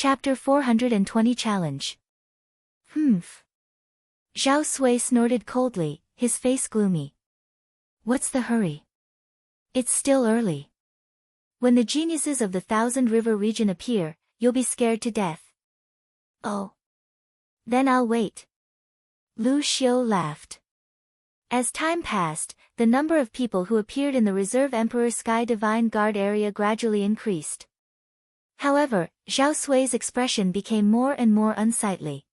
Chapter 420 Challenge. Humph. Zhao Sui snorted coldly, his face gloomy. What's the hurry? It's still early. When the geniuses of the Thousand River region appear, you'll be scared to death. Oh. Then I'll wait. Lu Xiu laughed. As time passed, the number of people who appeared in the Reserve Emperor Sky Divine Guard area gradually increased. However, Zhao Sui's expression became more and more unsightly.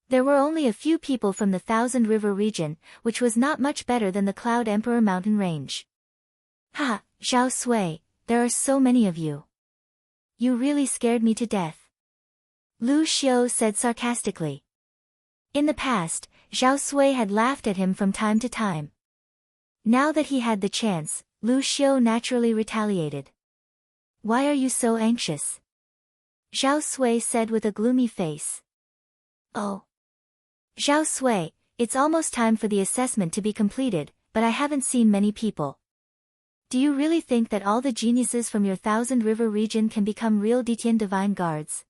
There were only a few people from the Thousand River region, which was not much better than the Cloud Emperor mountain range. Ha, Zhao Sui, there are so many of you. You really scared me to death. Lu Xiu said sarcastically. In the past, Zhao Sui had laughed at him from time to time. Now that he had the chance, Lu Xiu naturally retaliated. Why are you so anxious? Zhao Sui said with a gloomy face. Oh. Zhao Sui, it's almost time for the assessment to be completed, but I haven't seen many people. Do you really think that all the geniuses from your Thousand River region can become real Ditian Divine Guards?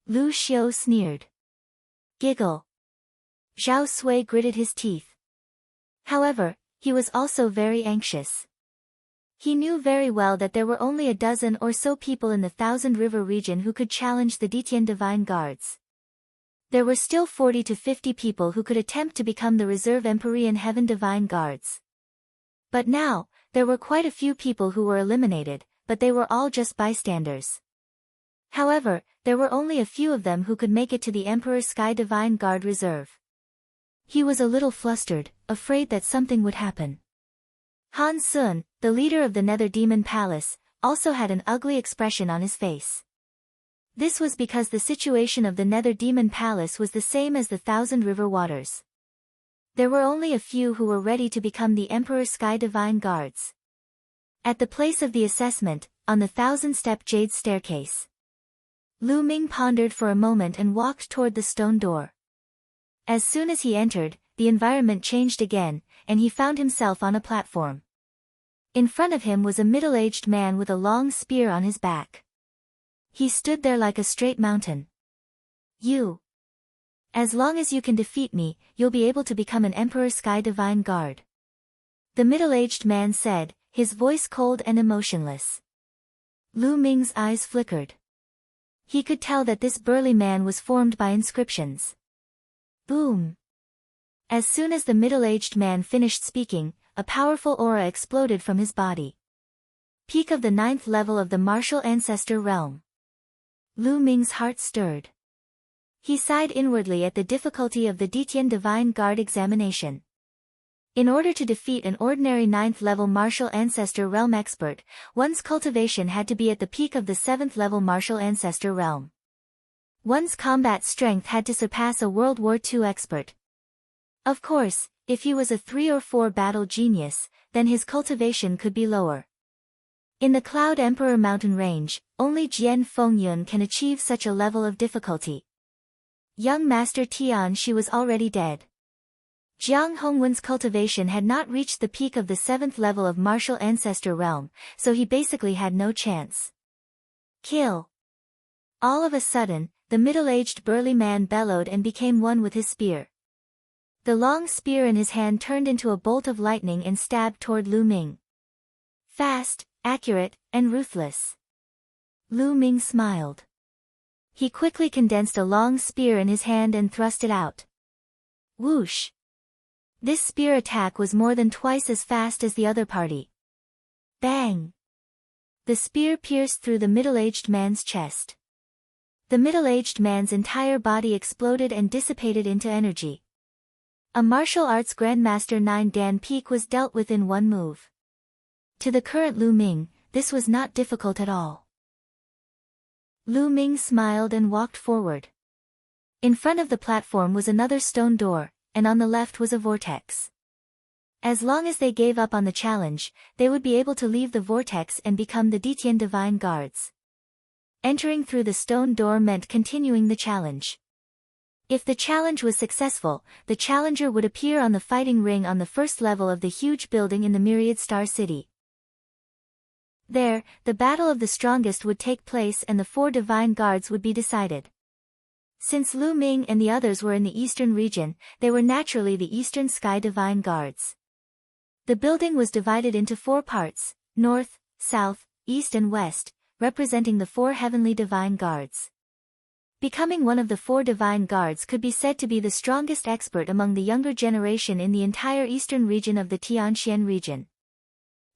Lu Xiu sneered. Giggle. Zhao Sui gritted his teeth. However, he was also very anxious. He knew very well that there were only a dozen or so people in the Thousand River region who could challenge the Ditian Divine Guards. There were still 40 to 50 people who could attempt to become the Reserve Empyrean Heaven Divine Guards. But now, there were quite a few people who were eliminated, but they were all just bystanders. However, there were only a few of them who could make it to the Emperor Sky Divine Guard Reserve. He was a little flustered, afraid that something would happen. Han Sun, the leader of the Nether Demon Palace, also had an ugly expression on his face. This was because the situation of the Nether Demon Palace was the same as the Thousand River Waters. There were only a few who were ready to become the Emperor Sky Divine Guards. At the place of the assessment, on the 1,000-step jade staircase, Lu Ming pondered for a moment and walked toward the stone door. As soon as he entered, the environment changed again, and he found himself on a platform. In front of him was a middle-aged man with a long spear on his back. He stood there like a straight mountain. You. As long as you can defeat me, you'll be able to become an Emperor Sky Divine Guard. The middle-aged man said, his voice cold and emotionless. Lu Ming's eyes flickered. He could tell that this burly man was formed by inscriptions. Boom! As soon as the middle-aged man finished speaking, a powerful aura exploded from his body. Peak of the 9th level of the Martial Ancestor Realm. Lu Ming's heart stirred. He sighed inwardly at the difficulty of the Ditian Divine Guard examination. In order to defeat an ordinary 9th level Martial Ancestor Realm expert, one's cultivation had to be at the peak of the 7th level Martial Ancestor Realm. One's combat strength had to surpass a World War II expert. Of course, if he was a 3 or 4 battle genius, then his cultivation could be lower. In the Cloud Emperor mountain range, only Jian Fengyun can achieve such a level of difficulty. Young Master Tian Shi was already dead. Jiang Hongwen's cultivation had not reached the peak of the 7th level of Martial Ancestor Realm, so he basically had no chance. Kill! All of a sudden, the middle-aged burly man bellowed and became one with his spear. The long spear in his hand turned into a bolt of lightning and stabbed toward Lu Ming. Fast, accurate, and ruthless. Lu Ming smiled. He quickly condensed a long spear in his hand and thrust it out. Whoosh! This spear attack was more than twice as fast as the other party. Bang! The spear pierced through the middle-aged man's chest. The middle-aged man's entire body exploded and dissipated into energy. A martial arts grandmaster 9 Dan peak was dealt with in one move. To the current Lu Ming, this was not difficult at all. Lu Ming smiled and walked forward. In front of the platform was another stone door, and on the left was a vortex. As long as they gave up on the challenge, they would be able to leave the vortex and become the Ditian Divine Guards. Entering through the stone door meant continuing the challenge. If the challenge was successful, the challenger would appear on the fighting ring on the first level of the huge building in the Myriad Star City. There, the battle of the strongest would take place and the 4 divine guards would be decided. Since Lu Ming and the others were in the eastern region, they were naturally the Eastern Sky Divine Guards. The building was divided into 4 parts, north, south, east and west, representing the 4 heavenly divine guards. Becoming one of the 4 divine guards could be said to be the strongest expert among the younger generation in the entire eastern region of the Tianxian region.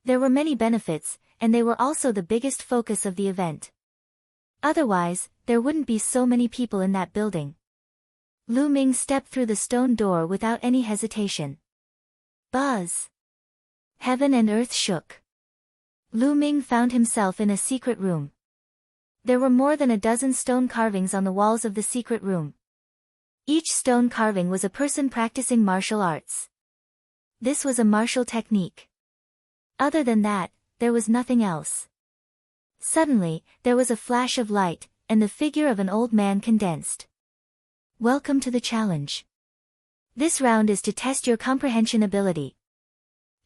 There were many benefits, and they were also the biggest focus of the event. Otherwise, there wouldn't be so many people in that building. Lu Ming stepped through the stone door without any hesitation. Buzz! Heaven and earth shook. Lu Ming found himself in a secret room. There were more than a dozen stone carvings on the walls of the secret room. Each stone carving was a person practicing martial arts. This was a martial technique. Other than that, there was nothing else. Suddenly, there was a flash of light, and the figure of an old man condensed. Welcome to the challenge. This round is to test your comprehension ability.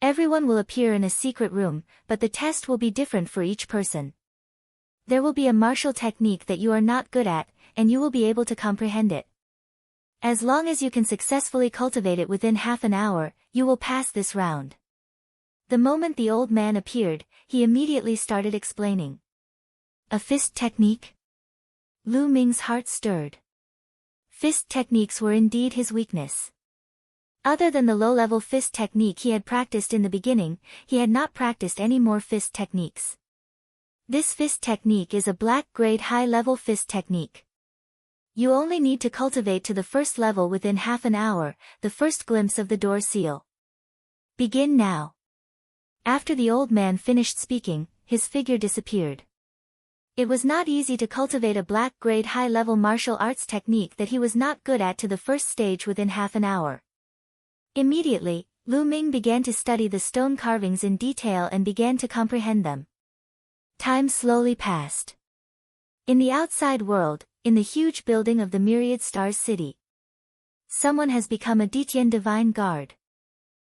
Everyone will appear in a secret room, but the test will be different for each person. There will be a martial technique that you are not good at, and you will be able to comprehend it. As long as you can successfully cultivate it within half an hour, you will pass this round. The moment the old man appeared, he immediately started explaining. A fist technique? Lu Ming's heart stirred. Fist techniques were indeed his weakness. Other than the low-level fist technique he had practiced in the beginning, he had not practiced any more fist techniques. This fist technique is a black-grade high-level fist technique. You only need to cultivate to the first level within half an hour, the first glimpse of the door seal. Begin now. After the old man finished speaking, his figure disappeared. It was not easy to cultivate a black-grade high-level martial arts technique that he was not good at to the first stage within half an hour. Immediately, Lu Ming began to study the stone carvings in detail and began to comprehend them. Time slowly passed. In the outside world, in the huge building of the Myriad Stars City, someone has become a Ditian Divine Guard.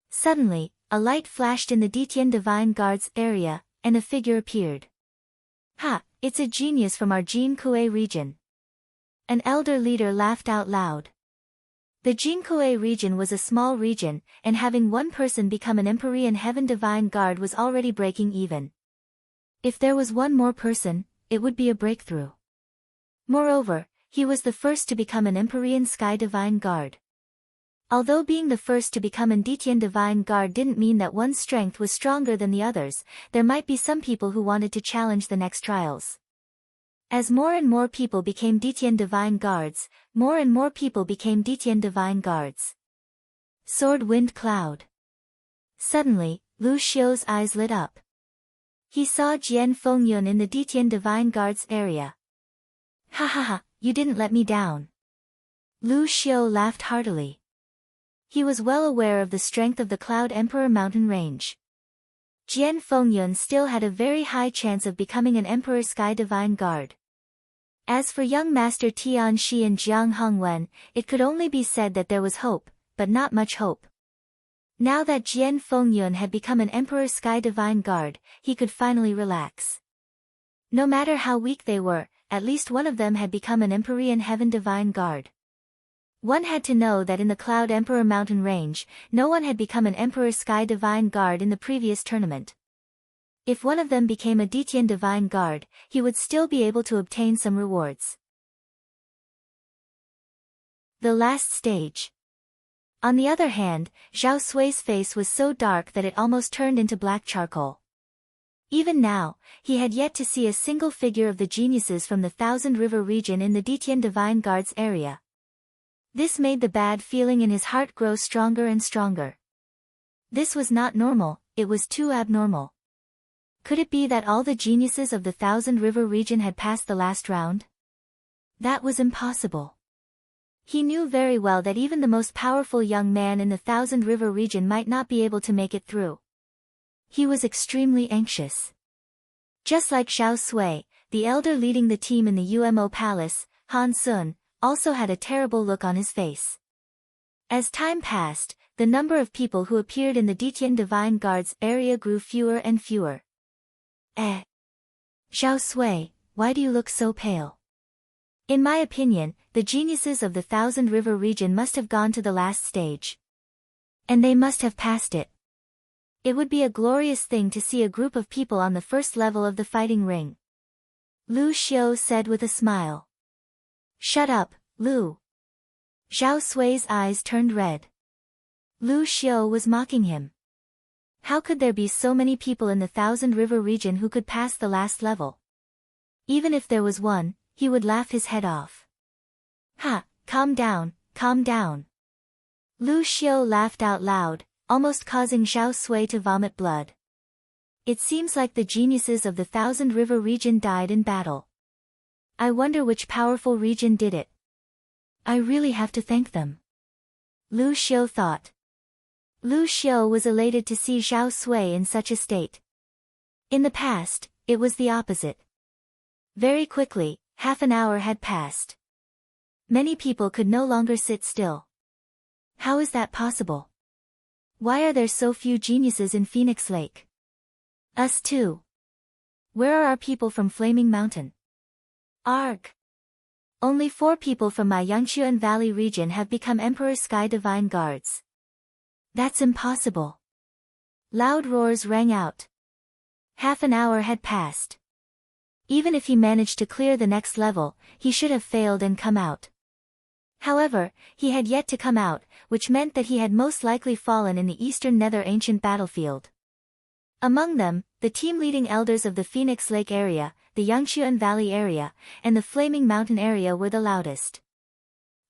Suddenly, a light flashed in the Ditian Divine Guard's area, and a figure appeared. Ha! It's a genius from our Jinkui region. An elder leader laughed out loud. The Jinkui region was a small region, and having one person become an Empyrean Heaven Divine Guard was already breaking even. If there was one more person, it would be a breakthrough. Moreover, he was the first to become an Empyrean Sky Divine Guard. Although being the first to become an Ditian Divine Guard didn't mean that one's strength was stronger than the others, there might be some people who wanted to challenge the next trials. As more and more people became Ditian Divine Guards, more and more people became Ditian Divine Guards. Sword Wind Cloud. Suddenly, Lu Xiu's eyes lit up. He saw Jian Fengyun in the Ditian Divine Guards area. Ha ha ha, you didn't let me down. Lu Xiu laughed heartily. He was well aware of the strength of the Cloud Emperor mountain range. Jian Fengyun still had a very high chance of becoming an Emperor Sky Divine Guard. As for young Master Tian Shi and Jiang Hongwen, it could only be said that there was hope, but not much hope. Now that Jian Fengyun had become an Emperor Sky Divine Guard, he could finally relax. No matter how weak they were, at least one of them had become an Empyrean Heaven Divine Guard. One had to know that in the Cloud Emperor mountain range, no one had become an Emperor Sky Divine Guard in the previous tournament. If one of them became a Ditian Divine Guard, he would still be able to obtain some rewards. The last stage. On the other hand, Zhao Sui's face was so dark that it almost turned into black charcoal. Even now, he had yet to see a single figure of the geniuses from the Thousand River region in the Ditian Divine Guards area. This made the bad feeling in his heart grow stronger and stronger. This was not normal, it was too abnormal. Could it be that all the geniuses of the Thousand River region had passed the last round? That was impossible. He knew very well that even the most powerful young man in the Thousand River region might not be able to make it through. He was extremely anxious. Just like Zhao Sui, the elder leading the team in the UMO Palace, Han Sun, also had a terrible look on his face. As time passed, the number of people who appeared in the Ditian Divine Guards area grew fewer and fewer. Eh. Zhao Sui, why do you look so pale? In my opinion, the geniuses of the Thousand River region must have gone to the last stage. And they must have passed it. It would be a glorious thing to see a group of people on the first level of the fighting ring. Lu Xiu said with a smile. Shut up, Lu. Zhao Sui's eyes turned red. Lu Xiu was mocking him. How could there be so many people in the Thousand River region who could pass the last level? Even if there was one, he would laugh his head off. Ha, calm down, calm down. Lu Xiu laughed out loud, almost causing Zhao Sui to vomit blood. It seems like the geniuses of the Thousand River region died in battle. I wonder which powerful region did it. I really have to thank them. Lu Xiu thought. Lu Xiu was elated to see Zhao Sui in such a state. In the past, it was the opposite. Very quickly, half an hour had passed. Many people could no longer sit still. How is that possible? Why are there so few geniuses in Phoenix Lake? Us too. Where are our people from Flaming Mountain? Arg. Only 4 people from my Yangchuan Valley region have become Emperor Sky Divine Guards. That's impossible. Loud roars rang out. Half an hour had passed. Even if he managed to clear the next level, he should have failed and come out. However, he had yet to come out, which meant that he had most likely fallen in the Eastern Nether Ancient battlefield. Among them, the team-leading elders of the Phoenix Lake area, the Yangchuan Valley area, and the Flaming Mountain area were the loudest.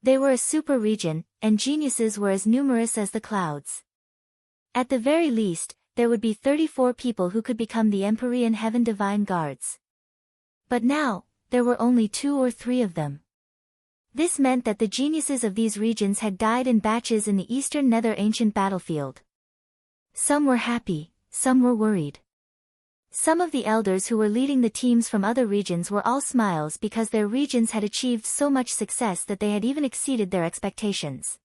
They were a super region, and geniuses were as numerous as the clouds. At the very least, there would be 34 people who could become the Empyrean Heaven Divine Guards. But now, there were only 2 or 3 of them. This meant that the geniuses of these regions had died in batches in the Eastern Nether Ancient battlefield. Some were happy, some were worried. Some of the elders who were leading the teams from other regions were all smiles because their regions had achieved so much success that they had even exceeded their expectations.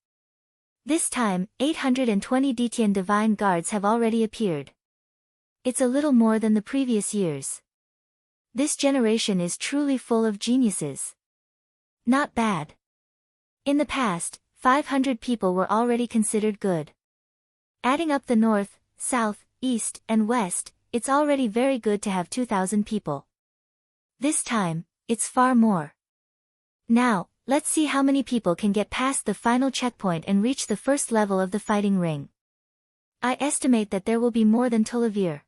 This time, 820 Detian Divine Guards have already appeared. It's a little more than the previous years. This generation is truly full of geniuses. Not bad. In the past, 500 people were already considered good. Adding up the north, south, east, and west, it's already very good to have 2,000 people. This time, it's far more. Now, let's see how many people can get past the final checkpoint and reach the first level of the fighting ring. I estimate that there will be more than Tulivir.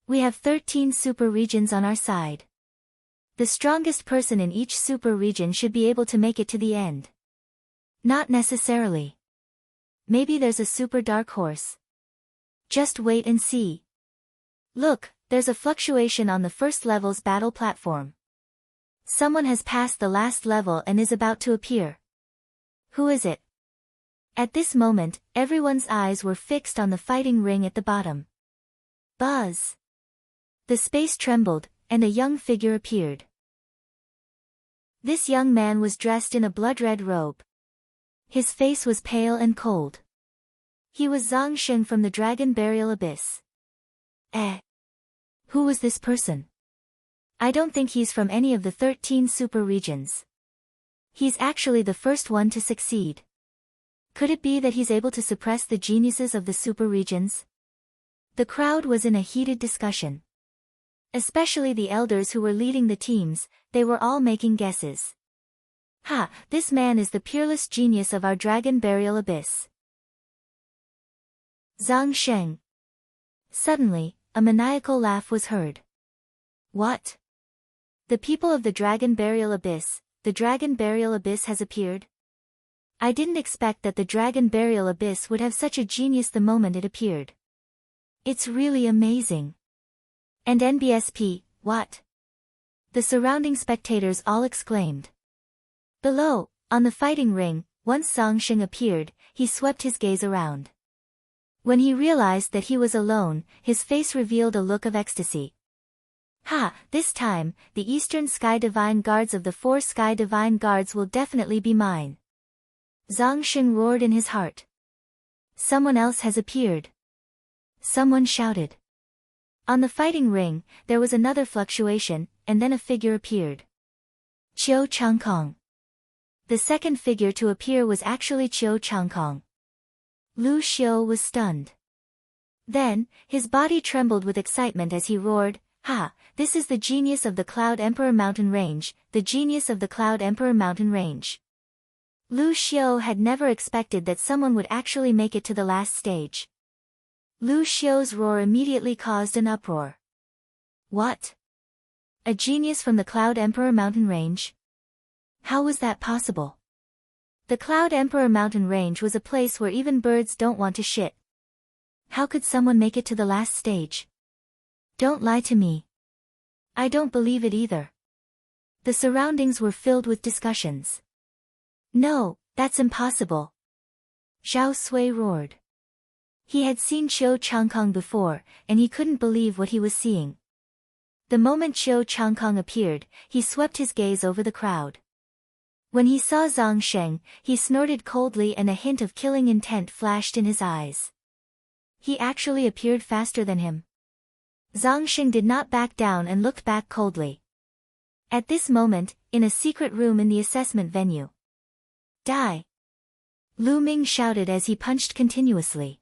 We have 13 super regions on our side. The strongest person in each super region should be able to make it to the end. Not necessarily. Maybe there's a super dark horse. Just wait and see. Look, there's a fluctuation on the first level's battle platform. Someone has passed the last level and is about to appear. Who is it? At this moment, everyone's eyes were fixed on the fighting ring at the bottom. Buzz! The space trembled, and a young figure appeared. This young man was dressed in a blood-red robe. His face was pale and cold. He was Zhang Sheng from the Dragon Burial Abyss. Who was this person? I don't think he's from any of the 13 super regions. He's actually the first one to succeed. Could it be that he's able to suppress the geniuses of the super regions? The crowd was in a heated discussion. Especially the elders who were leading the teams, they were all making guesses. Ha, this man is the peerless genius of our Dragon Burial Abyss. Zhang Sheng. Suddenly, a maniacal laugh was heard. What? The people of the Dragon Burial Abyss, the Dragon Burial Abyss has appeared? I didn't expect that the Dragon Burial Abyss would have such a genius the moment it appeared. It's really amazing. And NBSP, what? The surrounding spectators all exclaimed. Below, on the fighting ring, once Zhang Sheng appeared, he swept his gaze around. When he realized that he was alone, his face revealed a look of ecstasy. Ha, this time, the Eastern Sky Divine Guards of the 4 Sky Divine Guards will definitely be mine. Zhang Sheng roared in his heart. Someone else has appeared. Someone shouted. On the fighting ring, there was another fluctuation, and then a figure appeared. Qiu Changkong. The second figure to appear was actually Qiu Changkong. Lu Xiu was stunned. Then, his body trembled with excitement as he roared, "Ha! This is the genius of the Cloud Emperor Mountain Range, the genius of the Cloud Emperor Mountain Range." Lu Xiu had never expected that someone would actually make it to the last stage. Lu Xiu's roar immediately caused an uproar. What? A genius from the Cloud Emperor Mountain Range? How was that possible? The Cloud Emperor Mountain Range was a place where even birds don't want to shit. How could someone make it to the last stage? Don't lie to me. I don't believe it either. The surroundings were filled with discussions. No, that's impossible. Zhao Sui roared. He had seen Qiu Changkong before, and he couldn't believe what he was seeing. The moment Qiu Changkong appeared, he swept his gaze over the crowd. When he saw Zhang Sheng, he snorted coldly and a hint of killing intent flashed in his eyes. He actually appeared faster than him. Zhang Sheng did not back down and looked back coldly. At this moment, in a secret room in the assessment venue. Die! Lu Ming shouted as he punched continuously.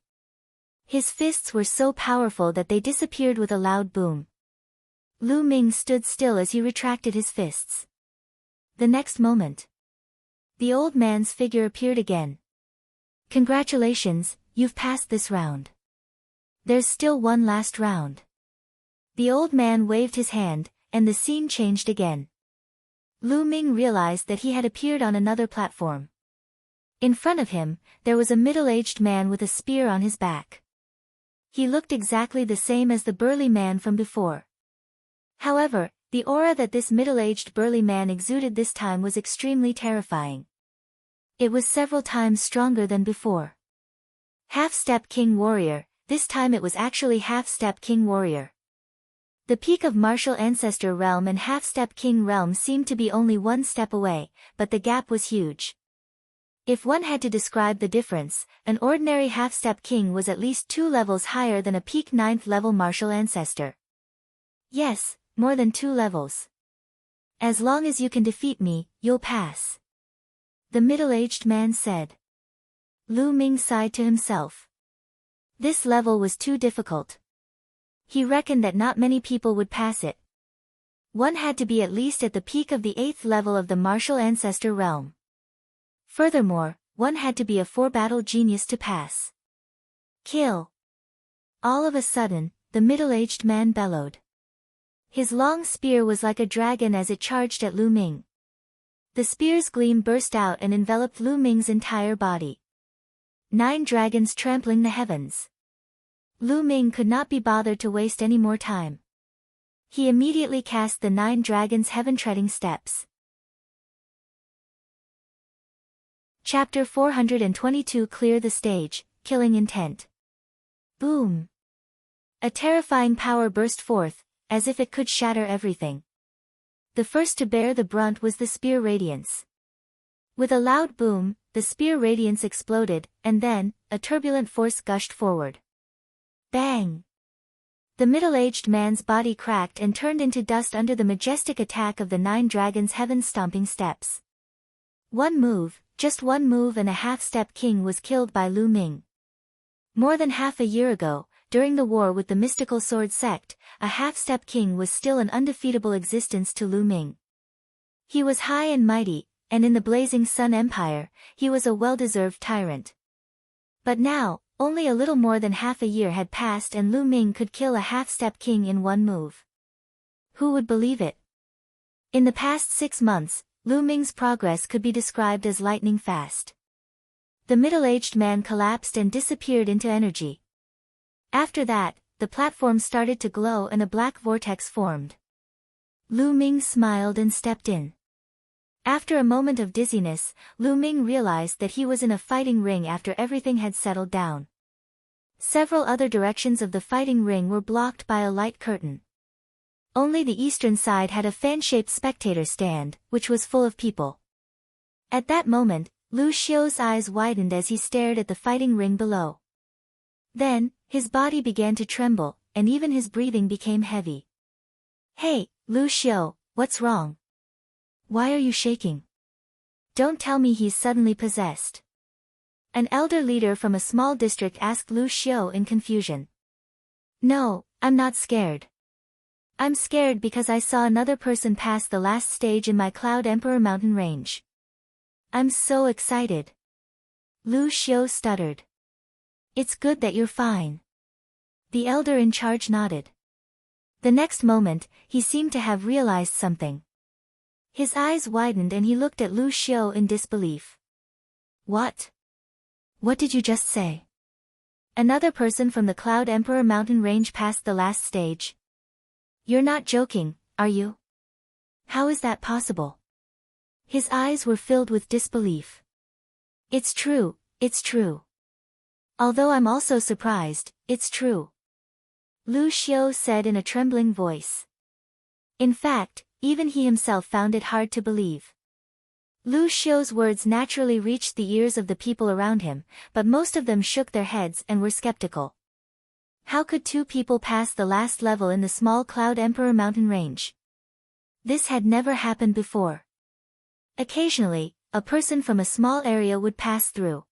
His fists were so powerful that they disappeared with a loud boom. Lu Ming stood still as he retracted his fists. The next moment, the old man's figure appeared again. Congratulations, you've passed this round. There's still one last round. The old man waved his hand, and the scene changed again. Lu Ming realized that he had appeared on another platform. In front of him, there was a middle-aged man with a spear on his back. He looked exactly the same as the burly man from before. However, the aura that this middle-aged burly man exuded this time was extremely terrifying. It was several times stronger than before. Half-step King Warrior, this time it was actually half-step King Warrior. The peak of Martial Ancestor Realm and half-step King Realm seemed to be only one step away, but the gap was huge. If one had to describe the difference, an ordinary half-step king was at least 2 levels higher than a peak 9th level martial ancestor. Yes, more than 2 levels. As long as you can defeat me, you'll pass. The middle-aged man said. Lu Ming sighed to himself. This level was too difficult. He reckoned that not many people would pass it. One had to be at least at the peak of the 8th level of the martial ancestor realm. Furthermore, one had to be a 4-battle genius to pass. Kill! All of a sudden, the middle-aged man bellowed. His long spear was like a dragon as it charged at Lu Ming. The spear's gleam burst out and enveloped Lu Ming's entire body. 9 dragons trampling the heavens. Lu Ming could not be bothered to waste any more time. He immediately cast the 9 dragons' heaven-treading steps. Chapter 422 Clear the Stage, Killing Intent. Boom! A terrifying power burst forth, as if it could shatter everything. The first to bear the brunt was the spear radiance. With a loud boom, the spear radiance exploded, and then, a turbulent force gushed forward. Bang! The middle-aged man's body cracked and turned into dust under the majestic attack of the 9 dragons' heaven-stomping steps. One move, just one move and a half-step king was killed by Lu Ming. More than half a year ago, during the war with the mystical sword sect, a half-step king was still an undefeatable existence to Lu Ming. He was high and mighty, and in the Blazing Sun Empire, he was a well-deserved tyrant. But now, only a little more than half a year had passed and Lu Ming could kill a half-step king in one move. Who would believe it? In the past 6 months, Lu Ming's progress could be described as lightning fast. The middle-aged man collapsed and disappeared into energy. After that, the platform started to glow and a black vortex formed. Lu Ming smiled and stepped in. After a moment of dizziness, Lu Ming realized that he was in a fighting ring after everything had settled down. Several other directions of the fighting ring were blocked by a light curtain. Only the eastern side had a fan-shaped spectator stand, which was full of people. At that moment, Lu Xiu's eyes widened as he stared at the fighting ring below. Then, his body began to tremble, and even his breathing became heavy. Hey, Lu Xiu, what's wrong? Why are you shaking? Don't tell me he's suddenly possessed. An elder leader from a small district asked Lu Xiu in confusion. No, I'm not scared. I'm scared because I saw another person pass the last stage in my Cloud Emperor mountain range. I'm so excited. Lu Xiu stuttered. It's good that you're fine. The elder in charge nodded. The next moment, he seemed to have realized something. His eyes widened and he looked at Lu Xiu in disbelief. What? What did you just say? Another person from the Cloud Emperor mountain range passed the last stage. You're not joking, are you? How is that possible? His eyes were filled with disbelief. It's true, it's true. Although I'm also surprised, it's true. Lu Xiu said in a trembling voice. In fact, even he himself found it hard to believe. Lu Xiu's words naturally reached the ears of the people around him, but most of them shook their heads and were skeptical. How could two people pass the last level in the small Cloud Emperor mountain range? This had never happened before. Occasionally, a person from a small area would pass through.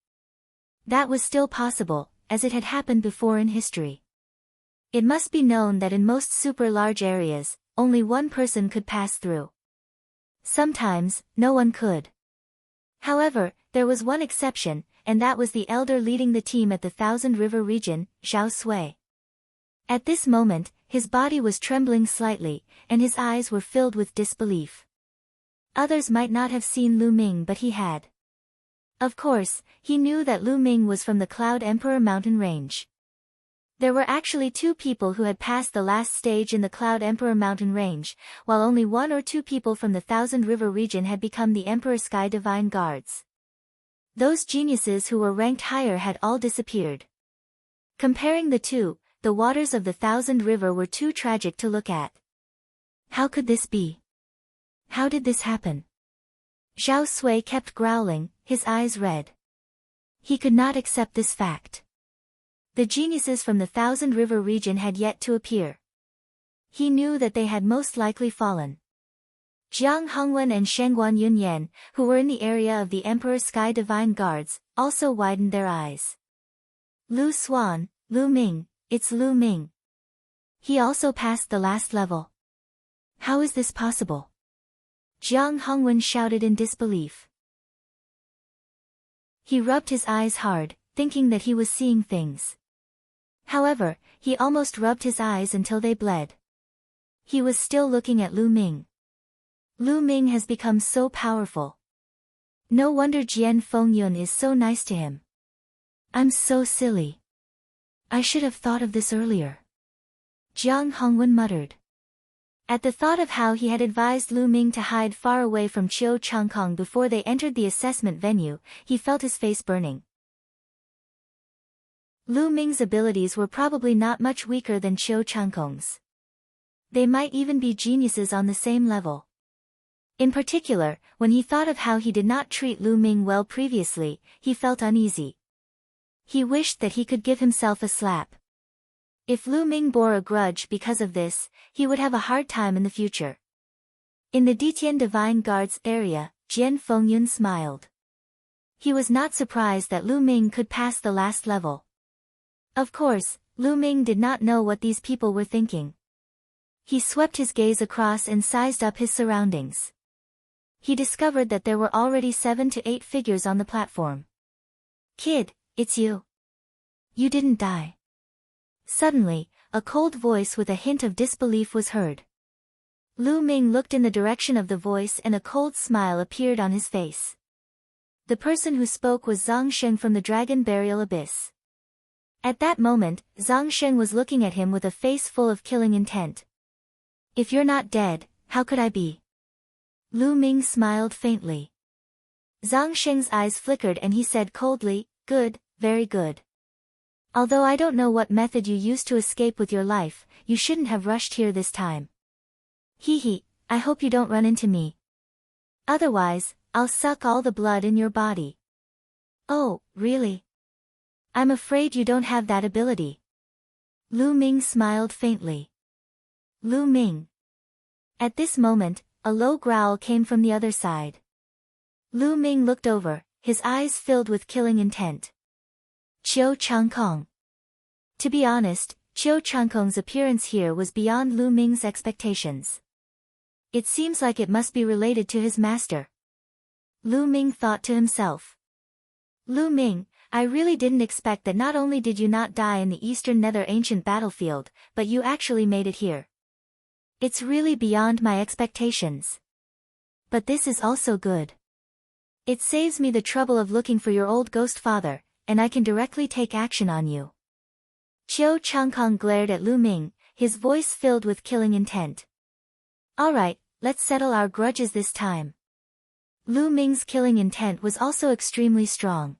That was still possible, as it had happened before in history. It must be known that in most super large areas, only one person could pass through. Sometimes, no one could. However, there was one exception, and that was the elder leading the team at the Thousand River region, Zhao Sui. At this moment, his body was trembling slightly, and his eyes were filled with disbelief. Others might not have seen Lu Ming, but he had. Of course, he knew that Lu Ming was from the Cloud Emperor mountain range. There were actually two people who had passed the last stage in the Cloud Emperor mountain range, while only one or two people from the Thousand River region had become the Emperor Sky Divine Guards. Those geniuses who were ranked higher had all disappeared. Comparing the two, the waters of the Thousand River were too tragic to look at. How could this be? How did this happen? Zhao Sui kept growling, his eyes red. He could not accept this fact. The geniuses from the Thousand River region had yet to appear. He knew that they had most likely fallen. Jiang Hongwen and Shengguan Yunyan, who were in the area of the Emperor Sky Divine Guards, also widened their eyes. Lu Xuan, Lu Ming, it's Lu Ming. He also passed the last level. How is this possible? Jiang Hongwen shouted in disbelief. He rubbed his eyes hard, thinking that he was seeing things. However, he almost rubbed his eyes until they bled. He was still looking at Lu Ming. Lu Ming has become so powerful. No wonder Jian Fengyun is so nice to him. I'm so silly. I should have thought of this earlier. Jiang Hongwen muttered. At the thought of how he had advised Lu Ming to hide far away from Chiu Changkong before they entered the assessment venue, he felt his face burning. Lu Ming's abilities were probably not much weaker than Chiu Changkong's. They might even be geniuses on the same level. In particular, when he thought of how he did not treat Lu Ming well previously, he felt uneasy. He wished that he could give himself a slap. If Lu Ming bore a grudge because of this, he would have a hard time in the future. In the Ditian Divine Guards area, Jian Fengyun smiled. He was not surprised that Lu Ming could pass the last level. Of course, Lu Ming did not know what these people were thinking. He swept his gaze across and sized up his surroundings. He discovered that there were already 7 to 8 figures on the platform. Kid, it's you. You didn't die. Suddenly, a cold voice with a hint of disbelief was heard. Lu Ming looked in the direction of the voice and a cold smile appeared on his face. The person who spoke was Zhang Sheng from the Dragon Burial Abyss. At that moment, Zhang Sheng was looking at him with a face full of killing intent. If you're not dead, how could I be? Lu Ming smiled faintly. Zhang Sheng's eyes flickered and he said coldly, good, very good. Although I don't know what method you used to escape with your life, you shouldn't have rushed here this time. Hee, I hope you don't run into me. Otherwise, I'll suck all the blood in your body. Oh, really? I'm afraid you don't have that ability. Lu Ming smiled faintly. Lu Ming. At this moment, a low growl came from the other side. Lu Ming looked over, his eyes filled with killing intent. Qiu Changkong. To be honest, Qiu Changkong's appearance here was beyond Lu Ming's expectations. It seems like it must be related to his master. Lu Ming thought to himself. Lu Ming, I really didn't expect that not only did you not die in the Eastern Nether Ancient battlefield, but you actually made it here. It's really beyond my expectations. But this is also good. It saves me the trouble of looking for your old ghost father, and I can directly take action on you. Qiu Changkong glared at Lu Ming, his voice filled with killing intent. Alright, let's settle our grudges this time. Lu Ming's killing intent was also extremely strong.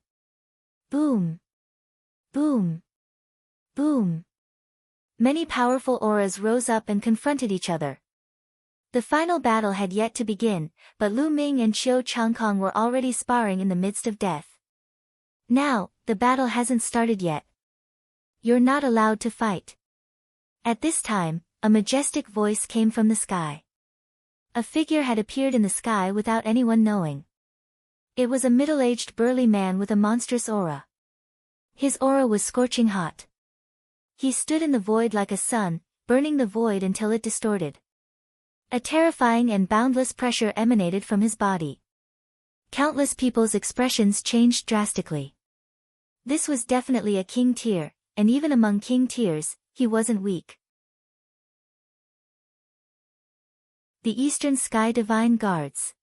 Boom. Boom. Boom. Many powerful auras rose up and confronted each other. The final battle had yet to begin, but Lu Ming and Qiu Changkong were already sparring in the midst of death. Now, the battle hasn't started yet. You're not allowed to fight. At this time, a majestic voice came from the sky. A figure had appeared in the sky without anyone knowing. It was a middle-aged burly man with a monstrous aura. His aura was scorching hot. He stood in the void like a sun, burning the void until it distorted. A terrifying and boundless pressure emanated from his body. Countless people's expressions changed drastically. This was definitely a king tier, and even among king tiers, he wasn't weak. The Eastern Sky Divine Guards.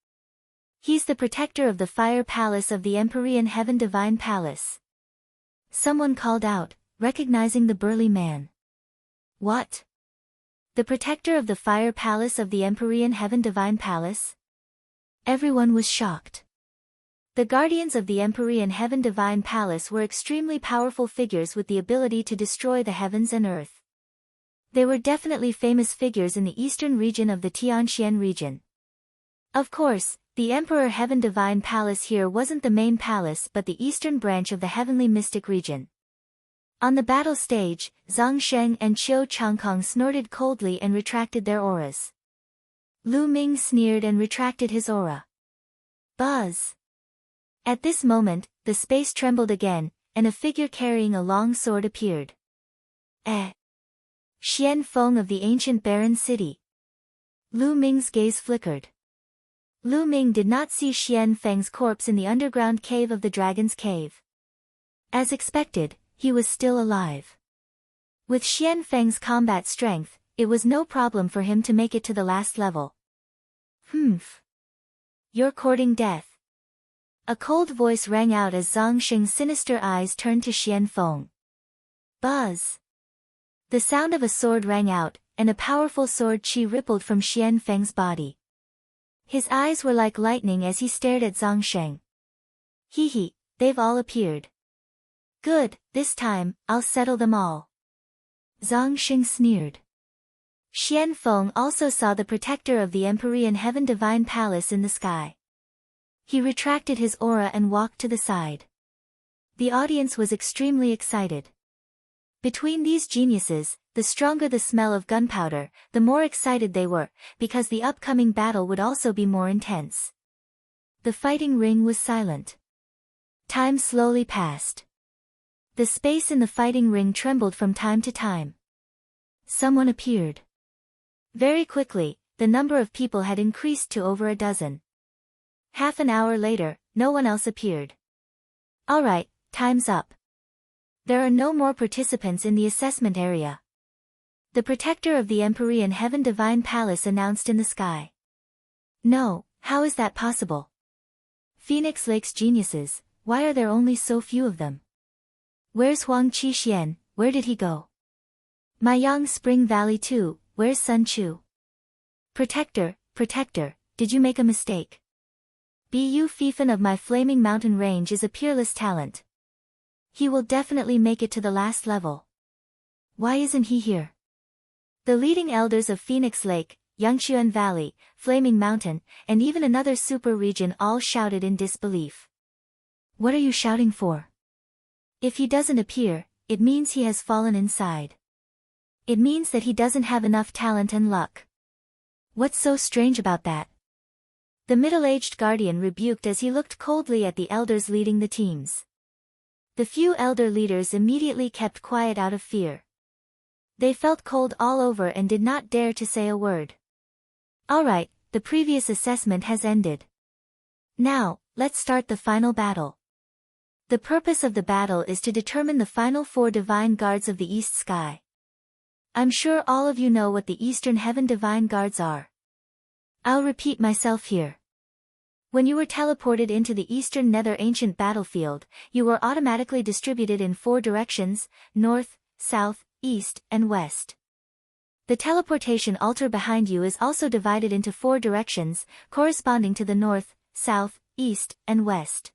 He's the protector of the Fire Palace of the Empyrean Heaven Divine Palace. Someone called out, recognizing the burly man. What? The protector of the Fire Palace of the Empyrean Heaven Divine Palace? Everyone was shocked. The guardians of the Empyrean Heaven Divine Palace were extremely powerful figures with the ability to destroy the heavens and earth. They were definitely famous figures in the eastern region of the Tianxian region. Of course, the Emperor Heaven Divine Palace here wasn't the main palace but the eastern branch of the Heavenly Mystic region. On the battle stage, Zhang Sheng and Qiu Changkong snorted coldly and retracted their auras. Lu Ming sneered and retracted his aura. Buzz! At this moment, the space trembled again, and a figure carrying a long sword appeared. Xian Feng of the ancient barren city. Lu Ming's gaze flickered. Lu Ming did not see Xian Feng's corpse in the underground cave of the Dragon's Cave. As expected, he was still alive. With Xian Feng's combat strength, it was no problem for him to make it to the last level. You're courting death. A cold voice rang out as Zhang Sheng's sinister eyes turned to Xian Feng. Buzz! The sound of a sword rang out, and a powerful sword chi rippled from Xian Feng's body. His eyes were like lightning as he stared at Zhang Sheng. Hee, they've all appeared. Good, this time, I'll settle them all. Zhang Sheng sneered. Xian Feng also saw the protector of the Empyrean Heaven Divine Palace in the sky. He retracted his aura and walked to the side. The audience was extremely excited. Between these geniuses, the stronger the smell of gunpowder, the more excited they were, because the upcoming battle would also be more intense. The fighting ring was silent. Time slowly passed. The space in the fighting ring trembled from time to time. Someone appeared. Very quickly, the number of people had increased to over a dozen. Half an hour later, no one else appeared. Alright, time's up. There are no more participants in the assessment area. The protector of the Empyrean Heaven Divine Palace announced in the sky. No, how is that possible? Phoenix Lake's geniuses, why are there only so few of them? Where's Huang Qixien, where did he go? Maiyang Spring Valley too, where's Sun Chu? Protector, did you make a mistake? Bu Fifan of my Flaming Mountain Range is a peerless talent. He will definitely make it to the last level. Why isn't he here? The leading elders of Phoenix Lake, Yangchuan Valley, Flaming Mountain, and even another super region all shouted in disbelief. What are you shouting for? If he doesn't appear, it means he has fallen inside. It means that he doesn't have enough talent and luck. What's so strange about that? The middle-aged guardian rebuked as he looked coldly at the elders leading the teams. The few elder leaders immediately kept quiet out of fear. They felt cold all over and did not dare to say a word. Alright, the previous assessment has ended. Now, let's start the final battle. The purpose of the battle is to determine the final 4 divine guards of the East Sky. I'm sure all of you know what the Eastern Heaven divine guards are. I'll repeat myself here. When you were teleported into the Eastern Nether Ancient battlefield, you were automatically distributed in 4 directions: north, south, east, and west. The teleportation altar behind you is also divided into 4 directions, corresponding to the north, south, east, and west.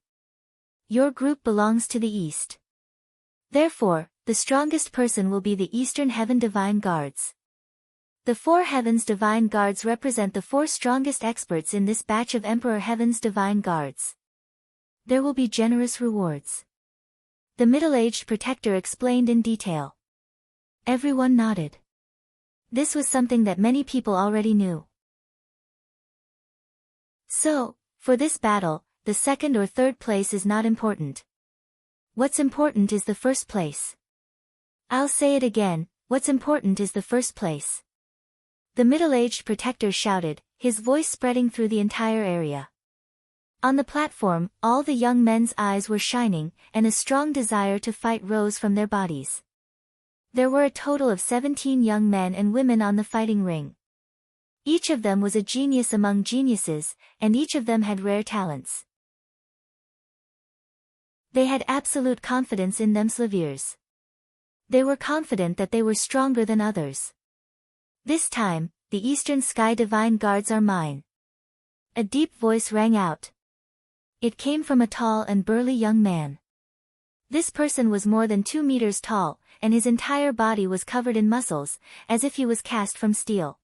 Your group belongs to the east. Therefore, the strongest person will be the Eastern Heaven Divine Guards. The 4 Heavens Divine Guards represent the 4 strongest experts in this batch of Emperor Heaven's Divine Guards. There will be generous rewards. The middle-aged protector explained in detail. Everyone nodded. This was something that many people already knew. So, for this battle, the 2nd or 3rd place is not important. What's important is the 1st place. I'll say it again, what's important is the 1st place. The middle-aged protector shouted, his voice spreading through the entire area. On the platform, all the young men's eyes were shining, and a strong desire to fight rose from their bodies. There were a total of 17 young men and women on the fighting ring. Each of them was a genius among geniuses, and each of them had rare talents. They had absolute confidence in themselves. They were confident that they were stronger than others. This time, the Eastern Sky Divine Guards are mine. A deep voice rang out. It came from a tall and burly young man. This person was more than 2 meters tall, and his entire body was covered in muscles, as if he was cast from steel.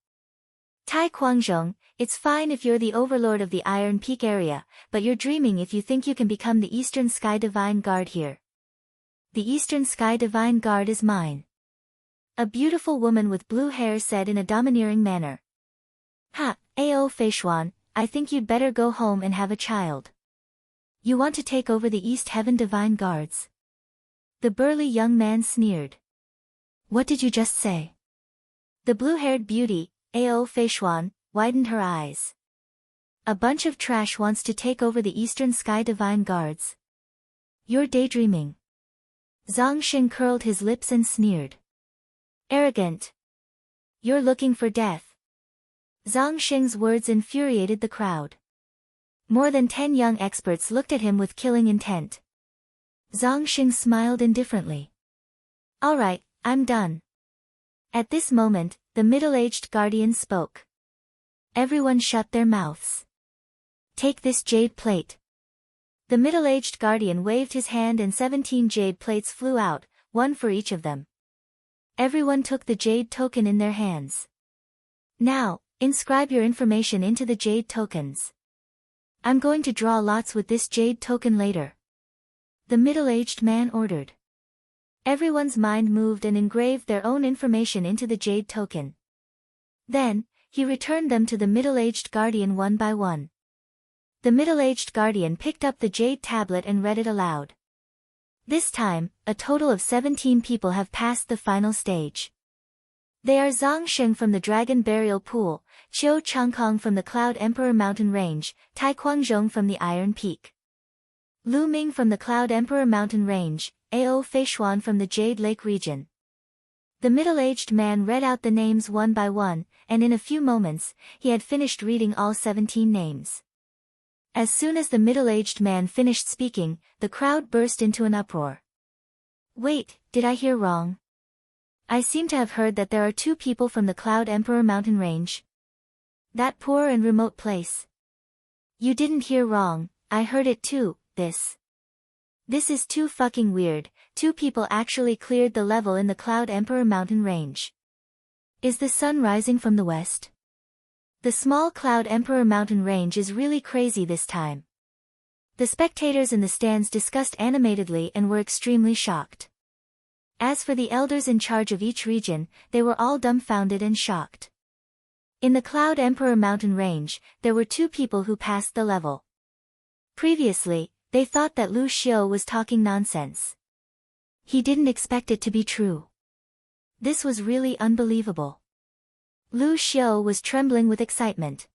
Tai Quanzhong, it's fine if you're the overlord of the Iron Peak area, but you're dreaming if you think you can become the Eastern Sky Divine Guard here. The Eastern Sky Divine Guard is mine. A beautiful woman with blue hair said in a domineering manner. Ha, Ao Feishuan, I think you'd better go home and have a child. You want to take over the East Heaven Divine Guards? The burly young man sneered. What did you just say? The blue-haired beauty, Ao Feishuan, widened her eyes. A bunch of trash wants to take over the Eastern Sky Divine Guards. You're daydreaming. Zhang Xing curled his lips and sneered. Arrogant. You're looking for death. Zhang Xing's words infuriated the crowd. More than 10 young experts looked at him with killing intent. Zhang Xing smiled indifferently. Alright, I'm done. At this moment, the middle-aged guardian spoke. Everyone shut their mouths. Take this jade plate. The middle-aged guardian waved his hand and 17 jade plates flew out, 1 for each of them. Everyone took the jade token in their hands. Now, inscribe your information into the jade tokens. I'm going to draw lots with this jade token later. The middle-aged man ordered. Everyone's mind moved and engraved their own information into the jade token. Then, he returned them to the middle-aged guardian one by one. The middle-aged guardian picked up the jade tablet and read it aloud. This time, a total of 17 people have passed the final stage. They are Zhang Xing from the Dragon Burial Pool, Qiu Changkong from the Cloud Emperor Mountain Range, Tai Quanzhong from the Iron Peak, Lu Ming from the Cloud Emperor Mountain Range, Ao Feishuan from the Jade Lake region. The middle-aged man read out the names one by one, and in a few moments, he had finished reading all 17 names. As soon as the middle-aged man finished speaking, the crowd burst into an uproar. Wait, did I hear wrong? I seem to have heard that there are 2 people from the Cloud Emperor Mountain Range. That poor and remote place. You didn't hear wrong, I heard it too, this is too fucking weird, 2 people actually cleared the level in the Cloud Emperor Mountain Range. Is the sun rising from the west? The small Cloud Emperor Mountain Range is really crazy this time. The spectators in the stands discussed animatedly and were extremely shocked. As for the elders in charge of each region, they were all dumbfounded and shocked. In the Cloud Emperor mountain range, there were two people who passed the level. Previously, they thought that Lu Xiu was talking nonsense. He didn't expect it to be true. This was really unbelievable. Lu Xiu was trembling with excitement.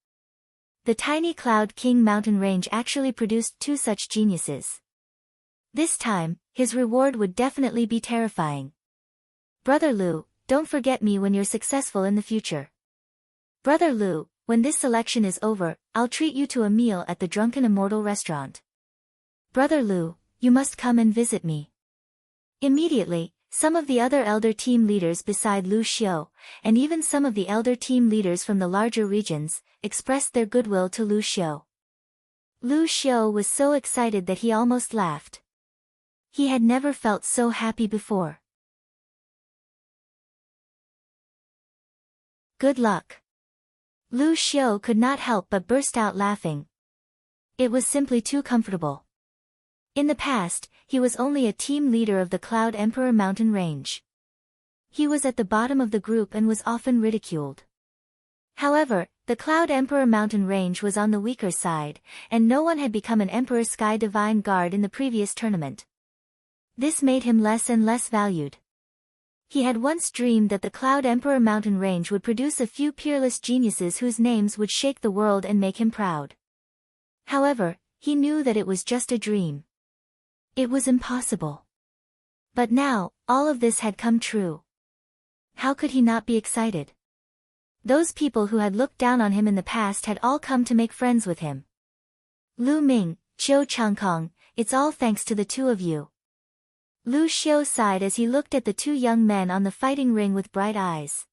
The tiny Cloud King mountain range actually produced two such geniuses. This time, his reward would definitely be terrifying. Brother Lu, don't forget me when you're successful in the future. Brother Lu, when this selection is over, I'll treat you to a meal at the Drunken Immortal restaurant. Brother Lu, you must come and visit me. Immediately, some of the other elder team leaders beside Lu Xiu, and even some of the elder team leaders from the larger regions, expressed their goodwill to Lu Xiu. Lu Xiu was so excited that he almost laughed. He had never felt so happy before. Good luck. Lu Xiu could not help but burst out laughing. It was simply too comfortable. In the past, he was only a team leader of the Cloud Emperor mountain range. He was at the bottom of the group and was often ridiculed. However, the Cloud Emperor mountain range was on the weaker side, and no one had become an Emperor Sky Divine Guard in the previous tournament. This made him less and less valued. He had once dreamed that the Cloud Emperor mountain range would produce a few peerless geniuses whose names would shake the world and make him proud. However, he knew that it was just a dream. It was impossible. But now, all of this had come true. How could he not be excited? Those people who had looked down on him in the past had all come to make friends with him. Lu Ming, Qiu Changkong, it's all thanks to the two of you. Lu Xiu sighed as he looked at the two young men on the fighting ring with bright eyes.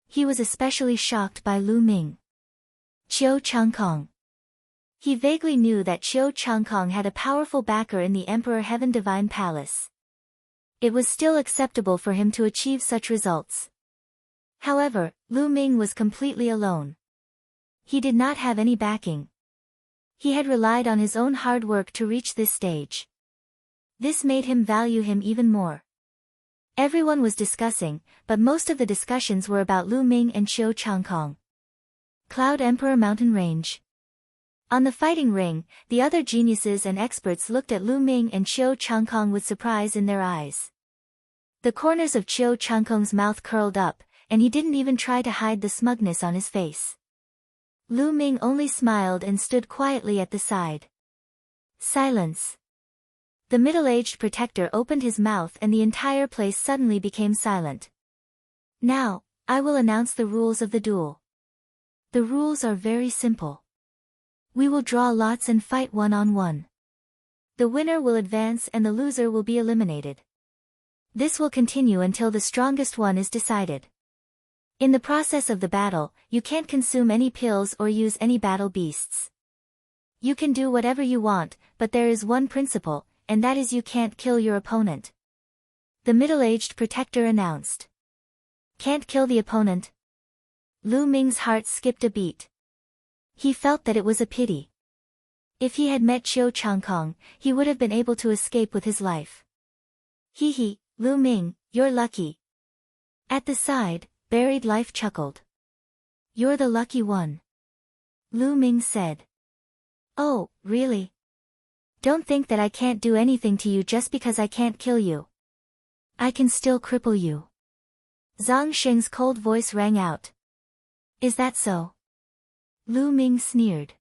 He was especially shocked by Lu Ming. Qiu Changkong. He vaguely knew that Qiu Changkong had a powerful backer in the Emperor Heaven Divine Palace. It was still acceptable for him to achieve such results. However, Lu Ming was completely alone. He did not have any backing. He had relied on his own hard work to reach this stage. This made him value him even more. Everyone was discussing, but most of the discussions were about Lu Ming and Qiu Changkong. Cloud Emperor Mountain Range. On the fighting ring, the other geniuses and experts looked at Lu Ming and Qiu Changkong with surprise in their eyes. The corners of Qiu Changkong's mouth curled up, and he didn't even try to hide the smugness on his face. Lu Ming only smiled and stood quietly at the side. Silence. The middle-aged protector opened his mouth and the entire place suddenly became silent. Now, I will announce the rules of the duel. The rules are very simple. We will draw lots and fight one-on-one. The winner will advance and the loser will be eliminated. This will continue until the strongest one is decided. In the process of the battle, you can't consume any pills or use any battle beasts. You can do whatever you want, but there is one principle, and that is you can't kill your opponent. The middle-aged protector announced. Can't kill the opponent? Lu Ming's heart skipped a beat. He felt that it was a pity. If he had met Qiu Changkong, he would have been able to escape with his life. Hee, Lu Ming, you're lucky. At the side, Buried Life chuckled. You're the lucky one. Lu Ming said. Oh, really? Don't think that I can't do anything to you just because I can't kill you. I can still cripple you. Zhang Xing's cold voice rang out. Is that so? Lu Ming sneered.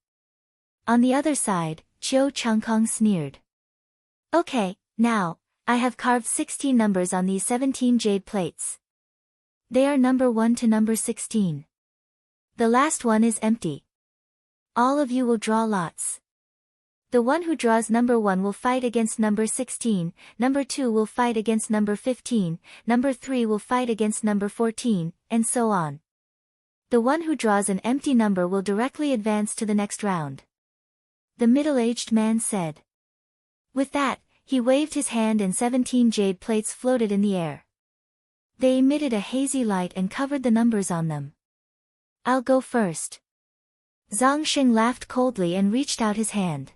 On the other side, Qiu Changkong sneered. Okay, now, I have carved 16 numbers on these 17 jade plates. They are number 1 to number 16. The last one is empty. All of you will draw lots. The one who draws number 1 will fight against number 16, number 2 will fight against number 15, number 3 will fight against number 14, and so on. The one who draws an empty number will directly advance to the next round. The middle-aged man said. With that, he waved his hand and 17 jade plates floated in the air. They emitted a hazy light and covered the numbers on them. I'll go first. Zhang Xing laughed coldly and reached out his hand.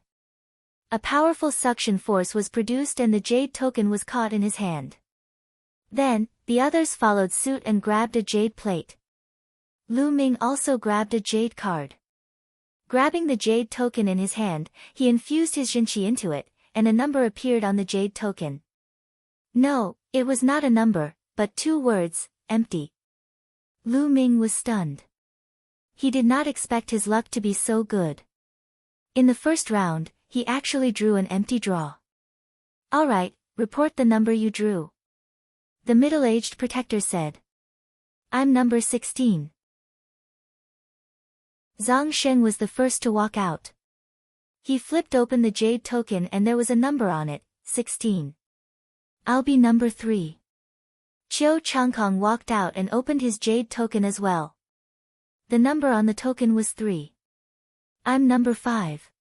A powerful suction force was produced and the jade token was caught in his hand. Then, the others followed suit and grabbed a jade plate. Lu Ming also grabbed a jade card. Grabbing the jade token in his hand, he infused his Jinqi into it, and a number appeared on the jade token. No, it was not a number, but 2 words, empty. Lu Ming was stunned. He did not expect his luck to be so good. In the first round, he actually drew an empty draw. Alright, report the number you drew. The middle-aged protector said. I'm number 16. Zhang Sheng was the first to walk out. He flipped open the jade token and there was a number on it, 16. I'll be number 3. Qiu Changkong walked out and opened his jade token as well. The number on the token was 3. I'm number 5.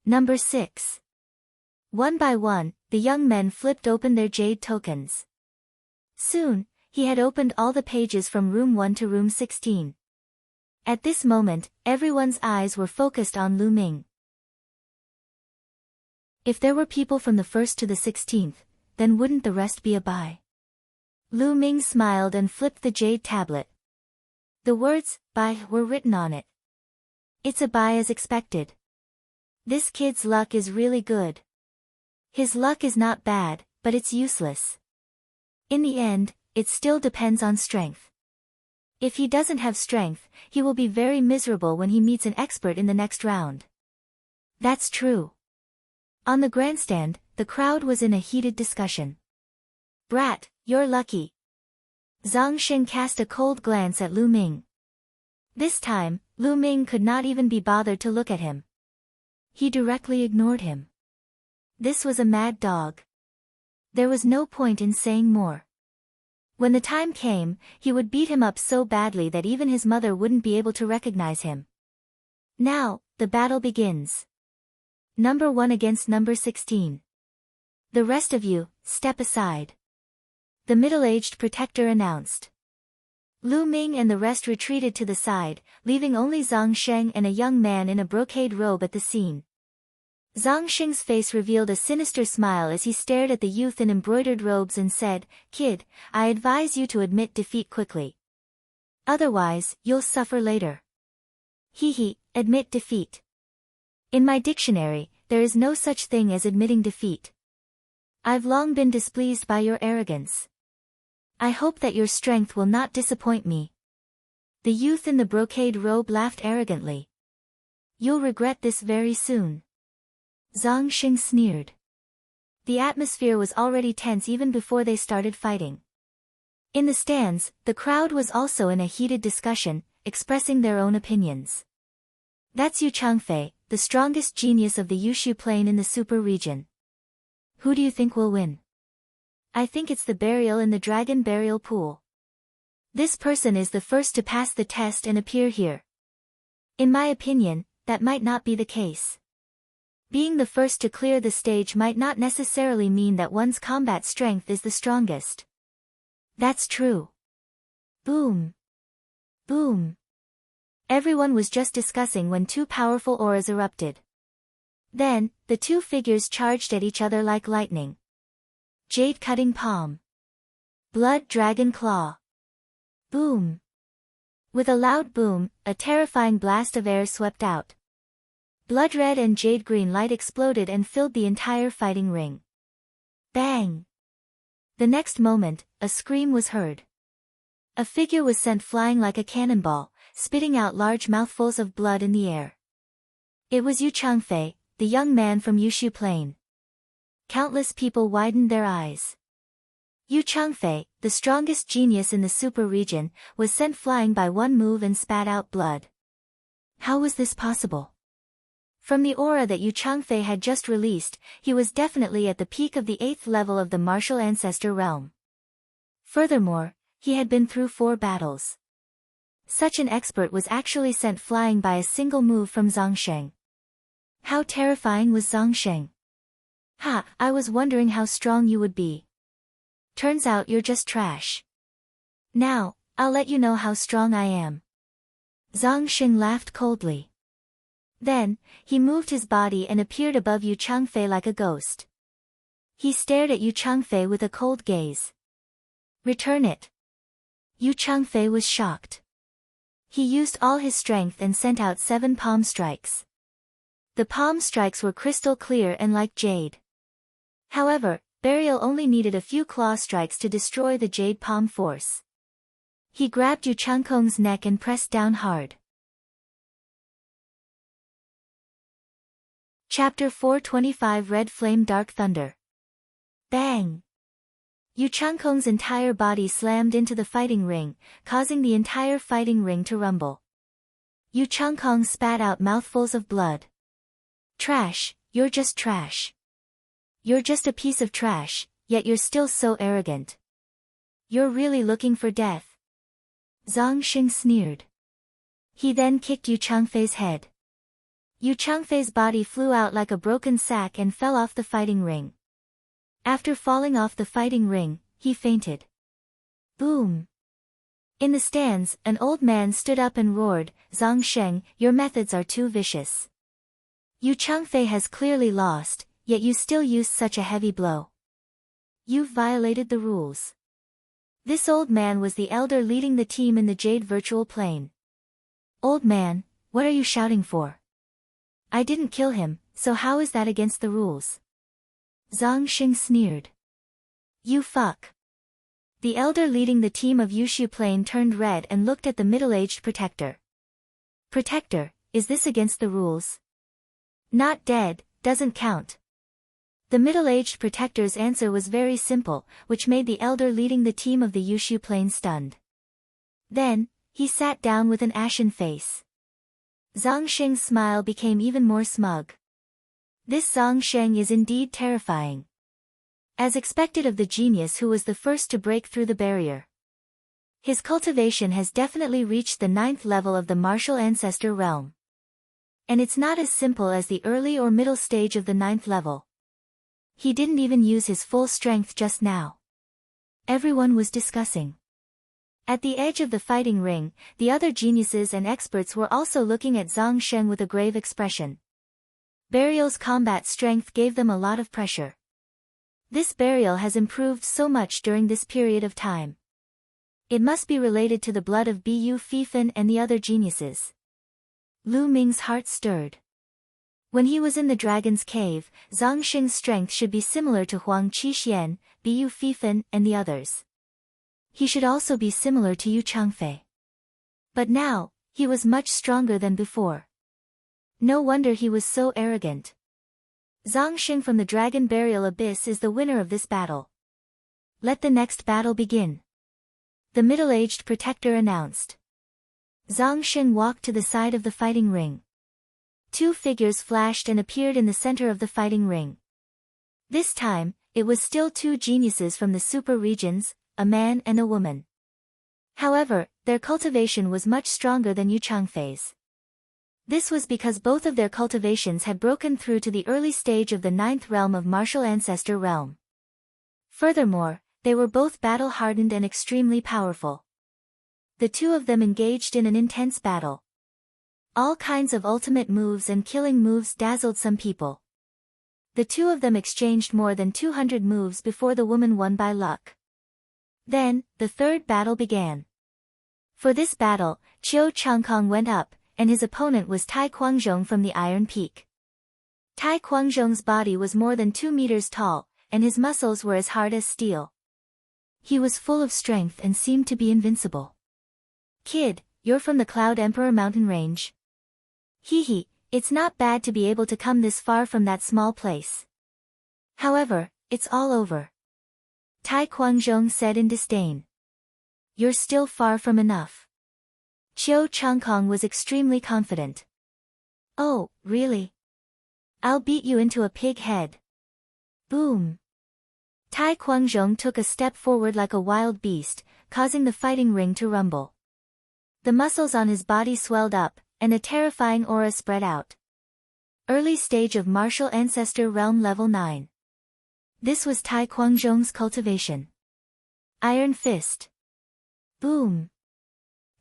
Number 6. One by one, the young men flipped open their jade tokens. Soon, he had opened all the pages from room 1 to room 16. At this moment, everyone's eyes were focused on Lu Ming. If there were people from the 1st to the 16th, then wouldn't the rest be a bye? Lu Ming smiled and flipped the jade tablet. The words, bye, were written on it. It's a bye as expected. This kid's luck is really good. His luck is not bad, but it's useless. In the end, it still depends on strength. If he doesn't have strength, he will be very miserable when he meets an expert in the next round. That's true. On the grandstand, the crowd was in a heated discussion. Brat, you're lucky. Zhang Sheng cast a cold glance at Lu Ming. This time, Lu Ming could not even be bothered to look at him. He directly ignored him. This was a mad dog. There was no point in saying more. When the time came, he would beat him up so badly that even his mother wouldn't be able to recognize him. Now, the battle begins. Number 1 against number 16. The rest of you, step aside. The middle-aged protector announced. Lu Ming and the rest retreated to the side, leaving only Zhang Sheng and a young man in a brocade robe at the scene. Zhang Sheng's face revealed a sinister smile as he stared at the youth in embroidered robes and said, Kid, I advise you to admit defeat quickly. Otherwise, you'll suffer later. Hee, admit defeat. In my dictionary, there is no such thing as admitting defeat. I've long been displeased by your arrogance. I hope that your strength will not disappoint me. The youth in the brocade robe laughed arrogantly. You'll regret this very soon. Zhang Sheng sneered. The atmosphere was already tense even before they started fighting. In the stands, the crowd was also in a heated discussion, expressing their own opinions. That's Yu Changfei, the strongest genius of the Yushu Plain in the super region. Who do you think will win? I think it's the burial in the dragon burial pool. This person is the first to pass the test and appear here. In my opinion, that might not be the case. Being the first to clear the stage might not necessarily mean that one's combat strength is the strongest. That's true. Boom. Boom. Everyone was just discussing when 2 powerful auras erupted. Then, the 2 figures charged at each other like lightning. Jade Cutting Palm. Blood Dragon Claw. Boom. With a loud boom, a terrifying blast of air swept out. Blood red and jade green light exploded and filled the entire fighting ring. Bang! The next moment, a scream was heard. A figure was sent flying like a cannonball, spitting out large mouthfuls of blood in the air. It was Yu Changfei, the young man from Yushu Plain. Countless people widened their eyes. Yu Changfei, the strongest genius in the super region, was sent flying by one move and spat out blood. How was this possible? From the aura that Yu Changfei had just released, he was definitely at the peak of the 8th level of the martial ancestor realm. Furthermore, he had been through 4 battles. Such an expert was actually sent flying by a single move from Zhang Sheng. How terrifying was Zhang Sheng? Ha, I was wondering how strong you would be. Turns out you're just trash. Now, I'll let you know how strong I am. Zhang Sheng laughed coldly. Then, he moved his body and appeared above Yu Changfei like a ghost. He stared at Yu Changfei with a cold gaze. Return it. Yu Changfei was shocked. He used all his strength and sent out 7 palm strikes. The palm strikes were crystal clear and like jade. However, Burial only needed a few claw strikes to destroy the jade palm force. He grabbed Yu Changkong's neck and pressed down hard. Chapter 425 Red Flame Dark Thunder. Bang! Yu Changkong's entire body slammed into the fighting ring, causing the entire fighting ring to rumble. Yu Changkong spat out mouthfuls of blood. Trash, you're just trash. You're just a piece of trash, yet you're still so arrogant. You're really looking for death. Zhang Xing sneered. He then kicked Yu Changfei's head. Yu Changfei's body flew out like a broken sack and fell off the fighting ring. After falling off the fighting ring, he fainted. Boom! In the stands, an old man stood up and roared, Zhang Sheng, your methods are too vicious. Yu Changfei has clearly lost, yet you still used such a heavy blow. You've violated the rules. This old man was the elder leading the team in the Jade Virtual Plane. Old man, what are you shouting for? I didn't kill him, so how is that against the rules? Zhang Xing sneered. You fuck. The elder leading the team of Yushu Plane turned red and looked at the middle-aged protector. Protector, is this against the rules? Not dead, doesn't count. The middle-aged protector's answer was very simple, which made the elder leading the team of the Yushu Plane stunned. Then, he sat down with an ashen face. Zhang Xing's smile became even more smug. This Zhang Sheng is indeed terrifying. As expected of the genius who was the first to break through the barrier. His cultivation has definitely reached the 9th level of the martial ancestor realm. And it's not as simple as the early or middle stage of the 9th level. He didn't even use his full strength just now. Everyone was discussing. At the edge of the fighting ring, the other geniuses and experts were also looking at Zhang Sheng with a grave expression. Burial's combat strength gave them a lot of pressure. This Burial has improved so much during this period of time. It must be related to the blood of Bu Fifan and the other geniuses. Lu Ming's heart stirred. When he was in the Dragon's Cave, Zhang Xing's strength should be similar to Huang Qixuan, Bu Fifan, and the others. He should also be similar to Yu Changfei. But now, he was much stronger than before. No wonder he was so arrogant. Zhang Xing from the Dragon Burial Abyss is the winner of this battle. Let the next battle begin. The middle-aged protector announced. Zhang Xing walked to the side of the fighting ring. 2 figures flashed and appeared in the center of the fighting ring. This time, it was still 2 geniuses from the super regions, a man and a woman. However, their cultivation was much stronger than Yu Changfei's. This was because both of their cultivations had broken through to the early stage of the 9th realm of martial ancestor realm. Furthermore, they were both battle-hardened and extremely powerful. The 2 of them engaged in an intense battle. All kinds of ultimate moves and killing moves dazzled some people. The 2 of them exchanged more than 200 moves before the woman won by luck. Then, the 3rd battle began. For this battle, Qiu Changkong went up, and his opponent was Tai Quanzhong from the Iron Peak. Tai Quanzhong's body was more than 2 meters tall, and his muscles were as hard as steel. He was full of strength and seemed to be invincible. Kid, you're from the Cloud Emperor mountain range? Hee hee, it's not bad to be able to come this far from that small place. However, it's all over. Tai Quanzhong said in disdain. You're still far from enough. Qiu Changkong was extremely confident. Oh, really? I'll beat you into a pig head. Boom. Tai Quanzhong took a step forward like a wild beast, causing the fighting ring to rumble. The muscles on his body swelled up, and a terrifying aura spread out. Early stage of martial ancestor realm level 9. This was Tai Quanzhong's cultivation. Iron Fist. Boom.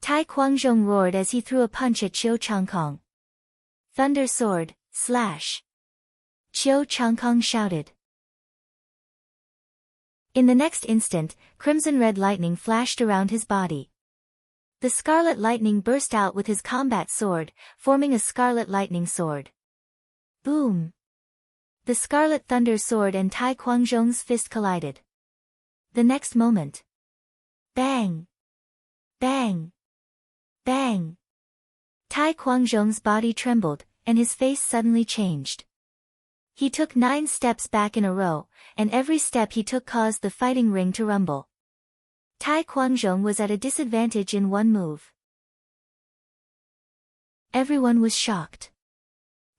Tai Quanzhong roared as he threw a punch at Qiu Changkong. Thunder Sword, slash. Qiu Changkong shouted. In the next instant, crimson-red lightning flashed around his body. The scarlet lightning burst out with his combat sword, forming a scarlet lightning sword. Boom! The scarlet thunder sword and Tai Quanzhong's fist collided. The next moment. Bang! Bang! Bang! Tai Quanzhong's body trembled, and his face suddenly changed. He took 9 steps back in a row, and every step he took caused the fighting ring to rumble. Tai Quanzhong was at a disadvantage in one move. Everyone was shocked.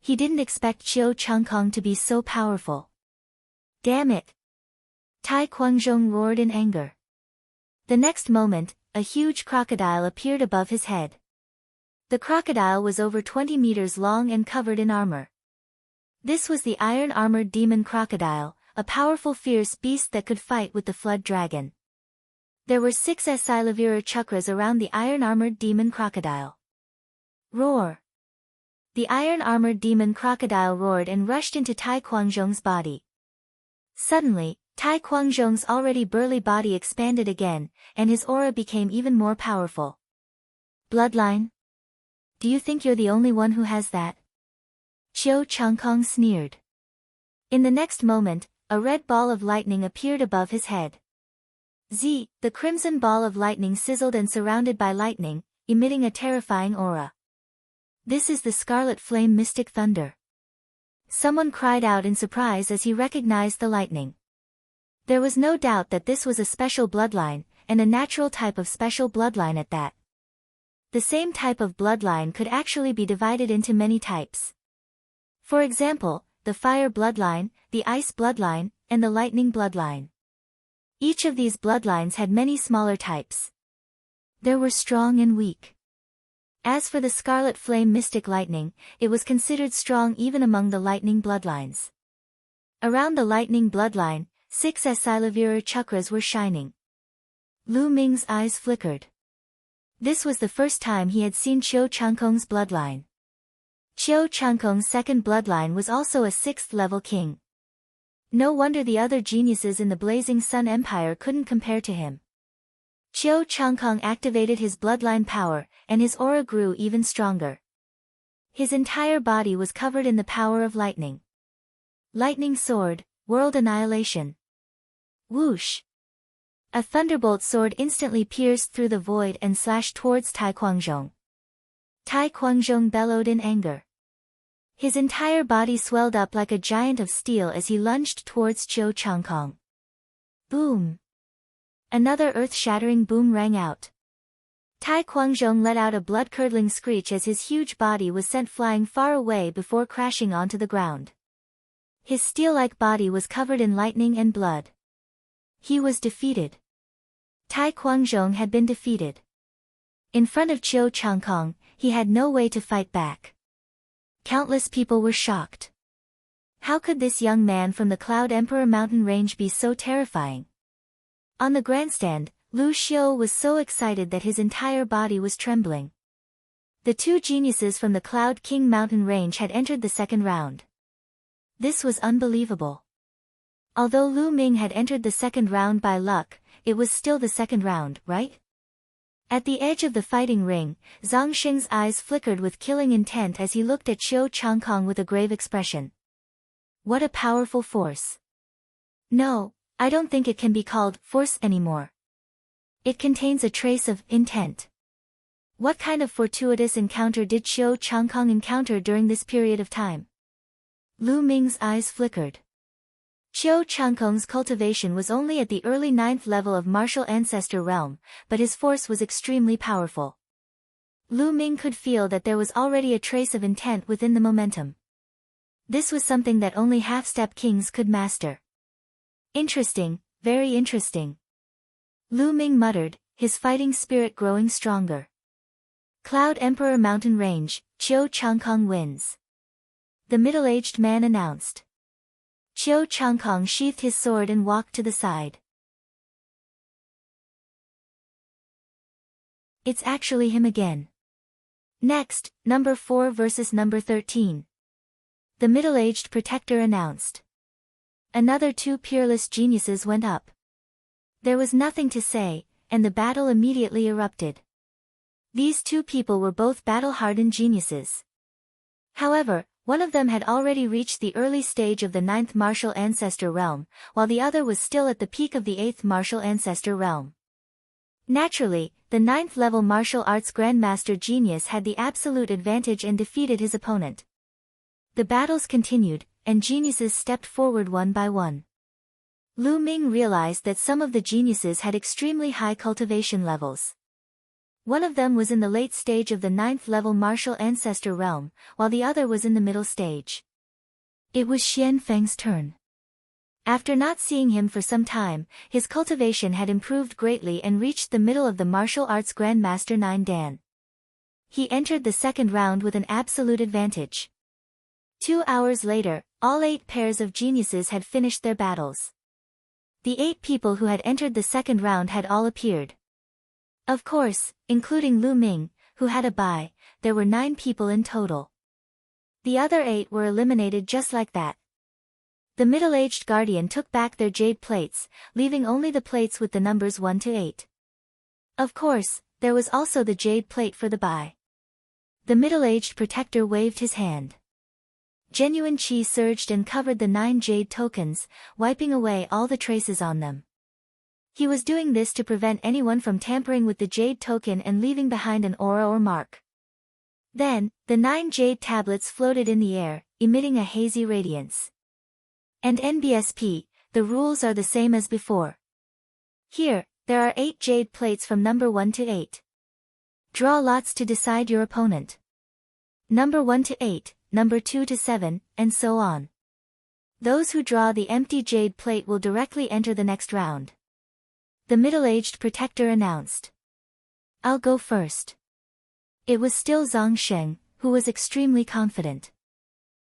He didn't expect Qiu Changkong to be so powerful. Damn it! Tai Quanzhong roared in anger. The next moment, a huge crocodile appeared above his head. The crocodile was over 20 meters long and covered in armor. This was the iron-armored demon crocodile, a powerful fierce beast that could fight with the flood dragon. There were 6 Silavira chakras around the iron-armored demon crocodile. Roar! The iron-armored demon crocodile roared and rushed into Tai Quanzhong's body. Suddenly, Tai Quanzhong's already burly body expanded again, and his aura became even more powerful. Bloodline? Do you think you're the only one who has that? Qiu Changkong sneered. In the next moment, a red ball of lightning appeared above his head. The crimson ball of lightning sizzled and surrounded by lightning, emitting a terrifying aura. This is the Scarlet Flame Mystic Thunder. Someone cried out in surprise as he recognized the lightning. There was no doubt that this was a special bloodline, and a natural type of special bloodline at that. The same type of bloodline could actually be divided into many types. For example, the fire bloodline, the ice bloodline, and the lightning bloodline. Each of these bloodlines had many smaller types. There were strong and weak. As for the Scarlet Flame Mystic Lightning, it was considered strong even among the lightning bloodlines. Around the lightning bloodline, 6 Silavira chakras were shining. Lu Ming's eyes flickered. This was the first time he had seen Qiu Changkong's bloodline. Qiu Changkong's second bloodline was also a 6th-level king. No wonder the other geniuses in the Blazing Sun Empire couldn't compare to him. Qiu Changkong activated his bloodline power, and his aura grew even stronger. His entire body was covered in the power of lightning. Lightning sword, world annihilation. Whoosh! A thunderbolt sword instantly pierced through the void and slashed towards Tai Quanzhong. Tai Quanzhong bellowed in anger. His entire body swelled up like a giant of steel as he lunged towards Qiu Changkong. Boom! Another earth-shattering boom rang out. Tai Quanzhong let out a blood-curdling screech as his huge body was sent flying far away before crashing onto the ground. His steel-like body was covered in lightning and blood. He was defeated. Tai Quanzhong had been defeated. In front of Qiu Changkong, he had no way to fight back. Countless people were shocked. How could this young man from the Cloud Emperor mountain range be so terrifying? On the grandstand, Lu Xiu was so excited that his entire body was trembling. The 2 geniuses from the Cloud King mountain range had entered the second round. This was unbelievable. Although Lu Ming had entered the second round by luck, it was still the second round, right? At the edge of the fighting ring, Zhang Xing's eyes flickered with killing intent as he looked at Qiu Changkong with a grave expression. What a powerful force. No, I don't think it can be called force anymore. It contains a trace of intent. What kind of fortuitous encounter did Qiu Changkong encounter during this period of time? Lu Ming's eyes flickered. Qiu Changkong's cultivation was only at the early 9th level of martial ancestor realm, but his force was extremely powerful. Lu Ming could feel that there was already a trace of intent within the momentum. This was something that only half-step kings could master. Interesting, very interesting. Lu Ming muttered, his fighting spirit growing stronger. Cloud Emperor Mountain Range, Qiu Changkong wins. The middle-aged man announced. Qiu Changkong sheathed his sword and walked to the side. It's actually him again. Next, number 4 versus number 13. The middle-aged protector announced. Another 2 peerless geniuses went up. There was nothing to say, and the battle immediately erupted. These two people were both battle-hardened geniuses. However, one of them had already reached the early stage of the 9th martial ancestor realm, while the other was still at the peak of the 8th martial ancestor realm. Naturally, the 9th level martial arts grandmaster genius had the absolute advantage and defeated his opponent. The battles continued, and geniuses stepped forward one by one. Lu Ming realized that some of the geniuses had extremely high cultivation levels. One of them was in the late stage of the 9th level martial ancestor realm, while the other was in the middle stage. It was Xian Feng's turn. After not seeing him for some time, his cultivation had improved greatly and reached the middle of the martial arts grandmaster 9 Dan. He entered the second round with an absolute advantage. 2 hours later, all 8 pairs of geniuses had finished their battles. The 8 people who had entered the second round had all appeared. Of course, including Lu Ming, who had a bye, there were 9 people in total. The other 8 were eliminated just like that. The middle-aged guardian took back their jade plates, leaving only the plates with the numbers 1 to 8. Of course, there was also the jade plate for the bye. The middle-aged protector waved his hand. Genuine chi surged and covered the 9 jade tokens, wiping away all the traces on them. He was doing this to prevent anyone from tampering with the jade token and leaving behind an aura or mark. Then, the 9 jade tablets floated in the air, emitting a hazy radiance. And NBSP, the rules are the same as before. Here, there are 8 jade plates from number 1 to 8. Draw lots to decide your opponent. Number 1 to 8, number 2 to 7, and so on. Those who draw the empty jade plate will directly enter the next round. The middle-aged protector announced. I'll go first. It was still Zhang Sheng, who was extremely confident.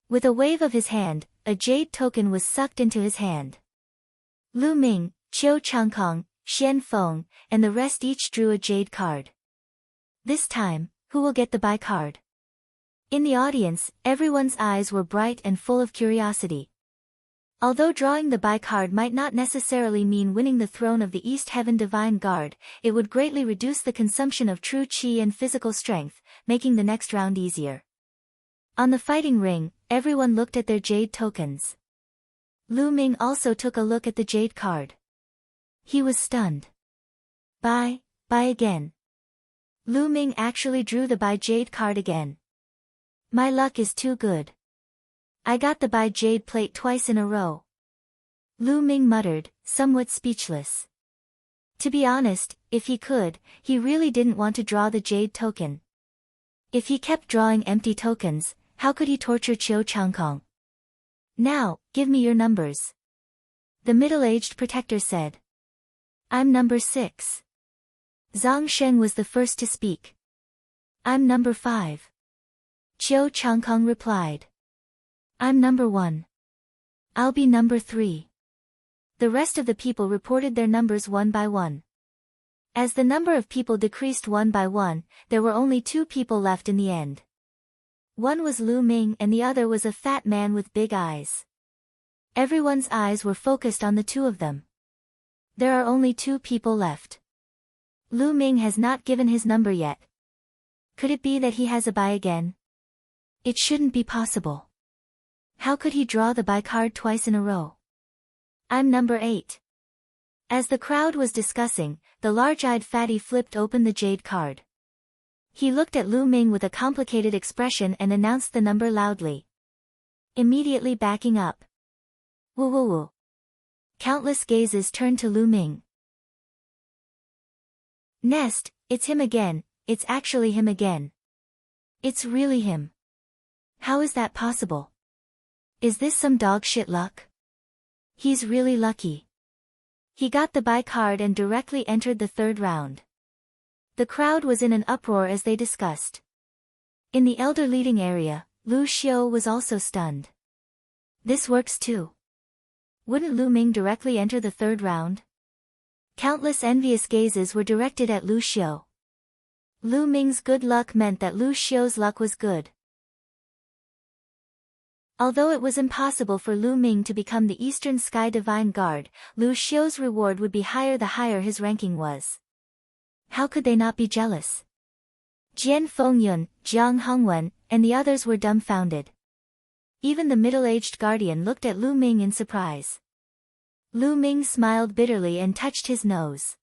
With a wave of his hand, a jade token was sucked into his hand. Lu Ming, Qiu Changkong, Xian Feng, and the rest each drew a jade card. This time, who will get the bye card? In the audience, everyone's eyes were bright and full of curiosity. Although drawing the bye card might not necessarily mean winning the throne of the East Heaven Divine Guard, it would greatly reduce the consumption of true chi and physical strength, making the next round easier. On the fighting ring, everyone looked at their jade tokens. Lu Ming also took a look at the jade card. He was stunned. Bye again. Lu Ming actually drew the bye jade card again. My luck is too good. I got the bye jade plate twice in a row. Lu Ming muttered, somewhat speechless. To be honest, if he could, he really didn't want to draw the jade token. If he kept drawing empty tokens, how could he torture Qiu Changkong? Now, give me your numbers. The middle-aged protector said. I'm number 6. Zhang Sheng was the first to speak. I'm number 5. Qiu Changkong replied. I'm number 1. I'll be number 3. The rest of the people reported their numbers one by one. As the number of people decreased one by one, there were only 2 people left in the end. One was Lu Ming and the other was a fat man with big eyes. Everyone's eyes were focused on the 2 of them. There are only 2 people left. Lu Ming has not given his number yet. Could it be that he has a bye again? It shouldn't be possible. How could he draw the bye card twice in a row? I'm number 8. As the crowd was discussing, the large-eyed fatty flipped open the jade card. He looked at Lu Ming with a complicated expression and announced the number loudly. Immediately backing up. Woo woo woo. Countless gazes turned to Lu Ming. Nest, it's him again, it's actually him again. It's really him. How is that possible? Is this some dog shit luck? He's really lucky. He got the bye card and directly entered the third round. The crowd was in an uproar as they discussed. In the elder leading area, Lu Xiu was also stunned. This works too. Wouldn't Lu Ming directly enter the third round? Countless envious gazes were directed at Lu Xiu. Lu Ming's good luck meant that Lu Xiu's luck was good. Although it was impossible for Lu Ming to become the Eastern Sky Divine Guard, Lu Xiu's reward would be higher the higher his ranking was. How could they not be jealous? Jian Fengyun, Jiang Hongwen, and the others were dumbfounded. Even the middle-aged guardian looked at Lu Ming in surprise. Lu Ming smiled bitterly and touched his nose.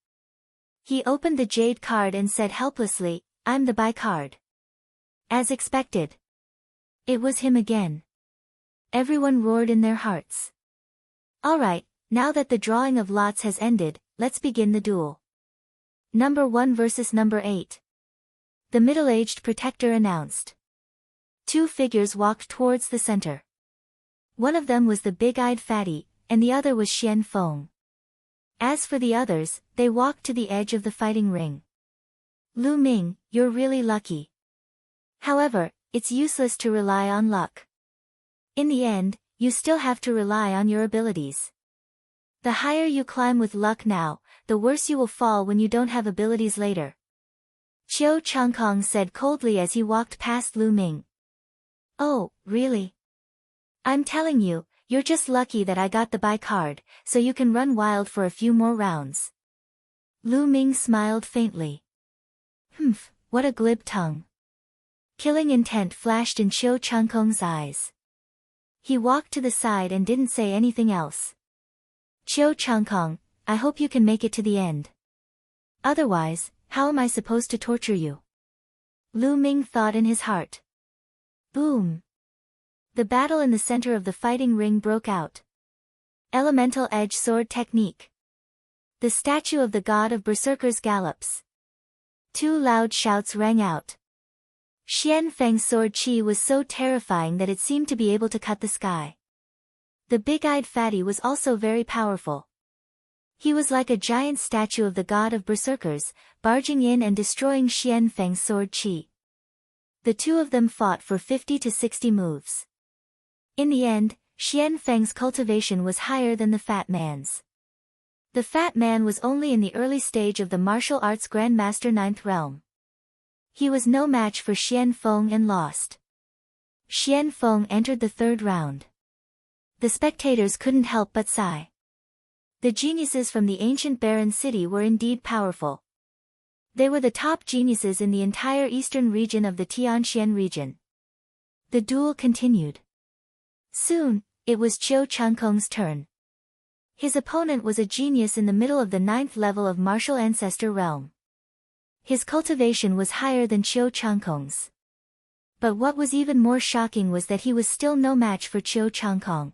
He opened the jade card and said helplessly, "I'm the Bai card." As expected. It was him again. Everyone roared in their hearts. All right, now that the drawing of lots has ended, let's begin the duel. Number 1 versus number 8. The middle-aged protector announced. Two figures walked towards the center. One of them was the big-eyed fatty, and the other was Xian Feng. As for the others, they walked to the edge of the fighting ring. Lu Ming, you're really lucky. However, it's useless to rely on luck. In the end, you still have to rely on your abilities. The higher you climb with luck now, the worse you will fall when you don't have abilities later. Qiu Changkong said coldly as he walked past Lu Ming. Oh, really? I'm telling you, you're just lucky that I got the Bai card, so you can run wild for a few more rounds. Lu Ming smiled faintly. Humph, what a glib tongue. Killing intent flashed in Qiu Changkong's eyes. He walked to the side and didn't say anything else. Qiu Changkong, I hope you can make it to the end. Otherwise, how am I supposed to torture you? Lu Ming thought in his heart. Boom! The battle in the center of the fighting ring broke out. Elemental Edge Sword Technique. The statue of the god of berserkers gallops. Two loud shouts rang out. Xian Feng's sword chi was so terrifying that it seemed to be able to cut the sky. The big-eyed fatty was also very powerful. He was like a giant statue of the god of berserkers, barging in and destroying Xian Feng's sword chi. The two of them fought for 50 to 60 moves. In the end, Xian Feng's cultivation was higher than the fat man's. The fat man was only in the early stage of the martial arts Grandmaster 9th realm. He was no match for Xian Feng and lost. Xian Feng entered the third round. The spectators couldn't help but sigh. The geniuses from the ancient barren city were indeed powerful. They were the top geniuses in the entire eastern region of the Tianxian region. The duel continued. Soon, it was Qiu Changkong's turn. His opponent was a genius in the middle of the 9th level of martial ancestor realm. His cultivation was higher than Qiu Changkong's. But what was even more shocking was that he was still no match for Qiu Changkong.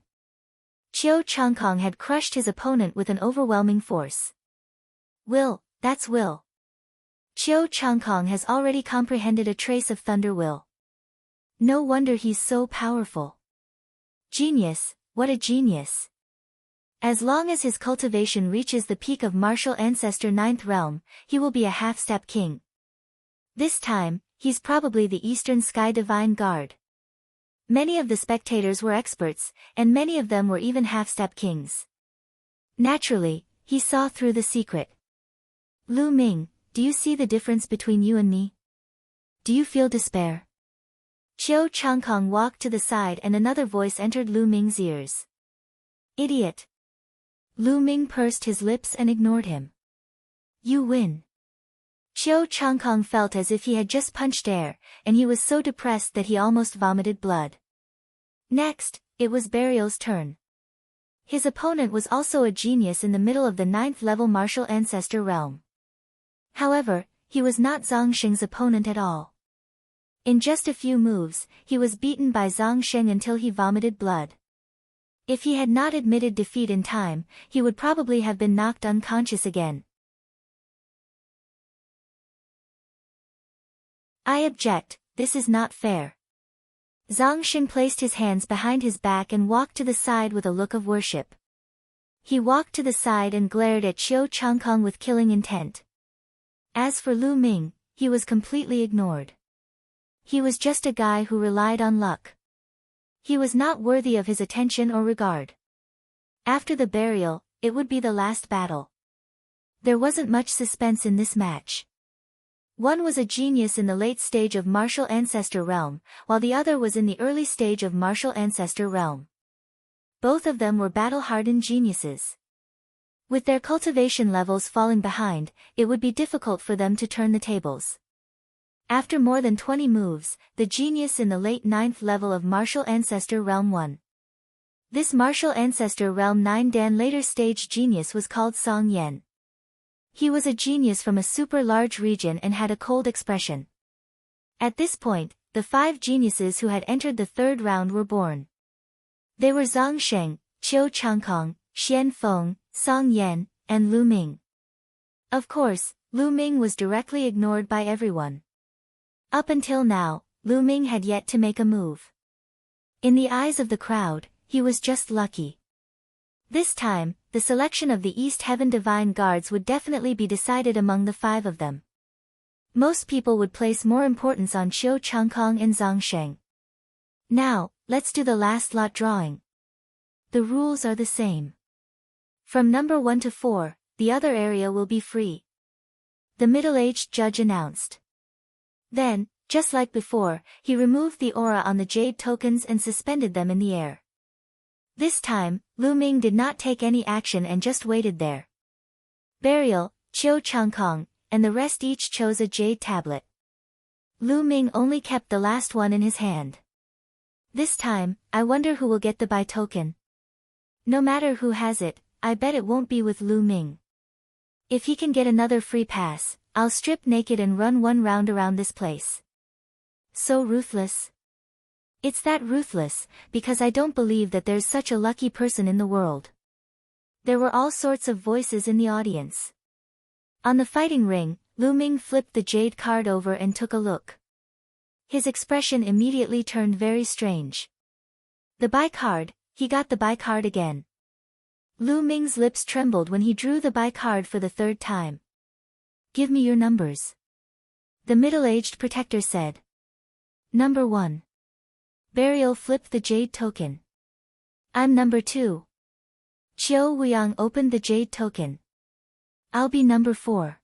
Qiu Changkong had crushed his opponent with an overwhelming force. Will, that's will. Qiu Changkong has already comprehended a trace of thunder will. No wonder he's so powerful. Genius, what a genius. As long as his cultivation reaches the peak of martial ancestor 9th realm, he will be a half-step king. This time, he's probably the Eastern Sky Divine Guard. Many of the spectators were experts, and many of them were even half-step kings. Naturally, he saw through the secret. Lu Ming, do you see the difference between you and me? Do you feel despair? Qiu Changkong walked to the side and another voice entered Lu Ming's ears. Idiot. Lu Ming pursed his lips and ignored him. You win. Qiu Changkong felt as if he had just punched air, and he was so depressed that he almost vomited blood. Next, it was Burial's turn. His opponent was also a genius in the middle of the 9th level martial ancestor realm. However, he was not Zhang Sheng's opponent at all. In just a few moves, he was beaten by Zhang Sheng until he vomited blood. If he had not admitted defeat in time, he would probably have been knocked unconscious again. I object, this is not fair. Zhang Sheng placed his hands behind his back and walked to the side with a look of worship. He walked to the side and glared at Qiu Changkong with killing intent. As for Lu Ming, he was completely ignored. He was just a guy who relied on luck. He was not worthy of his attention or regard. After the burial, it would be the last battle. There wasn't much suspense in this match. One was a genius in the late stage of martial ancestor realm, while the other was in the early stage of martial ancestor realm. Both of them were battle-hardened geniuses. With their cultivation levels falling behind, it would be difficult for them to turn the tables. After more than 20 moves, the genius in the late 9th level of martial ancestor realm won. This martial ancestor realm 9 Dan later stage genius was called Song Yan. He was a genius from a super large region and had a cold expression. At this point, the 5 geniuses who had entered the 3rd round were born. They were Zhang Sheng, Qiu Changkong, Xian Feng, Song Yan, and Lu Ming. Of course, Lu Ming was directly ignored by everyone. Up until now, Lu Ming had yet to make a move. In the eyes of the crowd, he was just lucky. This time, the selection of the East Heaven Divine Guards would definitely be decided among the 5 of them. Most people would place more importance on Qiu Changkong and Zhang Sheng. Now, let's do the last lot drawing. The rules are the same. From number 1 to 4, the other area will be free. The middle-aged judge announced. Then, just like before, he removed the aura on the jade tokens and suspended them in the air. This time, Lu Ming did not take any action and just waited there. Burial, Qiu Changkong, and the rest each chose a jade tablet. Lu Ming only kept the last one in his hand. This time, I wonder who will get the buy token. No matter who has it, I bet it won't be with Lu Ming. If he can get another free pass, I'll strip naked and run one round around this place. So ruthless. It's that ruthless, because I don't believe that there's such a lucky person in the world. There were all sorts of voices in the audience. On the fighting ring, Lu Ming flipped the jade card over and took a look. His expression immediately turned very strange. The buy card, he got the buy card again. Lu Ming's lips trembled when he drew the buy card for the 3rd time. Give me your numbers. The middle-aged protector said. Number 1. Burial flipped the jade token. I'm number 2. Qiu Wuyang opened the jade token. I'll be number 4.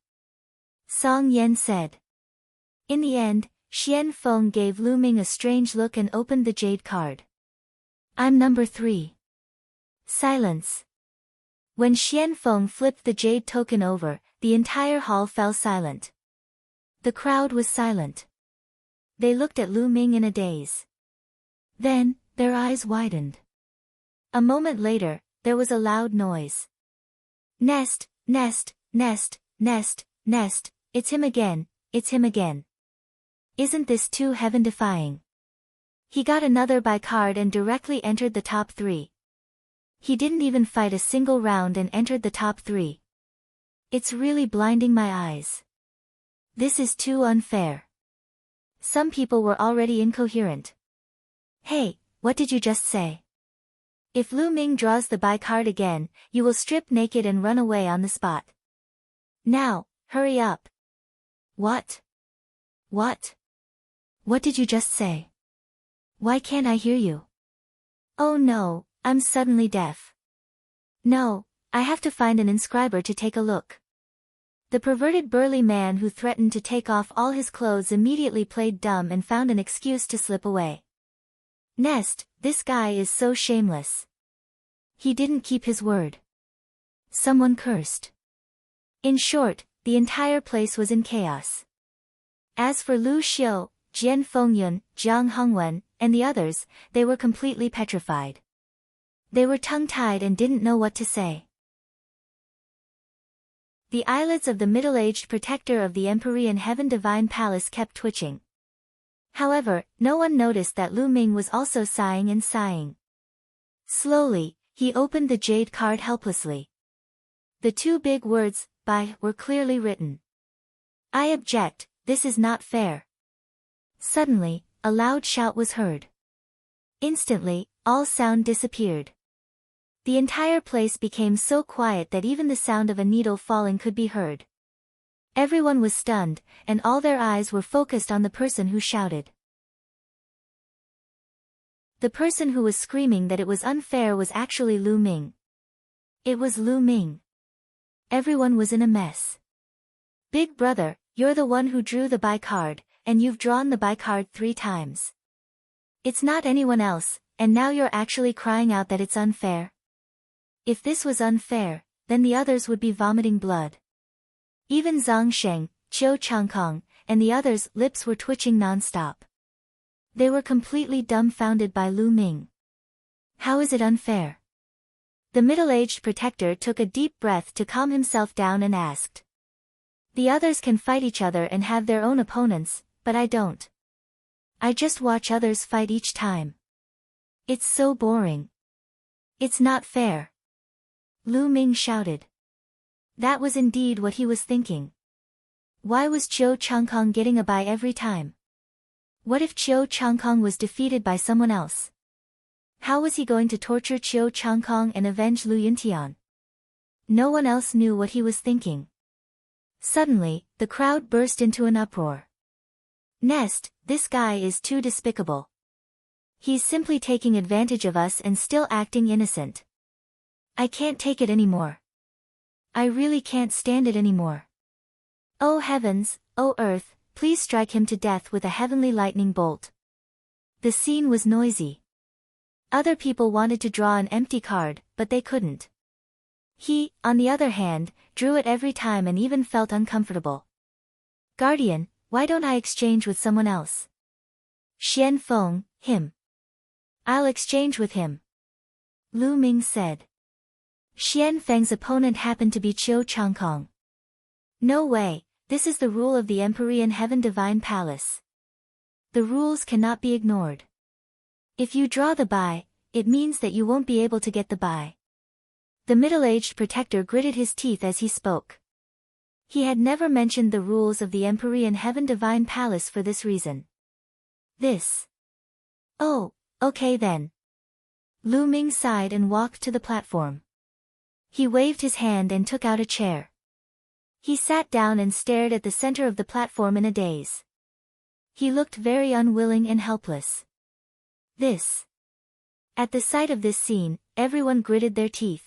Song Yan said. In the end, Xian Feng gave Lu Ming a strange look and opened the jade card. I'm number 3. Silence. When Xian Feng flipped the jade token over, the entire hall fell silent. The crowd was silent. They looked at Lu Ming in a daze. Then, their eyes widened. A moment later, there was a loud noise. Nest, nest, nest, nest, nest, it's him again, it's him again. Isn't this too heaven-defying? He got another buy card and directly entered the top 3. He didn't even fight a single round and entered the top 3. It's really blinding my eyes. This is too unfair. Some people were already incoherent. Hey, what did you just say? If Lu Ming draws the buy card again, you will strip naked and run away on the spot. Now, hurry up. What? What? What did you just say? Why can't I hear you? Oh no, I'm suddenly deaf. No, I have to find an inscriber to take a look. The perverted burly man who threatened to take off all his clothes immediately played dumb and found an excuse to slip away. Nest, this guy is so shameless. He didn't keep his word. Someone cursed. In short, the entire place was in chaos. As for Lu Xiu, Jian Fengyun, Jiang Hongwen, and the others, they were completely petrified. They were tongue-tied and didn't know what to say. The eyelids of the middle-aged protector of the Empyrean Heaven Divine Palace kept twitching. However, no one noticed that Lu Ming was also sighing and sighing. Slowly, he opened the jade card helplessly. The 2 big words, "buy," were clearly written. I object, this is not fair. Suddenly, a loud shout was heard. Instantly, all sound disappeared. The entire place became so quiet that even the sound of a needle falling could be heard. Everyone was stunned, and all their eyes were focused on the person who shouted. The person who was screaming that it was unfair was actually Lu Ming. It was Lu Ming. Everyone was in a mess. Big brother, You're the one who drew the buy card, and you've drawn the buy card 3 times. It's not anyone else, and now you're actually crying out that it's unfair? If this was unfair, then the others would be vomiting blood. Even Zhang Sheng, Qiu Changkong, and the others' lips were twitching non-stop. They were completely dumbfounded by Lu Ming. How is it unfair? The middle-aged protector took a deep breath to calm himself down and asked. The others can fight each other and have their own opponents, but I don't. I just watch others fight each time. It's so boring. It's not fair. Lu Ming shouted. That was indeed what he was thinking. Why was Qiu Changkong getting a buy every time? What if Qiu Changkong was defeated by someone else? How was he going to torture Qiu Changkong and avenge Lu Yuntian? No one else knew what he was thinking. Suddenly, the crowd burst into an uproar. Nest, this guy is too despicable. He's simply taking advantage of us and still acting innocent. I can't take it anymore. I really can't stand it anymore. Oh heavens, oh earth, please strike him to death with a heavenly lightning bolt. The scene was noisy. Other people wanted to draw an empty card, but they couldn't. He, on the other hand, drew it every time and even felt uncomfortable. Guardian, why don't I exchange with someone else? Xian Feng, him. I'll exchange with him. Lu Ming said. Xian Feng's opponent happened to be Qiu Changkong. No way, this is the rule of the Empyrean Heaven Divine Palace. The rules cannot be ignored. If you draw the buy, it means that you won't be able to get the buy. The middle-aged protector gritted his teeth as he spoke. He had never mentioned the rules of the Empyrean Heaven Divine Palace for this reason. Oh, okay then. Lu Ming sighed and walked to the platform. He waved his hand and took out a chair. He sat down and stared at the center of the platform in a daze. He looked very unwilling and helpless. At the sight of this scene, everyone gritted their teeth.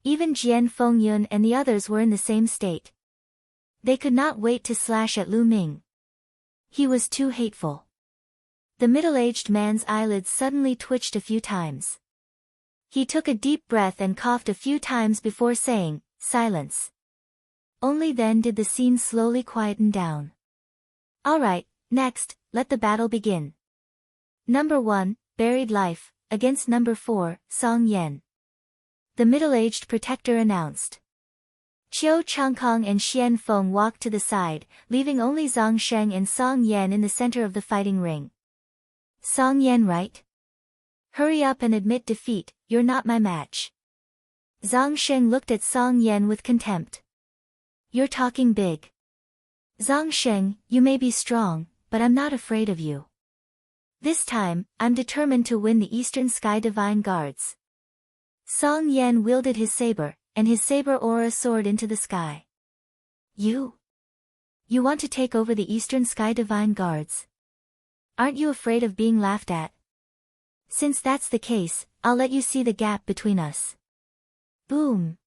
Even Jian Fengyun and the others were in the same state. They could not wait to slash at Lu Ming. He was too hateful. The middle-aged man's eyelids suddenly twitched a few times. He took a deep breath and coughed a few times before saying, "Silence." Only then did the scene slowly quieten down. All right, next, let the battle begin. Number 1, Buried Life, against number 4, Song Yan. The middle-aged protector announced. Qiu Changkong and Xian Feng walked to the side, leaving only Zhang Sheng and Song Yan in the center of the fighting ring. Song Yan, right? Hurry up and admit defeat, you're not my match. Zhang Sheng looked at Song Yan with contempt. You're talking big. Zhang Sheng, you may be strong, but I'm not afraid of you. This time, I'm determined to win the Eastern Sky Divine Guards. Song Yan wielded his saber, and his saber aura soared into the sky. You want to take over the Eastern Sky Divine Guards? Aren't you afraid of being laughed at? Since that's the case, I'll let you see the gap between us. Boom!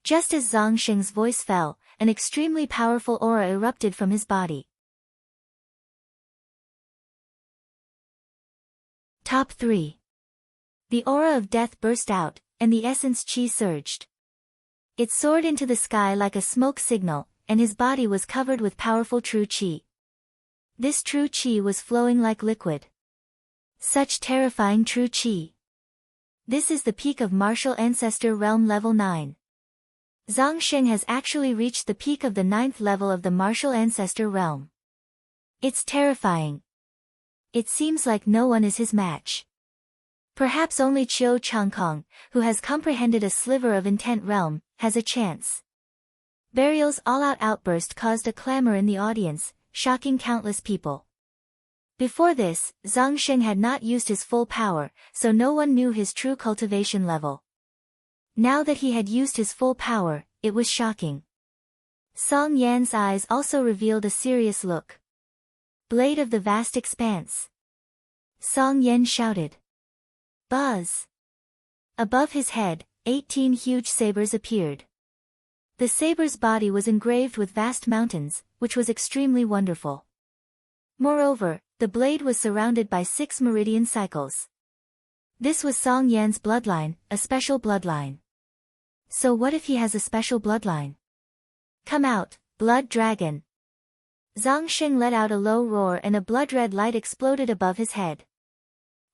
Just as Zhang Sheng's voice fell, an extremely powerful aura erupted from his body. Top 3. The aura of death burst out, and the essence chi surged. It soared into the sky like a smoke signal, and his body was covered with powerful true chi. This true chi was flowing like liquid. Such terrifying true chi. This is the peak of Martial Ancestor Realm Level 9. Zhang Sheng has actually reached the peak of the 9th level of the Martial Ancestor Realm. It's terrifying. It seems like no one is his match. Perhaps only Qiu Changkong, who has comprehended a sliver of Intent Realm, has a chance. Burial's all-out outburst caused a clamor in the audience, shocking countless people. Before this, Zhang Sheng had not used his full power, so no one knew his true cultivation level. Now that he had used his full power, it was shocking. Song Yan's eyes also revealed a serious look. Blade of the vast expanse. Song Yan shouted. Buzz! Above his head, 18 huge sabers appeared. The saber's body was engraved with vast mountains, which was extremely wonderful. Moreover, the blade was surrounded by 6 meridian cycles. This was Song Yan's bloodline, a special bloodline. So what if he has a special bloodline? Come out, blood dragon. Zhang Sheng let out a low roar and a blood-red light exploded above his head.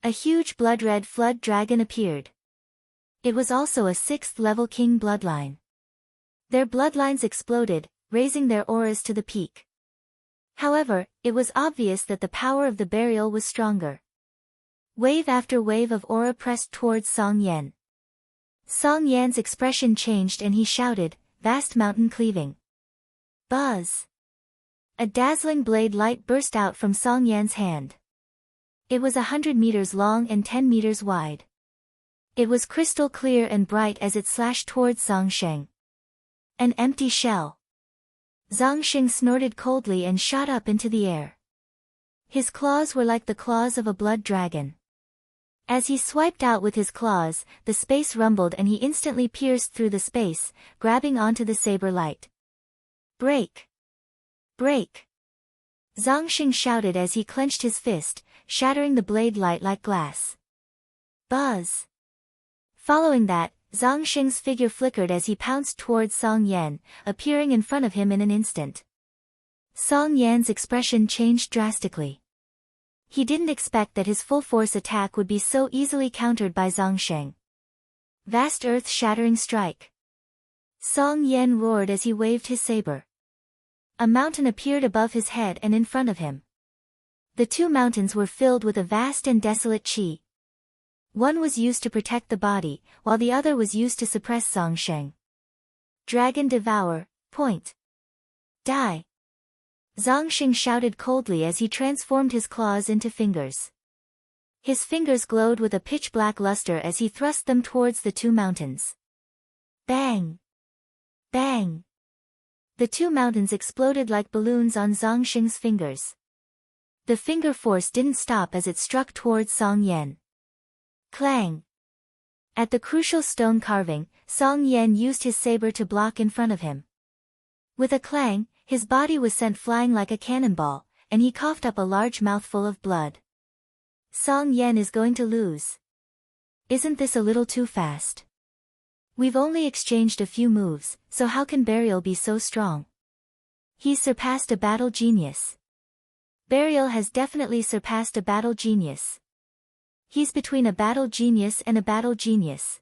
A huge blood-red flood dragon appeared. It was also a 6th-level king bloodline. Their bloodlines exploded, raising their auras to the peak. However, it was obvious that the power of the burial was stronger. Wave after wave of aura pressed towards Song Yan. Song Yan's expression changed and he shouted, "Vast mountain cleaving." Buzz! A dazzling blade light burst out from Song Yan's hand. It was 100 meters long and 10 meters wide. It was crystal clear and bright as it slashed towards Zhang Sheng. An empty shell. Zhang Sheng snorted coldly and shot up into the air. His claws were like the claws of a blood dragon. As he swiped out with his claws, the space rumbled and he instantly pierced through the space, grabbing onto the saber light. Break! Break! Zhang Sheng shouted as he clenched his fist, shattering the blade light like glass. Buzz! Following that, Zhang Sheng's figure flickered as he pounced towards Song Yan, appearing in front of him in an instant. Song Yan's expression changed drastically. He didn't expect that his full-force attack would be so easily countered by Zhang Sheng. Vast earth-shattering strike. Song Yan roared as he waved his saber. A mountain appeared above his head and in front of him. The 2 mountains were filled with a vast and desolate qi. One was used to protect the body, while the other was used to suppress Zhang Sheng. Dragon Devour, point. Die! Zhang Sheng shouted coldly as he transformed his claws into fingers. His fingers glowed with a pitch-black luster as he thrust them towards the 2 mountains. Bang! Bang! The 2 mountains exploded like balloons on Zhang Sheng's fingers. The finger force didn't stop as it struck towards Song Yan. Clang! At the crucial stone carving, Song Yan used his saber to block in front of him. With a clang, his body was sent flying like a cannonball, and he coughed up a large mouthful of blood. Song Yan is going to lose. Isn't this a little too fast? We've only exchanged a few moves, so how can Burial be so strong? He's surpassed a battle genius. Burial has definitely surpassed a battle genius. He's between a battle genius and a battle genius.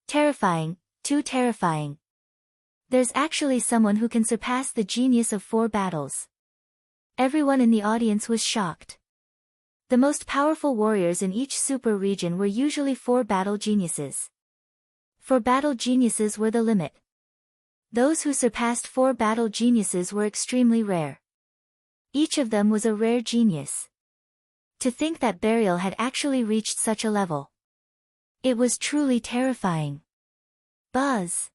Terrifying, too terrifying. There's actually someone who can surpass the genius of 4 battles. Everyone in the audience was shocked. The most powerful warriors in each super region were usually 4 battle geniuses. 4 battle geniuses were the limit. Those who surpassed 4 battle geniuses were extremely rare. Each of them was a rare genius. To think that Burial had actually reached such a level. It was truly terrifying. Buzz!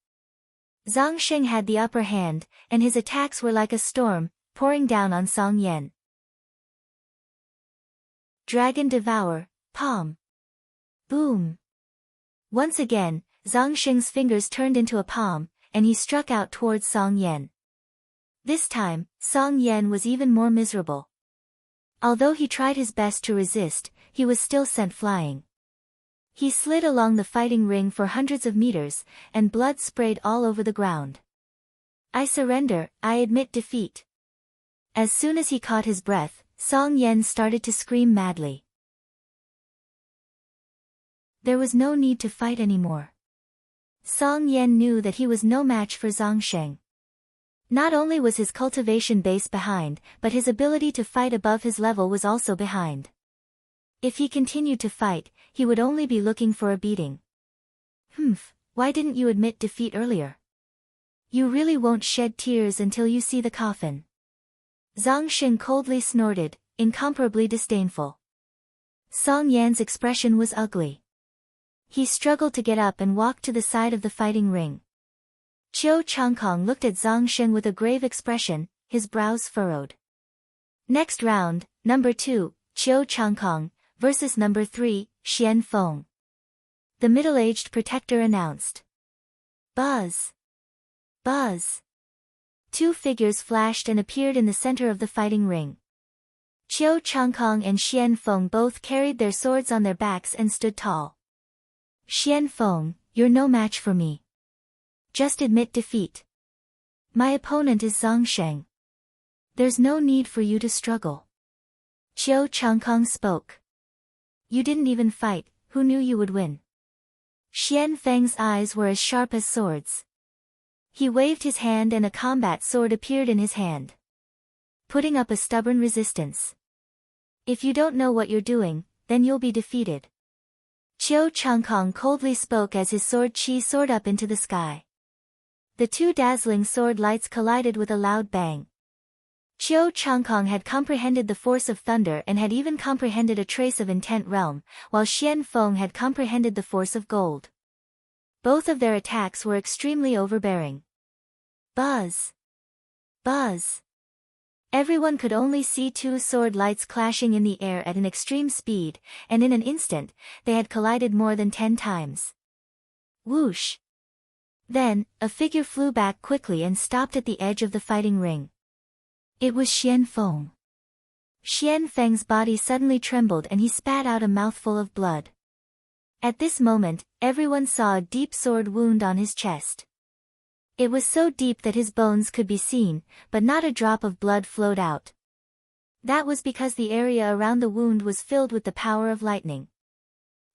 Zhang Sheng had the upper hand, and his attacks were like a storm, pouring down on Song Yan. Dragon Devour, palm. Boom! Once again, Zhang Sheng's fingers turned into a palm, and he struck out towards Song Yan. This time, Song Yan was even more miserable. Although he tried his best to resist, he was still sent flying. He slid along the fighting ring for hundreds of meters, and blood sprayed all over the ground. I surrender, I admit defeat. As soon as he caught his breath, Song Yan started to scream madly. There was no need to fight anymore. Song Yan knew that he was no match for Zhang Sheng. Not only was his cultivation base behind, but his ability to fight above his level was also behind. If he continued to fight, he would only be looking for a beating. Why didn't you admit defeat earlier? You really won't shed tears until you see the coffin. Zhang Sheng coldly snorted, incomparably disdainful. Song Yan's expression was ugly. He struggled to get up and walk to the side of the fighting ring. Qiu Changkong looked at Zhang Sheng with a grave expression, his brows furrowed. Next round, number 2, Qiu Changkong, versus number 3, Xian Feng. The middle-aged protector announced. Buzz! Buzz! Two figures flashed and appeared in the center of the fighting ring. Qiu Changkong and Xian Feng both carried their swords on their backs and stood tall. Xian Feng, you're no match for me. Just admit defeat. My opponent is Zhang Sheng. There's no need for you to struggle. Qiu Changkong spoke. You didn't even fight, who knew you would win? Xian Feng's eyes were as sharp as swords. He waved his hand and a combat sword appeared in his hand, putting up a stubborn resistance. If you don't know what you're doing, then you'll be defeated. Qiu Changkong coldly spoke as his sword Qi soared up into the sky. The two dazzling sword lights collided with a loud bang. Qiu Changkong had comprehended the force of thunder and had even comprehended a trace of intent realm, while Xian Feng had comprehended the force of gold. Both of their attacks were extremely overbearing. Buzz! Buzz! Everyone could only see two sword lights clashing in the air at an extreme speed, and in an instant, they had collided more than 10 times. Whoosh! Then, a figure flew back quickly and stopped at the edge of the fighting ring. It was Xian Feng. Xian Feng's body suddenly trembled and he spat out a mouthful of blood. At this moment, everyone saw a deep sword wound on his chest. It was so deep that his bones could be seen, but not a drop of blood flowed out. That was because the area around the wound was filled with the power of lightning.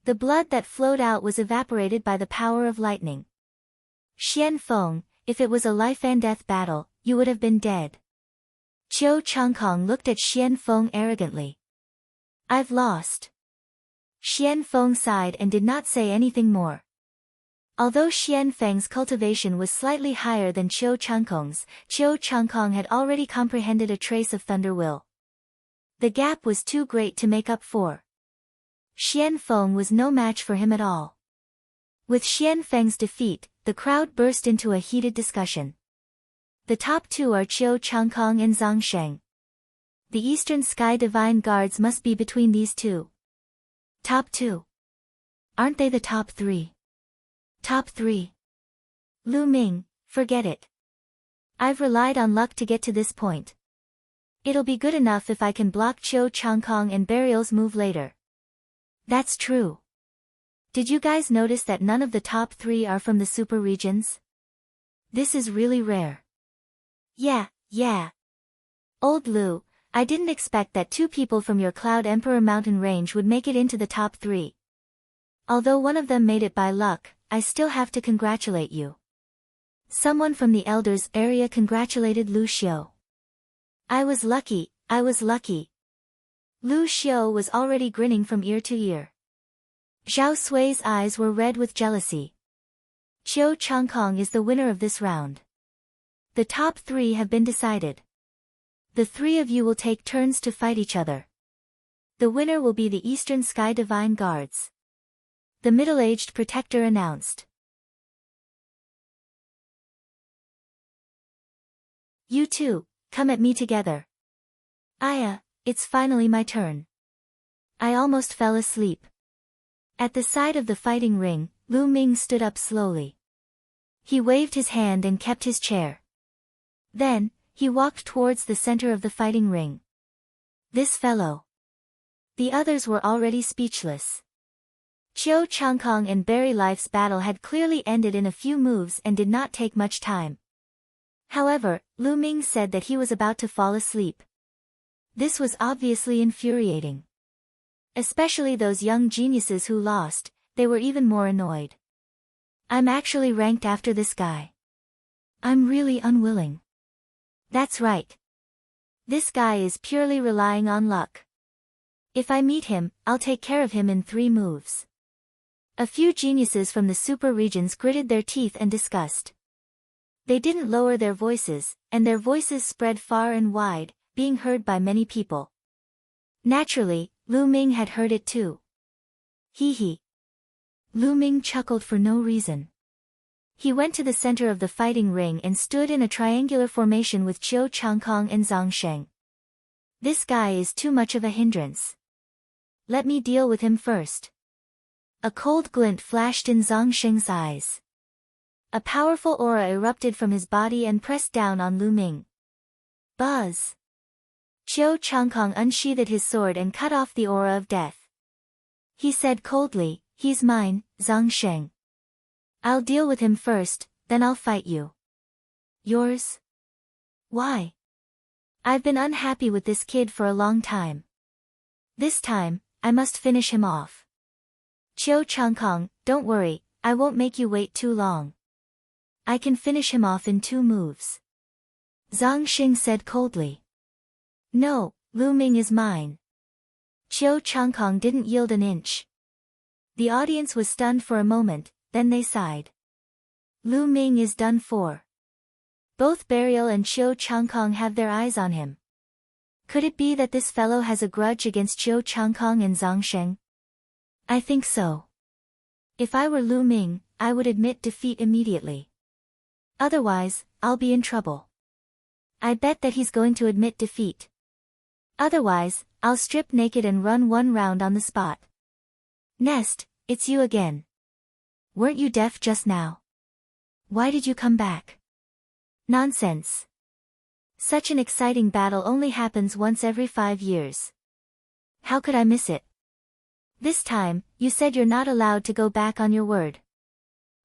The blood that flowed out was evaporated by the power of lightning. Xian Feng, if it was a life-and-death battle, you would have been dead. Qiu Changkong looked at Xian Feng arrogantly. I've lost. Xian Feng sighed and did not say anything more. Although Xian Feng's cultivation was slightly higher than Qiu Changkong's, Qiu Changkong had already comprehended a trace of thunder will. The gap was too great to make up for. Xian Feng was no match for him at all. With Xian Feng's defeat, the crowd burst into a heated discussion. The top two are Qiu Changkong and Zhang Sheng. The Eastern Sky Divine Guards must be between these two. Top two. Aren't they the top three? Top 3. Lu Ming, forget it. I've relied on luck to get to this point. It'll be good enough if I can block Qiu Changkong and Burial's move later. That's true. Did you guys notice that none of the top 3 are from the super regions? This is really rare. Yeah. Old Lu, I didn't expect that 2 people from your Cloud Emperor mountain range would make it into the top 3. Although one of them made it by luck, I still have to congratulate you. Someone from the Elders area congratulated Lu Xiu. I was lucky. Lu Xiu was already grinning from ear to ear. Zhao Sui's eyes were red with jealousy. Qiu Changkong is the winner of this round. The top 3 have been decided. The 3 of you will take turns to fight each other. The winner will be the Eastern Sky Divine Guards. The middle-aged protector announced. You two, come at me together. Aya, it's finally my turn. I almost fell asleep. At the side of the fighting ring, Lu Ming stood up slowly. He waved his hand and kept his chair. Then, he walked towards the center of the fighting ring. This fellow. The others were already speechless. Qiu Changkong and Barry Life's battle had clearly ended in a few moves and did not take much time. However, Lu Ming said that he was about to fall asleep. This was obviously infuriating. Especially those young geniuses who lost, they were even more annoyed. I'm actually ranked after this guy. I'm really unwilling. That's right. This guy is purely relying on luck. If I meet him, I'll take care of him in 3 moves. A few geniuses from the super regions gritted their teeth and discussed. They didn't lower their voices, and their voices spread far and wide, being heard by many people. Naturally, Lu Ming had heard it too. Hee. Lu Ming chuckled for no reason. He went to the center of the fighting ring and stood in a triangular formation with Qiu Changkong and Zhang Sheng. This guy is too much of a hindrance. Let me deal with him first. A cold glint flashed in Zhang Sheng's eyes. a powerful aura erupted from his body and pressed down on Lu Ming. Buzz! Qiu Changkong unsheathed his sword and cut off the aura of death. He said coldly, "He's mine, Zhang Sheng. I'll deal with him first, then I'll fight you." "Yours? Why?" "I've been unhappy with this kid for a long time. This time, I must finish him off." "Qiu Changkong, don't worry, I won't make you wait too long. I can finish him off in 2 moves." Zhang Sheng said coldly. "No, Lu Ming is mine." Qiu Changkong didn't yield an inch. The audience was stunned for a moment, then they sighed. Lu Ming is done for. Both Burial and Qiu Changkong have their eyes on him. Could it be that this fellow has a grudge against Qiu Changkong and Zhang Sheng? I think so. If I were Lu Ming, I would admit defeat immediately. Otherwise, I'll be in trouble. I bet that he's going to admit defeat. Otherwise, I'll strip naked and run 1 round on the spot. "Nest, it's you again. Weren't you deaf just now? Why did you come back?" "Nonsense. Such an exciting battle only happens once every 5 years. How could I miss it? This time, you said you're not allowed to go back on your word."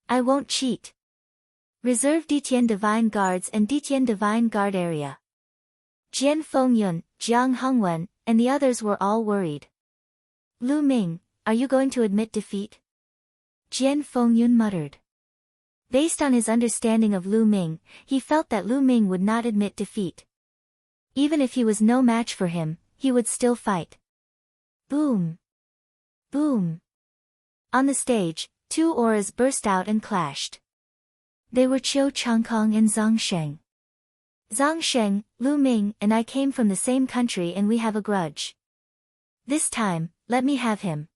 "I won't cheat. Reserve Ditian Divine Guards and Ditian Divine Guard area." Jian Fengyun, Jiang Hongwen, and the others were all worried. "Lu Ming, are you going to admit defeat?" Jian Fengyun muttered. Based on his understanding of Lu Ming, he felt that Lu Ming would not admit defeat. Even if he was no match for him, he would still fight. Boom! Boom! On the stage, 2 auras burst out and clashed. They were Qiu Changkong and Zhang Sheng. "Zhang Sheng, Lu Ming and I came from the same country and we have a grudge. This time, let me have him."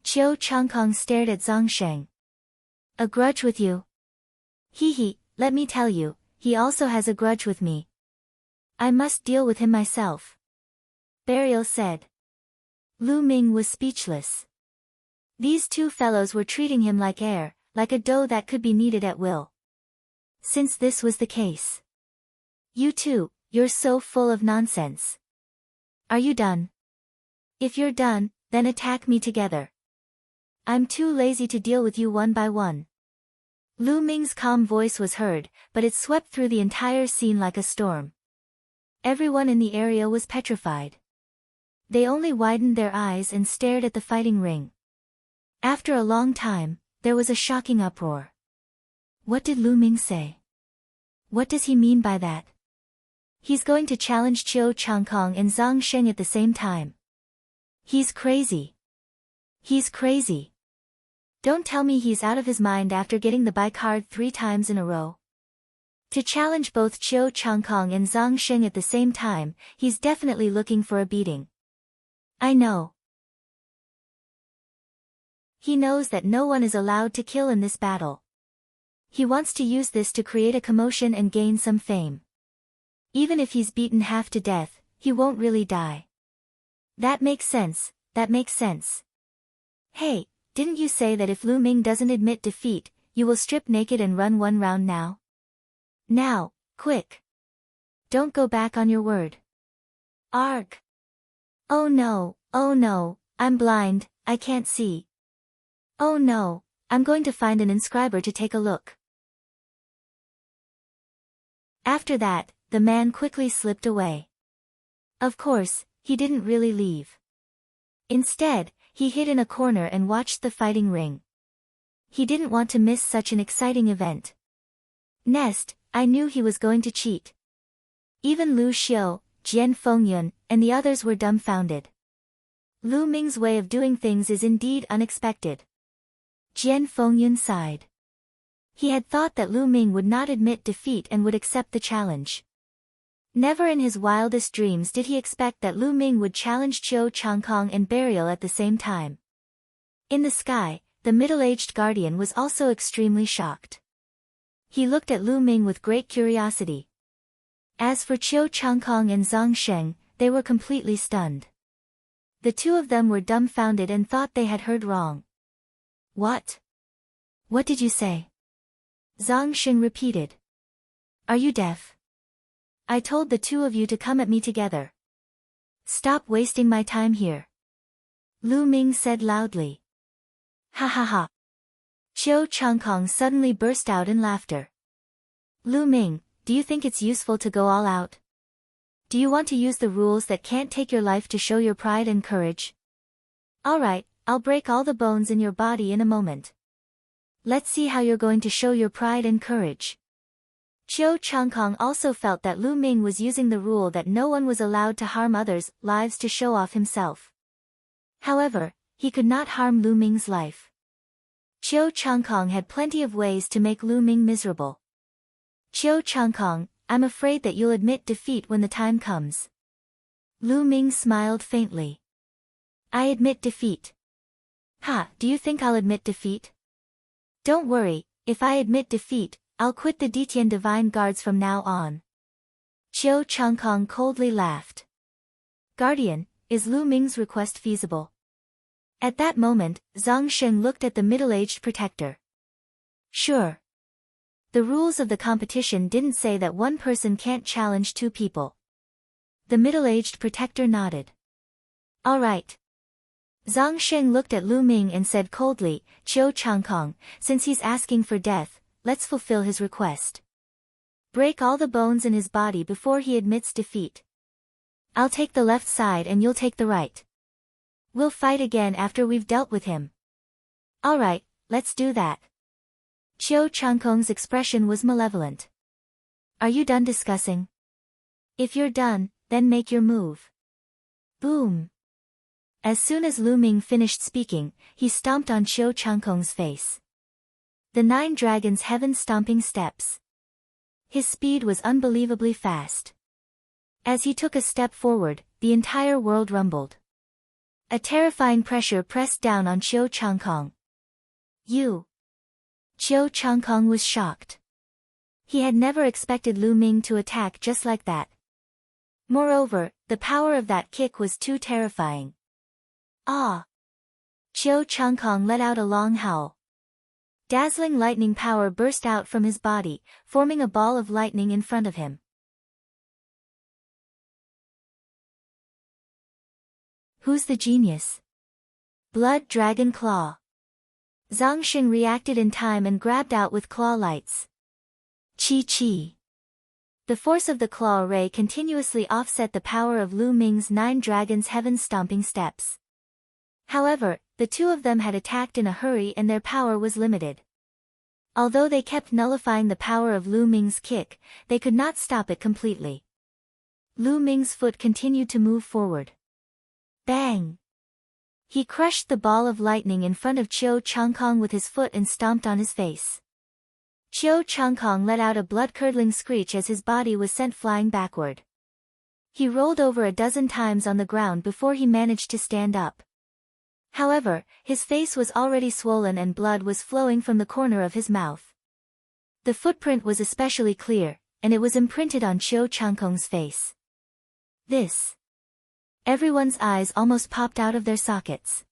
Qiu Changkong stared at Zhang Sheng. "A grudge with you? He, let me tell you, he also has a grudge with me. I must deal with him myself." Burial said. Lu Ming was speechless. These 2 fellows were treating him like air, like a dough that could be kneaded at will. Since this was the case. "You two, you're so full of nonsense. Are you done? If you're done, then attack me together. I'm too lazy to deal with you one by one." Lu Ming's calm voice was heard, but it swept through the entire scene like a storm. Everyone in the area was petrified. They only widened their eyes and stared at the fighting ring. After a long time, there was a shocking uproar. What did Lu Ming say? What does he mean by that? He's going to challenge Qiu Changkong and Zhang Sheng at the same time. He's crazy. He's crazy. Don't tell me he's out of his mind after getting the bye card 3 times in a row. To challenge both Qiu Changkong and Zhang Sheng at the same time, he's definitely looking for a beating. I know. He knows that no one is allowed to kill in this battle. He wants to use this to create a commotion and gain some fame. Even if he's beaten half to death, he won't really die. That makes sense, that makes sense. Hey, didn't you say that if Lu Ming doesn't admit defeat, you will strip naked and run 1 round now? Now, quick. Don't go back on your word. Arg. Oh no, I'm blind, I can't see. Oh no, I'm going to find an inscriber to take a look. After that, the man quickly slipped away. Of course, he didn't really leave. Instead, he hid in a corner and watched the fighting ring. He didn't want to miss such an exciting event. Nest, I knew he was going to cheat. Even Lu Xiu, Jian Fengyun, and the others were dumbfounded. Lu Ming's way of doing things is indeed unexpected. Jian Fengyun sighed. He had thought that Lu Ming would not admit defeat and would accept the challenge. Never in his wildest dreams did he expect that Lu Ming would challenge Qiu Changkong and Burial at the same time. In the sky, the middle-aged guardian was also extremely shocked. He looked at Lu Ming with great curiosity. As for Qiu Changkong and Zhang Sheng, they were completely stunned. The 2 of them were dumbfounded and thought they had heard wrong. What? What did you say? Zhang Xing repeated. Are you deaf? I told the two of you to come at me together. Stop wasting my time here. Lu Ming said loudly. Ha ha ha. Qiu Changkong suddenly burst out in laughter. Lu Ming, do you think it's useful to go all out? Do you want to use the rules that can't take your life to show your pride and courage? Alright, I'll break all the bones in your body in a moment. Let's see how you're going to show your pride and courage. Qiu Changkong also felt that Lu Ming was using the rule that no one was allowed to harm others' lives to show off himself. However, he could not harm Lu Ming's life. Qiu Changkong had plenty of ways to make Lu Ming miserable. Qiu Changkong, I'm afraid that you'll admit defeat when the time comes. Lu Ming smiled faintly. I admit defeat. Ha, do you think I'll admit defeat? Don't worry, if I admit defeat, I'll quit the Ditian Divine Guards from now on. Qiu Changkong coldly laughed. Guardian, is Lu Ming's request feasible? At that moment, Zhang Xing looked at the middle-aged protector. Sure. The rules of the competition didn't say that one person can't challenge two people. The middle-aged protector nodded. All right. Zhang Xing looked at Lu Ming and said coldly, Qiu Changkong, since he's asking for death, let's fulfill his request. Break all the bones in his body before he admits defeat. I'll take the left side and you'll take the right. We'll fight again after we've dealt with him. All right, let's do that. Qiu Changkong's expression was malevolent. Are you done discussing? If you're done, then make your move. Boom. As soon as Lu Ming finished speaking, he stomped on Qiu Changkong's face. The 9 dragons' heaven-stomping steps. His speed was unbelievably fast. As he took a step forward, the entire world rumbled. A terrifying pressure pressed down on Qiu Changkong. You. Qiu Changkong was shocked. He had never expected Lu Ming to attack just like that. Moreover, the power of that kick was too terrifying. Ah! Qiu Changkong let out a long howl. Dazzling lightning power burst out from his body, forming a ball of lightning in front of him. Who's the genius? Blood Dragon Claw. Zhang Xing reacted in time and grabbed out with claw lights. Chi. The force of the claw ray continuously offset the power of Lu Ming's 9 dragons' heaven-stomping steps. However, the two of them had attacked in a hurry and their power was limited. Although they kept nullifying the power of Lu Ming's kick, they could not stop it completely. Lu Ming's foot continued to move forward. Bang! He crushed the ball of lightning in front of Qiu Changkong with his foot and stomped on his face. Qiu Changkong let out a blood-curdling screech as his body was sent flying backward. He rolled over a dozen times on the ground before he managed to stand up. However, his face was already swollen and blood was flowing from the corner of his mouth. The footprint was especially clear, and it was imprinted on Qiu Changkong's face. This. Everyone's eyes almost popped out of their sockets.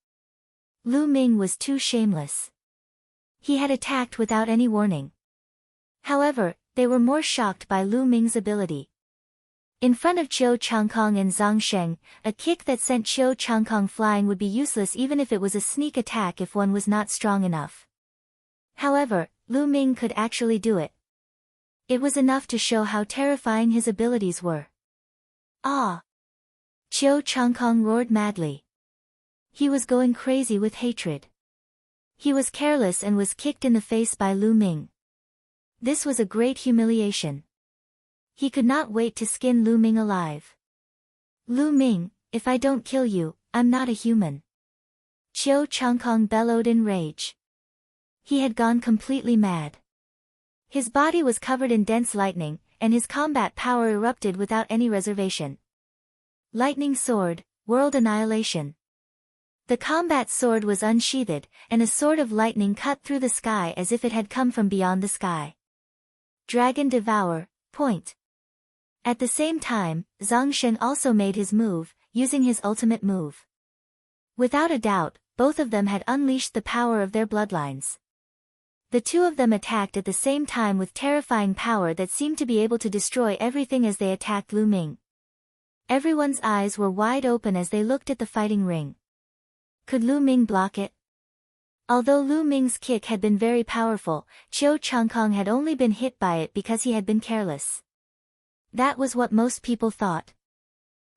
Lu Ming was too shameless. He had attacked without any warning. However, they were more shocked by Lu Ming's ability. In front of Qiu Changkong and Zhang Xing, a kick that sent Qiu Changkong flying would be useless even if it was a sneak attack if one was not strong enough. However, Lu Ming could actually do it. It was enough to show how terrifying his abilities were. Ah! Qiu Changkong roared madly. He was going crazy with hatred. He was careless and was kicked in the face by Lu Ming. This was a great humiliation. He could not wait to skin Lu Ming alive. Lu Ming, if I don't kill you, I'm not a human. Qiu Changkong bellowed in rage. He had gone completely mad. His body was covered in dense lightning, and his combat power erupted without any reservation. Lightning Sword, World Annihilation. The combat sword was unsheathed, and a sword of lightning cut through the sky as if it had come from beyond the sky. Dragon Devour, Point. At the same time, Zhang Xing also made his move, using his ultimate move. Without a doubt, both of them had unleashed the power of their bloodlines. The two of them attacked at the same time with terrifying power that seemed to be able to destroy everything as they attacked Lu Ming. Everyone's eyes were wide open as they looked at the fighting ring. Could Lu Ming block it? Although Lu Ming's kick had been very powerful, Qiu Changkong had only been hit by it because he had been careless. That was what most people thought.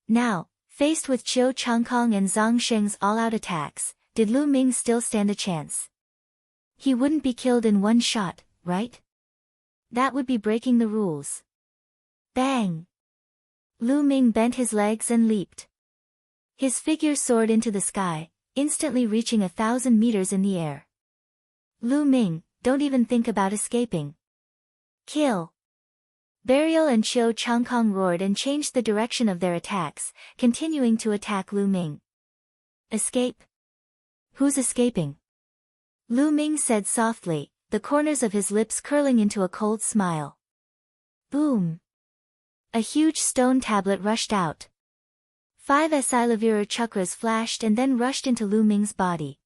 Now, faced with Qiu Changkong and Zhang Sheng's all-out attacks, did Lu Ming still stand a chance? He wouldn't be killed in one shot, right? That would be breaking the rules. Bang! Lu Ming bent his legs and leaped. His figure soared into the sky, instantly reaching 1,000 meters in the air. Lu Ming, don't even think about escaping. Kill! Burial and Qiu Changkong roared and changed the direction of their attacks, continuing to attack Lu Ming. Escape? Who's escaping? Lu Ming said softly, the corners of his lips curling into a cold smile. Boom! A huge stone tablet rushed out. 5 Silavirar chakras flashed and then rushed into Lu Ming's body.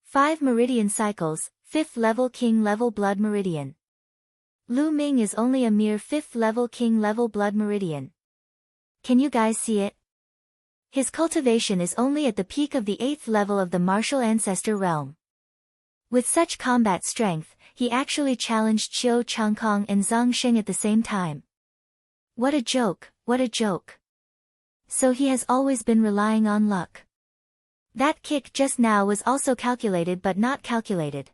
5 meridian cycles, 5th level king level blood meridian. Lu Ming is only a mere 5th level king level blood meridian. Can you guys see it? His cultivation is only at the peak of the 8th level of the martial ancestor realm. With such combat strength, he actually challenged Qiu Changkong and Zhang Sheng at the same time. What a joke, what a joke. So he has always been relying on luck. That kick just now was also calculated but not calculated.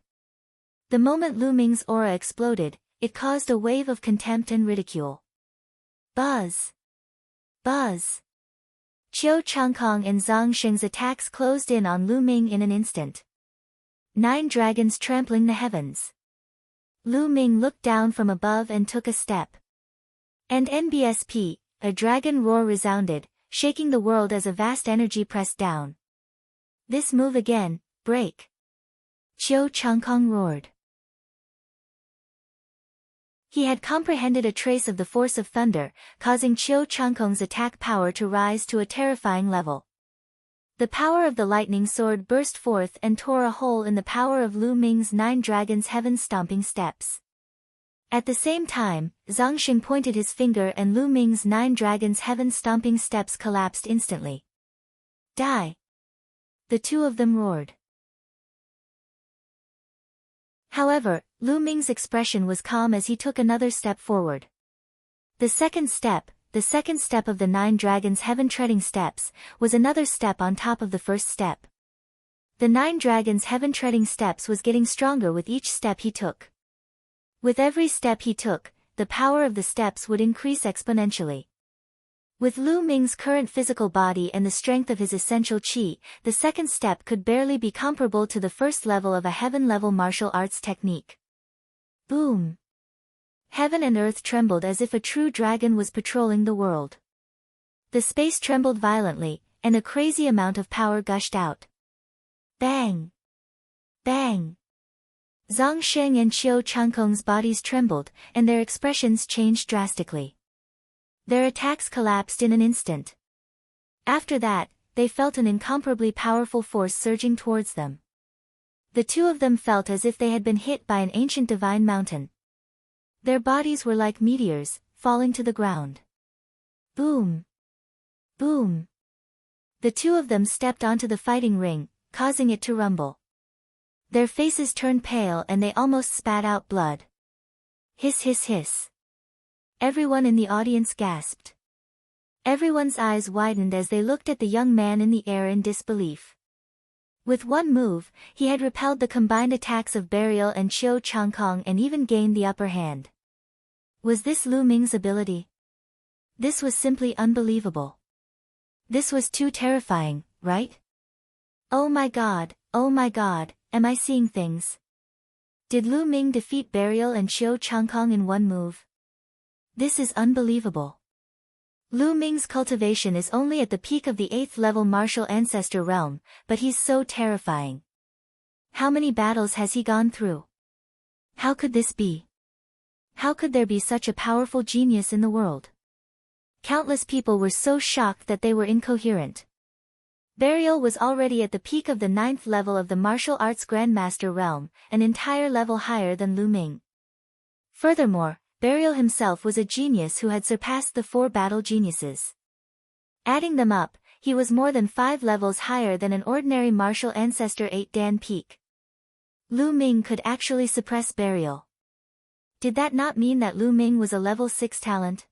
The moment Lu Ming's aura exploded, it caused a wave of contempt and ridicule. Buzz! Buzz! Qiu Changkong and Zhang Sheng's attacks closed in on Lu Ming in an instant. 9 dragons trampling the heavens. Lu Ming looked down from above and took a step. And NBSP, a dragon roar resounded, shaking the world as a vast energy pressed down. This move again, break. Qiu Changkong roared. He had comprehended a trace of the force of thunder, causing Qiu Changkong's attack power to rise to a terrifying level. The power of the lightning sword burst forth and tore a hole in the power of Lu Ming's 9 dragons' heaven-stomping steps. At the same time, Zhang Sheng pointed his finger and Lu Ming's 9 dragons' heaven-stomping steps collapsed instantly. Die! The two of them roared. However, Lu Ming's expression was calm as he took another step forward. The second step of the 9 dragons' heaven-treading steps, was another step on top of the first step. The 9 dragons' heaven-treading steps was getting stronger with each step he took. With every step he took, the power of the steps would increase exponentially. With Lu Ming's current physical body and the strength of his essential qi, the second step could barely be comparable to the first level of a heaven-level martial arts technique. Boom! Heaven and earth trembled as if a true dragon was patrolling the world. The space trembled violently, and a crazy amount of power gushed out. Bang! Bang! Zhang Sheng and Qiu Changkong's bodies trembled, and their expressions changed drastically. Their attacks collapsed in an instant. After that, they felt an incomparably powerful force surging towards them. The two of them felt as if they had been hit by an ancient divine mountain. Their bodies were like meteors, falling to the ground. Boom! Boom! The two of them stepped onto the fighting ring, causing it to rumble. Their faces turned pale and they almost spat out blood. Hiss hiss hiss. Everyone in the audience gasped. Everyone's eyes widened as they looked at the young man in the air in disbelief. With one move, he had repelled the combined attacks of Burial and Qiu Changkong and even gained the upper hand. Was this Lu Ming's ability? This was simply unbelievable. This was too terrifying, right? Oh my god, am I seeing things? Did Lu Ming defeat Burial and Qiu Changkong in one move? This is unbelievable. Lu Ming's cultivation is only at the peak of the 8th level martial ancestor realm, but he's so terrifying. How many battles has he gone through? How could this be? How could there be such a powerful genius in the world? Countless people were so shocked that they were incoherent. Burial was already at the peak of the 9th level of the martial arts Grandmaster realm, an entire level higher than Lu Ming. Furthermore, Burial himself was a genius who had surpassed the 4 battle geniuses. Adding them up, he was more than 5 levels higher than an ordinary martial ancestor 8 Dan peak. Lu Ming could actually suppress Burial. Did that not mean that Lu Ming was a level 6 talent?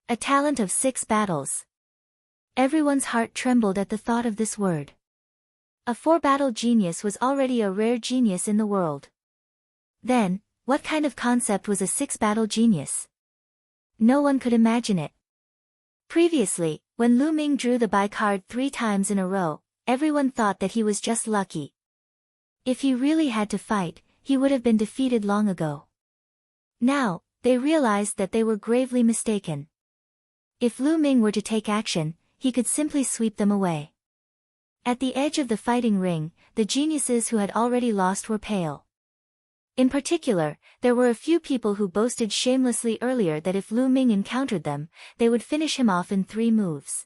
A talent of 6 battles. Everyone's heart trembled at the thought of this word. A 4-battle genius was already a rare genius in the world. Then, what kind of concept was a 6-battle genius? No one could imagine it. Previously, when Lu Ming drew the buy card 3 times in a row, everyone thought that he was just lucky. If he really had to fight, he would have been defeated long ago. Now, they realized that they were gravely mistaken. If Lu Ming were to take action, he could simply sweep them away. At the edge of the fighting ring, the geniuses who had already lost were pale. In particular, there were a few people who boasted shamelessly earlier that if Lu Ming encountered them, they would finish him off in 3 moves.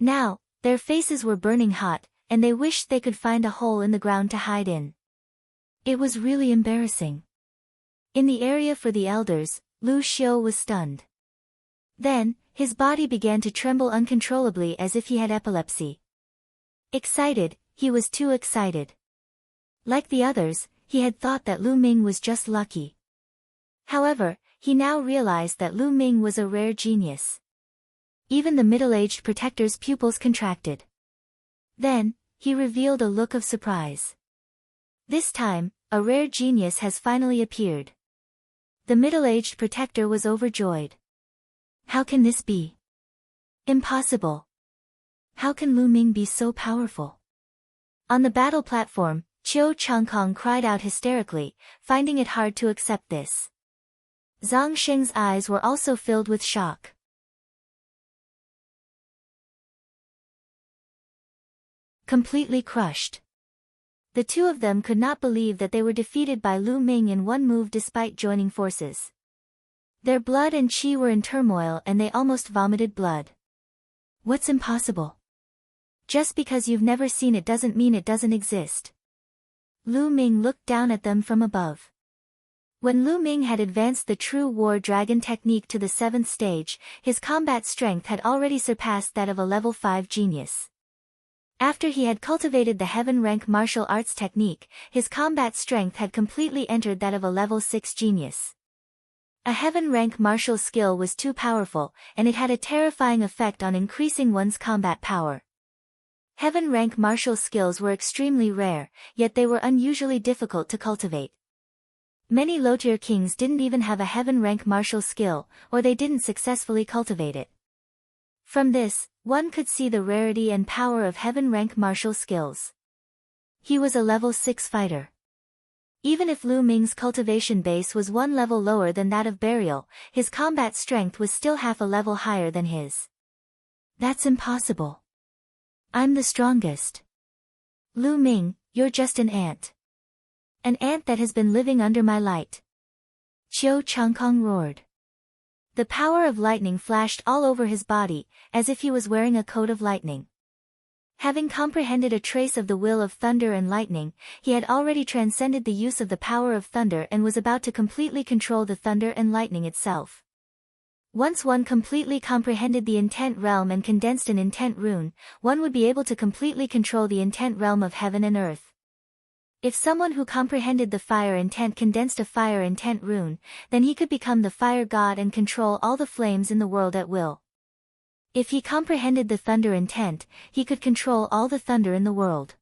Now, their faces were burning hot, and they wished they could find a hole in the ground to hide in. It was really embarrassing. In the area for the elders, Lu Xiu was stunned. Then, his body began to tremble uncontrollably as if he had epilepsy. Excited, he was too excited. Like the others, he had thought that Lu Ming was just lucky. However, he now realized that Lu Ming was a rare genius. Even the middle-aged protector's pupils contracted. Then, he revealed a look of surprise. This time, a rare genius has finally appeared. The middle-aged protector was overjoyed. How can this be? Impossible. How can Lu Ming be so powerful? On the battle platform, Qiu Changkong cried out hysterically, finding it hard to accept this. Zhang Sheng's eyes were also filled with shock. Completely crushed. The two of them could not believe that they were defeated by Lu Ming in 1 move despite joining forces. Their blood and qi were in turmoil and they almost vomited blood. What's impossible? Just because you've never seen it doesn't mean it doesn't exist. Lu Ming looked down at them from above. When Lu Ming had advanced the true war dragon technique to the 7th stage, his combat strength had already surpassed that of a level 5 genius. After he had cultivated the heaven rank martial arts technique, his combat strength had completely entered that of a level 6 genius. A heaven rank martial skill was too powerful, and it had a terrifying effect on increasing one's combat power. Heaven rank martial skills were extremely rare, yet they were unusually difficult to cultivate. Many low-tier kings didn't even have a heaven rank martial skill, or they didn't successfully cultivate it. From this, one could see the rarity and power of heaven rank martial skills. He was a level 6 fighter. Even if Lu Ming's cultivation base was 1 level lower than that of Burial, his combat strength was still half a level higher than his. That's impossible. I'm the strongest. Lu Ming, you're just an ant. An ant that has been living under my light. Qiu Changkong roared. The power of lightning flashed all over his body, as if he was wearing a coat of lightning. Having comprehended a trace of the will of thunder and lightning, he had already transcended the use of the power of thunder and was about to completely control the thunder and lightning itself. Once one completely comprehended the intent realm and condensed an intent rune, one would be able to completely control the intent realm of heaven and earth. If someone who comprehended the fire intent condensed a fire intent rune, then he could become the fire god and control all the flames in the world at will. If he comprehended the thunder intent, he could control all the thunder in the world.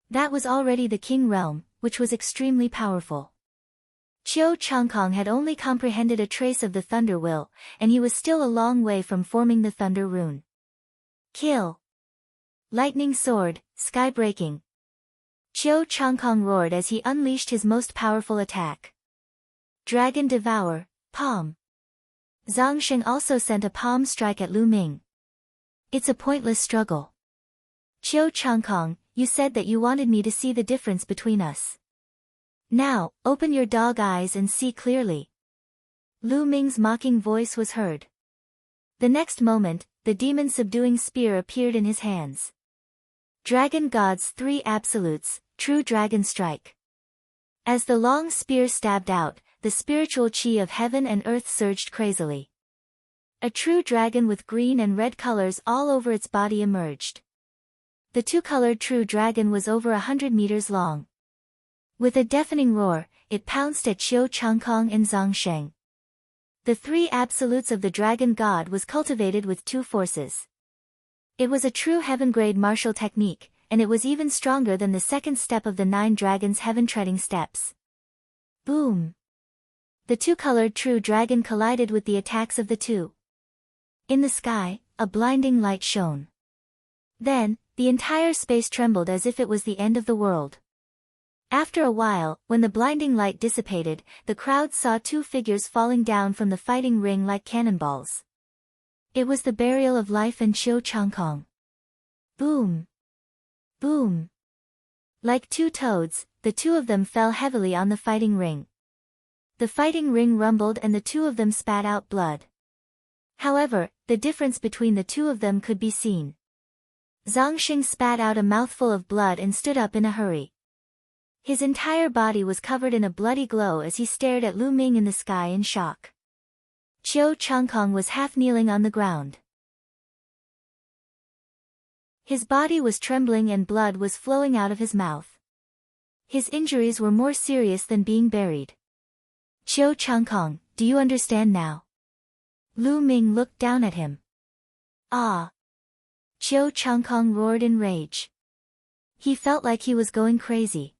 That was already the king realm, which was extremely powerful. Qiu Changkong had only comprehended a trace of the thunder will, and he was still a long way from forming the thunder rune. Kill! Lightning sword, sky-breaking. Qiu Changkong roared as he unleashed his most powerful attack. Dragon devour, palm. Zhang Sheng also sent a palm strike at Lu Ming. It's a pointless struggle. Qiu Changkong, you said that you wanted me to see the difference between us. Now, open your dog eyes and see clearly. Lu Ming's mocking voice was heard. The next moment, the demon-subduing spear appeared in his hands. Dragon God's 3 absolutes, true dragon strike. As the long spear stabbed out, the spiritual chi of heaven and earth surged crazily. A true dragon with green and red colors all over its body emerged. The two-colored true dragon was over 100 meters long. With a deafening roar, it pounced at Qiu Changkong and Zhang Sheng. The 3 absolutes of the dragon god was cultivated with 2 forces. It was a true heaven-grade martial technique, and it was even stronger than the second step of the 9 dragons' heaven-treading steps. Boom! The two-colored true dragon collided with the attacks of the 2. In the sky, a blinding light shone. Then, the entire space trembled as if it was the end of the world. After a while, when the blinding light dissipated, the crowd saw 2 figures falling down from the fighting ring like cannonballs. It was the burial of life and Qiu Changkong. Boom! Boom! Like 2 toads, the 2 of them fell heavily on the fighting ring. The fighting ring rumbled and the 2 of them spat out blood. However, the difference between the 2 of them could be seen. Zhang Sheng spat out a mouthful of blood and stood up in a hurry. His entire body was covered in a bloody glow as he stared at Lu Ming in the sky in shock. Qiu Changkong was half kneeling on the ground. His body was trembling and blood was flowing out of his mouth. His injuries were more serious than being buried. Qiu Changkong, do you understand now? Lu Ming looked down at him. Ah! Qiu Changkong roared in rage. He felt like he was going crazy.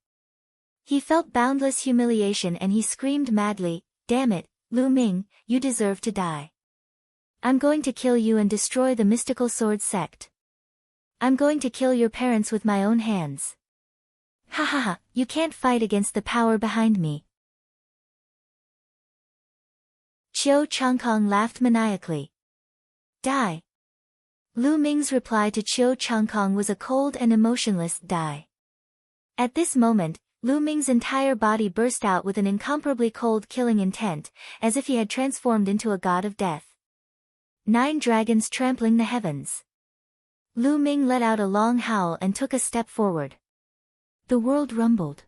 He felt boundless humiliation and he screamed madly, "Damn it, Lu Ming, you deserve to die. I'm going to kill you and destroy the mystical sword sect. I'm going to kill your parents with my own hands. Ha ha ha, you can't fight against the power behind me." Qiu Changkong laughed maniacally. Die. Lu Ming's reply to Qiu Changkong was a cold and emotionless die. At this moment, Lu Ming's entire body burst out with an incomparably cold killing intent, as if he had transformed into a god of death. 9 dragons trampling the heavens. Lu Ming let out a long howl and took a step forward. The world rumbled.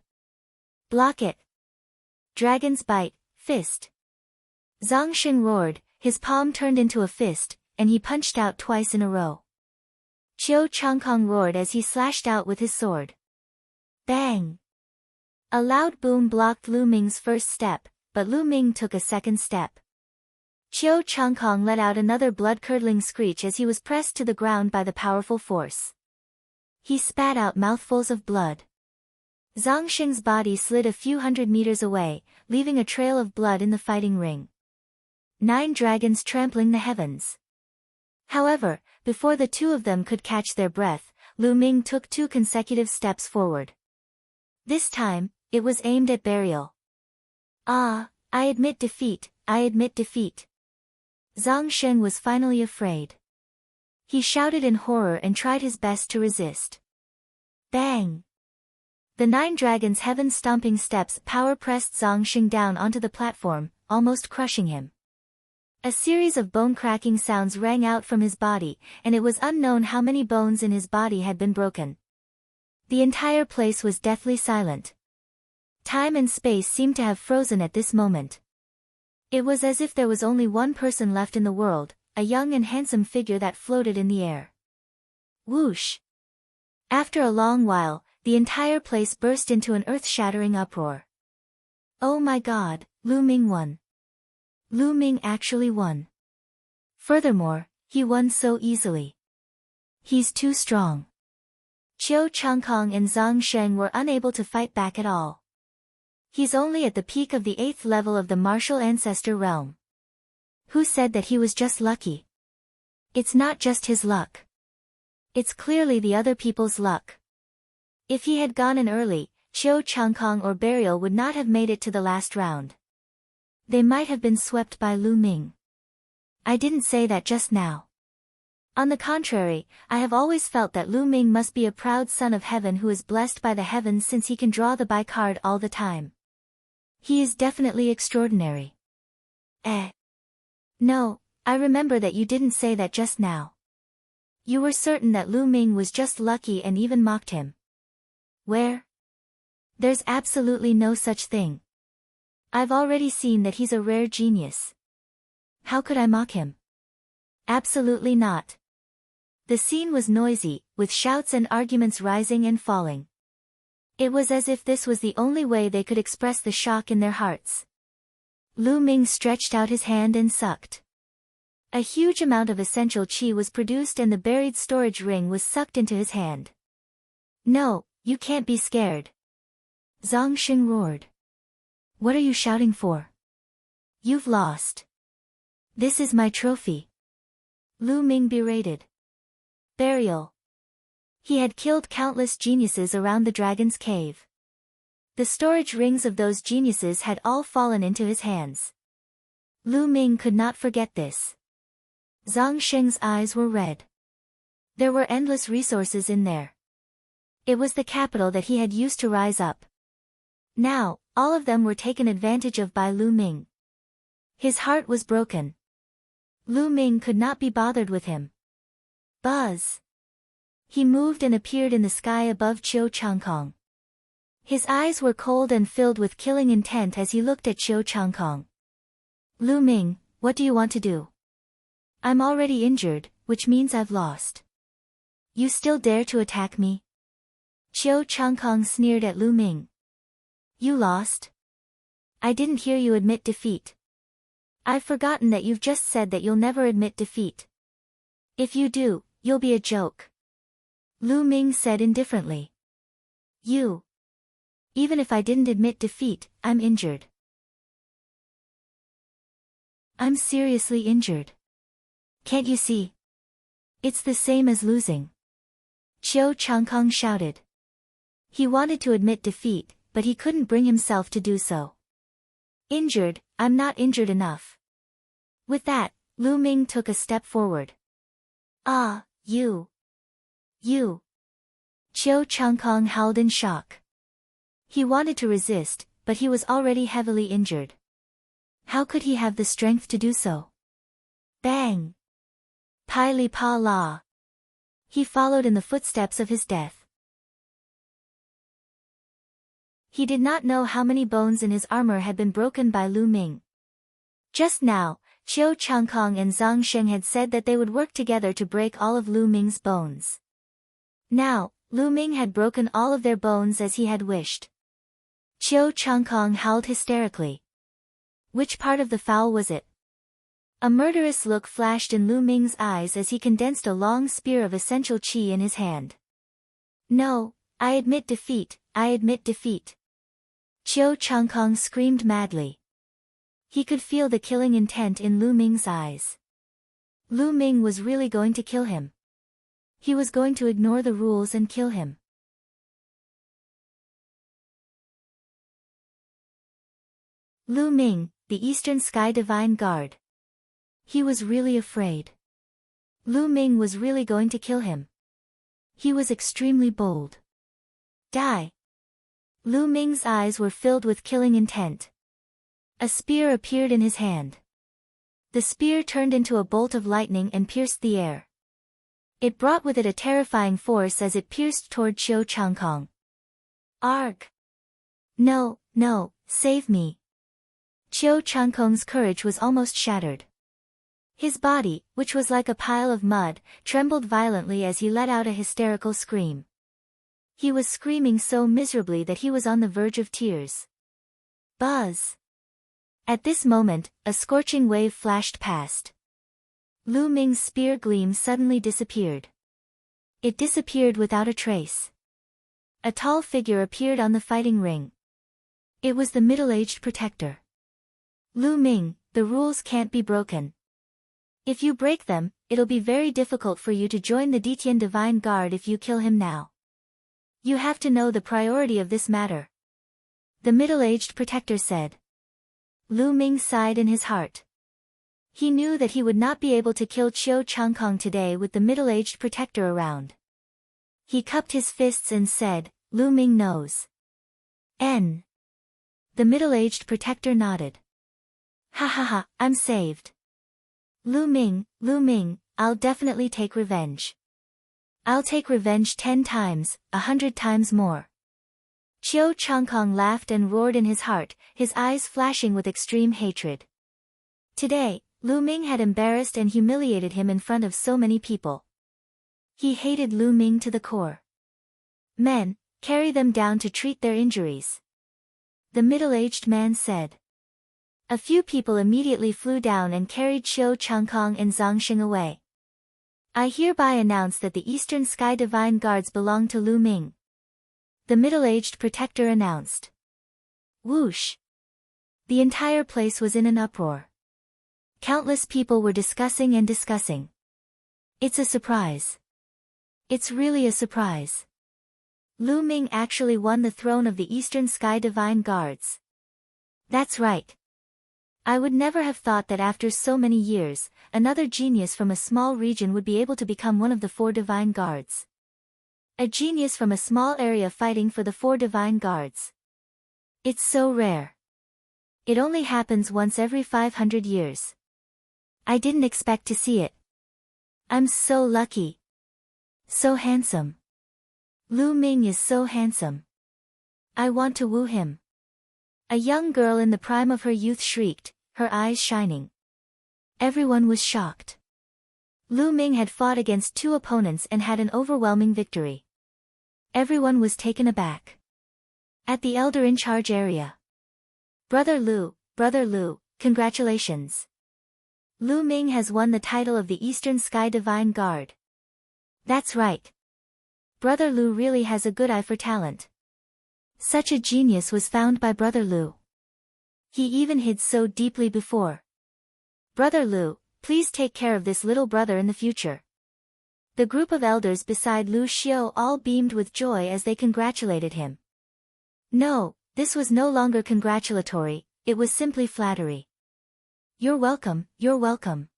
Block it. Dragon's bite, fist. Zhang Sheng roared, his palm turned into a fist, and he punched out twice in a row. Qiu Changkong roared as he slashed out with his sword. Bang! A loud boom blocked Lu Ming's first step, but Lu Ming took a second step. Qiu Changkong let out another blood-curdling screech as he was pressed to the ground by the powerful force. He spat out mouthfuls of blood. Zhang Sheng's body slid a few hundred meters away, leaving a trail of blood in the fighting ring. 9 dragons trampling the heavens. However, before the 2 of them could catch their breath, Lu Ming took 2 consecutive steps forward. This time, it was aimed at burial. Ah, I admit defeat, I admit defeat. Zhang Sheng was finally afraid. He shouted in horror and tried his best to resist. Bang! The 9 dragons' heaven-stomping steps power-pressed Zhang Sheng down onto the platform, almost crushing him. A series of bone-cracking sounds rang out from his body, and it was unknown how many bones in his body had been broken. The entire place was deathly silent. Time and space seemed to have frozen at this moment. It was as if there was only one person left in the world, a young and handsome figure that floated in the air. Whoosh! After a long while, the entire place burst into an earth-shattering uproar. Oh my god, Lu Ming won. Lu Ming actually won. Furthermore, he won so easily. He's too strong. Qiu Changkong and Zhang Sheng were unable to fight back at all. He's only at the peak of the 8th level of the martial ancestor realm. Who said that he was just lucky? It's not just his luck. It's clearly the other people's luck. If he had gone in early, Qiu Changkong or Burial would not have made it to the last round. They might have been swept by Lu Ming. I didn't say that just now. On the contrary, I have always felt that Lu Ming must be a proud son of heaven who is blessed by the heavens since he can draw the Bai card all the time. He is definitely extraordinary. No, I remember that you didn't say that just now. You were certain that Lu Ming was just lucky and even mocked him. Where? There's absolutely no such thing. I've already seen that he's a rare genius. How could I mock him? Absolutely not. The scene was noisy, with shouts and arguments rising and falling. It was as if this was the only way they could express the shock in their hearts. Lu Ming stretched out his hand and sucked. A huge amount of essential qi was produced and the buried storage ring was sucked into his hand. No, you can't be scared. Zhang Xing roared. What are you shouting for? You've lost. This is my trophy. Lu Ming berated. Burial. He had killed countless geniuses around the dragon's cave. The storage rings of those geniuses had all fallen into his hands. Lu Ming could not forget this. Zhang Sheng's eyes were red. There were endless resources in there. It was the capital that he had used to rise up. Now, all of them were taken advantage of by Lu Ming. His heart was broken. Lu Ming could not be bothered with him. Buzz. He moved and appeared in the sky above Qiu Changkong. His eyes were cold and filled with killing intent as he looked at Qiu Changkong. Lu Ming, what do you want to do? I'm already injured, which means I've lost. You still dare to attack me? Qiu Changkong sneered at Lu Ming. You lost? I didn't hear you admit defeat. I've forgotten that you've just said that you'll never admit defeat. If you do, you'll be a joke. Lu Ming said indifferently. Even if I didn't admit defeat, I'm injured. I'm seriously injured. Can't you see? It's the same as losing. Qiu Changkong shouted. He wanted to admit defeat, but he couldn't bring himself to do so. Injured, I'm not injured enough. With that, Lu Ming took a step forward. Ah, you. Qiu Changkong howled in shock. He wanted to resist, but he was already heavily injured. How could he have the strength to do so? Bang! Pai Li Pa La. He followed in the footsteps of his death. He did not know how many bones in his armor had been broken by Lu Ming. Just now, Qiu Changkong and Zhang Sheng had said that they would work together to break all of Lu Ming's bones. Now, Lu Ming had broken all of their bones as he had wished. Qiu Changkong howled hysterically. Which part of the foul was it? A murderous look flashed in Lu Ming's eyes as he condensed a long spear of essential qi in his hand. No, I admit defeat, I admit defeat. Qiu Changkong screamed madly. He could feel the killing intent in Lu Ming's eyes. Lu Ming was really going to kill him. He was going to ignore the rules and kill him. Lu Ming, the Eastern Sky Divine Guard. He was really afraid. Lu Ming was really going to kill him. He was extremely bold. Die! Lu Ming's eyes were filled with killing intent. A spear appeared in his hand. The spear turned into a bolt of lightning and pierced the air. It brought with it a terrifying force as it pierced toward Qiu Changkong. Arg! No, save me. Qiu Changkong's courage was almost shattered. His body, which was like a pile of mud, trembled violently as he let out a hysterical scream. He was screaming so miserably that he was on the verge of tears. Buzz! At this moment, a scorching wave flashed past. Lu Ming's spear gleam suddenly disappeared. It disappeared without a trace. A tall figure appeared on the fighting ring. It was the middle-aged protector. Lu Ming, the rules can't be broken. If you break them, it'll be very difficult for you to join the Detian Divine Guard if you kill him now. You have to know the priority of this matter. The middle-aged protector said. Lu Ming sighed in his heart. He knew that he would not be able to kill Qiu Changkong today with the middle-aged protector around. He cupped his fists and said, Lu Ming knows. N. The middle-aged protector nodded. Ha ha ha, I'm saved. Lu Ming, I'll definitely take revenge. I'll take revenge 10 times, 100 times more. Qiu Changkong laughed and roared in his heart, his eyes flashing with extreme hatred. Today, Lu Ming had embarrassed and humiliated him in front of so many people. He hated Lu Ming to the core. Men, carry them down to treat their injuries, the middle-aged man said. A few people immediately flew down and carried Qiu Changkong and Zhang Xing away. I hereby announce that the Eastern Sky Divine Guards belong to Lu Ming, the middle-aged protector announced. Whoosh! The entire place was in an uproar. Countless people were discussing and discussing. It's a surprise. It's really a surprise. Lu Ming actually won the throne of the Eastern Sky Divine Guards. That's right. I would never have thought that after so many years, another genius from a small region would be able to become one of the 4 Divine Guards. A genius from a small area fighting for the 4 Divine Guards. It's so rare. It only happens once every 500 years. I didn't expect to see it. I'm so lucky. So handsome. Lu Ming is so handsome. I want to woo him. A young girl in the prime of her youth shrieked, her eyes shining. Everyone was shocked. Lu Ming had fought against 2 opponents and had an overwhelming victory. Everyone was taken aback. At the elder in charge area. Brother Lu, congratulations. Lu Ming has won the title of the Eastern Sky Divine Guard. That's right. Brother Lu really has a good eye for talent. Such a genius was found by Brother Lu. He even hid so deeply before. Brother Lu, please take care of this little brother in the future. The group of elders beside Lu Xiu all beamed with joy as they congratulated him. No, this was no longer congratulatory, it was simply flattery. You're welcome, you're welcome.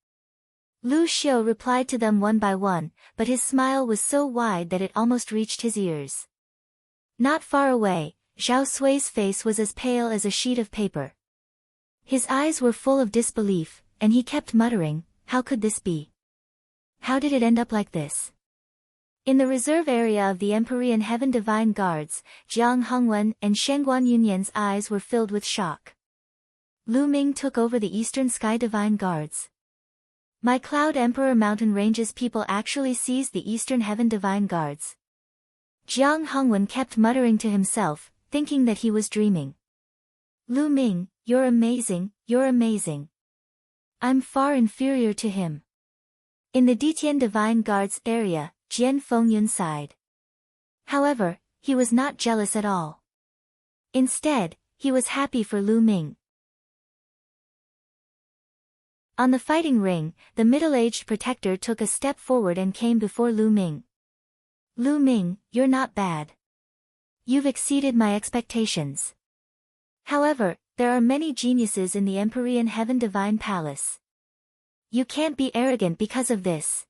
Lu Xiu replied to them one by one, but his smile was so wide that it almost reached his ears. Not far away, Zhao Sui's face was as pale as a sheet of paper. His eyes were full of disbelief, and he kept muttering, how could this be? How did it end up like this? In the reserve area of the Empyrean Heaven Divine Guards, Jiang Hongwen and Shengguan Yunyan's eyes were filled with shock. Lu Ming took over the Eastern Sky Divine Guards. My Cloud Emperor Mountain Ranges people actually seized the Eastern Heaven Divine Guards. Jiang Hongwen kept muttering to himself, thinking that he was dreaming. Lu Ming, you're amazing, you're amazing. I'm far inferior to him. In the Ditian Divine Guards area, Jian Fengyun sighed. However, he was not jealous at all. Instead, he was happy for Lu Ming. On the fighting ring, the middle-aged protector took a step forward and came before Lu Ming. Lu Ming, you're not bad. You've exceeded my expectations. However, there are many geniuses in the Empyrean Heaven Divine Palace. You can't be arrogant because of this.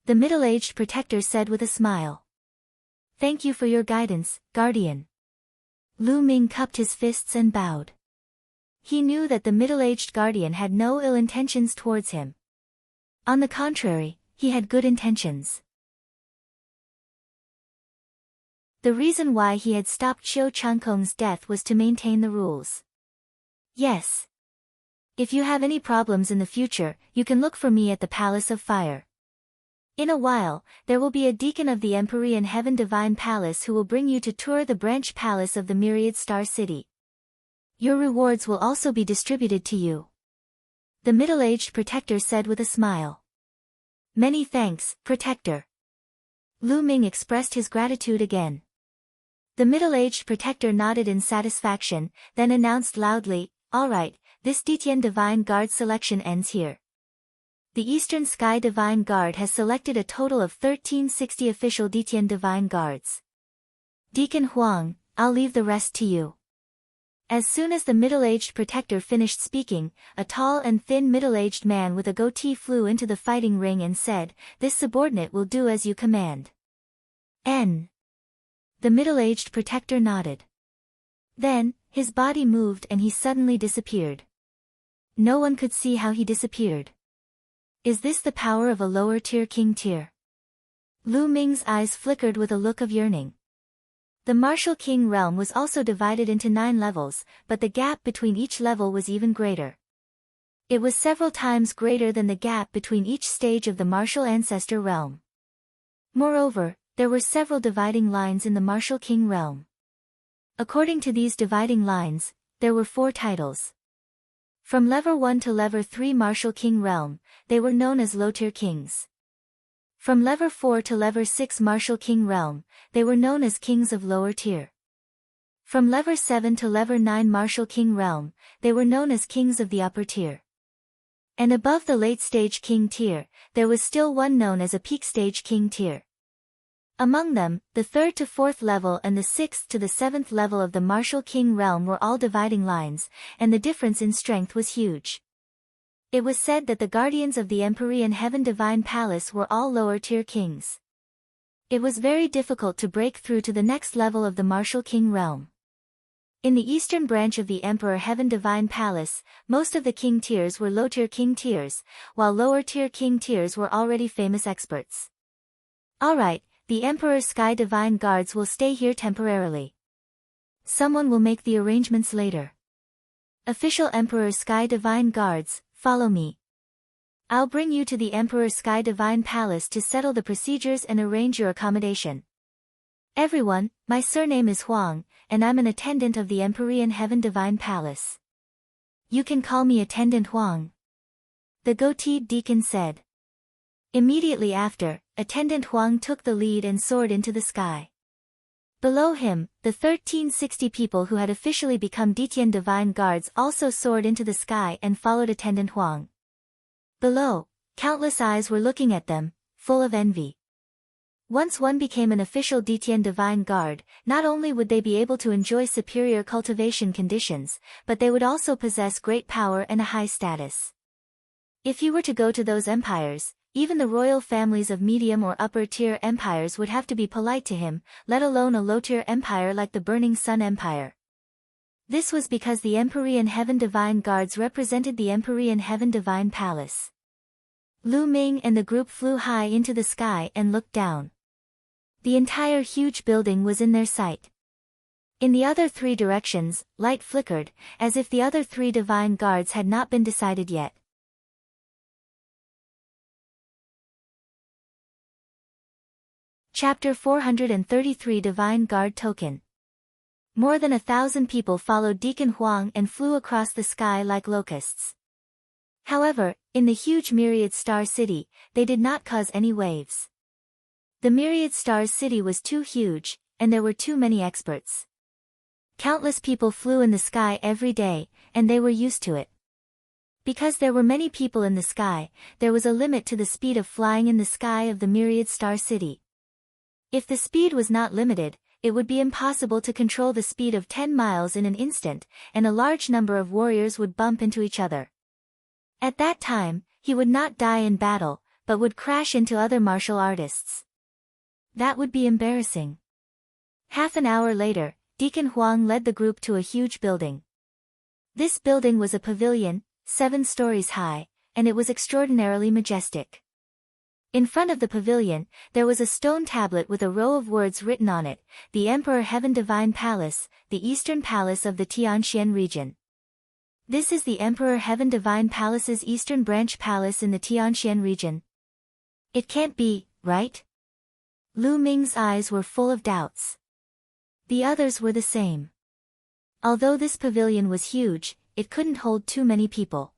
The middle-aged protector said with a smile. Thank you for your guidance, Guardian. Lu Ming cupped his fists and bowed. He knew that the middle-aged guardian had no ill intentions towards him. On the contrary, he had good intentions. The reason why he had stopped Qiu Changkong's death was to maintain the rules. Yes. If you have any problems in the future, you can look for me at the Palace of Fire. In a while, there will be a deacon of the Empyrean Heaven Divine Palace who will bring you to tour the branch palace of the Myriad Star City. Your rewards will also be distributed to you. The middle-aged protector said with a smile. Many thanks, Protector. Lu Ming expressed his gratitude again. The middle-aged protector nodded in satisfaction, then announced loudly, all right, this Ditian Divine Guard selection ends here. The Eastern Sky Divine Guard has selected a total of 1360 official Ditian Divine Guards. Deacon Huang, I'll leave the rest to you. As soon as the middle-aged protector finished speaking, a tall and thin middle-aged man with a goatee flew into the fighting ring and said, this subordinate will do as you command. N. The middle-aged protector nodded. Then, his body moved and he suddenly disappeared. No one could see how he disappeared. Is this the power of a lower-tier king tier? Lu Ming's eyes flickered with a look of yearning. The Martial King realm was also divided into 9 levels, but the gap between each level was even greater. It was several times greater than the gap between each stage of the Martial Ancestor realm. Moreover, there were several dividing lines in the Martial King realm. According to these dividing lines, there were 4 titles. From level 1 to level 3 Martial King realm, they were known as low-tier kings. From level 4 to level 6 Martial King realm, they were known as kings of lower tier. From level 7 to level 9 Martial King realm, they were known as kings of the upper tier. And above the late-stage king tier, there was still one known as a peak-stage king tier. Among them, the 3rd to 4th level and the 6th to the 7th level of the Martial King realm were all dividing lines, and the difference in strength was huge. It was said that the guardians of the Empyrean Heaven Divine Palace were all lower-tier kings. It was very difficult to break through to the next level of the Martial King realm. In the eastern branch of the Emperor Heaven Divine Palace, most of the king tiers were low-tier king tiers, while lower-tier king tiers were already famous experts. Alright, the Emperor Sky Divine Guards will stay here temporarily. Someone will make the arrangements later. Official Emperor Sky Divine Guards, follow me. I'll bring you to the Emperor Sky Divine Palace to settle the procedures and arrange your accommodation. Everyone, my surname is Huang, and I'm an attendant of the Empyrean Heaven Divine Palace. You can call me Attendant Huang. The goateed deacon said. Immediately after, Attendant Huang took the lead and soared into the sky. Below him, the 1360 people who had officially become Ditian Divine Guards also soared into the sky and followed Attendant Huang. Below, countless eyes were looking at them, full of envy. Once one became an official Ditian Divine Guard, not only would they be able to enjoy superior cultivation conditions, but they would also possess great power and a high status. If you were to go to those empires, even the royal families of medium or upper-tier empires would have to be polite to him, let alone a low-tier empire like the Burning Sun Empire. This was because the Empyrean Heaven Divine Guards represented the Empyrean Heaven Divine Palace. Lu Ming and the group flew high into the sky and looked down. The entire huge building was in their sight. In the other 3 directions, light flickered, as if the other 3 divine guards had not been decided yet. Chapter 433 Divine Guard Token. More than 1,000 people followed Deacon Huang and flew across the sky like locusts. However, in the huge Myriad Star City, they did not cause any waves. The Myriad Stars City was too huge, and there were too many experts. Countless people flew in the sky every day, and they were used to it. Because there were many people in the sky, there was a limit to the speed of flying in the sky of the Myriad Star City. If the speed was not limited, it would be impossible to control the speed of 10 miles in an instant, and a large number of warriors would bump into each other. At that time, he would not die in battle, but would crash into other martial artists. That would be embarrassing. Half an hour later, Deacon Huang led the group to a huge building. This building was a pavilion, 7 stories high, and it was extraordinarily majestic. In front of the pavilion, there was a stone tablet with a row of words written on it, the Emperor Heaven Divine Palace, the Eastern Palace of the Tianxian region. This is the Emperor Heaven Divine Palace's Eastern Branch Palace in the Tianxian region. It can't be, right? Lu Ming's eyes were full of doubts. The others were the same. Although this pavilion was huge, it couldn't hold too many people.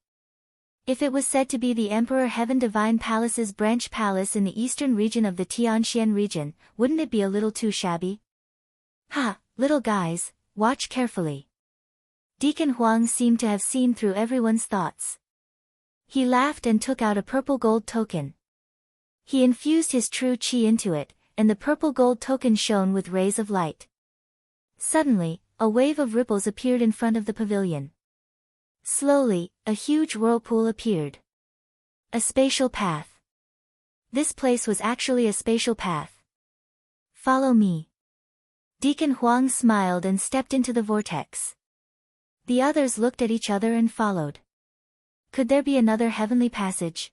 If it was said to be the Emperor Heaven Divine Palace's branch palace in the eastern region of the Tianxian region, wouldn't it be a little too shabby? Ha, little guys, watch carefully. Deacon Huang seemed to have seen through everyone's thoughts. He laughed and took out a purple gold token. He infused his true qi into it, and the purple gold token shone with rays of light. Suddenly, a wave of ripples appeared in front of the pavilion. Slowly, a huge whirlpool appeared. A spatial path. This place was actually a spatial path. Follow me. Deacon Huang smiled and stepped into the vortex. The others looked at each other and followed. Could there be another heavenly passage?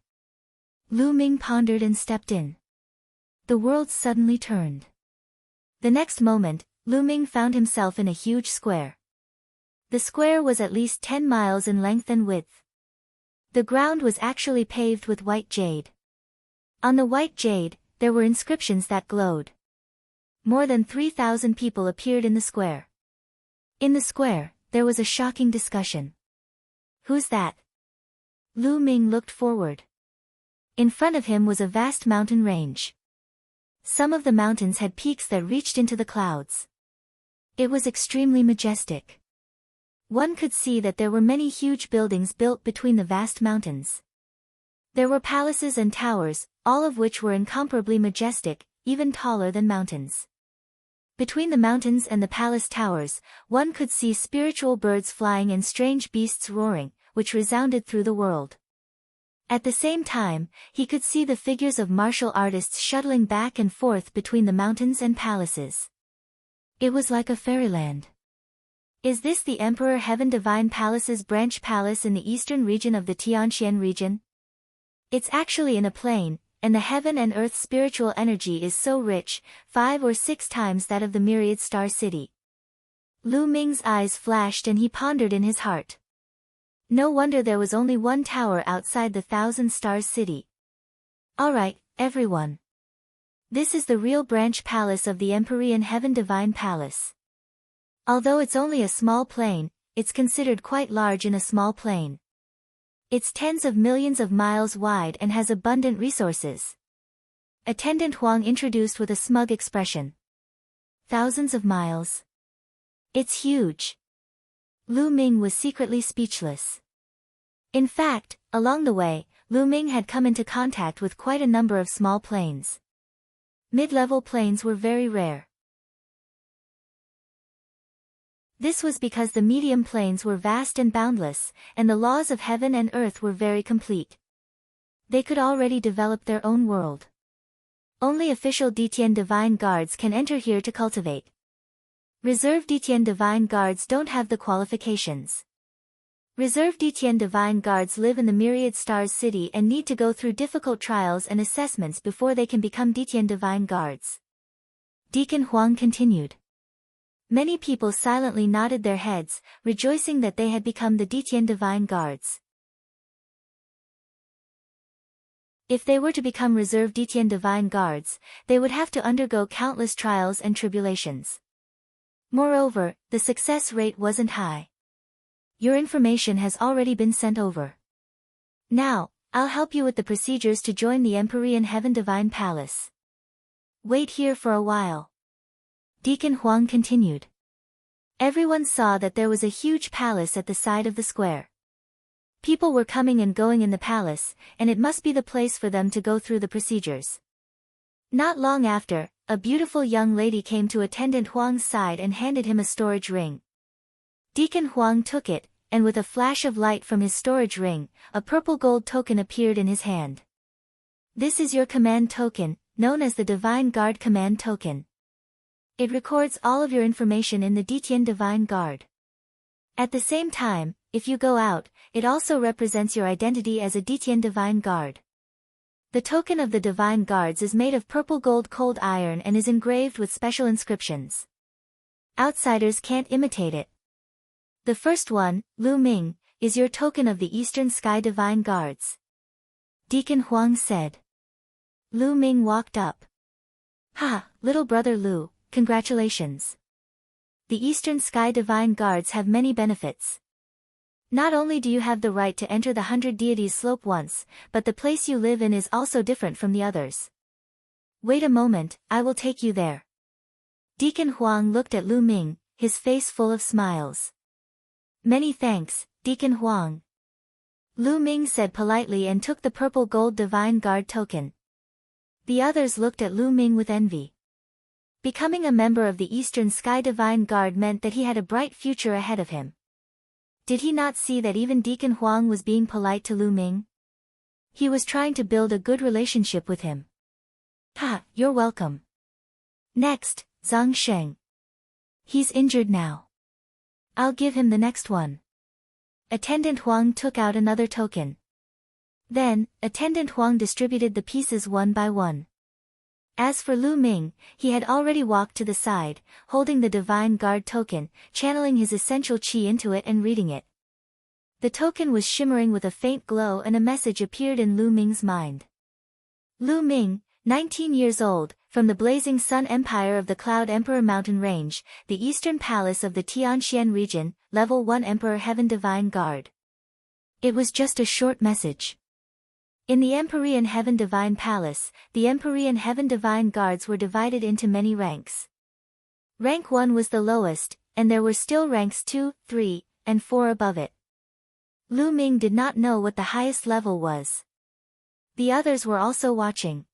Lu Ming pondered and stepped in. The world suddenly turned. The next moment, Lu Ming found himself in a huge square. The square was at least 10 miles in length and width. The ground was actually paved with white jade. On the white jade, there were inscriptions that glowed. More than 3,000 people appeared in the square. In the square, there was a shocking discussion. Who's that? Lu Ming looked forward. In front of him was a vast mountain range. Some of the mountains had peaks that reached into the clouds. It was extremely majestic. One could see that there were many huge buildings built between the vast mountains. There were palaces and towers, all of which were incomparably majestic, even taller than mountains. Between the mountains and the palace towers, one could see spiritual birds flying and strange beasts roaring, which resounded through the world. At the same time, he could see the figures of martial artists shuttling back and forth between the mountains and palaces. It was like a fairyland. Is this the Emperor Heaven Divine Palace's branch palace in the eastern region of the Tianxian region? It's actually in a plain, and the heaven and earth spiritual energy is so rich, 5 or 6 times that of the myriad star city. Lu Ming's eyes flashed and he pondered in his heart. No wonder there was only one tower outside the 1,000 stars city. Alright, everyone. This is the real branch palace of the Empyrean Heaven Divine Palace. Although it's only a small plain, it's considered quite large in a small plain. It's tens of millions of miles wide and has abundant resources. Attendant Huang introduced with a smug expression. Thousands of miles. It's huge. Lu Ming was secretly speechless. In fact, along the way, Lu Ming had come into contact with quite a number of small plains. Mid-level plains were very rare. This was because the medium plains were vast and boundless, and the laws of heaven and earth were very complete. They could already develop their own world. Only official Ditian divine guards can enter here to cultivate. Reserve Ditian divine guards don't have the qualifications. Reserve Ditian divine guards live in the myriad stars city and need to go through difficult trials and assessments before they can become Ditian divine guards. Deacon Huang continued. Many people silently nodded their heads, rejoicing that they had become the Ditian divine guards. If they were to become reserve Ditian divine guards, they would have to undergo countless trials and tribulations. Moreover, the success rate wasn't high. Your information has already been sent over. Now, I'll help you with the procedures to join the Empyrean Heaven Divine Palace. Wait here for a while. Deacon Huang continued. Everyone saw that there was a huge palace at the side of the square. People were coming and going in the palace, and it must be the place for them to go through the procedures. Not long after, a beautiful young lady came to Attendant Huang's side and handed him a storage ring. Deacon Huang took it, and with a flash of light from his storage ring, a purple gold token appeared in his hand. This is your command token, known as the Divine Guard Command Token. It records all of your information in the Ditian Divine Guard. At the same time, if you go out, it also represents your identity as a Ditian Divine Guard. The token of the Divine Guards is made of purple gold cold iron and is engraved with special inscriptions. Outsiders can't imitate it. The first one, Lu Ming, is your token of the Eastern Sky Divine Guards. Deacon Huang said. Lu Ming walked up. Ha, little brother Lu. Congratulations. The Eastern Sky Divine Guards have many benefits. Not only do you have the right to enter the 100 Deities slope once, but the place you live in is also different from the others. Wait a moment, I will take you there. Deacon Huang looked at Lu Ming, his face full of smiles. Many thanks, Deacon Huang. Lu Ming said politely and took the purple gold Divine Guard token. The others looked at Lu Ming with envy. Becoming a member of the Eastern Sky Divine Guard meant that he had a bright future ahead of him. Did he not see that even Deacon Huang was being polite to Lu Ming? He was trying to build a good relationship with him. Ha, you're welcome. Next, Zhang Sheng. He's injured now. I'll give him the next one. Attendant Huang took out another token. Then, Attendant Huang distributed the pieces one by one. As for Lu Ming, he had already walked to the side, holding the divine guard token, channeling his essential qi into it and reading it. The token was shimmering with a faint glow and a message appeared in Lu Ming's mind. Lu Ming, 19 years old, from the Blazing Sun Empire of the Cloud Emperor Mountain Range, the Eastern Palace of the Tianxian region, Level 1 Emperor Heaven Divine Guard. It was just a short message. In the Empyrean Heaven Divine Palace, the Empyrean Heaven Divine Guards were divided into many ranks. Rank 1 was the lowest, and there were still ranks 2, 3, and 4 above it. Lu Ming did not know what the highest level was. The others were also watching.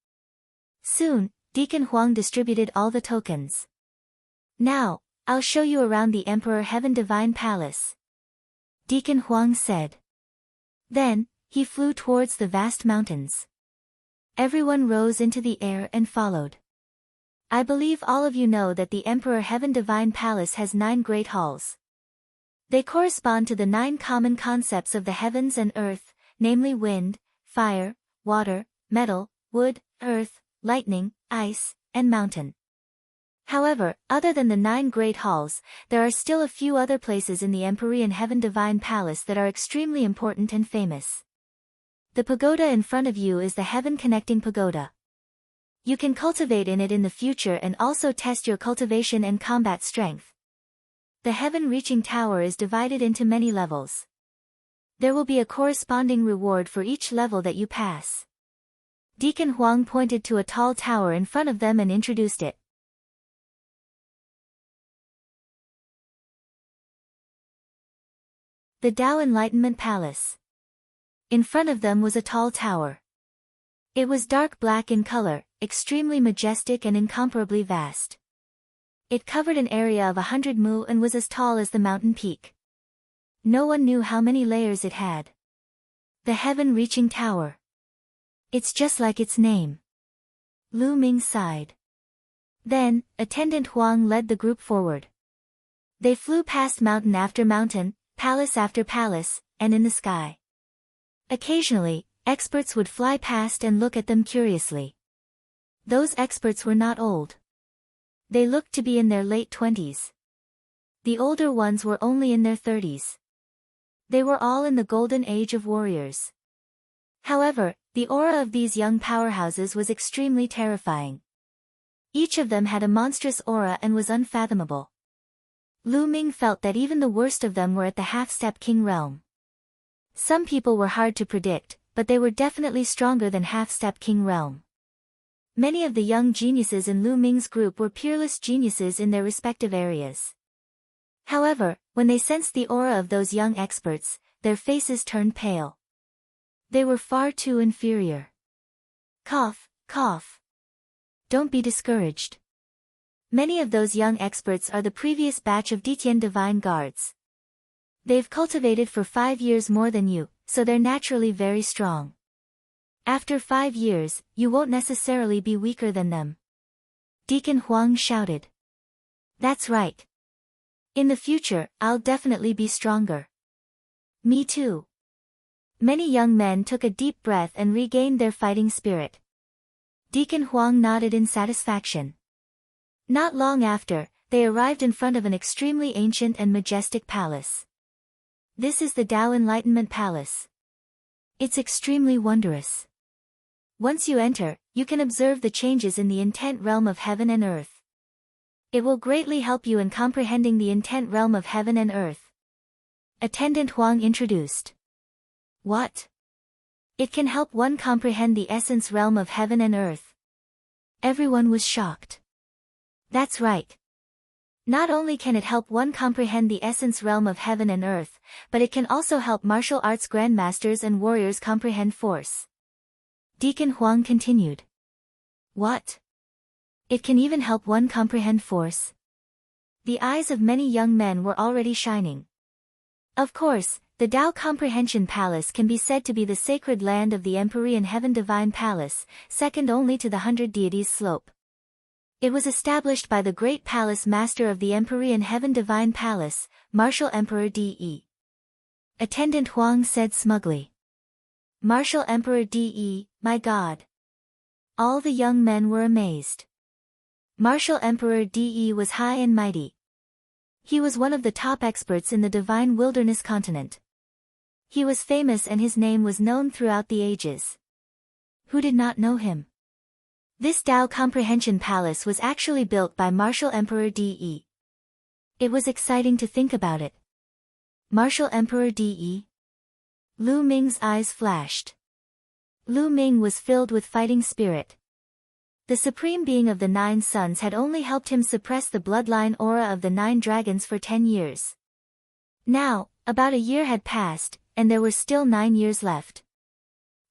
Soon, Deacon Huang distributed all the tokens. "Now, I'll show you around the Emperor Heaven Divine Palace," Deacon Huang said. Then, he flew towards the vast mountains. Everyone rose into the air and followed. I believe all of you know that the Emperor Heaven Divine Palace has 9 great halls. They correspond to the 9 common concepts of the heavens and earth, namely wind, fire, water, metal, wood, earth, lightning, ice, and mountain. However, other than the 9 great halls, there are still a few other places in the Empyrean Heaven Divine Palace that are extremely important and famous. The pagoda in front of you is the Heaven Connecting Pagoda. You can cultivate in it in the future and also test your cultivation and combat strength. The Heaven Reaching Tower is divided into many levels. There will be a corresponding reward for each level that you pass. Deacon Huang pointed to a tall tower in front of them and introduced it. The Tao Enlightenment Palace. In front of them was a tall tower. It was dark black in color, extremely majestic and incomparably vast. It covered an area of 100 mu and was as tall as the mountain peak. No one knew how many layers it had. The Heaven-Reaching Tower. It's just like its name. Lu Ming sighed. Then, Attendant Huang led the group forward. They flew past mountain after mountain, palace after palace, and in the sky. Occasionally, experts would fly past and look at them curiously. Those experts were not old. They looked to be in their late 20s. The older ones were only in their 30s. They were all in the golden age of warriors. However, the aura of these young powerhouses was extremely terrifying. Each of them had a monstrous aura and was unfathomable. Lu Ming felt that even the worst of them were at the half-step king realm. Some people were hard to predict, but they were definitely stronger than half-step king realm. Many of the young geniuses in Lu Ming's group were peerless geniuses in their respective areas. However, when they sensed the aura of those young experts, their faces turned pale. They were far too inferior. Cough, cough. Don't be discouraged. Many of those young experts are the previous batch of Ditian Divine Guards. They've cultivated for 5 years more than you, so they're naturally very strong. After 5 years, you won't necessarily be weaker than them. Deacon Huang shouted. That's right. In the future, I'll definitely be stronger. Me too. Many young men took a deep breath and regained their fighting spirit. Deacon Huang nodded in satisfaction. Not long after, they arrived in front of an extremely ancient and majestic palace. This is the Tao Enlightenment Palace. It's extremely wondrous. Once you enter, you can observe the changes in the intent realm of heaven and earth. It will greatly help you in comprehending the intent realm of heaven and earth. Attendant Huang introduced. What? It can help one comprehend the essence realm of heaven and earth. Everyone was shocked. That's right. Not only can it help one comprehend the essence realm of heaven and earth, but it can also help martial arts grandmasters and warriors comprehend force. Deacon Huang continued. What? It can even help one comprehend force? The eyes of many young men were already shining. Of course, the Tao Comprehension Palace can be said to be the sacred land of the Empyrean Heaven Divine Palace, second only to the 100 Deities Slope. It was established by the great palace master of the Empyrean Heaven Divine Palace, Martial Emperor De. Attendant Huang said smugly. Martial Emperor De, my god. All the young men were amazed. Martial Emperor De was high and mighty. He was one of the top experts in the divine wilderness continent. He was famous and his name was known throughout the ages. Who did not know him? This Tao Comprehension Palace was actually built by Martial Emperor De. It was exciting to think about it. Martial Emperor De? Lu Ming's eyes flashed. Lu Ming was filled with fighting spirit. The supreme being of the 9 suns had only helped him suppress the bloodline aura of the 9 dragons for 10 years. Now, about a year had passed, and there were still 9 years left.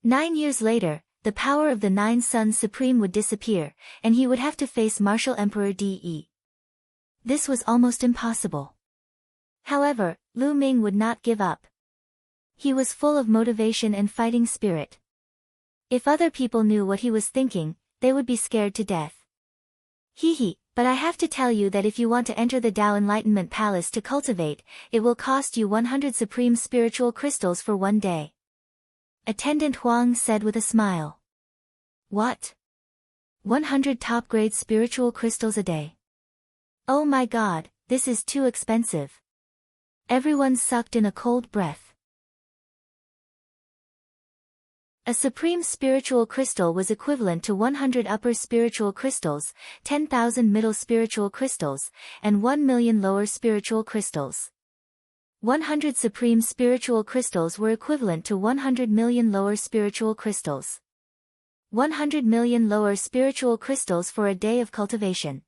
9 years later, the power of the 9 suns supreme would disappear, and he would have to face Martial Emperor De. This was almost impossible. However, Lu Ming would not give up. He was full of motivation and fighting spirit. If other people knew what he was thinking, they would be scared to death. But I have to tell you that if you want to enter the Tao Enlightenment Palace to cultivate, it will cost you 100 supreme spiritual crystals for 1 day. Attendant Huang said with a smile. What? 100 top-grade spiritual crystals a day? Oh my god, this is too expensive. Everyone sucked in a cold breath. A supreme spiritual crystal was equivalent to 100 upper spiritual crystals, 10,000 middle spiritual crystals, and 1 million lower spiritual crystals. 100 supreme spiritual crystals were equivalent to 100 million lower spiritual crystals. 100 million lower spiritual crystals for a day of cultivation.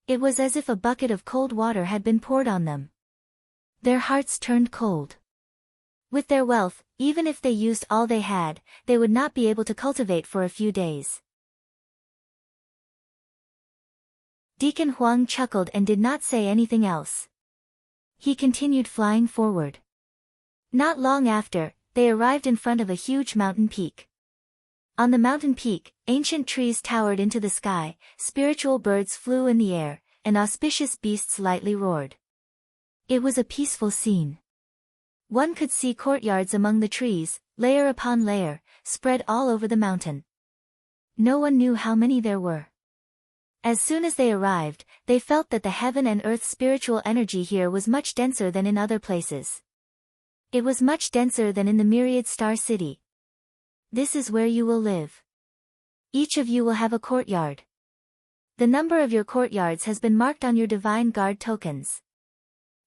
It was as if a bucket of cold water had been poured on them. Their hearts turned cold. With their wealth, even if they used all they had, they would not be able to cultivate for a few days. Deacon Huang chuckled and did not say anything else. He continued flying forward. Not long after, they arrived in front of a huge mountain peak. On the mountain peak, ancient trees towered into the sky, spiritual birds flew in the air, and auspicious beasts lightly roared. It was a peaceful scene. One could see courtyards among the trees, layer upon layer, spread all over the mountain. No one knew how many there were. As soon as they arrived, they felt that the heaven and earth spiritual energy here was much denser than in other places. It was much denser than in the myriad star city. This is where you will live. Each of you will have a courtyard. The number of your courtyards has been marked on your divine guard tokens.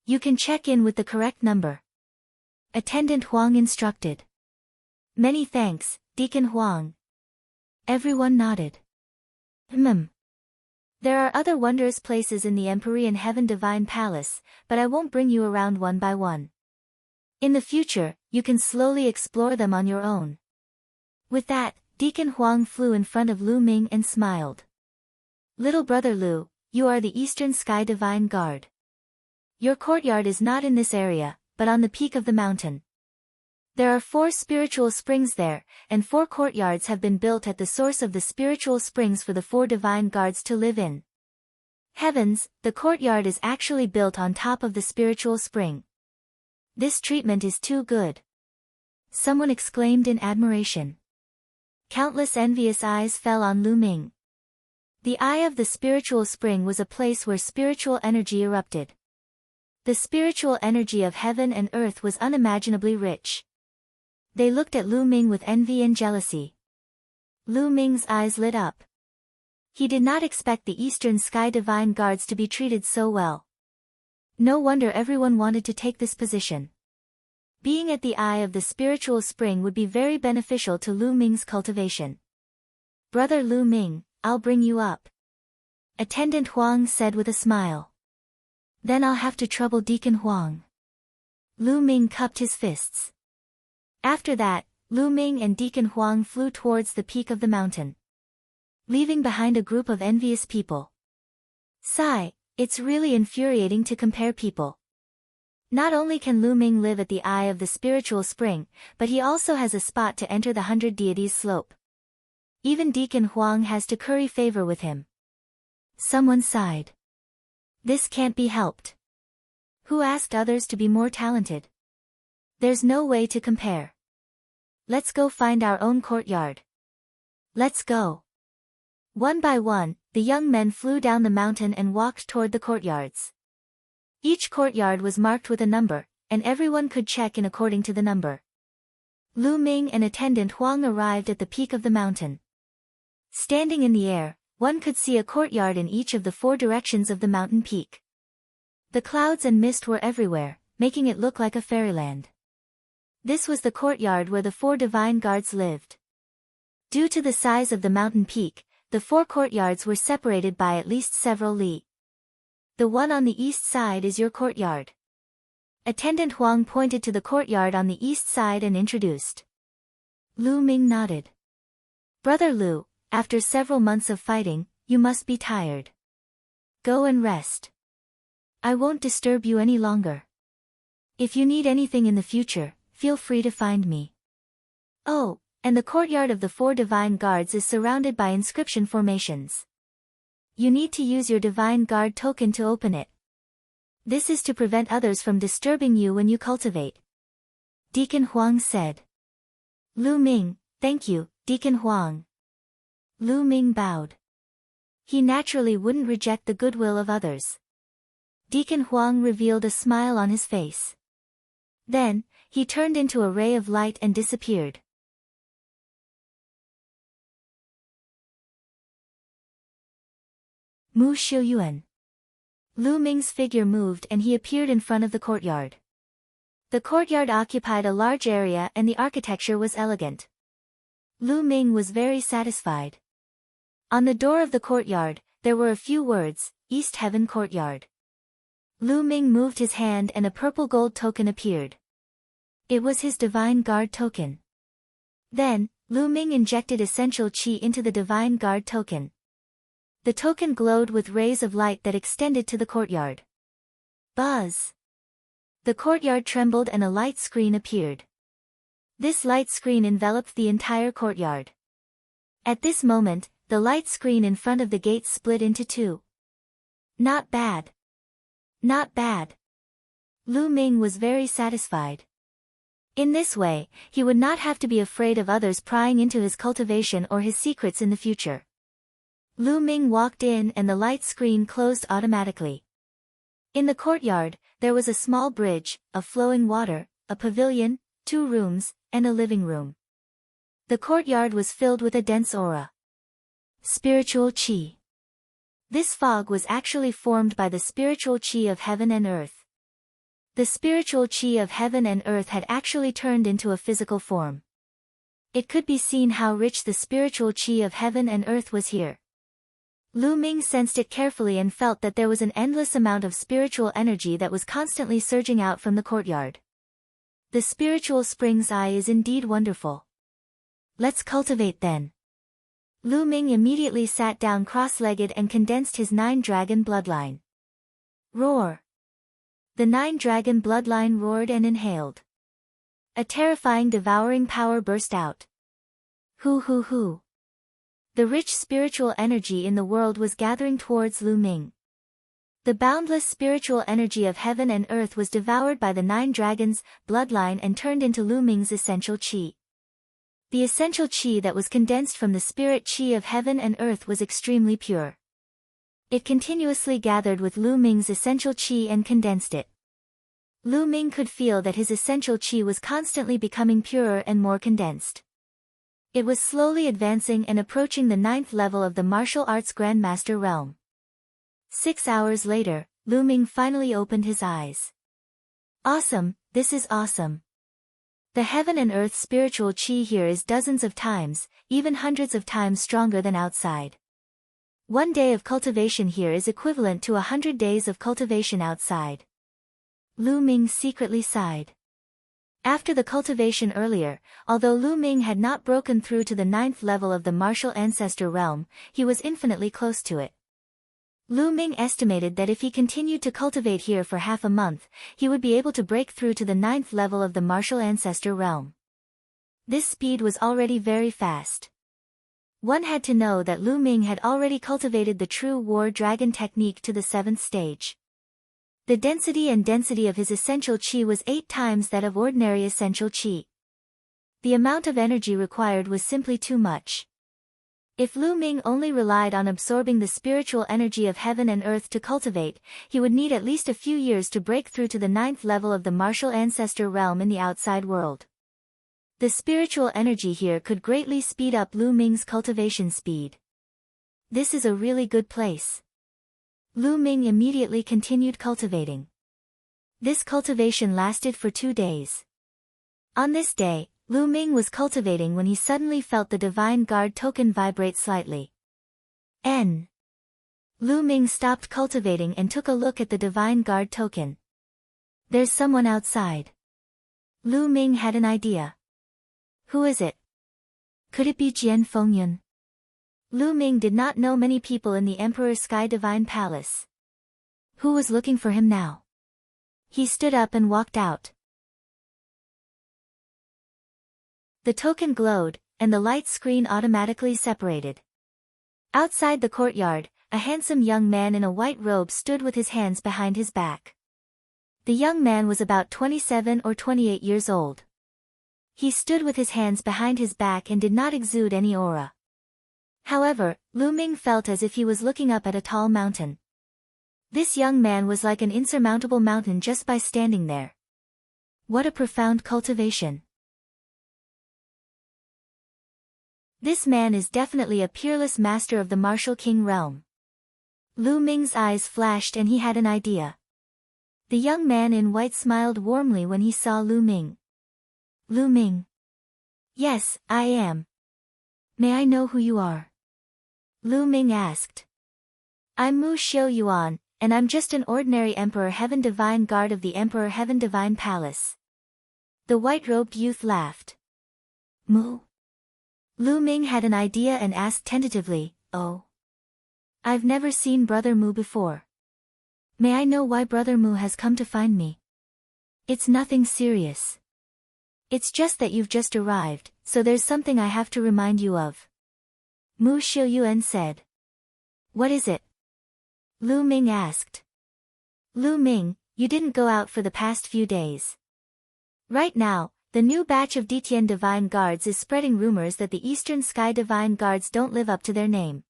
You can check in with the correct number. Attendant Huang instructed. Many thanks, Deacon Huang. Everyone nodded. There are other wondrous places in the Empyrean Heaven Divine Palace, but I won't bring you around one by one. In the future, you can slowly explore them on your own. With that, Deacon Huang flew in front of Lu Ming and smiled. Little brother Lu, you are the Eastern Sky Divine Guard. Your courtyard is not in this area, but on the peak of the mountain. There are 4 spiritual springs there, and 4 courtyards have been built at the source of the spiritual springs for the 4 divine guards to live in. Heavens, the courtyard is actually built on top of the spiritual spring. This treatment is too good. Someone exclaimed in admiration. Countless envious eyes fell on Lu Ming. The eye of the spiritual spring was a place where spiritual energy erupted. The spiritual energy of heaven and earth was unimaginably rich. They looked at Lu Ming with envy and jealousy. Lu Ming's eyes lit up. He did not expect the Eastern Sky Divine Guards to be treated so well. No wonder everyone wanted to take this position. Being at the eye of the spiritual spring would be very beneficial to Lu Ming's cultivation. Brother Lu Ming, I'll bring you up. Attendant Huang said with a smile. Then I'll have to trouble Deacon Huang. Lu Ming cupped his fists. After that, Lu Ming and Deacon Huang flew towards the peak of the mountain, leaving behind a group of envious people. Sigh, it's really infuriating to compare people. Not only can Lu Ming live at the eye of the spiritual spring, but he also has a spot to enter the 100 deities slope. Even Deacon Huang has to curry favor with him. Someone sighed. This can't be helped. Who asked others to be more talented? There's no way to compare. Let's go find our own courtyard. Let's go. One by one, the young men flew down the mountain and walked toward the courtyards. Each courtyard was marked with a number, and everyone could check in according to the number. Lu Ming and attendant Huang arrived at the peak of the mountain. Standing in the air, one could see a courtyard in each of the 4 directions of the mountain peak. The clouds and mist were everywhere, making it look like a fairyland. This was the courtyard where the 4 divine guards lived. Due to the size of the mountain peak, the 4 courtyards were separated by at least several li. The one on the east side is your courtyard. Attendant Huang pointed to the courtyard on the east side and introduced. Lu Ming nodded. Brother Lu, after several months of fighting, you must be tired. Go and rest. I won't disturb you any longer. If you need anything in the future, feel free to find me. Oh, and the courtyard of the 4 divine guards is surrounded by inscription formations. You need to use your divine guard token to open it. This is to prevent others from disturbing you when you cultivate. Deacon Huang said. Lu Ming, thank you, Deacon Huang. Lu Ming bowed. He naturally wouldn't reject the goodwill of others. Deacon Huang revealed a smile on his face. Then, he turned into a ray of light and disappeared. Mu Xiuyuan. Lu Ming's figure moved and he appeared in front of the courtyard. The courtyard occupied a large area and the architecture was elegant. Lu Ming was very satisfied. On the door of the courtyard, there were a few words, East Heaven Courtyard. Lu Ming moved his hand and a purple gold token appeared. It was his divine guard token. Then, Lu Ming injected essential qi into the divine guard token. The token glowed with rays of light that extended to the courtyard. Buzz! The courtyard trembled and a light screen appeared. This light screen enveloped the entire courtyard. At this moment, the light screen in front of the gate split into 2. Not bad. Not bad. Lu Ming was very satisfied. In this way, he would not have to be afraid of others prying into his cultivation or his secrets in the future. Lu Ming walked in and the light screen closed automatically. In the courtyard, there was a small bridge, a flowing water, a pavilion, 2 rooms, and a living room. The courtyard was filled with a dense aura. Spiritual qi. This fog was actually formed by the spiritual qi of heaven and earth. The spiritual qi of heaven and earth had actually turned into a physical form. It could be seen how rich the spiritual qi of heaven and earth was here. Lu Ming sensed it carefully and felt that there was an endless amount of spiritual energy that was constantly surging out from the courtyard. The spiritual spring's eye is indeed wonderful. Let's cultivate then. Lu Ming immediately sat down cross-legged and condensed his 9-dragon bloodline. Roar! The 9-dragon bloodline roared and inhaled. A terrifying devouring power burst out. Hoo hoo hoo. The rich spiritual energy in the world was gathering towards Lu Ming. The boundless spiritual energy of heaven and earth was devoured by the 9 dragons' bloodline and turned into Lu Ming's essential qi. The essential qi that was condensed from the spirit qi of heaven and earth was extremely pure. It continuously gathered with Lu Ming's essential qi and condensed it. Lu Ming could feel that his essential qi was constantly becoming purer and more condensed. It was slowly advancing and approaching the 9th level of the martial arts grandmaster realm. 6 hours later, Lu Ming finally opened his eyes. Awesome, this is awesome. The heaven and earth spiritual qi here is dozens of times, even hundreds of times stronger than outside. 1 day of cultivation here is equivalent to 100 days of cultivation outside. Lu Ming secretly sighed. After the cultivation earlier, although Lu Ming had not broken through to the 9th level of the martial ancestor realm, he was infinitely close to it. Lu Ming estimated that if he continued to cultivate here for half a month, he would be able to break through to the 9th level of the martial ancestor realm. This speed was already very fast. One had to know that Lu Ming had already cultivated the true war dragon technique to the 7th stage. The density of his essential qi was 8 times that of ordinary essential qi. The amount of energy required was simply too much. If Lu Ming only relied on absorbing the spiritual energy of heaven and earth to cultivate, he would need at least a few years to break through to the 9th level of the martial ancestor realm in the outside world. The spiritual energy here could greatly speed up Lu Ming's cultivation speed. This is a really good place. Lu Ming immediately continued cultivating. This cultivation lasted for 2 days. On this day, Lu Ming was cultivating when he suddenly felt the Divine Guard token vibrate slightly. Lu Ming stopped cultivating and took a look at the Divine Guard token. There's someone outside. Lu Ming had an idea. Who is it? Could it be Jian Fengyun? Lu Ming did not know many people in the Emperor's Sky Divine Palace. Who was looking for him now? He stood up and walked out. The token glowed, and the light screen automatically separated. Outside the courtyard, a handsome young man in a white robe stood with his hands behind his back. The young man was about 27 or 28 years old. He stood with his hands behind his back and did not exude any aura. However, Lu Ming felt as if he was looking up at a tall mountain. This young man was like an insurmountable mountain just by standing there. What a profound cultivation. This man is definitely a peerless master of the martial king realm. Lu Ming's eyes flashed and he had an idea. The young man in white smiled warmly when he saw Lu Ming. Lu Ming. Yes, I am. May I know who you are? Lu Ming asked. I'm Mu Xiu Yuan, and I'm just an ordinary Emperor Heaven Divine Guard of the Emperor Heaven Divine Palace. The white-robed youth laughed. Mu? Lu Ming had an idea and asked tentatively, Oh. I've never seen Brother Mu before. May I know why Brother Mu has come to find me? It's nothing serious. It's just that you've just arrived, so there's something I have to remind you of. Mu Xiuyuan said. What is it? Lu Ming asked. Lu Ming, you didn't go out for the past few days. Right now, the new batch of Ditian Divine Guards is spreading rumors that the Eastern Sky Divine Guards don't live up to their name.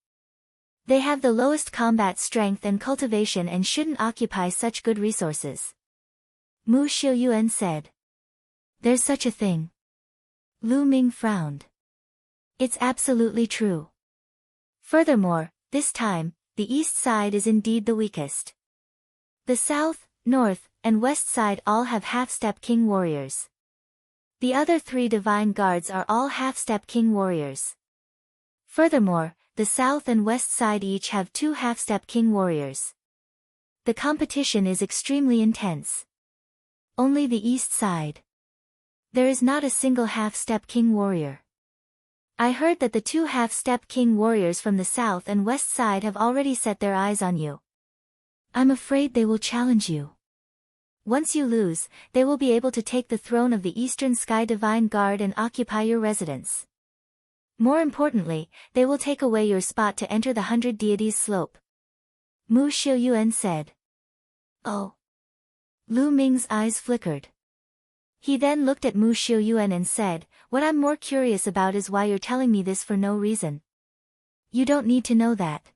They have the lowest combat strength and cultivation and shouldn't occupy such good resources. Mu Xiuyuan said. There's such a thing. Lu Ming frowned. It's absolutely true. Furthermore, this time, the east side is indeed the weakest. The south, north, and west side all have half-step king warriors. The other 3 divine guards are all half-step king warriors. Furthermore, the south and west side each have 2 half-step king warriors. The competition is extremely intense. Only the east side. There is not a single half-step king warrior. I heard that the 2 half-step king warriors from the south and west side have already set their eyes on you. I'm afraid they will challenge you. Once you lose, they will be able to take the throne of the Eastern Sky Divine Guard and occupy your residence. More importantly, they will take away your spot to enter the 100 Deities slope. Mu Xiuyuan said. Oh. Lu Ming's eyes flickered. He then looked at Mu Xiuyuan and said, What I'm more curious about is why you're telling me this for no reason. You don't need to know that.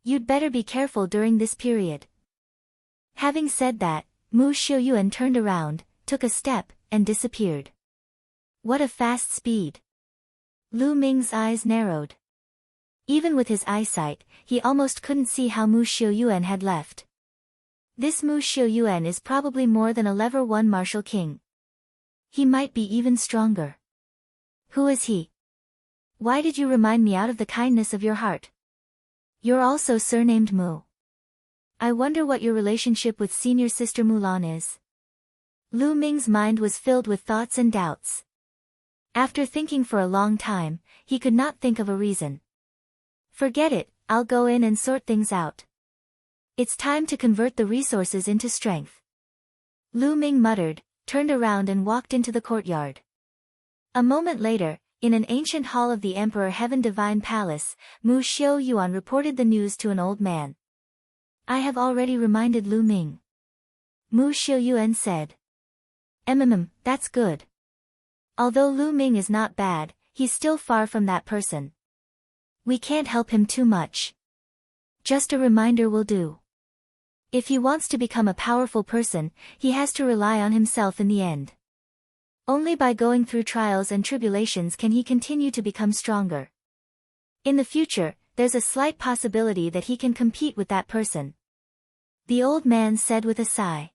You'd better be careful during this period. Having said that, Mu Xiuyuan turned around, took a step, and disappeared. What a fast speed. Lu Ming's eyes narrowed. Even with his eyesight, he almost couldn't see how Mu Xiuyuan had left. This Mu Xiuyuan is probably more than a level 1 martial king. He might be even stronger. Who is he? Why did you remind me out of the kindness of your heart? You're also surnamed Mu. I wonder what your relationship with senior sister Mulan is. Lu Ming's mind was filled with thoughts and doubts. After thinking for a long time, he could not think of a reason. Forget it, I'll go in and sort things out. It's time to convert the resources into strength. Lu Ming muttered, turned around and walked into the courtyard. A moment later, in an ancient hall of the Emperor Heaven Divine Palace, Mu Xiuyuan reported the news to an old man. I have already reminded Lu Ming. Mu Xiuyuan said. That's good. Although Lu Ming is not bad, he's still far from that person. We can't help him too much. Just a reminder will do. If he wants to become a powerful person, he has to rely on himself in the end. Only by going through trials and tribulations can he continue to become stronger. In the future, there's a slight possibility that he can compete with that person. The old man said with a sigh.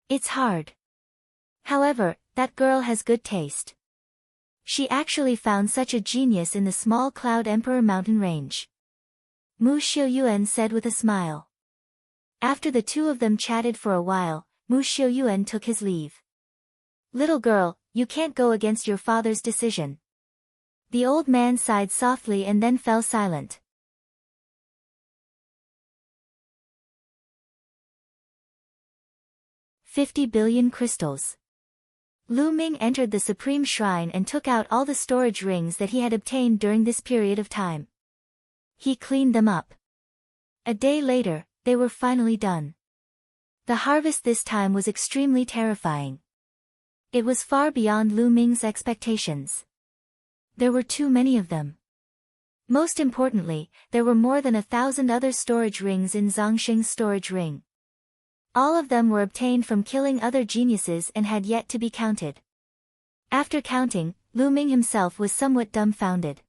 It's hard. However, that girl has good taste. She actually found such a genius in the small Cloud Emperor mountain range. Mu Xiuyuan said with a smile. After the two of them chatted for a while, Mu Xiuyuan took his leave. Little girl, you can't go against your father's decision. The old man sighed softly and then fell silent. $50 billion crystals. Lu Ming entered the Supreme Shrine and took out all the storage rings that he had obtained during this period of time. He cleaned them up. A day later, they were finally done. The harvest this time was extremely terrifying. It was far beyond Lu Ming's expectations. There were too many of them. Most importantly, there were more than 1,000 other storage rings in Zhongxing's storage ring. All of them were obtained from killing other geniuses and had yet to be counted. After counting, Lu Ming himself was somewhat dumbfounded.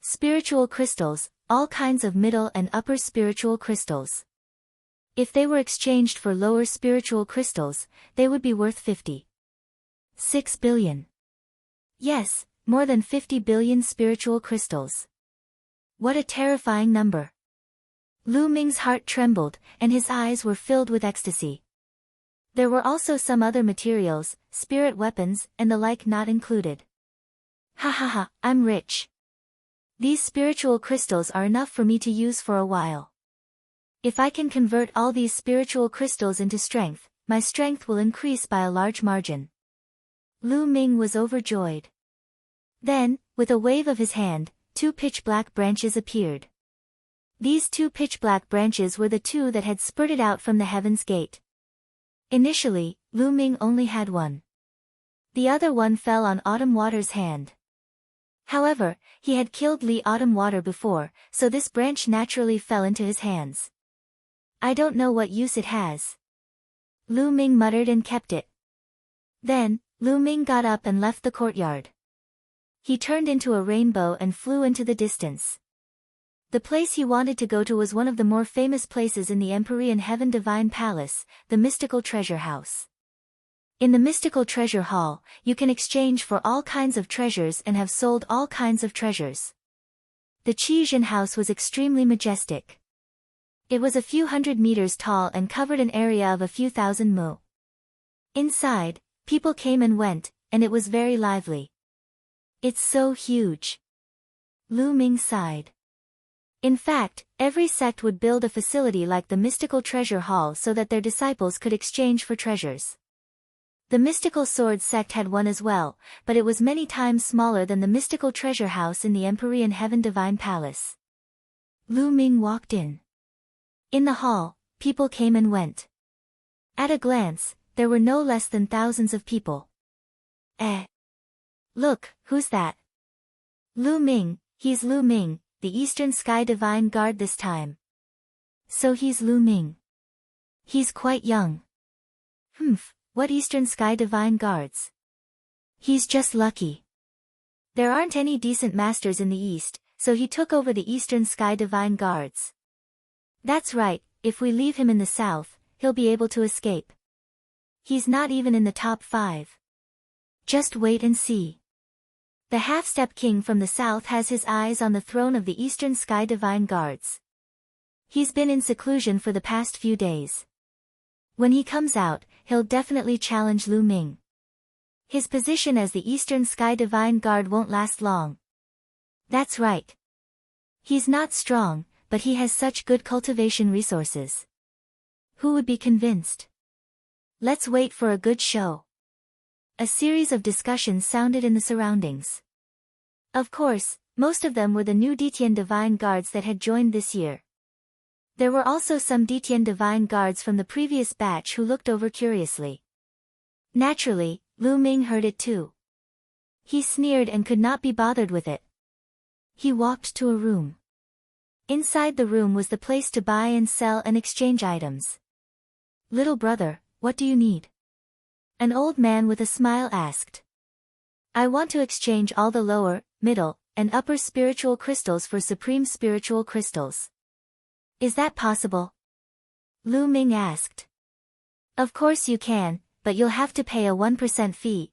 Spiritual crystals, all kinds of middle and upper spiritual crystals. If they were exchanged for lower spiritual crystals, they would be worth 56 billion. Yes, more than 50 billion spiritual crystals. What a terrifying number. Lu Ming's heart trembled, and his eyes were filled with ecstasy. There were also some other materials, spirit weapons, and the like not included. Ha ha ha, I'm rich. These spiritual crystals are enough for me to use for a while. If I can convert all these spiritual crystals into strength, my strength will increase by a large margin. Lu Ming was overjoyed. Then, with a wave of his hand, 2 pitch-black branches appeared. These 2 pitch-black branches were the 2 that had spurted out from the Heaven's Gate. Initially, Lu Ming only had one. The other one fell on Autumn Water's hand. However, he had killed Li Autumn Water before, so this branch naturally fell into his hands. I don't know what use it has. Lu Ming muttered and kept it. Then, Lu Ming got up and left the courtyard. He turned into a rainbow and flew into the distance. The place he wanted to go to was one of the more famous places in the Empyrean Heaven Divine Palace, the Mystical Treasure House. In the Mystical Treasure Hall, you can exchange for all kinds of treasures and have sold all kinds of treasures. The Qizhen house was extremely majestic. It was a few hundred meters tall and covered an area of a few thousand mu. Inside, people came and went, and it was very lively. It's so huge. Lu Ming sighed. In fact, every sect would build a facility like the Mystical Treasure Hall so that their disciples could exchange for treasures. The Mystical Sword sect had one as well, but it was many times smaller than the Mystical Treasure House in the Empyrean Heaven Divine Palace. Lu Ming walked in. In the hall, people came and went. At a glance, there were no less than thousands of people. Look, who's that? Lu Ming, he's Lu Ming, the Eastern Sky Divine Guard this time. So he's Lu Ming. He's quite young. What Eastern Sky Divine Guards? He's just lucky. There aren't any decent masters in the East, so he took over the Eastern Sky Divine Guards. That's right, if we leave him in the South, he'll be able to escape. He's not even in the top 5. Just wait and see. The half-step king from the South has his eyes on the throne of the Eastern Sky Divine Guards. He's been in seclusion for the past few days. When he comes out, he'll definitely challenge Lu Ming. His position as the Eastern Sky Divine Guard won't last long. That's right. He's not strong, but he has such good cultivation resources. Who would be convinced? Let's wait for a good show. A series of discussions sounded in the surroundings. Of course, most of them were the new Detian Divine Guards that had joined this year. There were also some Detian Divine Guards from the previous batch who looked over curiously. Naturally, Lu Ming heard it too. He sneered and could not be bothered with it. He walked to a room. Inside the room was the place to buy and sell and exchange items. Little brother, what do you need? An old man with a smile asked. I want to exchange all the lower, middle, and upper spiritual crystals for supreme spiritual crystals. Is that possible? Lu Ming asked. Of course you can, but you'll have to pay a 1% fee.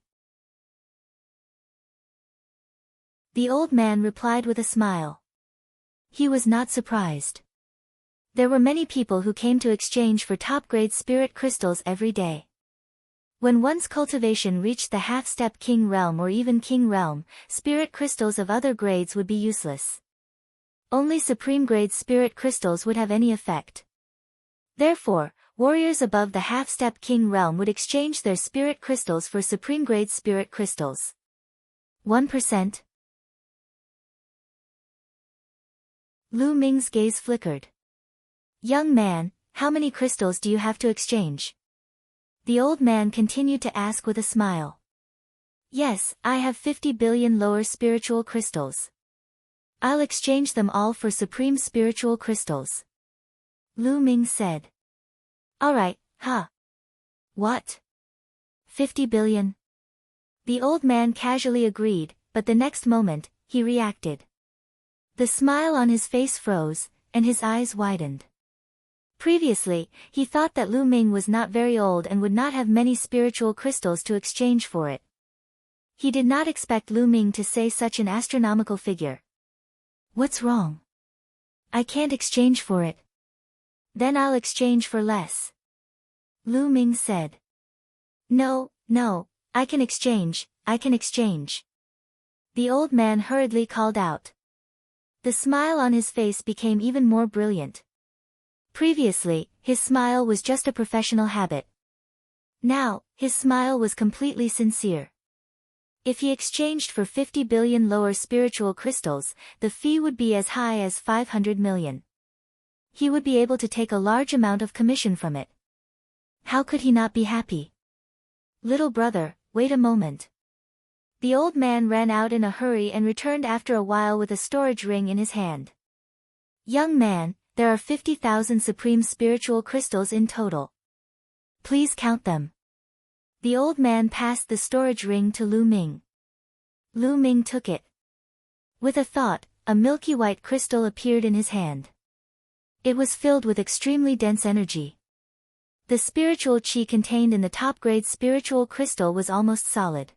The old man replied with a smile. He was not surprised. There were many people who came to exchange for top-grade spirit crystals every day. When one's cultivation reached the half-step king realm or even king realm, spirit crystals of other grades would be useless. Only supreme-grade spirit crystals would have any effect. Therefore, warriors above the half-step king realm would exchange their spirit crystals for supreme-grade spirit crystals. 1%. Lu Ming's gaze flickered. Young man, how many crystals do you have to exchange? The old man continued to ask with a smile. Yes, I have 50 billion lower spiritual crystals. I'll exchange them all for supreme spiritual crystals. Lu Ming said. Alright, huh? What? 50 billion? The old man casually agreed, but the next moment, he reacted. The smile on his face froze, and his eyes widened. Previously, he thought that Lu Ming was not very old and would not have many spiritual crystals to exchange for it. He did not expect Lu Ming to say such an astronomical figure. What's wrong? I can't exchange for it. Then I'll exchange for less. Lu Ming said. No, I can exchange. The old man hurriedly called out. The smile on his face became even more brilliant. Previously, his smile was just a professional habit. Now, his smile was completely sincere. If he exchanged for 50 billion lower spiritual crystals, the fee would be as high as 500 million. He would be able to take a large amount of commission from it. How could he not be happy? Little brother, wait a moment. The old man ran out in a hurry and returned after a while with a storage ring in his hand. Young man, there are 50,000 supreme spiritual crystals in total. Please count them. The old man passed the storage ring to Lu Ming. Lu Ming took it. With a thought, a milky white crystal appeared in his hand. It was filled with extremely dense energy. The spiritual chi contained in the top-grade spiritual crystal was almost solid.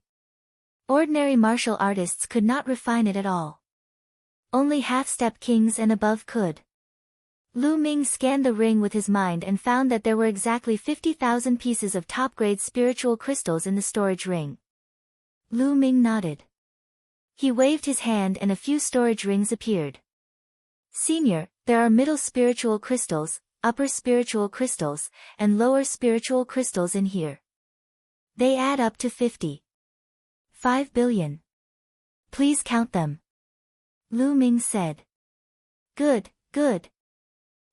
Ordinary martial artists could not refine it at all. Only half-step kings and above could. Lu Ming scanned the ring with his mind and found that there were exactly 50,000 pieces of top-grade spiritual crystals in the storage ring. Lu Ming nodded. He waved his hand and a few storage rings appeared. Senior, there are middle spiritual crystals, upper spiritual crystals, and lower spiritual crystals in here. They add up to 5 billion. Please count them. Lu Ming said. Good.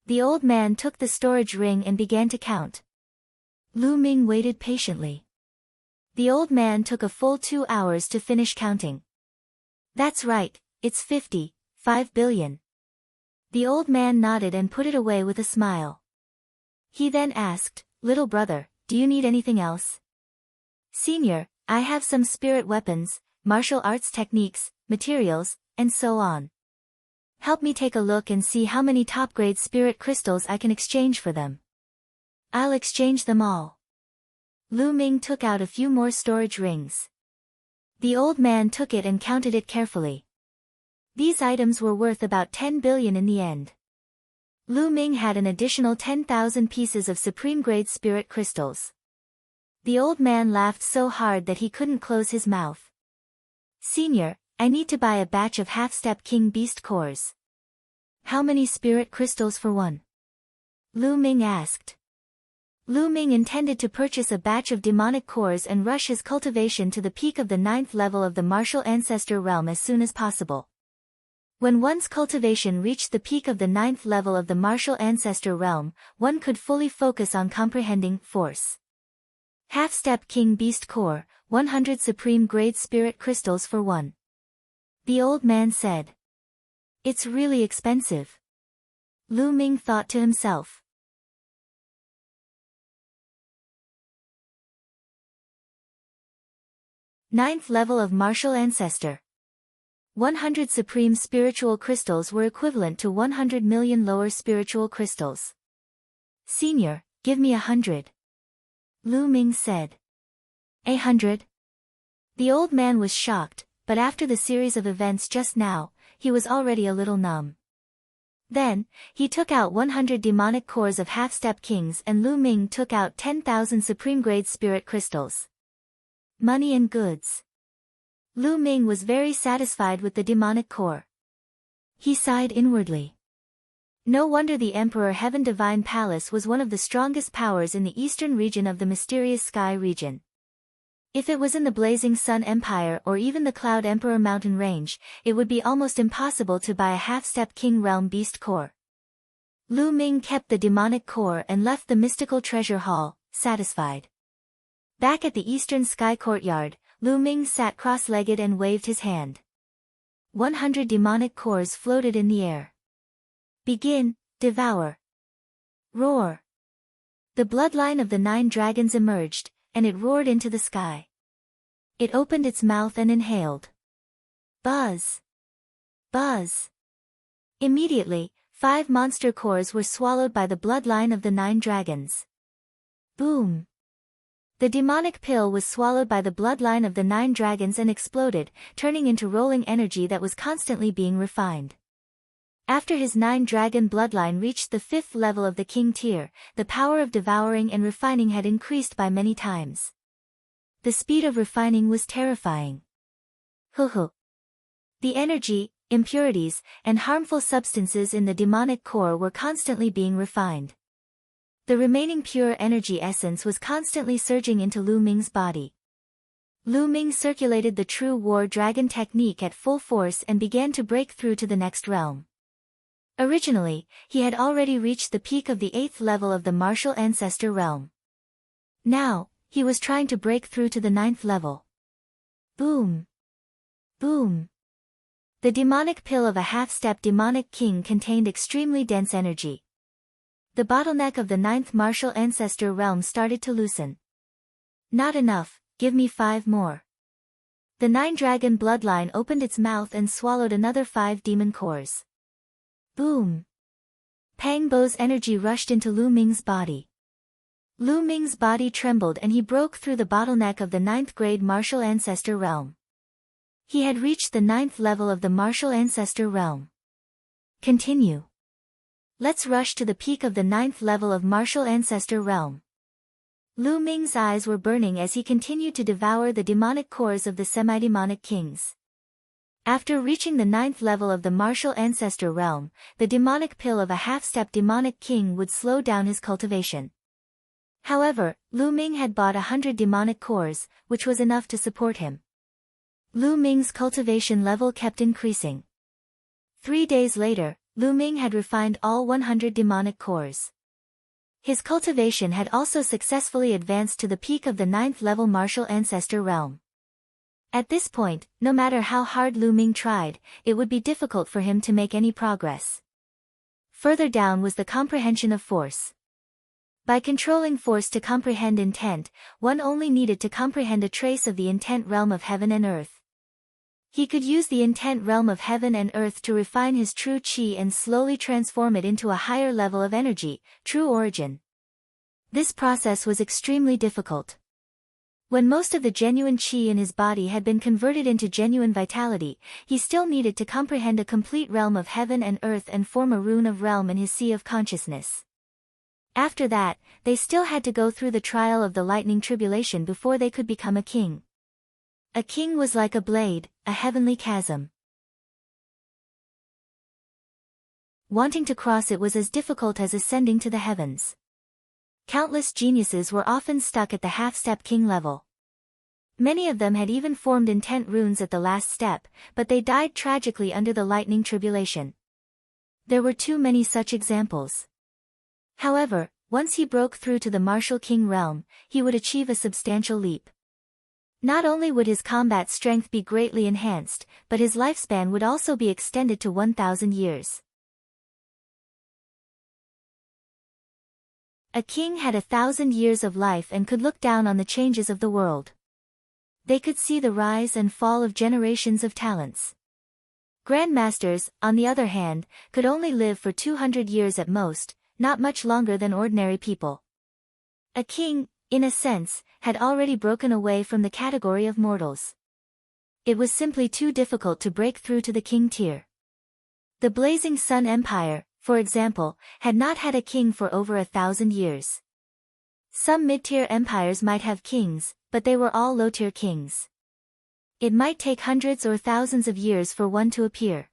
The old man took the storage ring and began to count. Lu Ming waited patiently. The old man took a full 2 hours to finish counting. That's right, it's 5 billion. The old man nodded and put it away with a smile. He then asked, Little brother, do you need anything else? Senior, I have some spirit weapons, martial arts techniques, materials, and so on. Help me take a look and see how many top-grade spirit crystals I can exchange for them. I'll exchange them all. Lu Ming took out a few more storage rings. The old man took it and counted it carefully. These items were worth about 10 billion in the end. Lu Ming had an additional 10,000 pieces of supreme-grade spirit crystals. The old man laughed so hard that he couldn't close his mouth. Senior, I need to buy a batch of half-step king beast cores. How many spirit crystals for one? Lu Ming asked. Lu Ming intended to purchase a batch of demonic cores and rush his cultivation to the peak of the 9th level of the martial ancestor realm as soon as possible. When one's cultivation reached the peak of the 9th level of the martial ancestor realm, one could fully focus on comprehending force. Half-step king beast core, 100 supreme grade spirit crystals for one. The old man said. It's really expensive. Lu Ming thought to himself. Ninth level of Martial Ancestor. 100 supreme spiritual crystals were equivalent to 100 million lower spiritual crystals. Senior, give me 100. Lu Ming said. 100? The old man was shocked, but after the series of events just now, he was already a little numb. Then, he took out 100 demonic cores of half-step kings and Lu Ming took out 10,000 supreme-grade spirit crystals. Money and goods. Lu Ming was very satisfied with the demonic core. He sighed inwardly. No wonder the Emperor Heaven Divine Palace was one of the strongest powers in the eastern region of the mysterious sky region. If it was in the Blazing Sun Empire or even the Cloud Emperor Mountain Range, it would be almost impossible to buy a half-step King Realm Beast core. Lu Ming kept the demonic core and left the mystical treasure hall, satisfied. Back at the eastern sky courtyard, Lu Ming sat cross-legged and waved his hand. 100 demonic cores floated in the air. Begin, devour. Roar. The bloodline of the 9 dragons emerged, and it roared into the sky. It opened its mouth and inhaled. Buzz. Buzz. Immediately, 5 monster cores were swallowed by the bloodline of the 9 dragons. Boom. The demonic pill was swallowed by the bloodline of the 9 dragons and exploded, turning into rolling energy that was constantly being refined. After his 9-dragon bloodline reached the 5th level of the king tier, the power of devouring and refining had increased by many times. The speed of refining was terrifying. The energy, impurities, and harmful substances in the demonic core were constantly being refined. The remaining pure energy essence was constantly surging into Lu Ming's body. Lu Ming circulated the true war dragon technique at full force and began to break through to the next realm. Originally, he had already reached the peak of the 8th level of the Martial Ancestor realm. Now, he was trying to break through to the 9th level. Boom! Boom! The demonic pill of a half-step demonic king contained extremely dense energy. The bottleneck of the 9th Martial Ancestor realm started to loosen. Not enough, give me 5 more. The 9-dragon bloodline opened its mouth and swallowed another 5 demon cores. Boom! Pang Bo's energy rushed into Lu Ming's body. Lu Ming's body trembled and he broke through the bottleneck of the 9th grade Martial Ancestor realm. He had reached the 9th level of the Martial Ancestor realm. Continue. Let's rush to the peak of the 9th level of Martial Ancestor realm. Lu Ming's eyes were burning as he continued to devour the demonic cores of the semi-demonic kings. After reaching the 9th level of the Martial Ancestor realm, the demonic pill of a half-step demonic king would slow down his cultivation. However, Lu Ming had bought 100 demonic cores, which was enough to support him. Lu Ming's cultivation level kept increasing. 3 days later, Lu Ming had refined all 100 demonic cores. His cultivation had also successfully advanced to the peak of the 9th level Martial Ancestor realm. At this point, no matter how hard Lu Ming tried, it would be difficult for him to make any progress. Further down was the comprehension of force. By controlling force to comprehend intent, one only needed to comprehend a trace of the intent realm of heaven and earth. He could use the intent realm of heaven and earth to refine his true chi and slowly transform it into a higher level of energy, true origin. This process was extremely difficult. When most of the genuine chi in his body had been converted into genuine vitality, he still needed to comprehend a complete realm of heaven and earth and form a rune of realm in his sea of consciousness. After that, they still had to go through the trial of the lightning tribulation before they could become a king. A king was like a blade, a heavenly chasm. Wanting to cross it was as difficult as ascending to the heavens. Countless geniuses were often stuck at the half-step king level. Many of them had even formed intent runes at the last step, but they died tragically under the lightning tribulation. There were too many such examples. However, once he broke through to the martial king realm, he would achieve a substantial leap. Not only would his combat strength be greatly enhanced, but his lifespan would also be extended to 1,000 years. A king had 1,000 years of life and could look down on the changes of the world. They could see the rise and fall of generations of talents. Grandmasters, on the other hand, could only live for 200 years at most, not much longer than ordinary people. A king, in a sense, had already broken away from the category of mortals. It was simply too difficult to break through to the king tier. The Blazing Sun Empire, for example, had not had a king for over 1,000 years. Some mid-tier empires might have kings, but they were all low-tier kings. It might take hundreds or thousands of years for one to appear.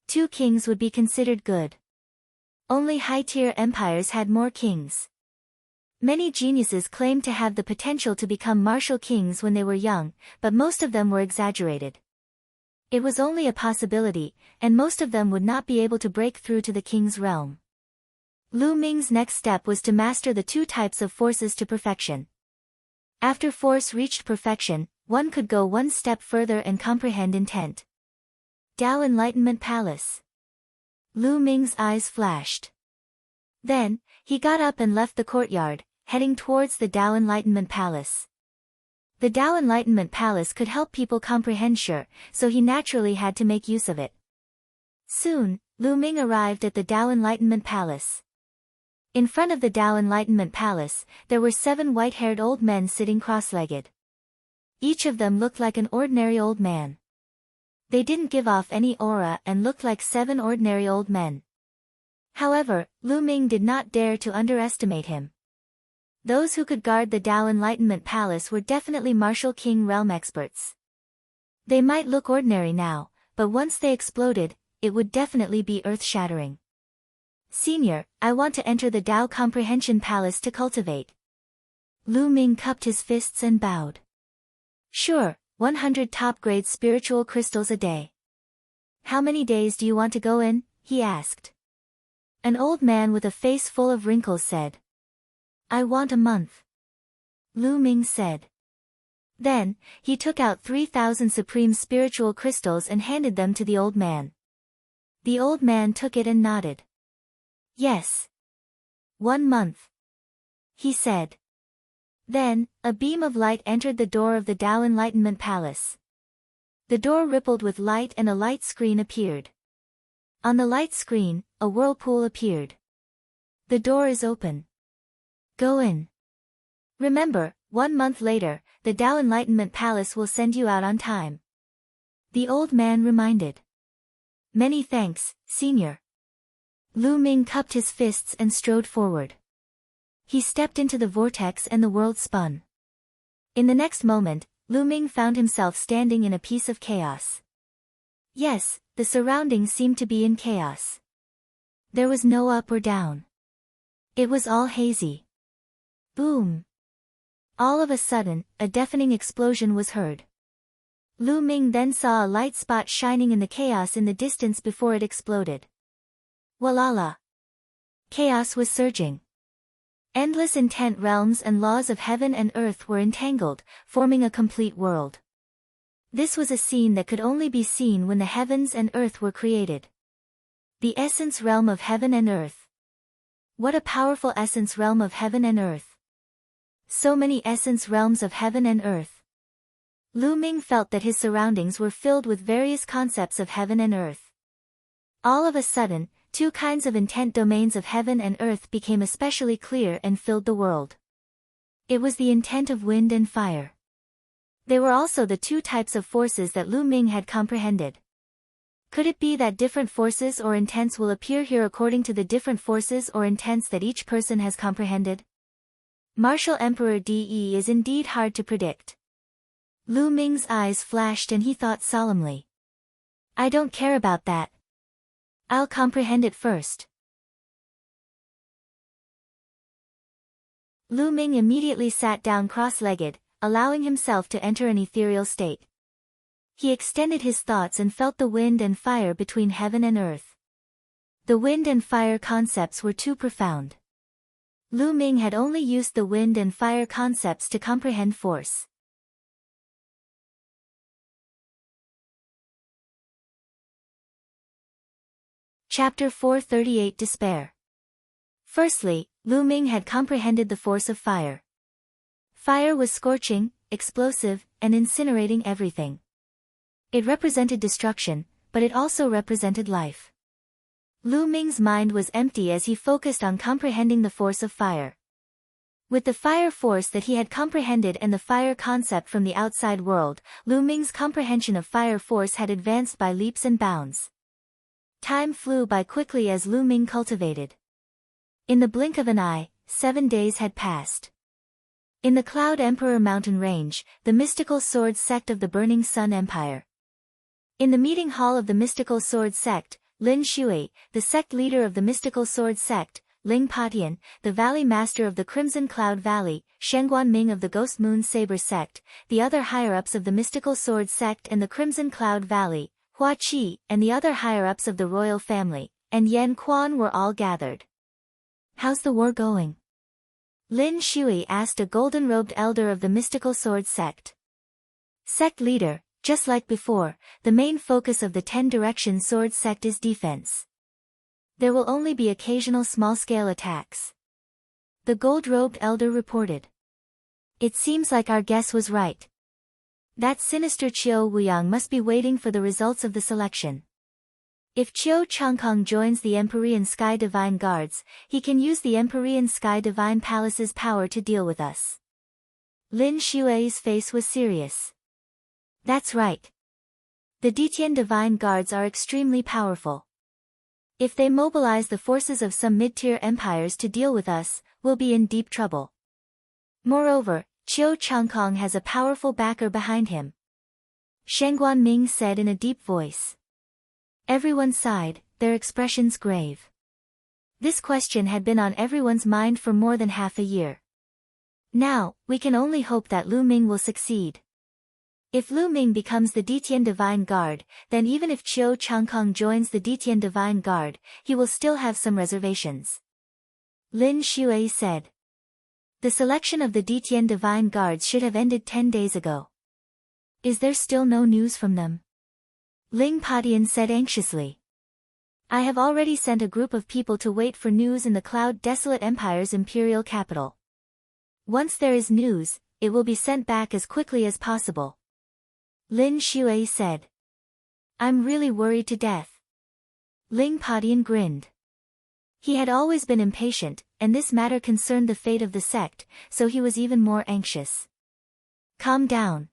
2 kings would be considered good. Only high-tier empires had more kings. Many geniuses claimed to have the potential to become martial kings when they were young, but most of them were exaggerated. It was only a possibility, and most of them would not be able to break through to the king's realm. Lu Ming's next step was to master the 2 types of forces to perfection. After force reached perfection, one could go one step further and comprehend intent. Tao Enlightenment Palace. Lu Ming's eyes flashed. Then, he got up and left the courtyard, heading towards the Tao Enlightenment Palace. The Tao Enlightenment Palace could help people comprehend sure, so he naturally had to make use of it. Soon, Lu Ming arrived at the Tao Enlightenment Palace. In front of the Tao Enlightenment Palace, there were 7 white-haired old men sitting cross-legged. Each of them looked like an ordinary old man. They didn't give off any aura and looked like 7 ordinary old men. However, Lu Ming did not dare to underestimate him. Those who could guard the Tao Enlightenment Palace were definitely martial king realm experts. They might look ordinary now, but once they exploded, it would definitely be earth-shattering. Senior, I want to enter the Tao Comprehension Palace to cultivate. Lu Ming cupped his fists and bowed. Sure, 100 top-grade spiritual crystals a day. How many days do you want to go in? He asked. An old man with a face full of wrinkles said. I want a month. Lu Ming said. Then, he took out 3,000 supreme spiritual crystals and handed them to the old man. The old man took it and nodded. Yes. 1 month. He said. Then, a beam of light entered the door of the Tao Enlightenment Palace. The door rippled with light and a light screen appeared. On the light screen, a whirlpool appeared. The door is open. Go in. Remember, 1 month later, the Tao Enlightenment Palace will send you out on time. The old man reminded. Many thanks, Senior. Lu Ming cupped his fists and strode forward. He stepped into the vortex and the world spun. In the next moment, Lu Ming found himself standing in a piece of chaos. Yes, the surroundings seemed to be in chaos. There was no up or down. It was all hazy. Boom! All of a sudden, a deafening explosion was heard. Lu Ming then saw a light spot shining in the chaos in the distance before it exploded. Walala! Chaos was surging. Endless intent realms and laws of heaven and earth were entangled, forming a complete world. This was a scene that could only be seen when the heavens and earth were created. The essence realm of heaven and earth. What a powerful essence realm of heaven and earth. So many essence realms of heaven and earth. Lu Ming felt that his surroundings were filled with various concepts of heaven and earth. All of a sudden, 2 kinds of intent domains of heaven and earth became especially clear and filled the world. It was the intent of wind and fire. They were also the 2 types of forces that Lu Ming had comprehended. Could it be that different forces or intents will appear here according to the different forces or intents that each person has comprehended? Martial Emperor De is indeed hard to predict. Lu Ming's eyes flashed and he thought solemnly. I don't care about that. I'll comprehend it first. Lu Ming immediately sat down cross-legged, allowing himself to enter an ethereal state. He extended his thoughts and felt the wind and fire between heaven and earth. The wind and fire concepts were too profound. Lu Ming had only used the wind and fire concepts to comprehend force. Chapter 438 Despair. Firstly, Lu Ming had comprehended the force of fire. Fire was scorching, explosive, and incinerating everything. It represented destruction, but it also represented life. Lu Ming's mind was empty as he focused on comprehending the force of fire. With the fire force that he had comprehended and the fire concept from the outside world, Lu Ming's comprehension of fire force had advanced by leaps and bounds. Time flew by quickly as Lu Ming cultivated. In the blink of an eye, 7 days had passed. In the Cloud Emperor mountain range, the mystical sword sect of the Burning Sun Empire. In the meeting hall of the mystical sword sect, Lin Shui, the sect leader of the mystical sword sect, Ling Patian, the valley master of the Crimson Cloud Valley, Shengguan Ming of the Ghost Moon Saber sect, the other higher-ups of the mystical sword sect and the Crimson Cloud Valley, Hua Qi, and the other higher-ups of the royal family, and Yan Quan were all gathered. "How's the war going?" Lin Shui asked a golden-robed elder of the mystical sword sect. Sect leader, just like before, the main focus of the 10-direction sword sect is defense. There will only be occasional small-scale attacks. The gold-robed elder reported. It seems like our guess was right. That sinister Qiu Wuyang must be waiting for the results of the selection. If Qiu Changkong joins the Empyrean Sky Divine Guards, he can use the Empyrean Sky Divine Palace's power to deal with us. Lin Shui's face was serious. That's right. The Detian Divine Guards are extremely powerful. If they mobilize the forces of some mid-tier empires to deal with us, we'll be in deep trouble. Moreover, Qiu Changkong has a powerful backer behind him. Shengguan Ming said in a deep voice. Everyone sighed, their expressions grave. This question had been on everyone's mind for more than half a year. Now, we can only hope that Lu Ming will succeed. If Lu Ming becomes the Detian Divine Guard, then even if Qiu Changkong joins the Detian Divine Guard, he will still have some reservations. Lin Shui said. The selection of the Detian Divine Guards should have ended 10 days ago. Is there still no news from them? Ling Patian said anxiously. I have already sent a group of people to wait for news in the Cloud Desolate Empire's imperial capital. Once there is news, it will be sent back as quickly as possible. Lin Shui said. I'm really worried to death. Ling Patian grinned. He had always been impatient, and this matter concerned the fate of the sect, so he was even more anxious. Calm down.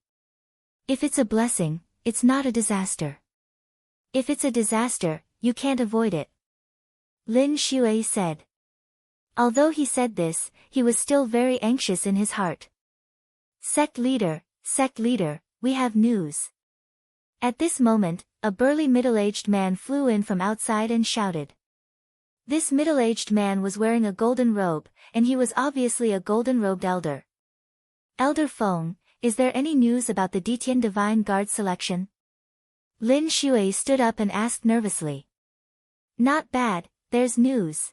If it's a blessing, it's not a disaster. If it's a disaster, you can't avoid it. Lin Shui said. Although he said this, he was still very anxious in his heart. Sect leader, we have news. At this moment, a burly middle-aged man flew in from outside and shouted. This middle-aged man was wearing a golden robe, and he was obviously a golden-robed elder. Elder Feng, is there any news about the Detian Divine Guard selection? Lin Shui stood up and asked nervously. Not bad, there's news.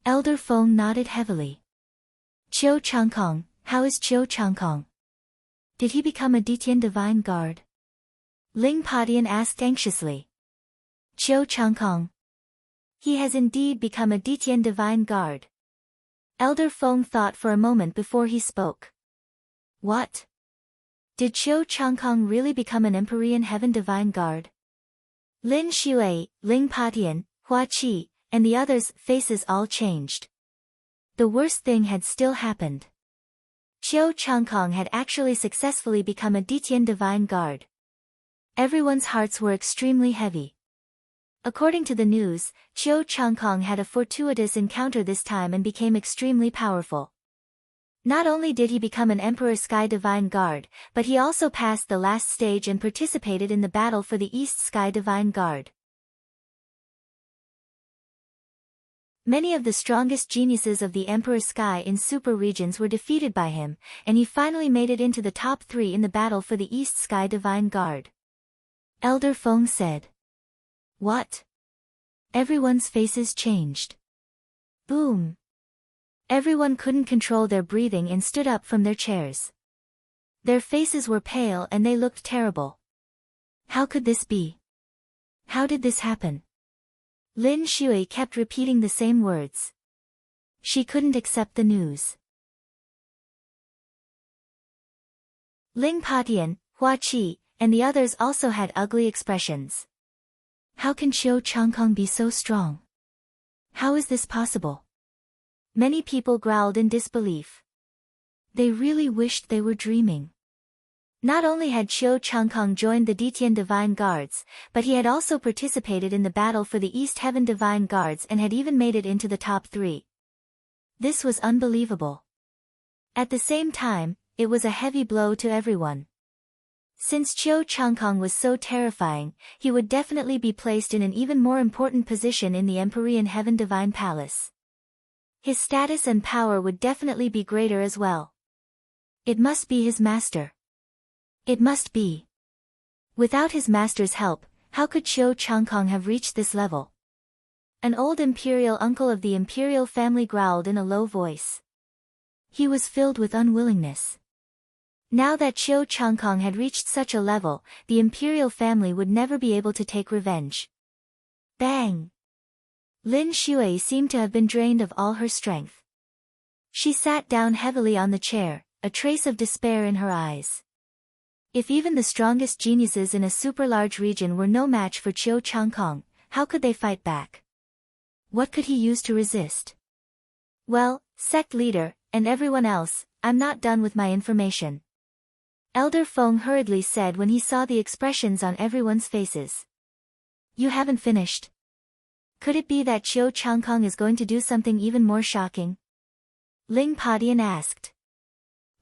Elder Feng nodded heavily. Qiu Changkong, how is Qiu Changkong? Did he become a Detian Divine Guard? Ling Patian asked anxiously. Qiu Changkong. He has indeed become a Detian Divine Guard. Elder Feng thought for a moment before he spoke. What? Did Qiu Changkong really become an Empyrean Heaven Divine Guard? Lin Shui, Ling Patian, Hua Qi, and the others' faces all changed. The worst thing had still happened. Qiu Changkong had actually successfully become a Detian Divine Guard. Everyone's hearts were extremely heavy. According to the news, Qiu Changkong had a fortuitous encounter this time and became extremely powerful. Not only did he become an Emperor Sky Divine Guard, but he also passed the last stage and participated in the battle for the East Sky Divine Guard. Many of the strongest geniuses of the Emperor Sky in super regions were defeated by him, and he finally made it into the top 3 in the battle for the East Sky Divine Guard. Elder Feng said. What? Everyone's faces changed. Boom. Everyone couldn't control their breathing and stood up from their chairs. Their faces were pale and they looked terrible. How could this be? How did this happen? Lin Shui kept repeating the same words. She couldn't accept the news. Ling Patian, Hua Qi, and the others also had ugly expressions. How can Qiu Changkong be so strong? How is this possible? Many people growled in disbelief. They really wished they were dreaming. Not only had Qiu Changkong joined the Ditian Divine Guards, but he had also participated in the battle for the East Heaven Divine Guards and had even made it into the top 3. This was unbelievable. At the same time, it was a heavy blow to everyone. Since Qiu Changkong was so terrifying, he would definitely be placed in an even more important position in the Empyrean Heaven Divine Palace. His status and power would definitely be greater as well. It must be his master. It must be. Without his master's help, how could Qiu Changkong have reached this level? An old imperial uncle of the imperial family growled in a low voice. He was filled with unwillingness. Now that Qiu Changkong had reached such a level, the imperial family would never be able to take revenge. Bang! Lin Shui seemed to have been drained of all her strength. She sat down heavily on the chair, a trace of despair in her eyes. If even the strongest geniuses in a super-large region were no match for Qiu Changkong, how could they fight back? What could he use to resist? Well, sect leader, and everyone else, I'm not done with my information. Elder Feng hurriedly said when he saw the expressions on everyone's faces. You haven't finished. Could it be that Qiu Changkong is going to do something even more shocking? Ling Patian asked.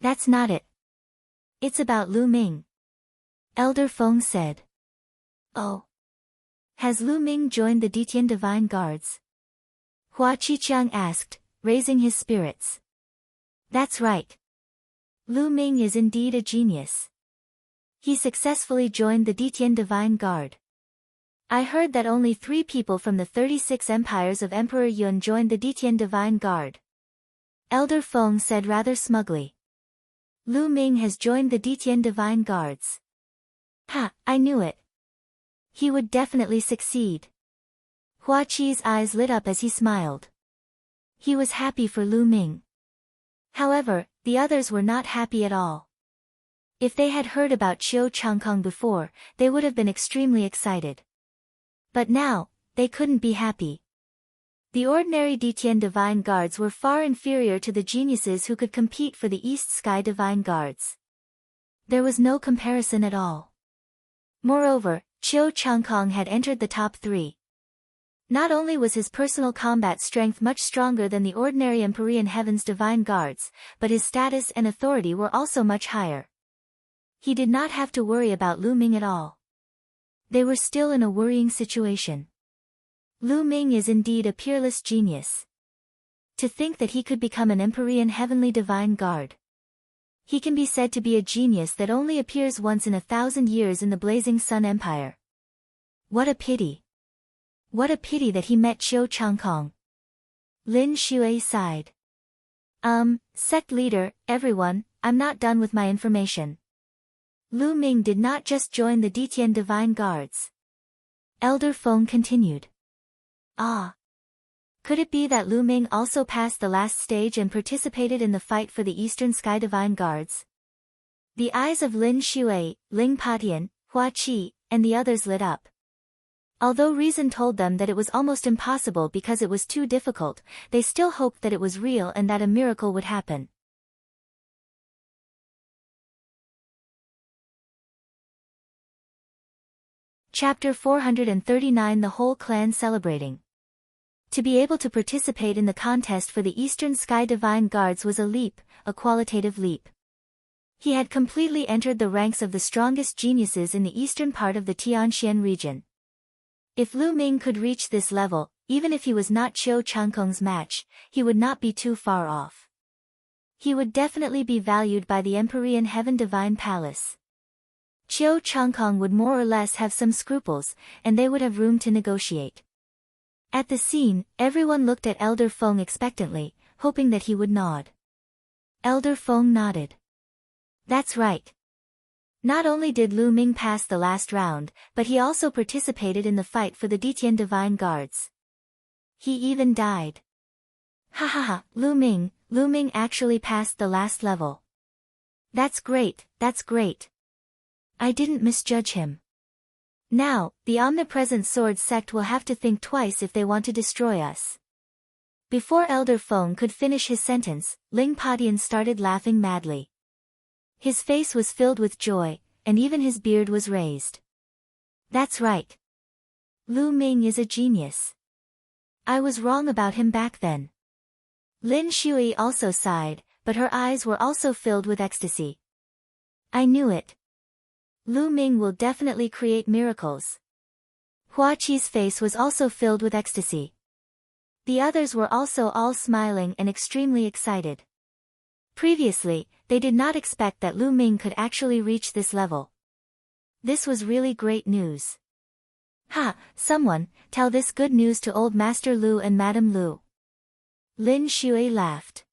That's not it. It's about Lu Ming. Elder Feng said. Oh. Has Lu Ming joined the Ditian Divine Guards? Hua Qiqiang asked, raising his spirits. That's right. Lu Ming is indeed a genius. He successfully joined the Ditian Divine Guard. I heard that only 3 people from the 36 empires of Emperor Yun joined the Ditian Divine Guard. Elder Feng said rather smugly. Lu Ming has joined the Ditian Divine Guards. Ha, I knew it. He would definitely succeed. Hua Qi's eyes lit up as he smiled. He was happy for Lu Ming. However, the others were not happy at all. If they had heard about Qiu Changkong before, they would have been extremely excited. But now, they couldn't be happy. The ordinary Ditian Divine Guards were far inferior to the geniuses who could compete for the East Sky Divine Guards. There was no comparison at all. Moreover, Qiu Changkong had entered the top 3. Not only was his personal combat strength much stronger than the ordinary Empyrean Heaven's Divine Guards, but his status and authority were also much higher. He did not have to worry about Lu Ming at all. They were still in a worrying situation. Lu Ming is indeed a peerless genius. To think that he could become an Empyrean Heavenly Divine Guard. He can be said to be a genius that only appears once in 1,000 years in the Blazing Sun Empire. What a pity. What a pity that he met Qiu Changkong. Lin Shui sighed. Sect leader, everyone, I'm not done with my information. Lu Ming did not just join the Ditian Divine Guards. Elder Feng continued. Ah. Could it be that Lu Ming also passed the last stage and participated in the fight for the Eastern Sky Divine Guards? The eyes of Lin Shui, Ling Patian, Hua Qi, and the others lit up. Although reason told them that it was almost impossible because it was too difficult, they still hoped that it was real and that a miracle would happen. Chapter 439 The whole clan celebrating. To be able to participate in the contest for the Eastern Sky Divine Guards was a leap, a qualitative leap. He had completely entered the ranks of the strongest geniuses in the eastern part of the Tianxian region. If Lu Ming could reach this level, even if he was not Qiu Changkong's match, he would not be too far off. He would definitely be valued by the Empyrean Heaven Divine Palace. Qiu Changkong would more or less have some scruples, and they would have room to negotiate. At the scene, everyone looked at Elder Feng expectantly, hoping that he would nod. Elder Feng nodded. That's right. Not only did Lu Ming pass the last round, but he also participated in the fight for the Ditian Divine Guards. He even died. Ha ha ha, Lu Ming actually passed the last level. That's great, that's great. I didn't misjudge him. Now, the omnipresent sword sect will have to think twice if they want to destroy us. Before Elder Feng could finish his sentence, Ling Padian started laughing madly. His face was filled with joy, and even his beard was raised. That's right. Lu Ming is a genius. I was wrong about him back then. Lin Shui also sighed, but her eyes were also filled with ecstasy. I knew it. Lu Ming will definitely create miracles. Hua Qi's face was also filled with ecstasy. The others were also all smiling and extremely excited. Previously, they did not expect that Lu Ming could actually reach this level. This was really great news. Ha, someone, tell this good news to old Master Lu and Madam Lu. Lin Shui laughed.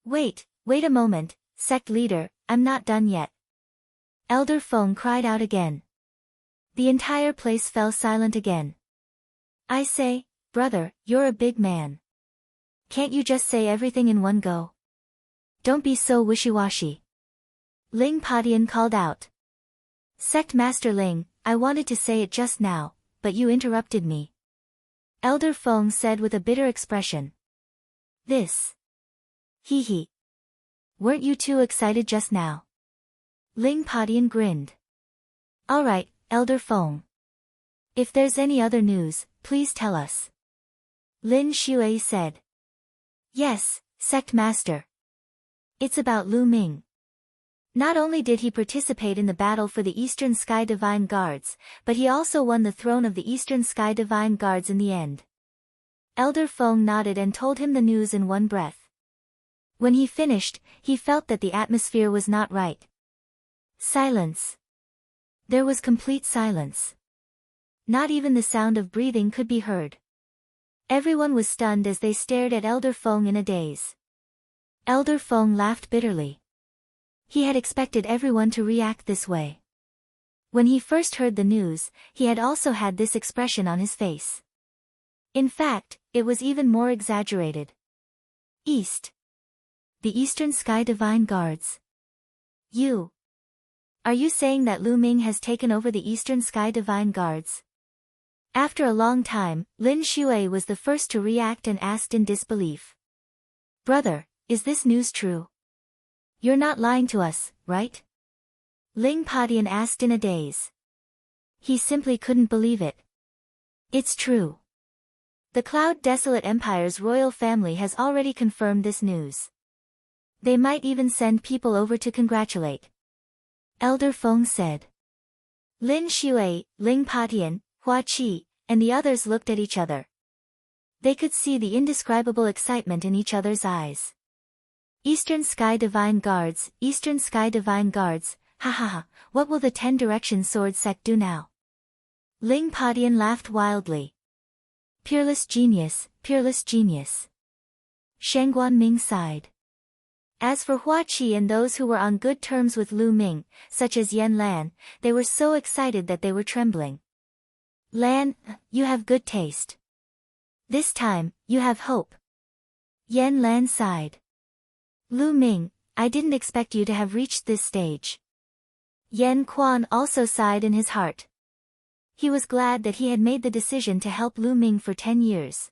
Wait a moment, sect leader, I'm not done yet. Elder Feng cried out again. The entire place fell silent again. I say, brother, you're a big man. Can't you just say everything in one go? Don't be so wishy-washy. Ling Padian called out. Sect Master Ling, I wanted to say it just now, but you interrupted me. Elder Feng said with a bitter expression. This. Hee hee. Weren't you too excited just now? Ling Padian grinned. Alright, Elder Feng. If there's any other news, please tell us. Lin Shui said. Yes, Sect Master. It's about Lu Ming. Not only did he participate in the battle for the Eastern Sky Divine Guards, but he also won the throne of the Eastern Sky Divine Guards in the end. Elder Feng nodded and told him the news in one breath. When he finished, he felt that the atmosphere was not right. Silence. There was complete silence. Not even the sound of breathing could be heard. Everyone was stunned as they stared at Elder Feng in a daze. Elder Feng laughed bitterly. He had expected everyone to react this way. When he first heard the news, he had also had this expression on his face. In fact, it was even more exaggerated. East. The Eastern Sky Divine Guards. You. Are you saying that Lu Ming has taken over the Eastern Sky Divine Guards? After a long time, Lin Shui was the first to react and asked in disbelief. Brother, is this news true? You're not lying to us, right? Ling Padian asked in a daze. He simply couldn't believe it. It's true. The Cloud Desolate Empire's royal family has already confirmed this news. They might even send people over to congratulate. Elder Feng said. Lin Shui, Ling Padian, Hua Qi, and the others looked at each other. They could see the indescribable excitement in each other's eyes. Eastern Sky Divine Guards, Eastern Sky Divine Guards, ha ha ha, what will the 10 Direction Sword Sect do now? Ling Padian laughed wildly. Peerless genius, peerless genius. Sheng Guanming sighed. As for Hua Qi and those who were on good terms with Lu Ming, such as Yan Lan, they were so excited that they were trembling. Lan, you have good taste. This time, you have hope. Yan Lan sighed. Lu Ming, I didn't expect you to have reached this stage. Yan Quan also sighed in his heart. He was glad that he had made the decision to help Lu Ming for 10 years.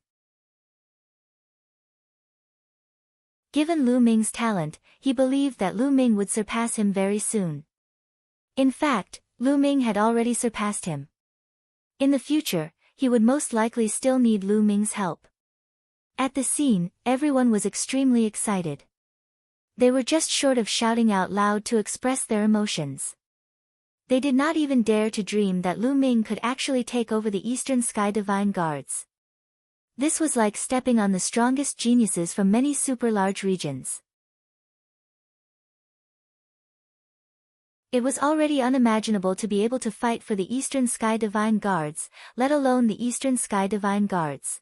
Given Lu Ming's talent, he believed that Lu Ming would surpass him very soon. In fact, Lu Ming had already surpassed him. In the future, he would most likely still need Lu Ming's help. At the scene, everyone was extremely excited. They were just short of shouting out loud to express their emotions. They did not even dare to dream that Lu Ming could actually take over the Eastern Sky Divine Guards. This was like stepping on the strongest geniuses from many super-large regions. It was already unimaginable to be able to fight for the Eastern Sky Divine Guards, let alone the Eastern Sky Divine Guards.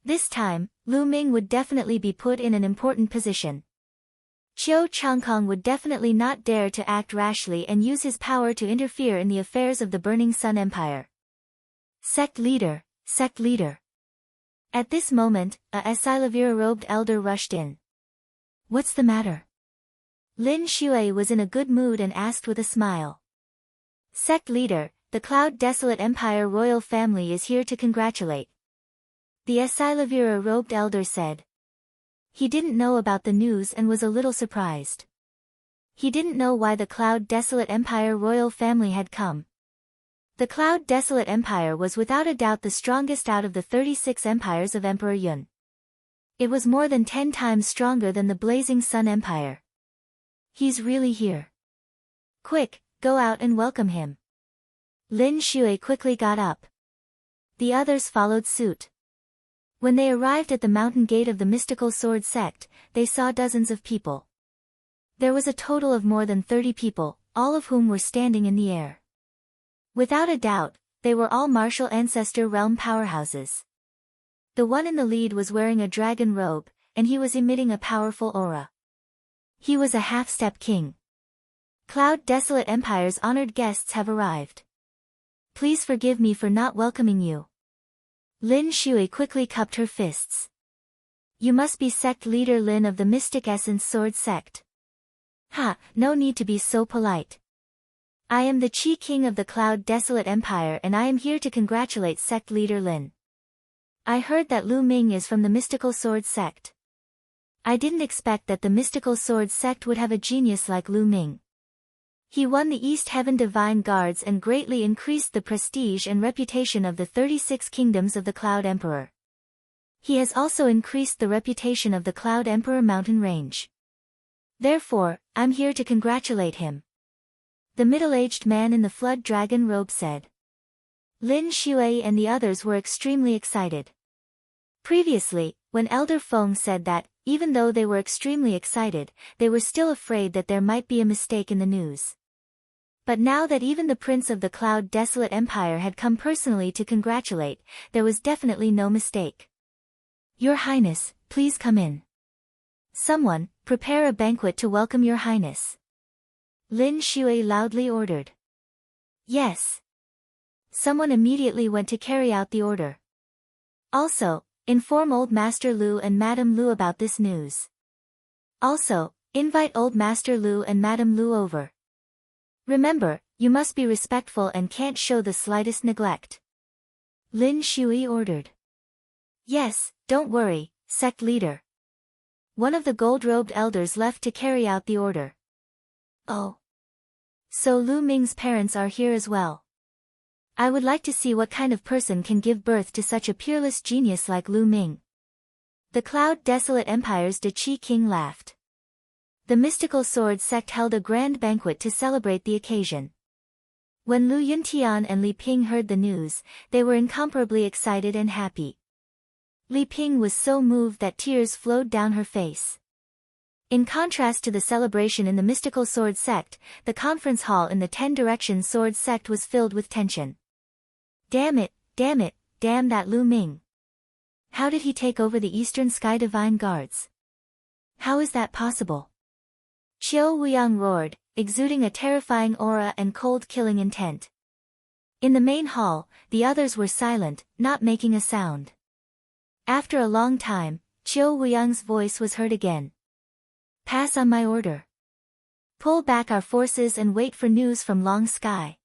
This time, Lu Ming would definitely be put in an important position. Qiu Changkong would definitely not dare to act rashly and use his power to interfere in the affairs of the Burning Sun Empire. Sect leader, sect leader. At this moment, a Silavira-robed elder rushed in. What's the matter? Lin Shui was in a good mood and asked with a smile. Sect leader, the Cloud Desolate Empire royal family is here to congratulate. The Silavira-robed elder said. He didn't know about the news and was a little surprised. He didn't know why the Cloud Desolate Empire royal family had come. The Cloud Desolate Empire was without a doubt the strongest out of the 36 empires of Emperor Yun. It was more than 10 times stronger than the Blazing Sun Empire. He's really here. Quick, go out and welcome him. Lin Shui quickly got up. The others followed suit. When they arrived at the mountain gate of the mystical sword sect, they saw dozens of people. There was a total of more than 30 people, all of whom were standing in the air. Without a doubt, they were all martial ancestor realm powerhouses. The one in the lead was wearing a dragon robe, and he was emitting a powerful aura. He was a half-step king. Cloud Desolate Empire's honored guests have arrived. Please forgive me for not welcoming you. Lin Shui quickly cupped her fists. You must be sect leader Lin of the Mystic Essence Sword Sect. Ha, no need to be so polite. I am the Chi King of the Cloud Desolate Empire and I am here to congratulate sect leader Lin. I heard that Lu Ming is from the Mystical Sword Sect. I didn't expect that the Mystical Sword Sect would have a genius like Lu Ming. He won the East Heaven Divine Guards and greatly increased the prestige and reputation of the 36 kingdoms of the Cloud Emperor. He has also increased the reputation of the Cloud Emperor mountain range. Therefore, I'm here to congratulate him. The middle-aged man in the flood dragon robe said. Lin Shui and the others were extremely excited. Previously, when Elder Feng said that, even though they were extremely excited, they were still afraid that there might be a mistake in the news. But now that even the Prince of the Cloud Desolate Empire had come personally to congratulate, there was definitely no mistake. Your Highness, please come in. Someone, prepare a banquet to welcome your Highness. Lin Shui loudly ordered. Yes. Someone immediately went to carry out the order. Also, inform Old Master Lu and Madame Lu about this news. Also, invite Old Master Lu and Madame Lu over. Remember, you must be respectful and can't show the slightest neglect. Lin Shui ordered. Yes, don't worry, sect leader. One of the gold-robed elders left to carry out the order. Oh. So Lu Ming's parents are here as well. I would like to see what kind of person can give birth to such a peerless genius like Lu Ming. The Cloud Desolate Empire's De Chi King laughed. The Mystical Sword Sect held a grand banquet to celebrate the occasion. When Lu Yuntian and Li Ping heard the news, they were incomparably excited and happy. Li Ping was so moved that tears flowed down her face. In contrast to the celebration in the Mystical Sword Sect, the conference hall in the 10 Direction Sword Sect was filled with tension. Damn it, damn that Lu Ming. How did he take over the Eastern Sky Divine Guards? How is that possible? Qiu Wuyang roared, exuding a terrifying aura and cold-killing intent. In the main hall, the others were silent, not making a sound. After a long time, Qiu Wuyang's voice was heard again. Pass on my order. Pull back our forces and wait for news from Long Sky.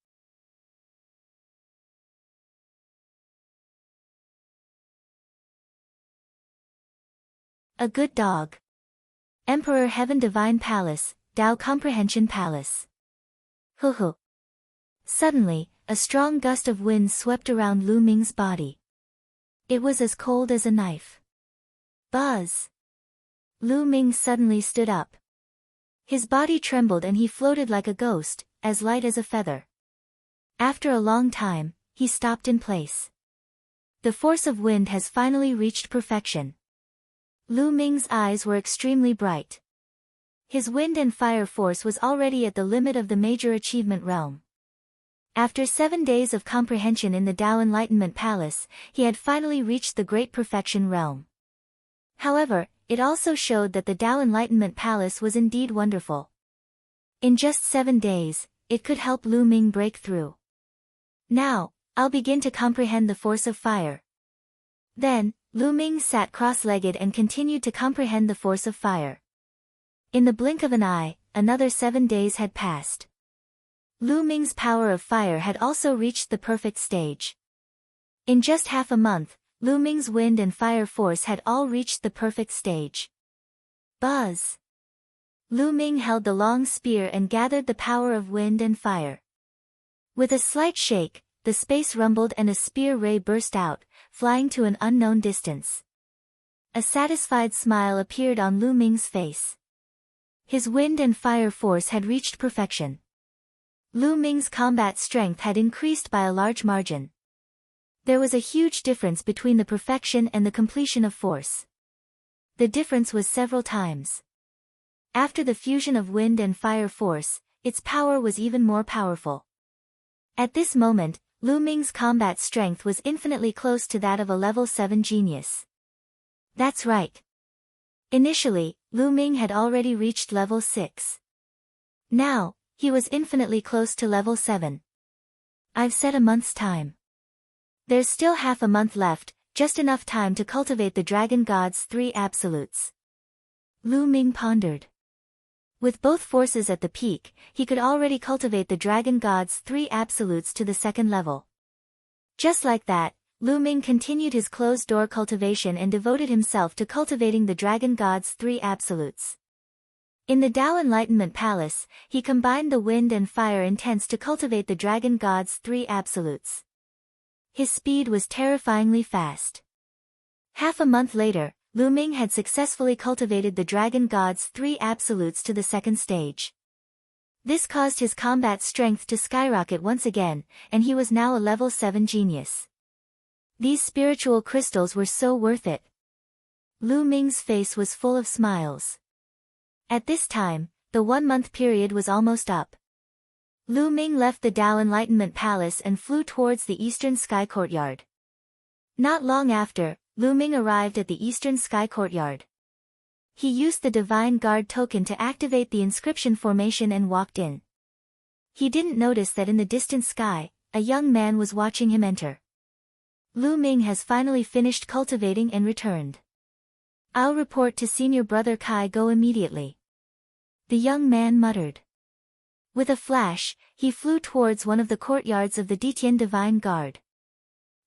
A good dog. Emperor Heaven Divine Palace, Tao Comprehension Palace. Hoo. Suddenly, a strong gust of wind swept around Lu Ming's body. It was as cold as a knife. Buzz! Lu Ming suddenly stood up. His body trembled and he floated like a ghost, as light as a feather. After a long time, he stopped in place. The force of wind has finally reached perfection. Lu Ming's eyes were extremely bright. His wind and fire force was already at the limit of the major achievement realm. After 7 days of comprehension in the Tao Enlightenment Palace, he had finally reached the Great Perfection realm. However, it also showed that the Tao Enlightenment Palace was indeed wonderful. In just 7 days, it could help Lu Ming break through. Now, I'll begin to comprehend the force of fire. Then, Lu Ming sat cross-legged and continued to comprehend the force of fire. In the blink of an eye, another 7 days had passed. Lu Ming's power of fire had also reached the perfect stage. In just half a month, Lu Ming's wind and fire force had all reached the perfect stage. Buzz! Lu Ming held the long spear and gathered the power of wind and fire. With a slight shake, the space rumbled and a spear ray burst out, flying to an unknown distance. A satisfied smile appeared on Lu Ming's face. His wind and fire force had reached perfection. Lu Ming's combat strength had increased by a large margin. There was a huge difference between the perfection and the completion of force. The difference was several times. After the fusion of wind and fire force, its power was even more powerful. At this moment, Lu Ming's combat strength was infinitely close to that of a level 7 genius. That's right. Initially, Lu Ming had already reached level 6. Now, he was infinitely close to level 7. I've said a month's time. There's still half a month left, just enough time to cultivate the Dragon God's 3 absolutes. Lu Ming pondered. With both forces at the peak, he could already cultivate the Dragon God's 3 absolutes to the 2nd level. Just like that, Lu Ming continued his closed-door cultivation and devoted himself to cultivating the Dragon God's 3 absolutes. In the Tao Enlightenment Palace, he combined the wind and fire intense to cultivate the Dragon God's 3 absolutes. His speed was terrifyingly fast. Half a month later, Lu Ming had successfully cultivated the Dragon God's 3 absolutes to the 2nd stage. This caused his combat strength to skyrocket once again, and he was now a level 7 genius. These spiritual crystals were so worth it. Lu Ming's face was full of smiles. At this time, the 1-month period was almost up. Lu Ming left the Tao Enlightenment Palace and flew towards the Eastern Sky Courtyard. Not long after, Lu Ming arrived at the Eastern Sky Courtyard. He used the Divine Guard token to activate the inscription formation and walked in. He didn't notice that in the distant sky, a young man was watching him enter. Lu Ming has finally finished cultivating and returned. I'll report to Senior Brother Kai Go immediately. The young man muttered. With a flash, he flew towards one of the courtyards of the Ditian Divine Guard.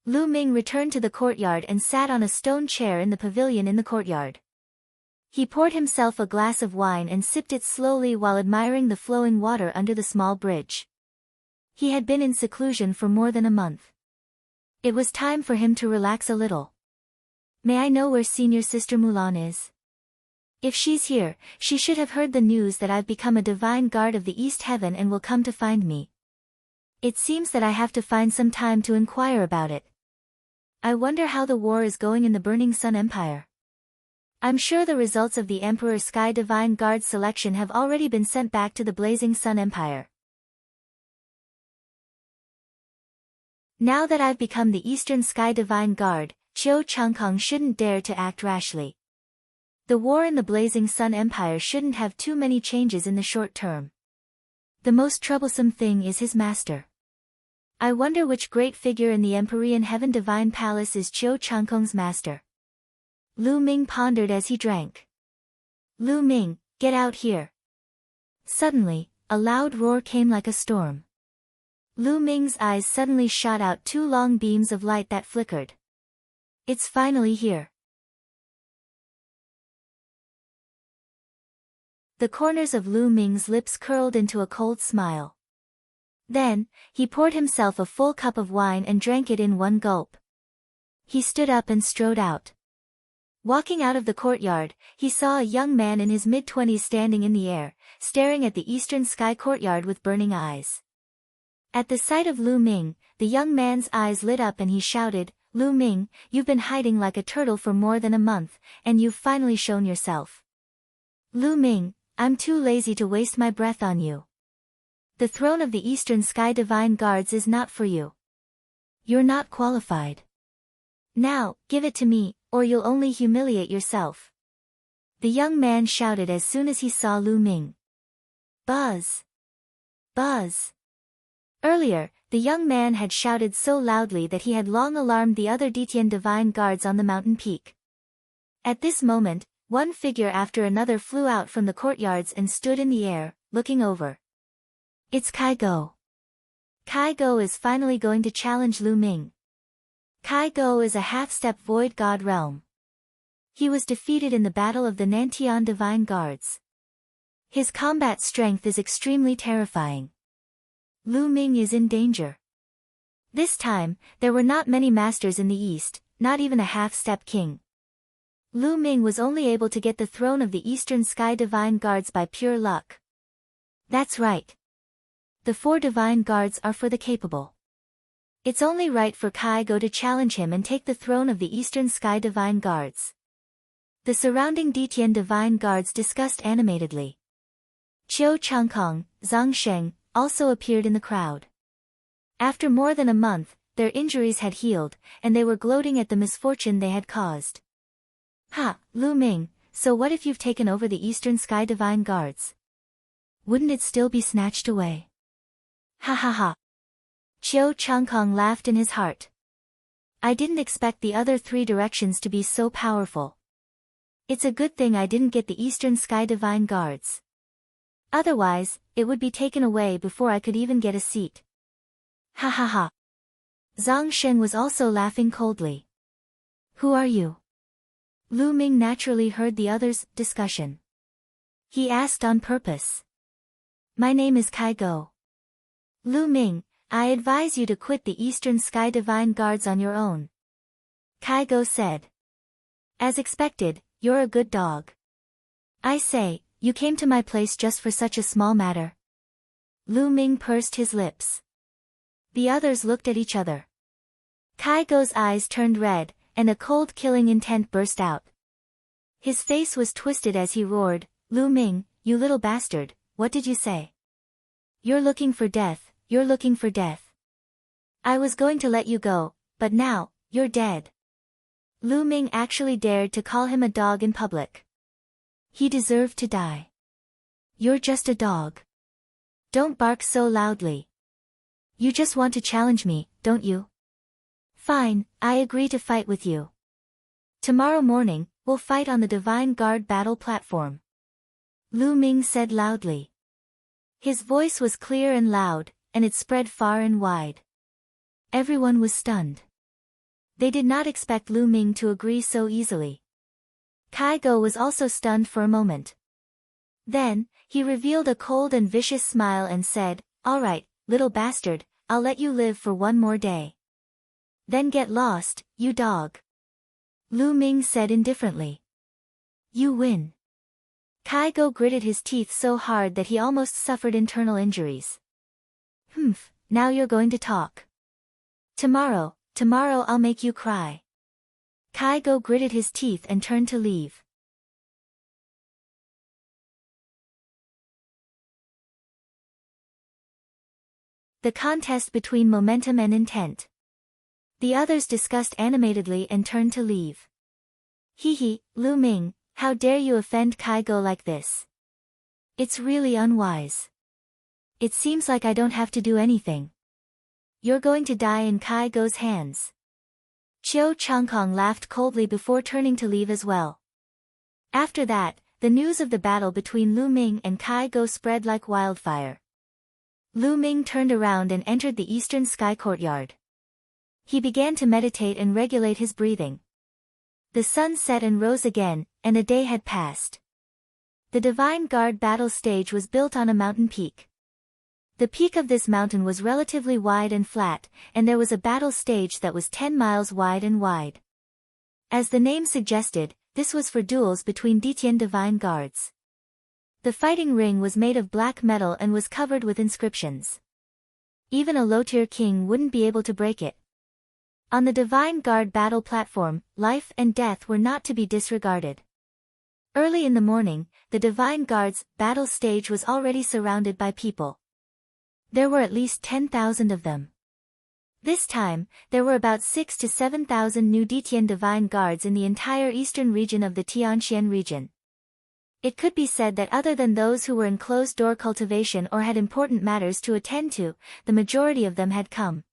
Lu Ming returned to the courtyard and sat on a stone chair in the pavilion in the courtyard. He poured himself a glass of wine and sipped it slowly while admiring the flowing water under the small bridge. He had been in seclusion for more than a month. It was time for him to relax a little. May I know where Senior Sister Mulan is? If she's here, she should have heard the news that I've become a Divine Guard of the East Heaven and will come to find me. It seems that I have to find some time to inquire about it. I wonder how the war is going in the Burning Sun Empire. I'm sure the results of the Emperor Sky Divine Guard selection have already been sent back to the Blazing Sun Empire. Now that I've become the Eastern Sky Divine Guard, Chiu Changkong shouldn't dare to act rashly. The war in the Blazing Sun Empire shouldn't have too many changes in the short term. The most troublesome thing is his master. I wonder which great figure in the Empyrean Heaven Divine Palace is Chiu Changkong's master. Lu Ming pondered as he drank. Lu Ming, get out here. Suddenly, a loud roar came like a storm. Lu Ming's eyes suddenly shot out 2 long beams of light that flickered. It's finally here. The corners of Lu Ming's lips curled into a cold smile. Then, he poured himself a full cup of wine and drank it in one gulp. He stood up and strode out. Walking out of the courtyard, he saw a young man in his mid-20s standing in the air, staring at the Eastern Sky Courtyard with burning eyes. At the sight of Lu Ming, the young man's eyes lit up and he shouted, Lu Ming, you've been hiding like a turtle for more than a month, and you've finally shown yourself. Lu Ming, I'm too lazy to waste my breath on you. The throne of the Eastern Sky Divine Guards is not for you. You're not qualified. Now, give it to me, or you'll only humiliate yourself. The young man shouted as soon as he saw Lu Ming. Buzz! Buzz! Earlier, the young man had shouted so loudly that he had long alarmed the other Ditian divine guards on the mountain peak. At this moment, one figure after another flew out from the courtyards and stood in the air, looking over. It's Kai Go. Kai Go is finally going to challenge Lu Ming. Kai Go is a half-step void god realm. He was defeated in the battle of the Nantian divine guards. His combat strength is extremely terrifying. Lu Ming is in danger. This time, there were not many masters in the east, not even a half-step king. Lu Ming was only able to get the throne of the Eastern Sky Divine Guards by pure luck. That's right. The 4 divine guards are for the capable. It's only right for Kai Go to challenge him and take the throne of the Eastern Sky Divine Guards. The surrounding Ditian divine guards discussed animatedly. Qiu Changkong, Zhang Sheng, also appeared in the crowd. After more than a month, their injuries had healed, and they were gloating at the misfortune they had caused. Ha, Lu Ming, so what if you've taken over the Eastern Sky Divine Guards? Wouldn't it still be snatched away? Ha ha ha. Qiu Changkong laughed in his heart. I didn't expect the other 3 directions to be so powerful. It's a good thing I didn't get the Eastern Sky Divine Guards. Otherwise, it would be taken away before I could even get a seat. Ha ha ha. Zhang Sheng was also laughing coldly. Who are you? Lu Ming naturally heard the others' discussion. He asked on purpose. My name is Kai Go. Lu Ming, I advise you to quit the Eastern Sky Divine Guards on your own. Kai Go said. As expected, you're a good dog. I say, you came to my place just for such a small matter. Lu Ming pursed his lips. The others looked at each other. Kai Go's eyes turned red, and a cold killing intent burst out. His face was twisted as he roared, Lu Ming, you little bastard, what did you say? You're looking for death, you're looking for death. I was going to let you go, but now, you're dead. Lu Ming actually dared to call him a dog in public. He deserved to die. You're just a dog. Don't bark so loudly. You just want to challenge me, don't you? Fine, I agree to fight with you. Tomorrow morning, we'll fight on the Divine Guard battle platform. Lu Ming said loudly. His voice was clear and loud, and it spread far and wide. Everyone was stunned. They did not expect Lu Ming to agree so easily. Kai Go was also stunned for a moment. Then, he revealed a cold and vicious smile and said, all right, little bastard, I'll let you live for one more day. Then get lost, you dog. Lu Ming said indifferently. You win. Kai Go gritted his teeth so hard that he almost suffered internal injuries. Humph, now you're going to talk. Tomorrow I'll make you cry. Kai Go gritted his teeth and turned to leave. The contest between momentum and intent. The others discussed animatedly and turned to leave. Hee, Lu Ming, how dare you offend Kai Go like this? It's really unwise. It seems like I don't have to do anything. You're going to die in Kai Go's hands. Qiu Changkong laughed coldly before turning to leave as well. After that, the news of the battle between Lu Ming and Kai Go spread like wildfire. Lu Ming turned around and entered the Eastern Sky Courtyard. He began to meditate and regulate his breathing. The sun set and rose again, and a day had passed. The Divine Guard battle stage was built on a mountain peak. The peak of this mountain was relatively wide and flat, and there was a battle stage that was 10 miles wide and wide. As the name suggested, this was for duels between Ditian Divine Guards. The fighting ring was made of black metal and was covered with inscriptions. Even a low-tier king wouldn't be able to break it. On the Divine Guard battle platform, life and death were not to be disregarded. Early in the morning, the Divine Guard's battle stage was already surrounded by people. There were at least 10,000 of them. This time, there were about 6,000 to 7,000 new Ditian Divine Guards in the entire eastern region of the Tianxian region. It could be said that other than those who were in closed-door cultivation or had important matters to attend to, the majority of them had come.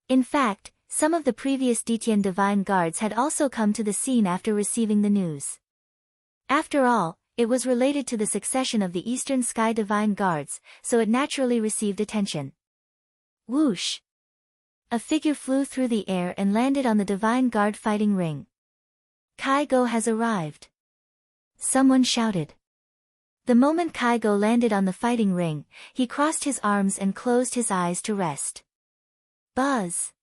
In fact, some of the previous Detian divine guards had also come to the scene after receiving the news. After all, it was related to the succession of the Eastern Sky divine guards, so it naturally received attention. Whoosh! A figure flew through the air and landed on the divine guard fighting ring. Kaigo has arrived. Someone shouted. The moment Kaigo landed on the fighting ring, he crossed his arms and closed his eyes to rest. Buzz!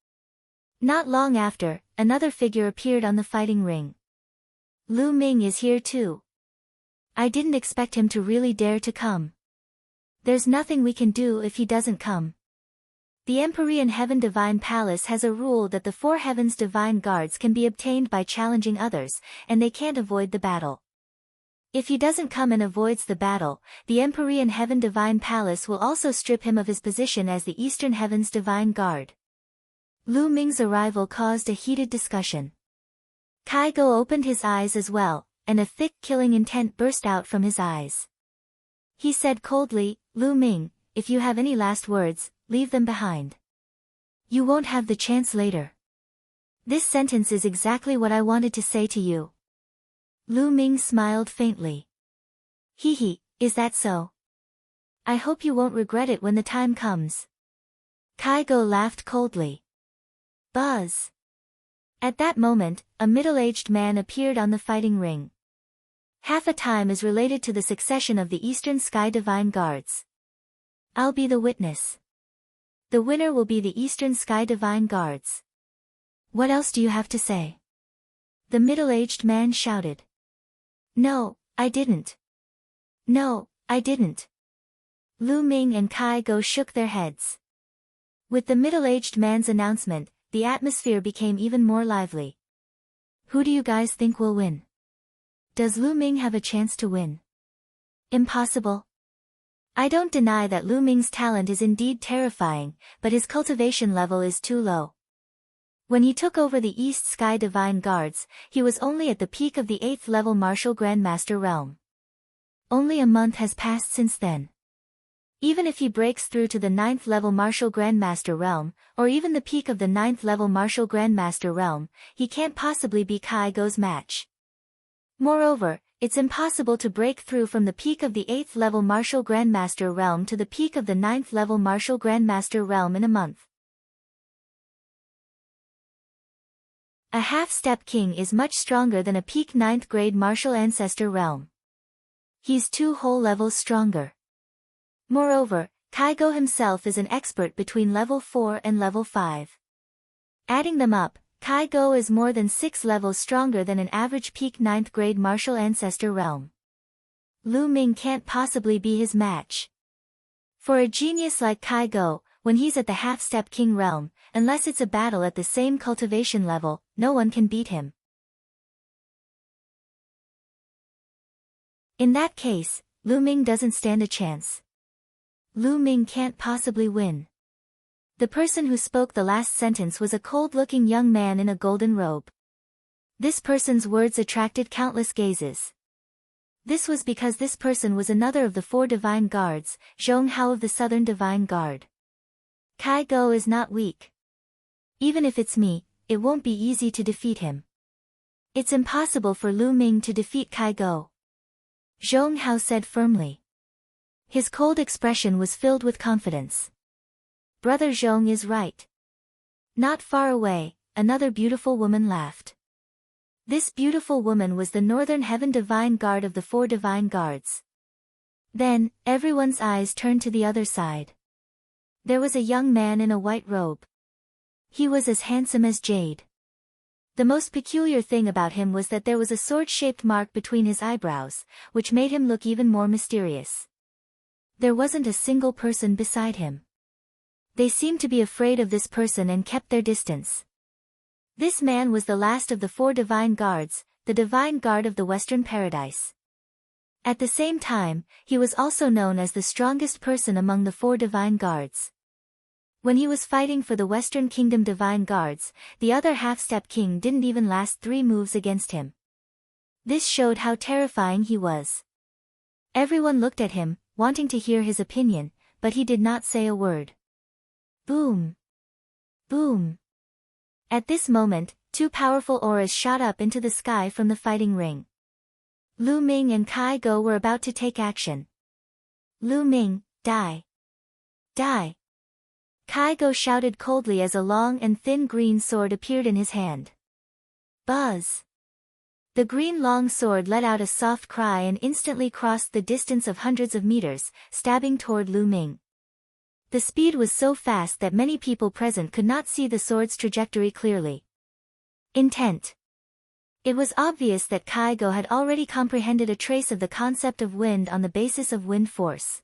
Not long after, another figure appeared on the fighting ring. Lu Ming is here too. I didn't expect him to really dare to come. There's nothing we can do if he doesn't come. The Empyrean Heaven Divine Palace has a rule that the four heavens divine guards can be obtained by challenging others, and they can't avoid the battle. If he doesn't come and avoids the battle, the Empyrean Heaven Divine Palace will also strip him of his position as the Eastern Heavens Divine Guard. Lu Ming's arrival caused a heated discussion. Kaigo opened his eyes as well, and a thick killing intent burst out from his eyes. He said coldly, Lu Ming, if you have any last words, leave them behind. You won't have the chance later. This sentence is exactly what I wanted to say to you. Lu Ming smiled faintly. Hee, is that so? I hope you won't regret it when the time comes. Kaigo laughed coldly. Buzz! At that moment, a middle-aged man appeared on the fighting ring. Half a time is related to the succession of the Eastern Sky Divine Guards. I'll be the witness. The winner will be the Eastern Sky Divine Guards. What else do you have to say? The middle-aged man shouted. No, I didn't. No, I didn't. Lu Ming and Kaigo shook their heads. With the middle-aged man's announcement, the atmosphere became even more lively. Who do you guys think will win? Does Lu Ming have a chance to win? Impossible. I don't deny that Lu Ming's talent is indeed terrifying, but his cultivation level is too low. When he took over the East Sky Divine Guards, he was only at the peak of the 8th level Martial Grandmaster realm. Only a month has passed since then. Even if he breaks through to the 9th level Martial Grandmaster realm, or even the peak of the 9th level Martial Grandmaster realm, he can't possibly be Kaigo's match. Moreover, it's impossible to break through from the peak of the 8th level Martial Grandmaster realm to the peak of the 9th level Martial Grandmaster realm in a month. A half-step king is much stronger than a peak 9th grade Martial Ancestor realm. He's 2 whole levels stronger. Moreover, Kaigo himself is an expert between level 4 and level 5. Adding them up, Kaigo is more than 6 levels stronger than an average peak 9th grade Martial Ancestor realm. Lu Ming can't possibly be his match. For a genius like Kaigo, when he's at the half-step king realm, unless it's a battle at the same cultivation level, no one can beat him. In that case, Lu Ming doesn't stand a chance. Lu Ming can't possibly win. The person who spoke the last sentence was a cold-looking young man in a golden robe. This person's words attracted countless gazes. This was because this person was another of the 4 divine guards, Zhong Hao of the Southern Divine Guard. Kaigo is not weak. Even if it's me, it won't be easy to defeat him. It's impossible for Lu Ming to defeat Kaigo. Zhong Hao said firmly. His cold expression was filled with confidence. Brother Zhong is right. Not far away, another beautiful woman laughed. This beautiful woman was the Northern Heaven Divine Guard of the 4 Divine Guards. Then, everyone's eyes turned to the other side. There was a young man in a white robe. He was as handsome as jade. The most peculiar thing about him was that there was a sword-shaped mark between his eyebrows, which made him look even more mysterious. There wasn't a single person beside him. They seemed to be afraid of this person and kept their distance. This man was the last of the 4 divine guards, the Divine Guard of the Western Paradise. At the same time, he was also known as the strongest person among the 4 divine guards. When he was fighting for the Western Kingdom Divine Guards, the other half-step king didn't even last 3 moves against him. This showed how terrifying he was. Everyone looked at him, wanting to hear his opinion, but he did not say a word. Boom! Boom! At this moment, two powerful auras shot up into the sky from the fighting ring. Lu Ming and Kai Go were about to take action. Lu Ming, die! Die! Kai Go shouted coldly as a long and thin green sword appeared in his hand. Buzz! The green long sword let out a soft cry and instantly crossed the distance of hundreds of meters, stabbing toward Lu Ming. The speed was so fast that many people present could not see the sword's trajectory clearly. Intent. It was obvious that Kai Go had already comprehended a trace of the concept of wind on the basis of wind force.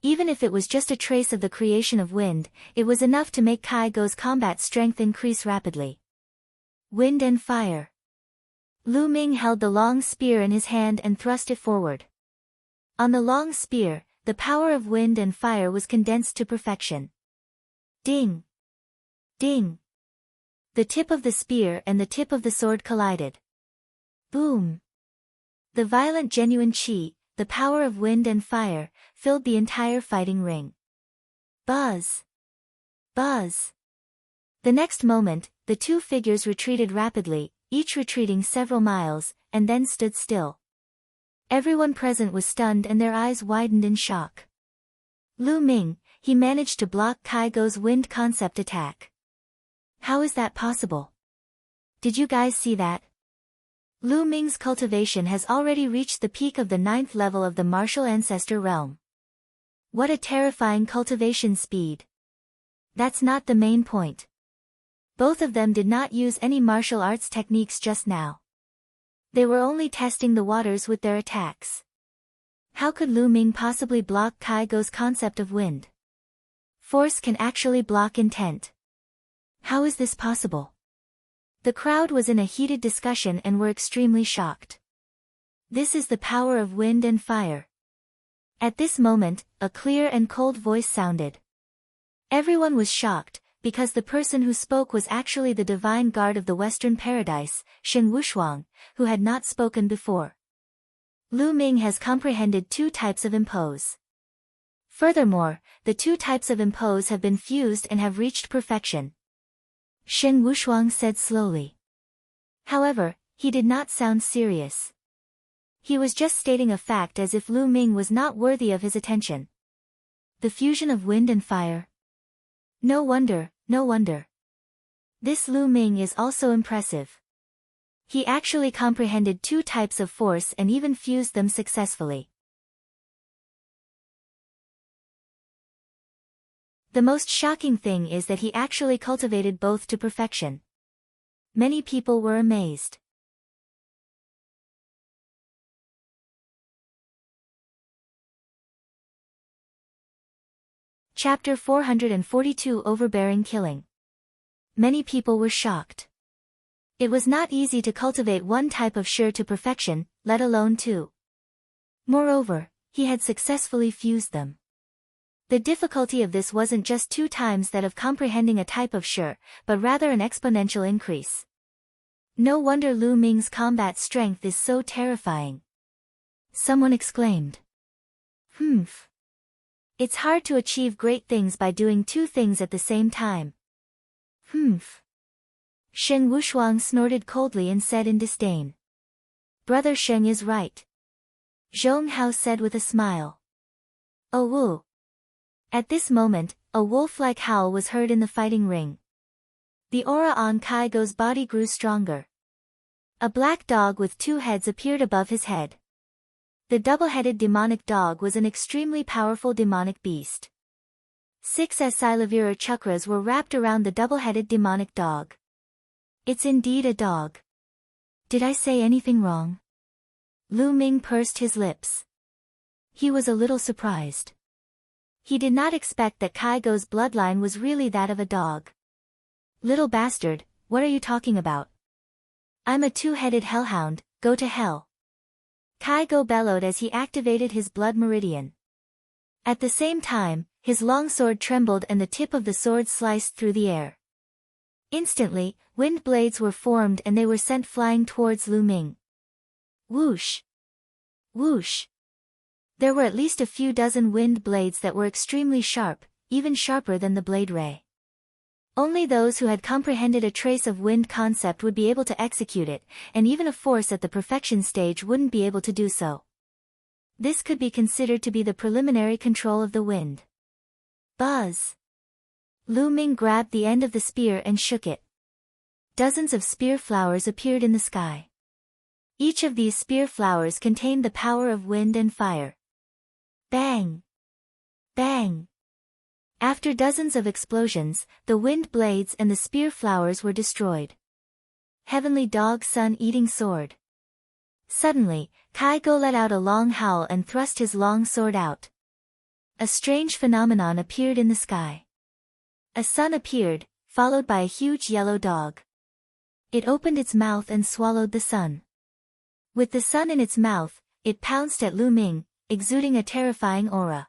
Even if it was just a trace of the creation of wind, it was enough to make Kai Go's combat strength increase rapidly. Wind and fire. Lu Ming held the long spear in his hand and thrust it forward. On the long spear, the power of wind and fire was condensed to perfection. Ding! Ding! The tip of the spear and the tip of the sword collided. Boom! The violent genuine qi, the power of wind and fire, filled the entire fighting ring. Buzz! Buzz! The next moment, the two figures retreated rapidly, each retreating several miles, and then stood still. Everyone present was stunned and their eyes widened in shock. Lu Ming, he managed to block Kai Go's wind concept attack. How is that possible? Did you guys see that? Lu Ming's cultivation has already reached the peak of the 9th level of the martial ancestor realm. What a terrifying cultivation speed. That's not the main point. Both of them did not use any martial arts techniques just now. They were only testing the waters with their attacks. How could Lu Ming possibly block Kai Go's concept of wind? Force can actually block intent. How is this possible? The crowd was in a heated discussion and were extremely shocked. This is the power of wind and fire. At this moment, a clear and cold voice sounded. Everyone was shocked, because the person who spoke was actually the divine guard of the Western Paradise, Shen Wushuang, who had not spoken before. Lu Ming has comprehended two types of impose. Furthermore, the two types of impose have been fused and have reached perfection. Shen Wushuang said slowly. However, he did not sound serious. He was just stating a fact as if Lu Ming was not worthy of his attention. The fusion of wind and fire. No wonder, no wonder. This Lu Ming is also impressive. He actually comprehended two types of force and even fused them successfully. The most shocking thing is that he actually cultivated both to perfection. Many people were amazed. Chapter 442 Overbearing Killing. Many people were shocked. It was not easy to cultivate one type of shi to perfection, let alone two. Moreover, he had successfully fused them. The difficulty of this wasn't just 2 times that of comprehending a type of shi, but rather an exponential increase. No wonder Lu Ming's combat strength is so terrifying. Someone exclaimed. Humph. It's hard to achieve great things by doing 2 things at the same time. Humph. Shen Wushuang snorted coldly and said in disdain. Brother Sheng is right. Zhong Hao said with a smile. Oh woo. At this moment, a wolf-like howl was heard in the fighting ring. The aura on Kai Go's body grew stronger. A black dog with 2 heads appeared above his head. The double-headed demonic dog was an extremely powerful demonic beast. 6 Silavira chakras were wrapped around the double-headed demonic dog. It's indeed a dog. Did I say anything wrong? Lu Ming pursed his lips. He was a little surprised. He did not expect that Kai Go's bloodline was really that of a dog. Little bastard, what are you talking about? I'm a 2-headed hellhound, go to hell. Kai Go bellowed as he activated his blood meridian. At the same time, his long sword trembled and the tip of the sword sliced through the air. Instantly, wind blades were formed and they were sent flying towards Lu Ming. Whoosh! Whoosh! There were at least a few dozen wind blades that were extremely sharp, even sharper than the blade ray. Only those who had comprehended a trace of wind concept would be able to execute it, and even a force at the perfection stage wouldn't be able to do so. This could be considered to be the preliminary control of the wind. Buzz! Lu Ming grabbed the end of the spear and shook it. Dozens of spear flowers appeared in the sky. Each of these spear flowers contained the power of wind and fire. Bang! Bang! After dozens of explosions, the wind blades and the spear flowers were destroyed. Heavenly Dog Sun-Eating Sword. Suddenly, Kai-Go let out a long howl and thrust his long sword out. A strange phenomenon appeared in the sky. A sun appeared, followed by a huge yellow dog. It opened its mouth and swallowed the sun. With the sun in its mouth, it pounced at Lu Ming, exuding a terrifying aura.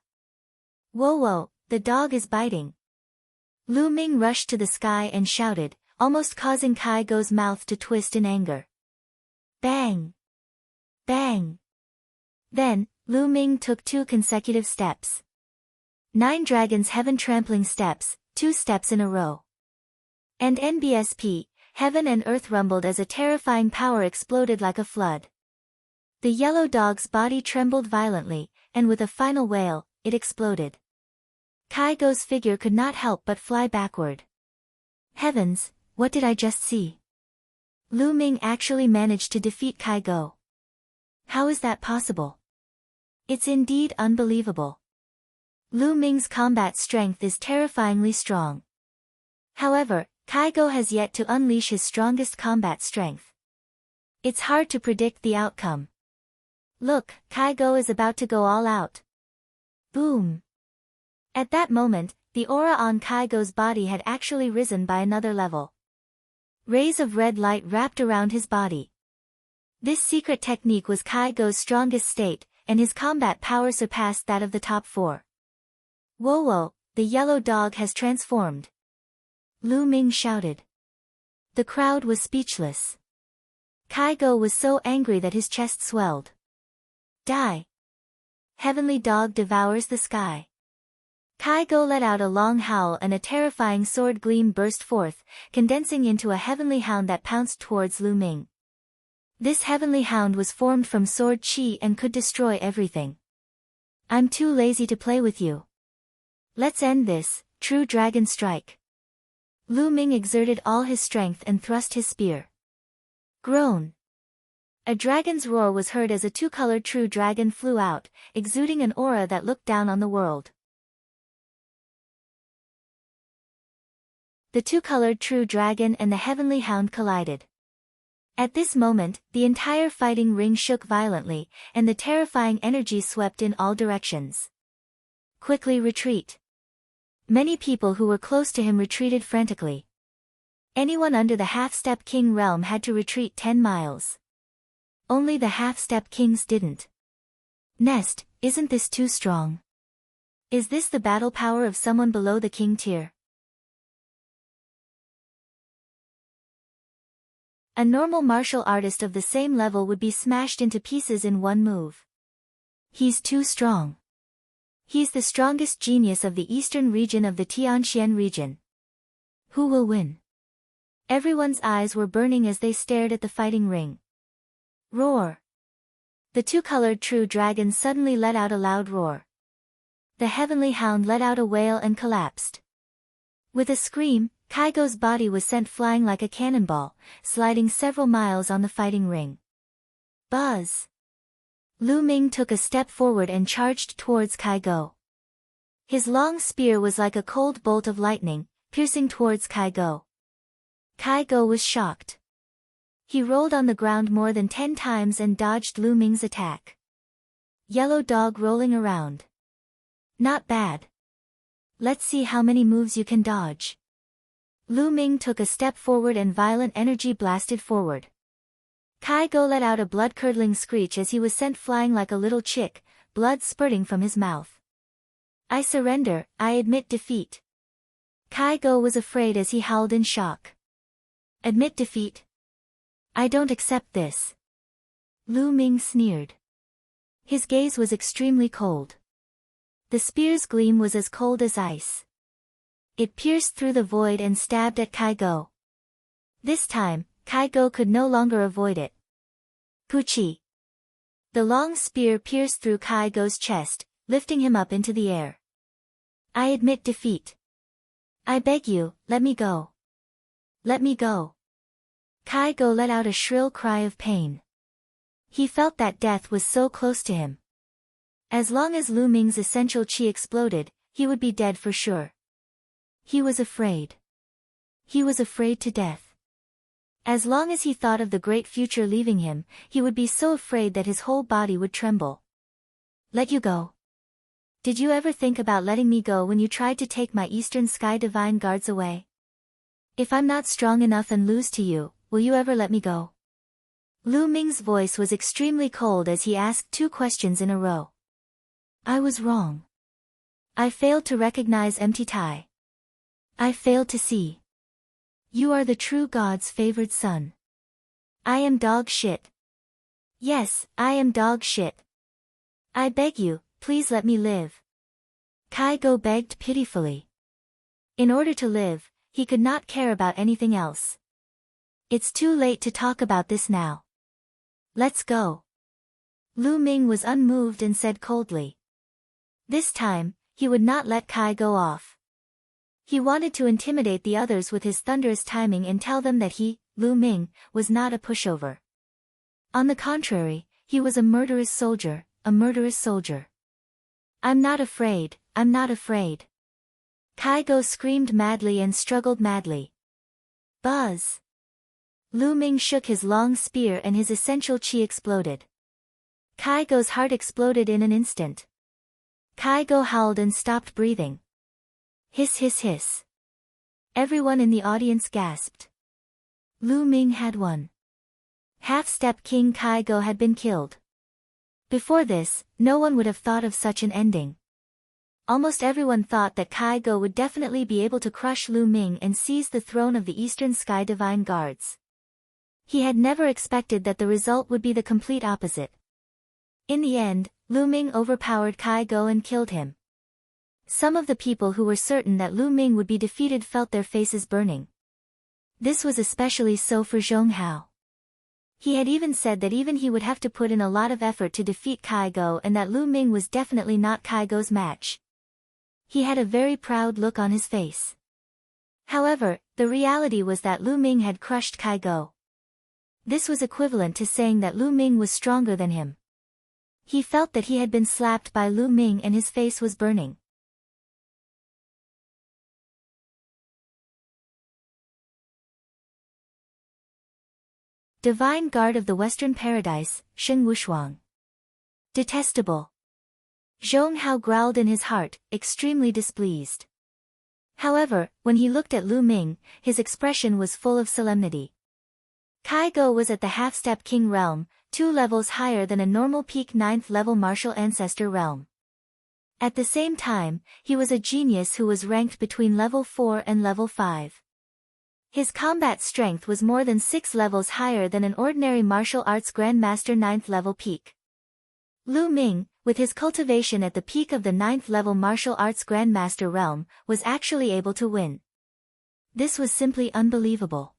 Whoa, the dog is biting. Lu Ming rushed to the sky and shouted, almost causing Kai-Go's mouth to twist in anger. Bang! Bang! Then, Lu Ming took 2 consecutive steps. 9 dragons heaven trampling steps, 2 steps in a row. And NBSP, heaven and earth rumbled as a terrifying power exploded like a flood. The yellow dog's body trembled violently, and with a final wail, it exploded. Kai-Go's figure could not help but fly backward. Heavens, what did I just see? Lu Ming actually managed to defeat Kai-Go. How is that possible? It's indeed unbelievable. Lu Ming's combat strength is terrifyingly strong. However, Kai-Go has yet to unleash his strongest combat strength. It's hard to predict the outcome. Look, Kai-Go is about to go all out. Boom! At that moment, the aura on Kai-Go's body had actually risen by another level. Rays of red light wrapped around his body. This secret technique was Kai-Go's strongest state, and his combat power surpassed that of the top 4. Whoa, the yellow dog has transformed. Lu Ming shouted. The crowd was speechless. Kai-Go was so angry that his chest swelled. Die! Heavenly Dog devours the sky. Kai-Go let out a long howl and a terrifying sword gleam burst forth, condensing into a heavenly hound that pounced towards Lu Ming. This heavenly hound was formed from sword chi and could destroy everything. I'm too lazy to play with you. Let's end this, True Dragon Strike. Lu Ming exerted all his strength and thrust his spear. Groan! A dragon's roar was heard as a 2-colored true dragon flew out, exuding an aura that looked down on the world. The 2-colored true dragon and the heavenly hound collided. At this moment, the entire fighting ring shook violently, and the terrifying energy swept in all directions. Quickly retreat. Many people who were close to him retreated frantically. Anyone under the half-step king realm had to retreat 10 miles. Only the half-step kings didn't. Nest, isn't this too strong? Is this the battle power of someone below the king tier? A normal martial artist of the same level would be smashed into pieces in one move. He's too strong. He's the strongest genius of the eastern region of the Tianxian region. Who will win? Everyone's eyes were burning as they stared at the fighting ring. Roar! The 2-colored true dragon suddenly let out a loud roar. The heavenly hound let out a wail and collapsed. With a scream, Kai-Go's body was sent flying like a cannonball, sliding several miles on the fighting ring. Buzz! Lu Ming took a step forward and charged towards Kai-Go. His long spear was like a cold bolt of lightning, piercing towards Kai-Go. Kai-Go was shocked. He rolled on the ground more than 10 times and dodged Lu Ming's attack. Yellow dog rolling around. Not bad. Let's see how many moves you can dodge. Lu Ming took a step forward and violent energy blasted forward. Kai-Go let out a blood-curdling screech as he was sent flying like a little chick, blood spurting from his mouth. I surrender, I admit defeat. Kai-Go was afraid as he howled in shock. Admit defeat? I don't accept this. Lu Ming sneered. His gaze was extremely cold. The spear's gleam was as cold as ice. It pierced through the void and stabbed at Kai-go. This time, Kai-go could no longer avoid it. Puchi! The long spear pierced through Kai-go's chest, lifting him up into the air. I admit defeat. I beg you, let me go. Let me go. Kai-go let out a shrill cry of pain. He felt that death was so close to him. As long as Lu Ming's essential chi exploded, he would be dead for sure. He was afraid. He was afraid to death. As long as he thought of the great future leaving him, he would be so afraid that his whole body would tremble. Let you go. Did you ever think about letting me go when you tried to take my Eastern Sky Divine Guards away? If I'm not strong enough and lose to you, will you ever let me go? Lu Ming's voice was extremely cold as he asked 2 questions in a row. I was wrong. I failed to recognize empty Tai. I failed to see. You are the true God's favored son. I am dog shit. Yes, I am dog shit. I beg you, please let me live. Kai-go begged pitifully. In order to live, he could not care about anything else. It's too late to talk about this now. Let's go. Lu Ming was unmoved and said coldly. This time, he would not let Kai-go off. He wanted to intimidate the others with his thunderous timing and tell them that he, Lu Ming, was not a pushover. On the contrary, he was a murderous soldier, a murderous soldier. I'm not afraid, I'm not afraid. Kai-go screamed madly and struggled madly. Buzz! Lu Ming shook his long spear and his essential chi exploded. Kai-go's heart exploded in an instant. Kai-go howled and stopped breathing. Hiss hiss hiss. Everyone in the audience gasped. Lu Ming had won. Half-step King Kai-go had been killed. Before this, no one would have thought of such an ending. Almost everyone thought that Kai-go would definitely be able to crush Lu Ming and seize the throne of the Eastern Sky Divine Guards. He had never expected that the result would be the complete opposite. In the end, Lu Ming overpowered Kai-go and killed him. Some of the people who were certain that Lu Ming would be defeated felt their faces burning. This was especially so for Zhong Hao. He had even said that even he would have to put in a lot of effort to defeat Kai-go and that Lu Ming was definitely not Kai-go's match. He had a very proud look on his face. However, the reality was that Lu Ming had crushed Kai-go. This was equivalent to saying that Lu Ming was stronger than him. He felt that he had been slapped by Lu Ming and his face was burning. Divine Guard of the Western Paradise, Sheng Wushuang. Detestable. Zhong Hao growled in his heart, extremely displeased. However, when he looked at Lu Ming, his expression was full of solemnity. Kai-go was at the half-step king realm, 2 levels higher than a normal peak 9th level martial ancestor realm. At the same time, he was a genius who was ranked between level 4 and level 5. His combat strength was more than 6 levels higher than an ordinary martial arts grandmaster 9th level peak. Lu Ming, with his cultivation at the peak of the 9th level martial arts grandmaster realm, was actually able to win. This was simply unbelievable.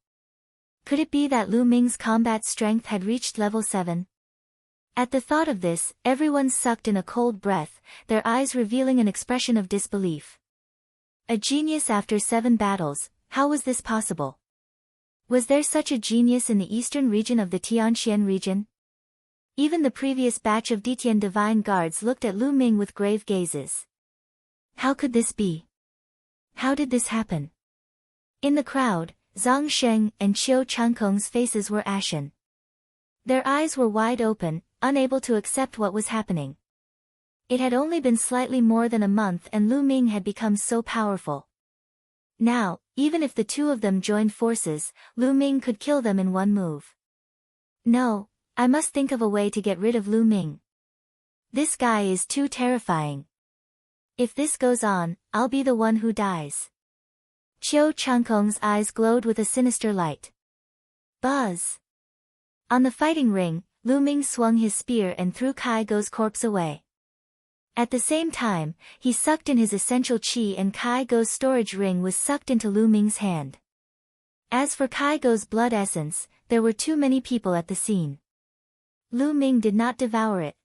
Could it be that Lu Ming's combat strength had reached level 7? At the thought of this, everyone sucked in a cold breath, their eyes revealing an expression of disbelief. A genius after 7 battles, how was this possible? Was there such a genius in the eastern region of the Tianxian region? Even the previous batch of Ditian Divine Guards looked at Lu Ming with grave gazes. How could this be? How did this happen? In the crowd, Zhang Sheng and Qiu Changkong's faces were ashen. Their eyes were wide open, unable to accept what was happening. It had only been slightly more than a month and Lu Ming had become so powerful. Now, even if the 2 of them joined forces, Lu Ming could kill them in one move. No, I must think of a way to get rid of Lu Ming. This guy is too terrifying. If this goes on, I'll be the one who dies. Qiu Changkong's eyes glowed with a sinister light. Buzz! On the fighting ring, Lu Ming swung his spear and threw Kai Go's corpse away. At the same time, he sucked in his essential qi and Kai Go's storage ring was sucked into Lu Ming's hand. As for Kai Go's blood essence, there were too many people at the scene. Lu Ming did not devour it.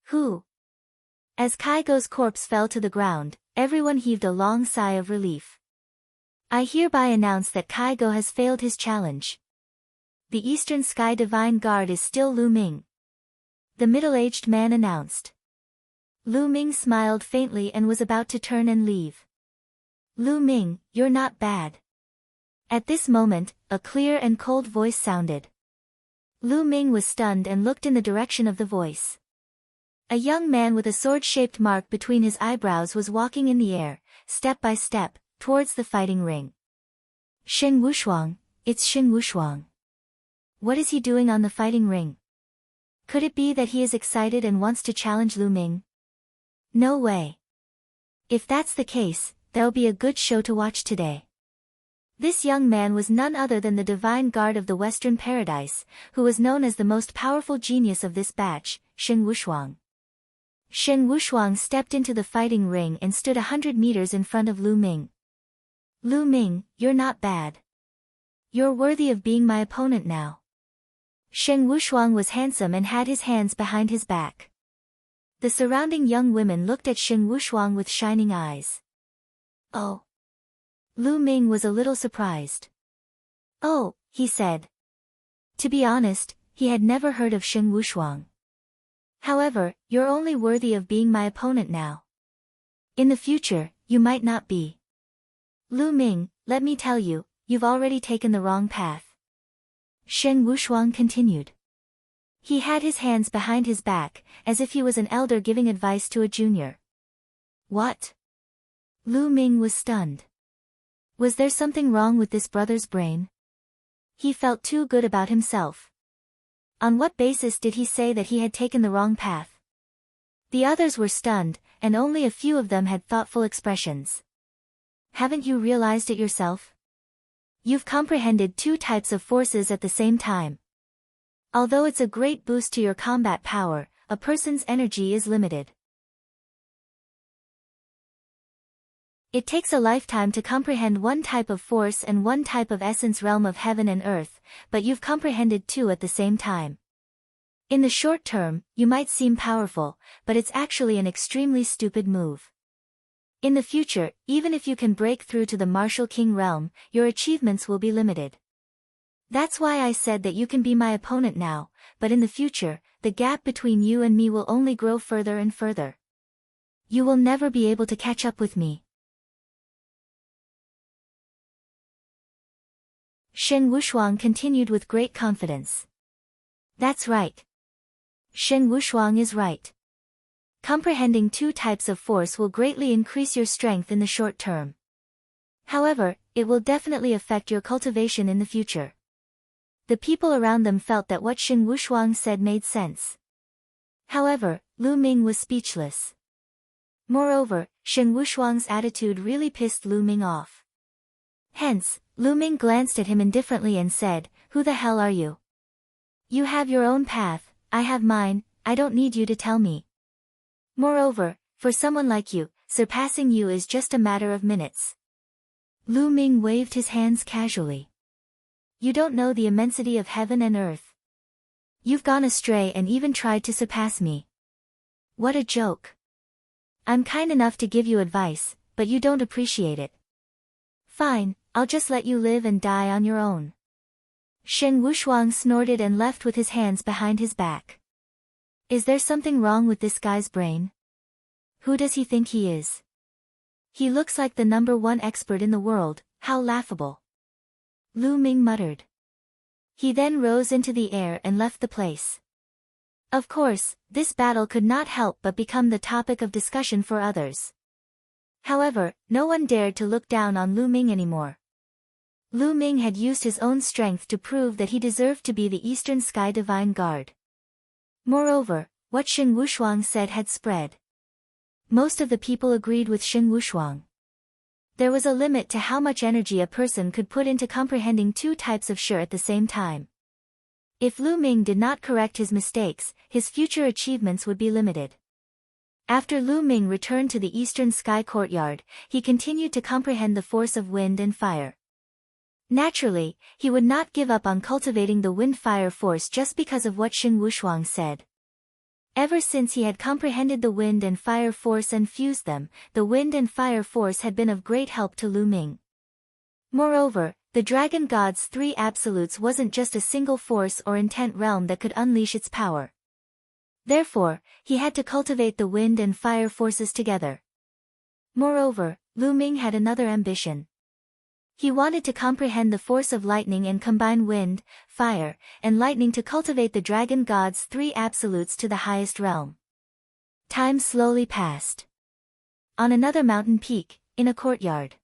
Who? As Kai Go's corpse fell to the ground, everyone heaved a long sigh of relief. I hereby announce that Kai Go has failed his challenge. The Eastern Sky Divine Guard is still Lu Ming. The middle-aged man announced. Lu Ming smiled faintly and was about to turn and leave. Lu Ming, you're not bad. At this moment, a clear and cold voice sounded. Lu Ming was stunned and looked in the direction of the voice. A young man with a sword-shaped mark between his eyebrows was walking in the air, step by step, towards the fighting ring. Shen Wushuang, it's Shen Wushuang. What is he doing on the fighting ring? Could it be that he is excited and wants to challenge Lu Ming? No way. If that's the case, there'll be a good show to watch today. This young man was none other than the Divine Guard of the Western Paradise, who was known as the most powerful genius of this batch, Shen Wushuang. Shen Wushuang stepped into the fighting ring and stood 100 meters in front of Lu Ming. Lu Ming, you're not bad. You're worthy of being my opponent now. Shen Wushuang was handsome and had his hands behind his back. The surrounding young women looked at Shen Wushuang with shining eyes. Oh. Lu Ming was a little surprised. Oh, he said. To be honest, he had never heard of Shen Wushuang. However, you're only worthy of being my opponent now. In the future, you might not be. Lu Ming, let me tell you, you've already taken the wrong path. Shen Wushuang continued. He had his hands behind his back, as if he was an elder giving advice to a junior. What? Lu Ming was stunned. Was there something wrong with this brother's brain? He felt too good about himself. On what basis did he say that he had taken the wrong path? The others were stunned, and only a few of them had thoughtful expressions. Haven't you realized it yourself? You've comprehended two types of forces at the same time. Although it's a great boost to your combat power, a person's energy is limited. It takes a lifetime to comprehend one type of force and one type of essence realm of heaven and earth, but you've comprehended two at the same time. In the short term, you might seem powerful, but it's actually an extremely stupid move. In the future, even if you can break through to the Martial King realm, your achievements will be limited. That's why I said that you can be my opponent now, but in the future, the gap between you and me will only grow further and further. You will never be able to catch up with me. Shen Wushuang continued with great confidence. That's right. Shen Wushuang is right. Comprehending two types of force will greatly increase your strength in the short term. However, it will definitely affect your cultivation in the future. The people around them felt that what Shen Wushuang said made sense. However, Lu Ming was speechless. Moreover, Shen Wushuang's attitude really pissed Lu Ming off. Hence, Lu Ming glanced at him indifferently and said, "Who the hell are you? You have your own path, I have mine, I don't need you to tell me. Moreover, for someone like you, surpassing you is just a matter of minutes." Lu Ming waved his hands casually. You don't know the immensity of heaven and earth. You've gone astray and even tried to surpass me. What a joke. I'm kind enough to give you advice, but you don't appreciate it. Fine, I'll just let you live and die on your own. Shen Wushuang snorted and left with his hands behind his back. Is there something wrong with this guy's brain? Who does he think he is? He looks like the #1 expert in the world, how laughable. Lu Ming muttered. He then rose into the air and left the place. Of course, this battle could not help but become the topic of discussion for others. However, no one dared to look down on Lu Ming anymore. Lu Ming had used his own strength to prove that he deserved to be the Eastern Sky Divine Guard. Moreover, what Shen Wushuang said had spread. Most of the people agreed with Shen Wushuang. There was a limit to how much energy a person could put into comprehending two types of shi at the same time. If Lu Ming did not correct his mistakes, his future achievements would be limited. After Lu Ming returned to the eastern sky courtyard, he continued to comprehend the force of wind and fire. Naturally, he would not give up on cultivating the wind-fire force just because of what Xing Wushuang said. Ever since he had comprehended the wind and fire force and fused them, the wind and fire force had been of great help to Lu Ming. Moreover, the Dragon God's three absolutes wasn't just a single force or intent realm that could unleash its power. Therefore, he had to cultivate the wind and fire forces together. Moreover, Lu Ming had another ambition. He wanted to comprehend the force of lightning and combine wind, fire, and lightning to cultivate the Dragon God's three absolutes to the highest realm. Time slowly passed. On another mountain peak, in a courtyard,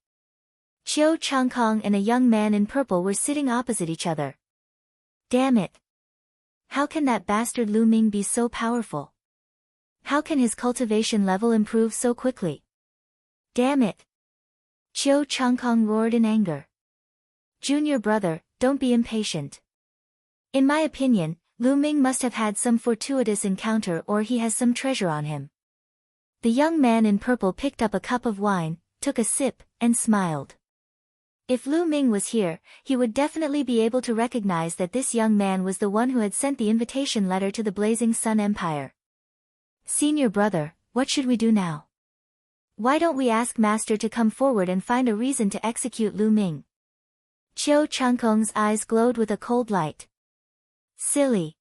Qiu Changkong and a young man in purple were sitting opposite each other. Damn it! How can that bastard Lu Ming be so powerful? How can his cultivation level improve so quickly? Damn it! Qiu Changkong roared in anger. Junior brother, don't be impatient. In my opinion, Lu Ming must have had some fortuitous encounter or he has some treasure on him. The young man in purple picked up a cup of wine, took a sip, and smiled. If Lu Ming was here, he would definitely be able to recognize that this young man was the one who had sent the invitation letter to the Blazing Sun Empire. Senior brother, what should we do now? Why don't we ask Master to come forward and find a reason to execute Lu Ming? Qiu Changkong's eyes glowed with a cold light. Silly.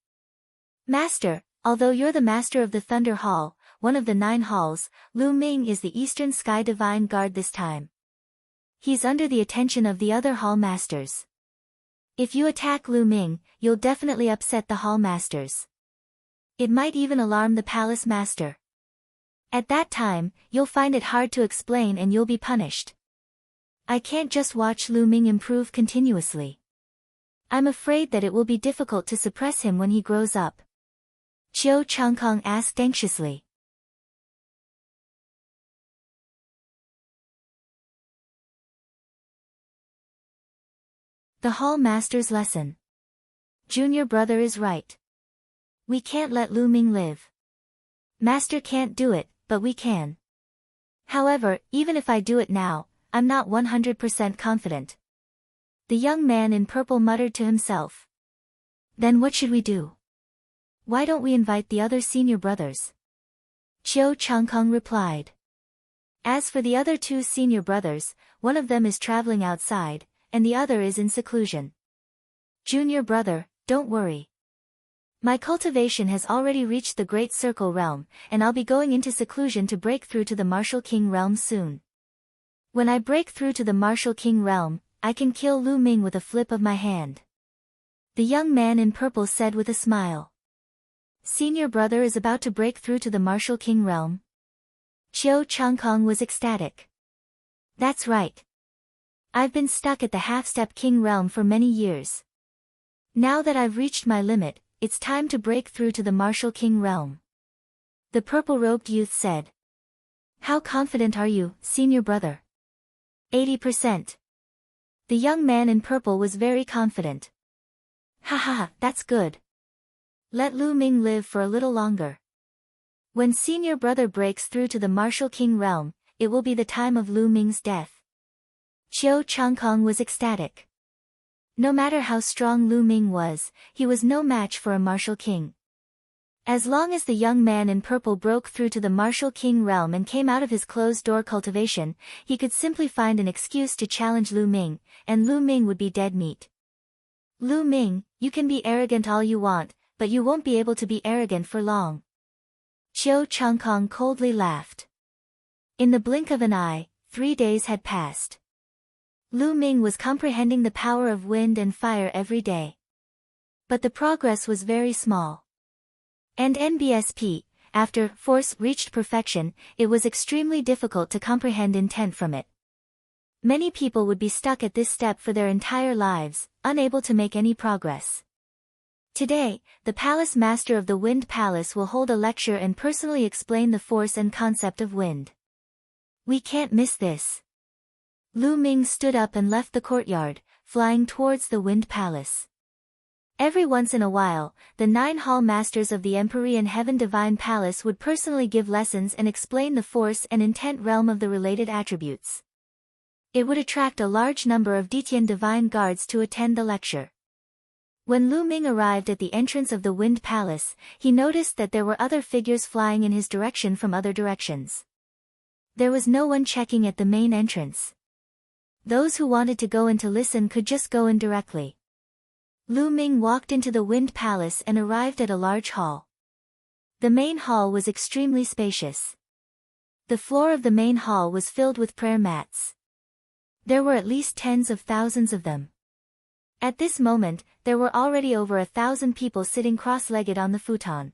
Master, although you're the master of the Thunder Hall, one of the 9 halls, Lu Ming is the Eastern Sky Divine Guard this time. He's under the attention of the other hall masters. If you attack Lu Ming, you'll definitely upset the hall masters. It might even alarm the palace master. At that time, you'll find it hard to explain and you'll be punished. I can't just watch Lu Ming improve continuously. I'm afraid that it will be difficult to suppress him when he grows up. Qiu Changkong asked anxiously. The Hall Master's lesson. Junior brother is right. We can't let Lu Ming live. Master can't do it, but we can. However, even if I do it now, I'm not 100% confident. The young man in purple muttered to himself. Then what should we do? Why don't we invite the other senior brothers? Qiu Changkong replied. As for the other 2 senior brothers, one of them is traveling outside, and the other is in seclusion. Junior brother, don't worry. My cultivation has already reached the Great Circle realm, and I'll be going into seclusion to break through to the Martial King realm soon. When I break through to the Martial King realm, I can kill Lu Ming with a flip of my hand. The young man in purple said with a smile. Senior brother is about to break through to the Martial King realm? Qiu Changkong was ecstatic. That's right. I've been stuck at the Half-Step King realm for many years. Now that I've reached my limit, it's time to break through to the Martial King realm. The purple-robed youth said. How confident are you, senior brother? 80%. The young man in purple was very confident. Haha, that's good. Let Lu Ming live for a little longer. When senior brother breaks through to the Martial King realm, it will be the time of Lu Ming's death. Qiu Changkong was ecstatic. No matter how strong Lu Ming was, he was no match for a Martial King. As long as the young man in purple broke through to the Martial King realm and came out of his closed-door cultivation, he could simply find an excuse to challenge Lu Ming, and Lu Ming would be dead meat. Lu Ming, you can be arrogant all you want, but you won't be able to be arrogant for long. Qiu Changkong coldly laughed. In the blink of an eye, 3 days had passed. Lu Ming was comprehending the power of wind and fire every day. But the progress was very small. And NBSP, after force reached perfection, it was extremely difficult to comprehend intent from it. Many people would be stuck at this step for their entire lives, unable to make any progress. Today, the Palace Master of the Wind Palace will hold a lecture and personally explain the force and concept of wind. We can't miss this. Lu Ming stood up and left the courtyard, flying towards the Wind Palace. Every once in a while, the 9 hall masters of the Empyrean Heaven Divine Palace would personally give lessons and explain the force and intent realm of the related attributes. It would attract a large number of Ditian divine guards to attend the lecture. When Lu Ming arrived at the entrance of the Wind Palace, he noticed that there were other figures flying in his direction from other directions. There was no one checking at the main entrance. Those who wanted to go in to listen could just go in directly. Lu Ming walked into the Wind Palace and arrived at a large hall. The main hall was extremely spacious. The floor of the main hall was filled with prayer mats. There were at least tens of thousands of them. At this moment, there were already over 1,000 people sitting cross-legged on the futon.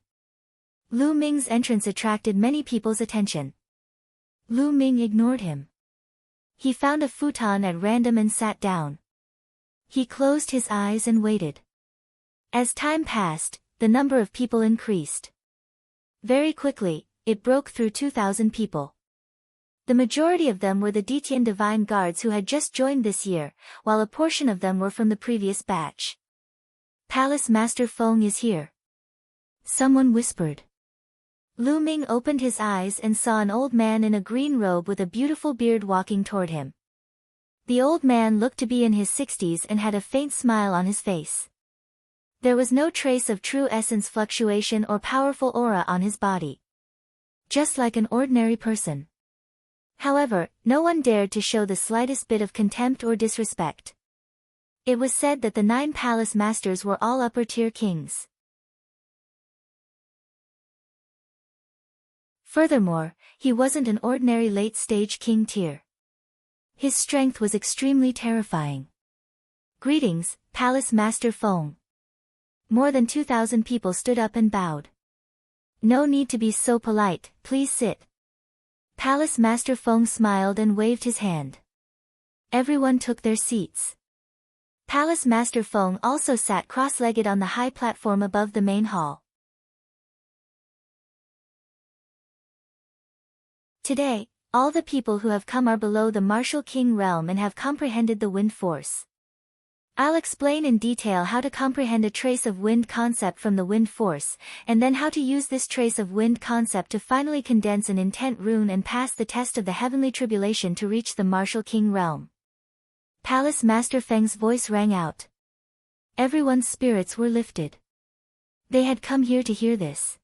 Lu Ming's entrance attracted many people's attention. Lu Ming ignored him. He found a futon at random and sat down. He closed his eyes and waited. As time passed, the number of people increased. Very quickly, it broke through 2,000 people. The majority of them were the Ditian Divine Guards who had just joined this year, while a portion of them were from the previous batch. Palace Master Feng is here. Someone whispered. Lu Ming opened his eyes and saw an old man in a green robe with a beautiful beard walking toward him. The old man looked to be in his 60s and had a faint smile on his face. There was no trace of true essence fluctuation or powerful aura on his body. Just like an ordinary person. However, no one dared to show the slightest bit of contempt or disrespect. It was said that the 9 palace masters were all upper-tier kings. Furthermore, he wasn't an ordinary late-stage king tier. His strength was extremely terrifying. Greetings, Palace Master Feng. More than 2,000 people stood up and bowed. No need to be so polite, please sit. Palace Master Feng smiled and waved his hand. Everyone took their seats. Palace Master Feng also sat cross-legged on the high platform above the main hall. Today, all the people who have come are below the Martial King realm and have comprehended the wind force. I'll explain in detail how to comprehend a trace of wind concept from the wind force, and then how to use this trace of wind concept to finally condense an intent rune and pass the test of the heavenly tribulation to reach the Martial King realm. Palace Master Feng's voice rang out. Everyone's spirits were lifted. They had come here to hear this.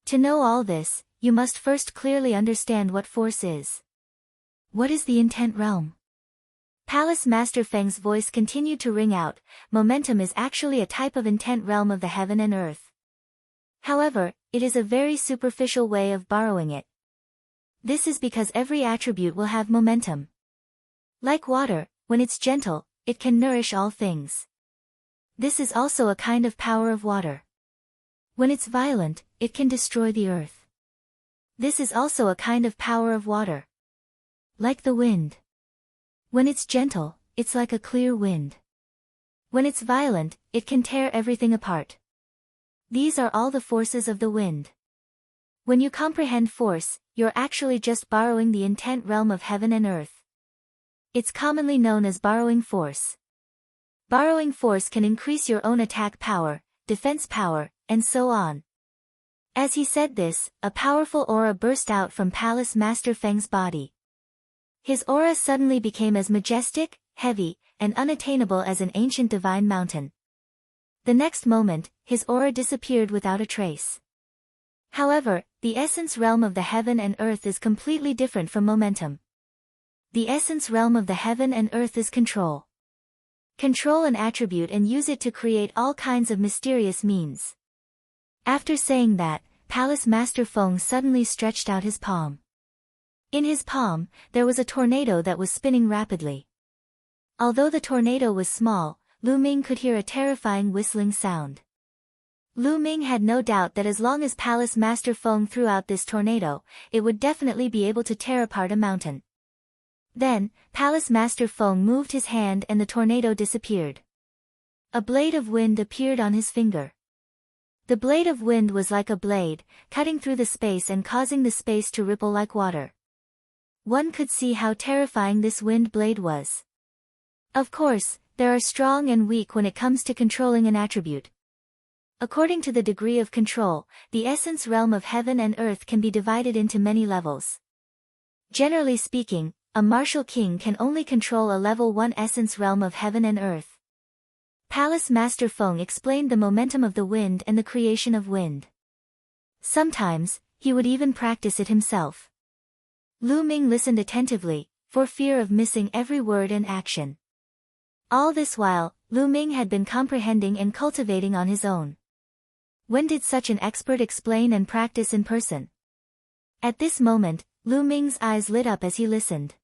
To know all this, you must first clearly understand what force is. What is the intent realm? Palace Master Feng's voice continued to ring out. Momentum is actually a type of intent realm of the heaven and earth. However, it is a very superficial way of borrowing it. This is because every attribute will have momentum. Like water, when it's gentle, it can nourish all things. This is also a kind of power of water. When it's violent, it can destroy the earth. This is also a kind of power of water. Like the wind. When it's gentle, it's like a clear wind. When it's violent, it can tear everything apart. These are all the forces of the wind. When you comprehend force, you're actually just borrowing the intent realm of heaven and earth. It's commonly known as borrowing force. Borrowing force can increase your own attack power, defense power, and so on. As he said this, a powerful aura burst out from Palace Master Feng's body. His aura suddenly became as majestic, heavy, and unattainable as an ancient divine mountain. The next moment, his aura disappeared without a trace. However, the essence realm of the heaven and earth is completely different from momentum. The essence realm of the heaven and earth is control. Control an attribute and use it to create all kinds of mysterious means. After saying that, Palace Master Feng suddenly stretched out his palm. In his palm, there was a tornado that was spinning rapidly. Although the tornado was small, Lu Ming could hear a terrifying whistling sound. Lu Ming had no doubt that as long as Palace Master Feng threw out this tornado, it would definitely be able to tear apart a mountain. Then, Palace Master Feng moved his hand and the tornado disappeared. A blade of wind appeared on his finger. The blade of wind was like a blade, cutting through the space and causing the space to ripple like water. One could see how terrifying this wind blade was. Of course, There are strong and weak when it comes to controlling an attribute. According to the degree of control, the essence realm of heaven and earth can be divided into many levels. Generally speaking, a martial king can only control a level 1 essence realm of heaven and earth. Palace Master Feng explained the momentum of the wind and the creation of wind. Sometimes, he would even practice it himself. Lu Ming listened attentively, for fear of missing every word and action. All this while, Lu Ming had been comprehending and cultivating on his own. When did such an expert explain and practice in person? At this moment, Lu Ming's eyes lit up as he listened.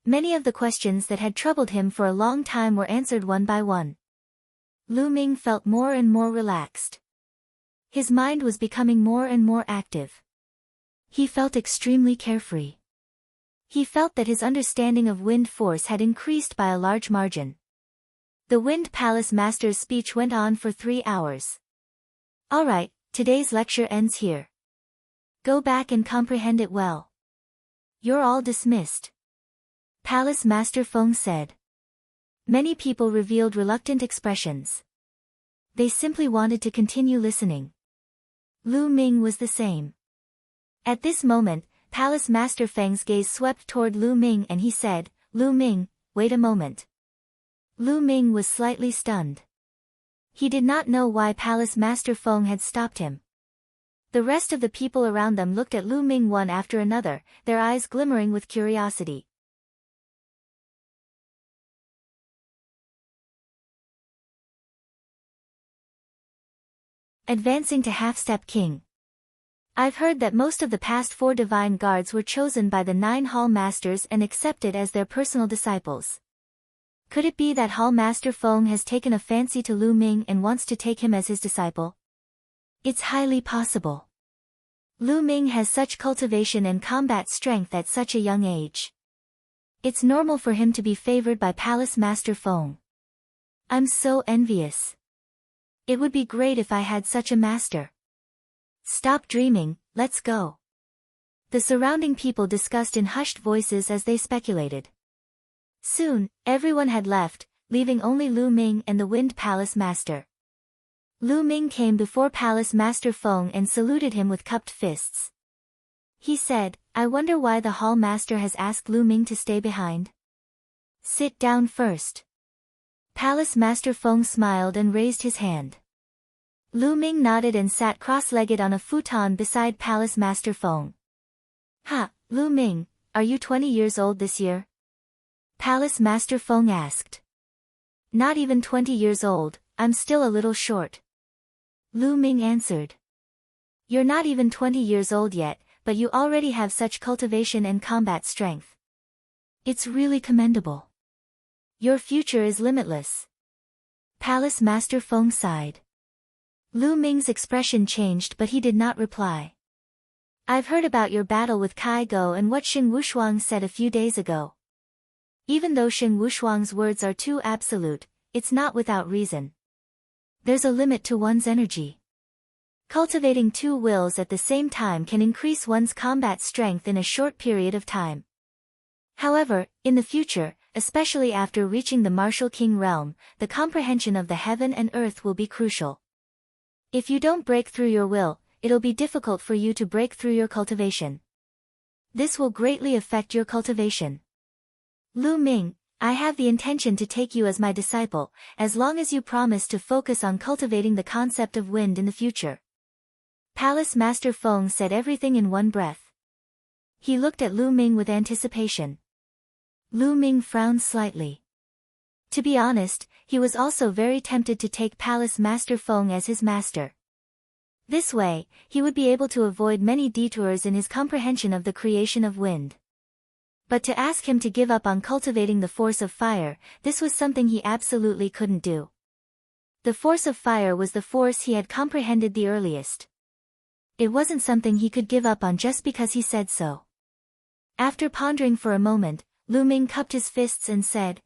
Many of the questions that had troubled him for a long time were answered one by one. Lu Ming felt more and more relaxed. His mind was becoming more and more active. He felt extremely carefree. He felt that his understanding of wind force had increased by a large margin. The Wind Palace Master's speech went on for 3 hours. Alright, today's lecture ends here. Go back and comprehend it well. You're all dismissed. Palace Master Feng said. Many people revealed reluctant expressions. They simply wanted to continue listening. Lu Ming was the same. At this moment, Palace Master Feng's gaze swept toward Lu Ming and he said, Lu Ming, wait a moment. Lu Ming was slightly stunned. He did not know why Palace Master Feng had stopped him. The rest of the people around them looked at Lu Ming one after another, their eyes glimmering with curiosity. Advancing to Half-Step King. I've heard that most of the past 4 divine guards were chosen by the 9 Hall Masters and accepted as their personal disciples. Could it be that Hall Master Feng has taken a fancy to Lu Ming and wants to take him as his disciple? It's highly possible. Lu Ming has such cultivation and combat strength at such a young age. It's normal for him to be favored by Palace Master Feng. I'm so envious. It would be great if I had such a master. Stop dreaming, let's go. The surrounding people discussed in hushed voices as they speculated. Soon, everyone had left, leaving only Lu Ming and the Wind Palace Master. Lu Ming came before Palace Master Feng and saluted him with cupped fists. He said, I wonder why the Hall Master has asked Lu Ming to stay behind. Sit down first. Palace Master Feng smiled and raised his hand. Lu Ming nodded and sat cross-legged on a futon beside Palace Master Feng. Ha, Lu Ming, are you 20 years old this year? Palace Master Feng asked. Not even 20 years old, I'm still a little short. Lu Ming answered. You're not even 20 years old yet, but you already have such cultivation and combat strength. It's really commendable. Your future is limitless. Palace Master Feng sighed. Lu Ming's expression changed but he did not reply. I've heard about your battle with Kai Go and what Xing Wushuang said a few days ago. Even though Xing Wushuang's words are too absolute, it's not without reason. There's a limit to one's energy. Cultivating 2 wills at the same time can increase one's combat strength in a short period of time. However, in the future, especially after reaching the Martial King realm, the comprehension of the heaven and earth will be crucial. If you don't break through your will, it'll be difficult for you to break through your cultivation. This will greatly affect your cultivation. Lu Ming, I have the intention to take you as my disciple, as long as you promise to focus on cultivating the concept of wind in the future. Palace Master Feng said everything in one breath. He looked at Lu Ming with anticipation. Lu Ming frowned slightly. To be honest, he was also very tempted to take Palace Master Feng as his master. This way, he would be able to avoid many detours in his comprehension of the creation of wind. But to ask him to give up on cultivating the force of fire, this was something he absolutely couldn't do. The force of fire was the force he had comprehended the earliest. It wasn't something he could give up on just because he said so. After pondering for a moment, Lu Ming cupped his fists and said,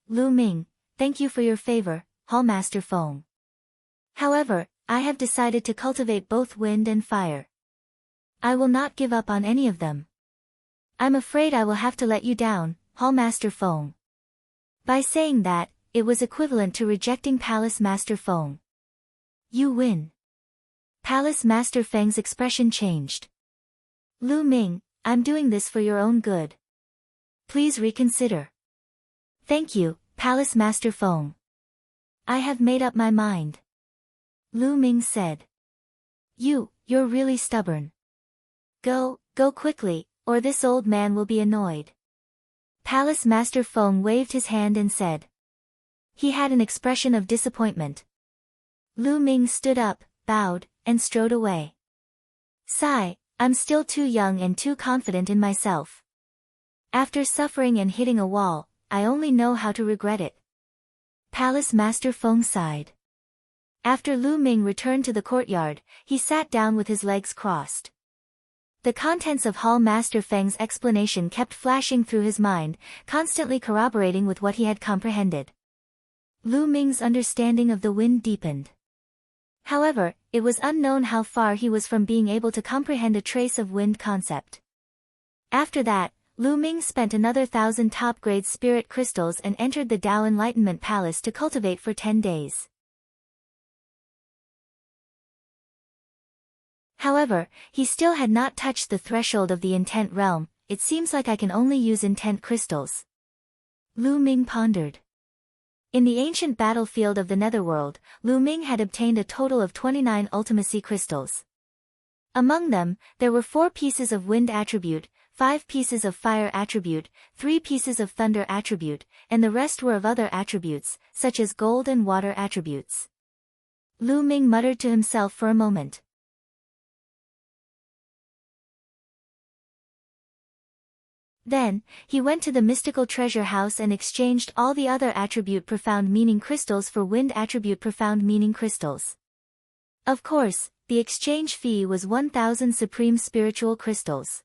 Lu Ming, thank you for your favor, Hall Master Feng. However, I have decided to cultivate both wind and fire. I will not give up on any of them. I'm afraid I will have to let you down, Hall Master Feng. By saying that, it was equivalent to rejecting Palace Master Feng. You win. Palace Master Feng's expression changed. Lu Ming, I'm doing this for your own good. Please reconsider. Thank you, Palace Master Feng. I have made up my mind. Lu Ming said. You're really stubborn. Go quickly, or this old man will be annoyed. Palace Master Feng waved his hand and said. He had an expression of disappointment. Lu Ming stood up, bowed, and strode away. Sigh, I'm still too young and too confident in myself. After suffering and hitting a wall, I only know how to regret it. Palace Master Feng sighed. After Lu Ming returned to the courtyard, he sat down with his legs crossed. The contents of Hall Master Feng's explanation kept flashing through his mind, constantly corroborating with what he had comprehended. Lu Ming's understanding of the wind deepened. However, it was unknown how far he was from being able to comprehend a trace of wind concept. After that, Lu Ming spent another 1,000 top-grade spirit crystals and entered the Tao Enlightenment Palace to cultivate for 10 days. However, he still had not touched the threshold of the intent realm. It seems like I can only use intent crystals. Lu Ming pondered. In the ancient battlefield of the Netherworld, Lu Ming had obtained a total of 29 ultimacy crystals. Among them, there were 4 pieces of wind attribute, 5 pieces of fire attribute, 3 pieces of thunder attribute, and the rest were of other attributes, such as gold and water attributes. Lu Ming muttered to himself for a moment. Then, he went to the mystical treasure house and exchanged all the other attribute profound meaning crystals for wind attribute profound meaning crystals. Of course, the exchange fee was 1,000 supreme spiritual crystals.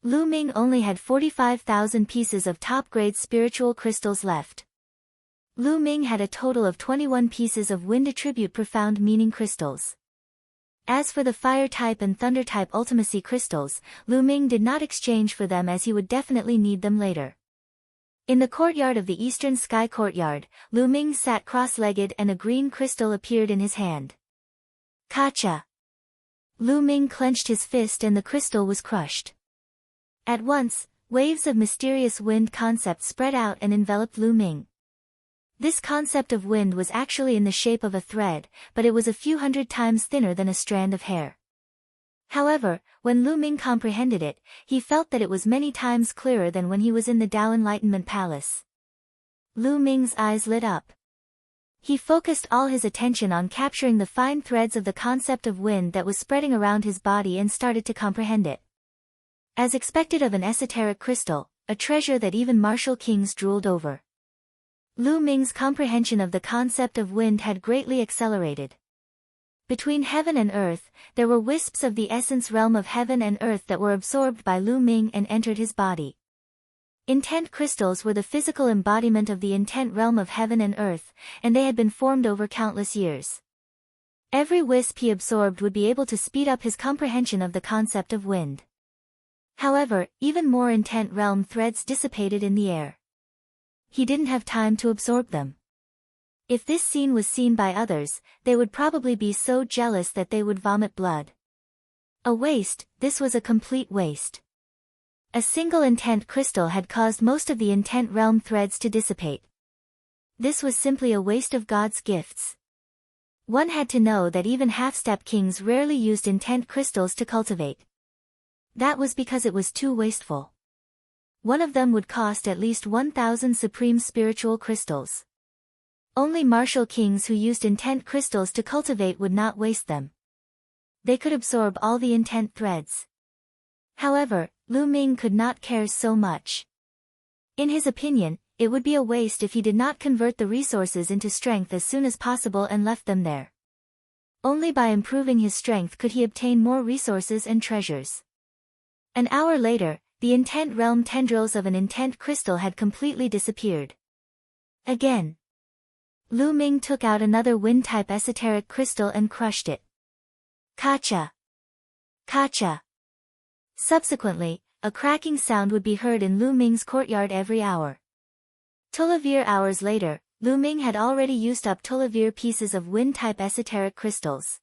Lu Ming only had 45,000 pieces of top-grade spiritual crystals left. Lu Ming had a total of 21 pieces of wind attribute profound meaning crystals. As for the fire-type and thunder-type ultimacy crystals, Lu Ming did not exchange for them as he would definitely need them later. In the courtyard of the Eastern Sky Courtyard, Lu Ming sat cross-legged and a green crystal appeared in his hand. Kacha! Lu Ming clenched his fist and the crystal was crushed. At once, waves of mysterious wind concept spread out and enveloped Lu Ming. This concept of wind was actually in the shape of a thread, but it was a few hundred times thinner than a strand of hair. However, when Lu Ming comprehended it, he felt that it was many times clearer than when he was in the Tao Enlightenment Palace. Lu Ming's eyes lit up. He focused all his attention on capturing the fine threads of the concept of wind that was spreading around his body and started to comprehend it. As expected of an esoteric crystal, a treasure that even martial kings drooled over. Lu Ming's comprehension of the concept of wind had greatly accelerated. Between heaven and earth, there were wisps of the essence realm of heaven and earth that were absorbed by Lu Ming and entered his body. Intent crystals were the physical embodiment of the intent realm of heaven and earth, and they had been formed over countless years. Every wisp he absorbed would be able to speed up his comprehension of the concept of wind. However, even more intent realm threads dissipated in the air. He didn't have time to absorb them. If this scene was seen by others, they would probably be so jealous that they would vomit blood. A waste, this was a complete waste. A single intent crystal had caused most of the intent realm threads to dissipate. This was simply a waste of God's gifts. One had to know that even half-step kings rarely used intent crystals to cultivate. That was because it was too wasteful. One of them would cost at least 1,000 supreme spiritual crystals. Only martial kings who used intent crystals to cultivate would not waste them. They could absorb all the intent threads. However, Lu Ming could not care so much. In his opinion, it would be a waste if he did not convert the resources into strength as soon as possible and left them there. Only by improving his strength could he obtain more resources and treasures. An hour later, the intent realm tendrils of an intent crystal had completely disappeared. Again. Lu Ming took out another wind-type esoteric crystal and crushed it. Kacha! Kacha! Subsequently, a cracking sound would be heard in Lu Ming's courtyard every hour. 12 hours later, Lu Ming had already used up Tulivir pieces of wind-type esoteric crystals.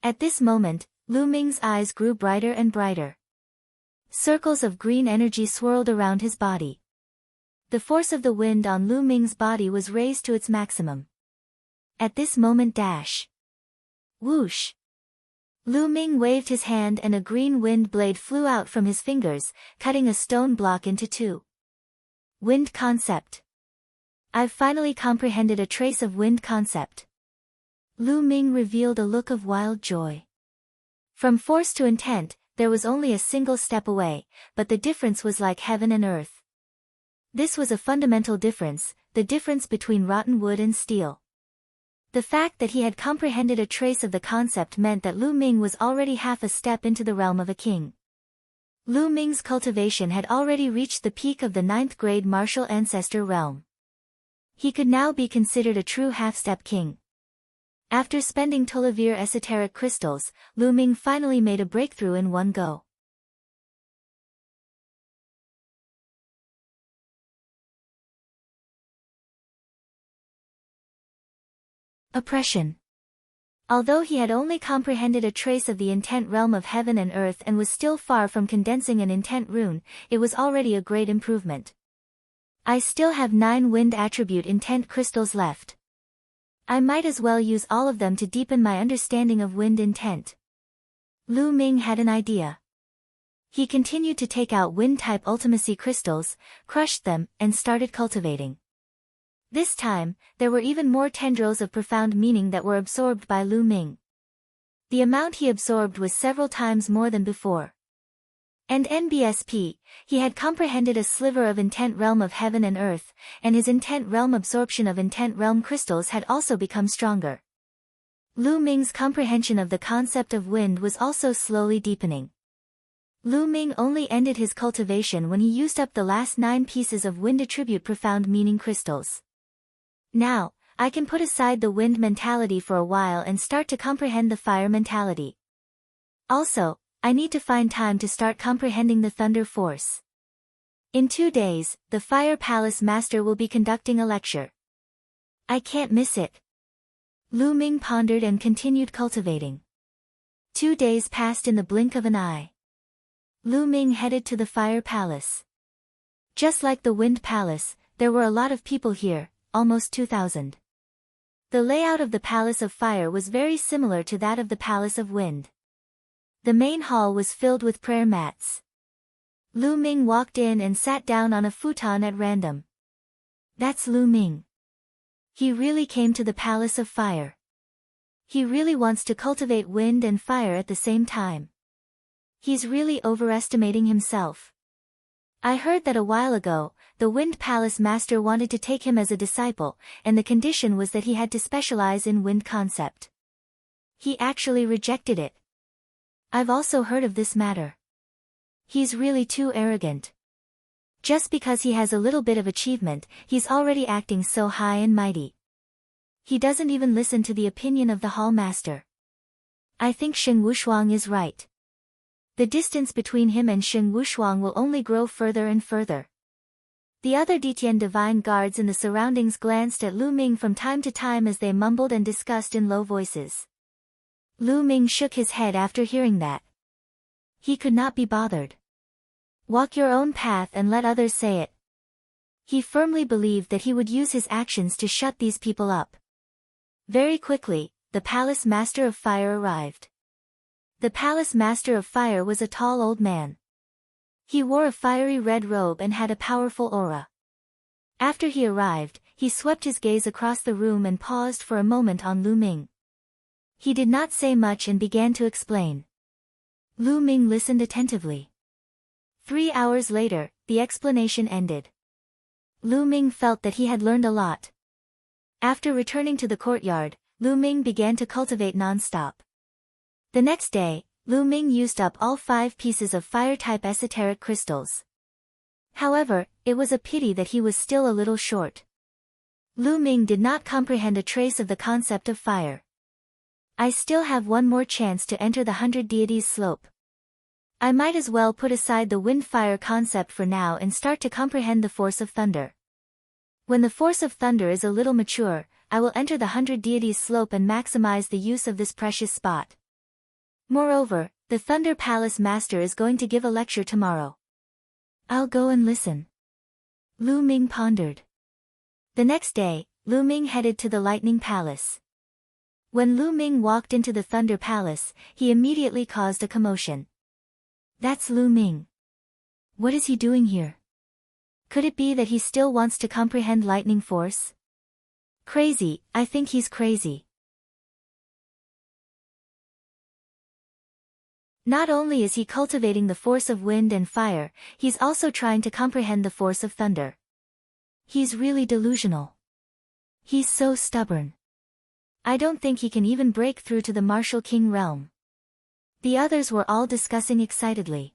At this moment, Lu Ming's eyes grew brighter and brighter. Circles of green energy swirled around his body. The force of the wind on Lu Ming's body was raised to its maximum. At this moment whoosh! Lu Ming waved his hand and a green wind blade flew out from his fingers, cutting a stone block into two. Wind concept. I've finally comprehended a trace of wind concept. Lu Ming revealed a look of wild joy. From force to intent, there was only a single step away, but the difference was like heaven and earth. This was a fundamental difference, the difference between rotten wood and steel. The fact that he had comprehended a trace of the concept meant that Lu Ming was already half a step into the realm of a king. Lu Ming's cultivation had already reached the peak of the 9th grade martial ancestor realm. He could now be considered a true half-step king. After spending Tulivir esoteric crystals, Lu Ming finally made a breakthrough in one go. Oppression. Although he had only comprehended a trace of the intent realm of heaven and earth and was still far from condensing an intent rune, it was already a great improvement. I still have 9 wind attribute intent crystals left. I might as well use all of them to deepen my understanding of wind intent. Lu Ming had an idea. He continued to take out wind-type ultimacy crystals, crushed them, and started cultivating. This time, there were even more tendrils of profound meaning that were absorbed by Lu Ming. The amount he absorbed was several times more than before. And NBSP, he had comprehended a sliver of intent realm of heaven and earth, and his intent realm absorption of intent realm crystals had also become stronger. Lu Ming's comprehension of the concept of wind was also slowly deepening. Lu Ming only ended his cultivation when he used up the last 9 pieces of wind attribute profound meaning crystals. Now, I can put aside the wind mentality for a while and start to comprehend the fire mentality. Also, I need to find time to start comprehending the thunder force. In 2 days, the Fire Palace Master will be conducting a lecture. I can't miss it. Lu Ming pondered and continued cultivating. 2 days passed in the blink of an eye. Lu Ming headed to the Fire Palace. Just like the Wind Palace, there were a lot of people here, almost 2,000. The layout of the Palace of Fire was very similar to that of the Palace of Wind. The main hall was filled with prayer mats. Lu Ming walked in and sat down on a futon at random. That's Lu Ming. He really came to the Palace of Fire. He really wants to cultivate wind and fire at the same time. He's really overestimating himself. I heard that a while ago, the Wind Palace Master wanted to take him as a disciple, and the condition was that he had to specialize in wind concept. He actually rejected it. I've also heard of this matter. He's really too arrogant. Just because he has a little bit of achievement, he's already acting so high and mighty. He doesn't even listen to the opinion of the hall master. I think Xing Wushuang is right. The distance between him and Xing Wushuang will only grow further and further. The other Detian divine guards in the surroundings glanced at Lu Ming from time to time as they mumbled and discussed in low voices. Lu Ming shook his head after hearing that. He could not be bothered. Walk your own path and let others say it. He firmly believed that he would use his actions to shut these people up. Very quickly, the Palace Master of Fire arrived. The Palace Master of Fire was a tall old man. He wore a fiery red robe and had a powerful aura. After he arrived, he swept his gaze across the room and paused for a moment on Lu Ming. He did not say much and began to explain. Lu Ming listened attentively. 3 hours later, the explanation ended. Lu Ming felt that he had learned a lot. After returning to the courtyard, Lu Ming began to cultivate non-stop. The next day, Lu Ming used up all 5 pieces of fire-type esoteric crystals. However, it was a pity that he was still a little short. Lu Ming did not comprehend a trace of the concept of fire. I still have one more chance to enter the 100 deities slope. I might as well put aside the wind-fire concept for now and start to comprehend the force of thunder. When the force of thunder is a little mature, I will enter the 100 deities slope and maximize the use of this precious spot. Moreover, the Thunder Palace Master is going to give a lecture tomorrow. I'll go and listen. Lu Ming pondered. The next day, Lu Ming headed to the Lightning Palace. When Lu Ming walked into the Thunder Palace, he immediately caused a commotion. That's Lu Ming. What is he doing here? Could it be that he still wants to comprehend lightning force? Crazy, I think he's crazy. Not only is he cultivating the force of wind and fire, he's also trying to comprehend the force of thunder. He's really delusional. He's so stubborn. I don't think he can even break through to the Martial King realm. The others were all discussing excitedly.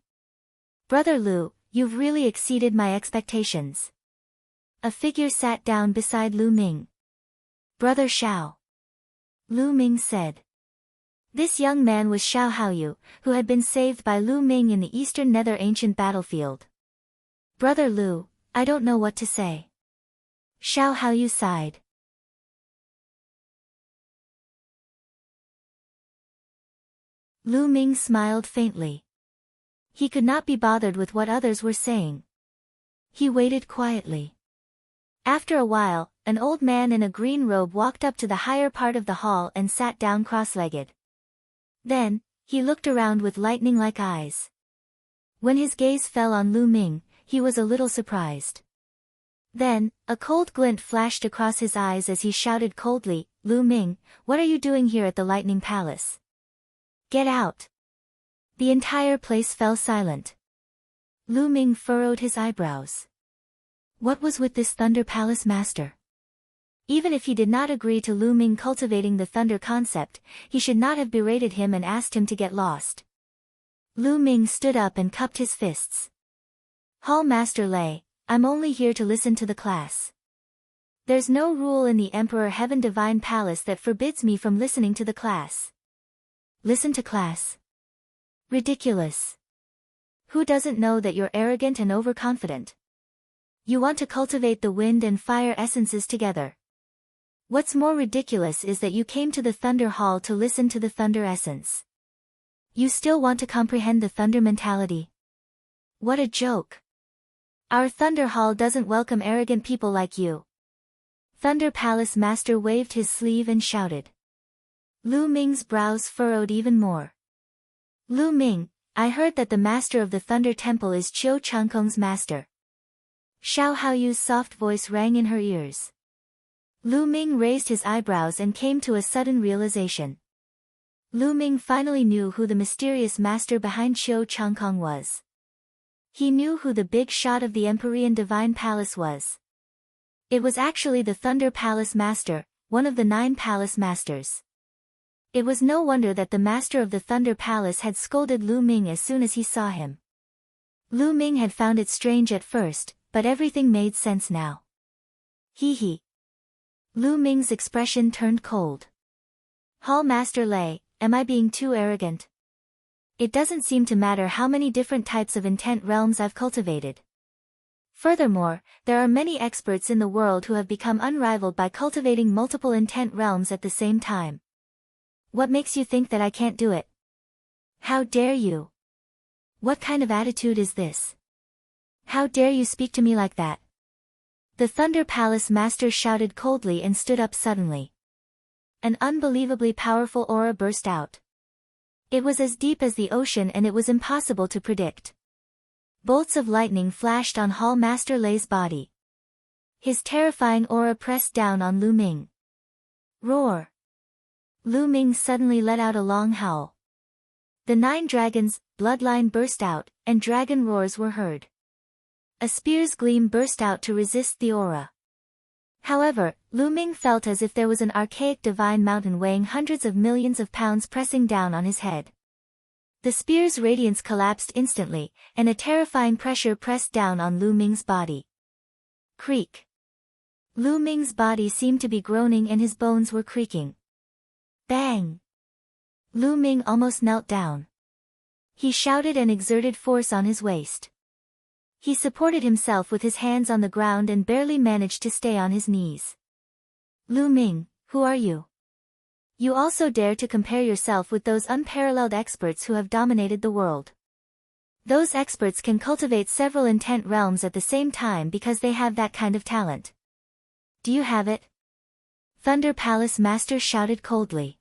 Brother Lu, you've really exceeded my expectations. A figure sat down beside Lu Ming. Brother Xiao. Lu Ming said. This young man was Xiao Haoyu, who had been saved by Lu Ming in the Eastern Nether ancient battlefield. Brother Lu, I don't know what to say. Xiao Haoyu sighed. Lu Ming smiled faintly. He could not be bothered with what others were saying. He waited quietly. After a while, an old man in a green robe walked up to the higher part of the hall and sat down cross-legged. Then, he looked around with lightning-like eyes. When his gaze fell on Lu Ming, he was a little surprised. Then, a cold glint flashed across his eyes as he shouted coldly, Lu Ming, what are you doing here at the Lightning Palace? Get out! The entire place fell silent. Lu Ming furrowed his eyebrows. What was with this Thunder Palace Master? Even if he did not agree to Lu Ming cultivating the thunder concept, he should not have berated him and asked him to get lost. Lu Ming stood up and cupped his fists. Hall Master Lei, I'm only here to listen to the class. There's no rule in the Emperor Heaven Divine Palace that forbids me from listening to the class. Listen to class? Ridiculous. Who doesn't know that you're arrogant and overconfident? You want to cultivate the wind and fire essences together. What's more ridiculous is that you came to the Thunder Hall to listen to the Thunder Essence. You still want to comprehend the Thunder mentality? What a joke. Our Thunder Hall doesn't welcome arrogant people like you. Thunder Palace Master waved his sleeve and shouted. Lu Ming's brows furrowed even more. Lu Ming, I heard that the Master of the Thunder Temple is Qiu Changkong's master. Xiao Haoyu's soft voice rang in her ears. Lu Ming raised his eyebrows and came to a sudden realization. Lu Ming finally knew who the mysterious master behind Qiu Changkong was. He knew who the big shot of the Empyrean Divine Palace was. It was actually the Thunder Palace Master, one of the 9 Palace Masters. It was no wonder that the Master of the Thunder Palace had scolded Lu Ming as soon as he saw him. Lu Ming had found it strange at first, but everything made sense now. Hee hee. Lu Ming's expression turned cold. Hall Master Lei, am I being too arrogant? It doesn't seem to matter how many different types of intent realms I've cultivated. Furthermore, there are many experts in the world who have become unrivaled by cultivating multiple intent realms at the same time. What makes you think that I can't do it? How dare you? What kind of attitude is this? How dare you speak to me like that? The Thunder Palace Master shouted coldly and stood up suddenly. An unbelievably powerful aura burst out. It was as deep as the ocean and it was impossible to predict. Bolts of lightning flashed on Hall Master Lei's body. His terrifying aura pressed down on Lu Ming. Roar! Lu Ming suddenly let out a long howl. The 9 dragons' bloodline burst out, and dragon roars were heard. A spear's gleam burst out to resist the aura. However, Lu Ming felt as if there was an archaic divine mountain weighing hundreds of millions of pounds pressing down on his head. The spear's radiance collapsed instantly, and a terrifying pressure pressed down on Lu Ming's body. Creak. Lu Ming's body seemed to be groaning and his bones were creaking. Bang! Lu Ming almost knelt down. He shouted and exerted force on his waist. He supported himself with his hands on the ground and barely managed to stay on his knees. Lu Ming, who are you? You also dare to compare yourself with those unparalleled experts who have dominated the world. Those experts can cultivate several intent realms at the same time because they have that kind of talent. Do you have it? Thunder Palace Master shouted coldly.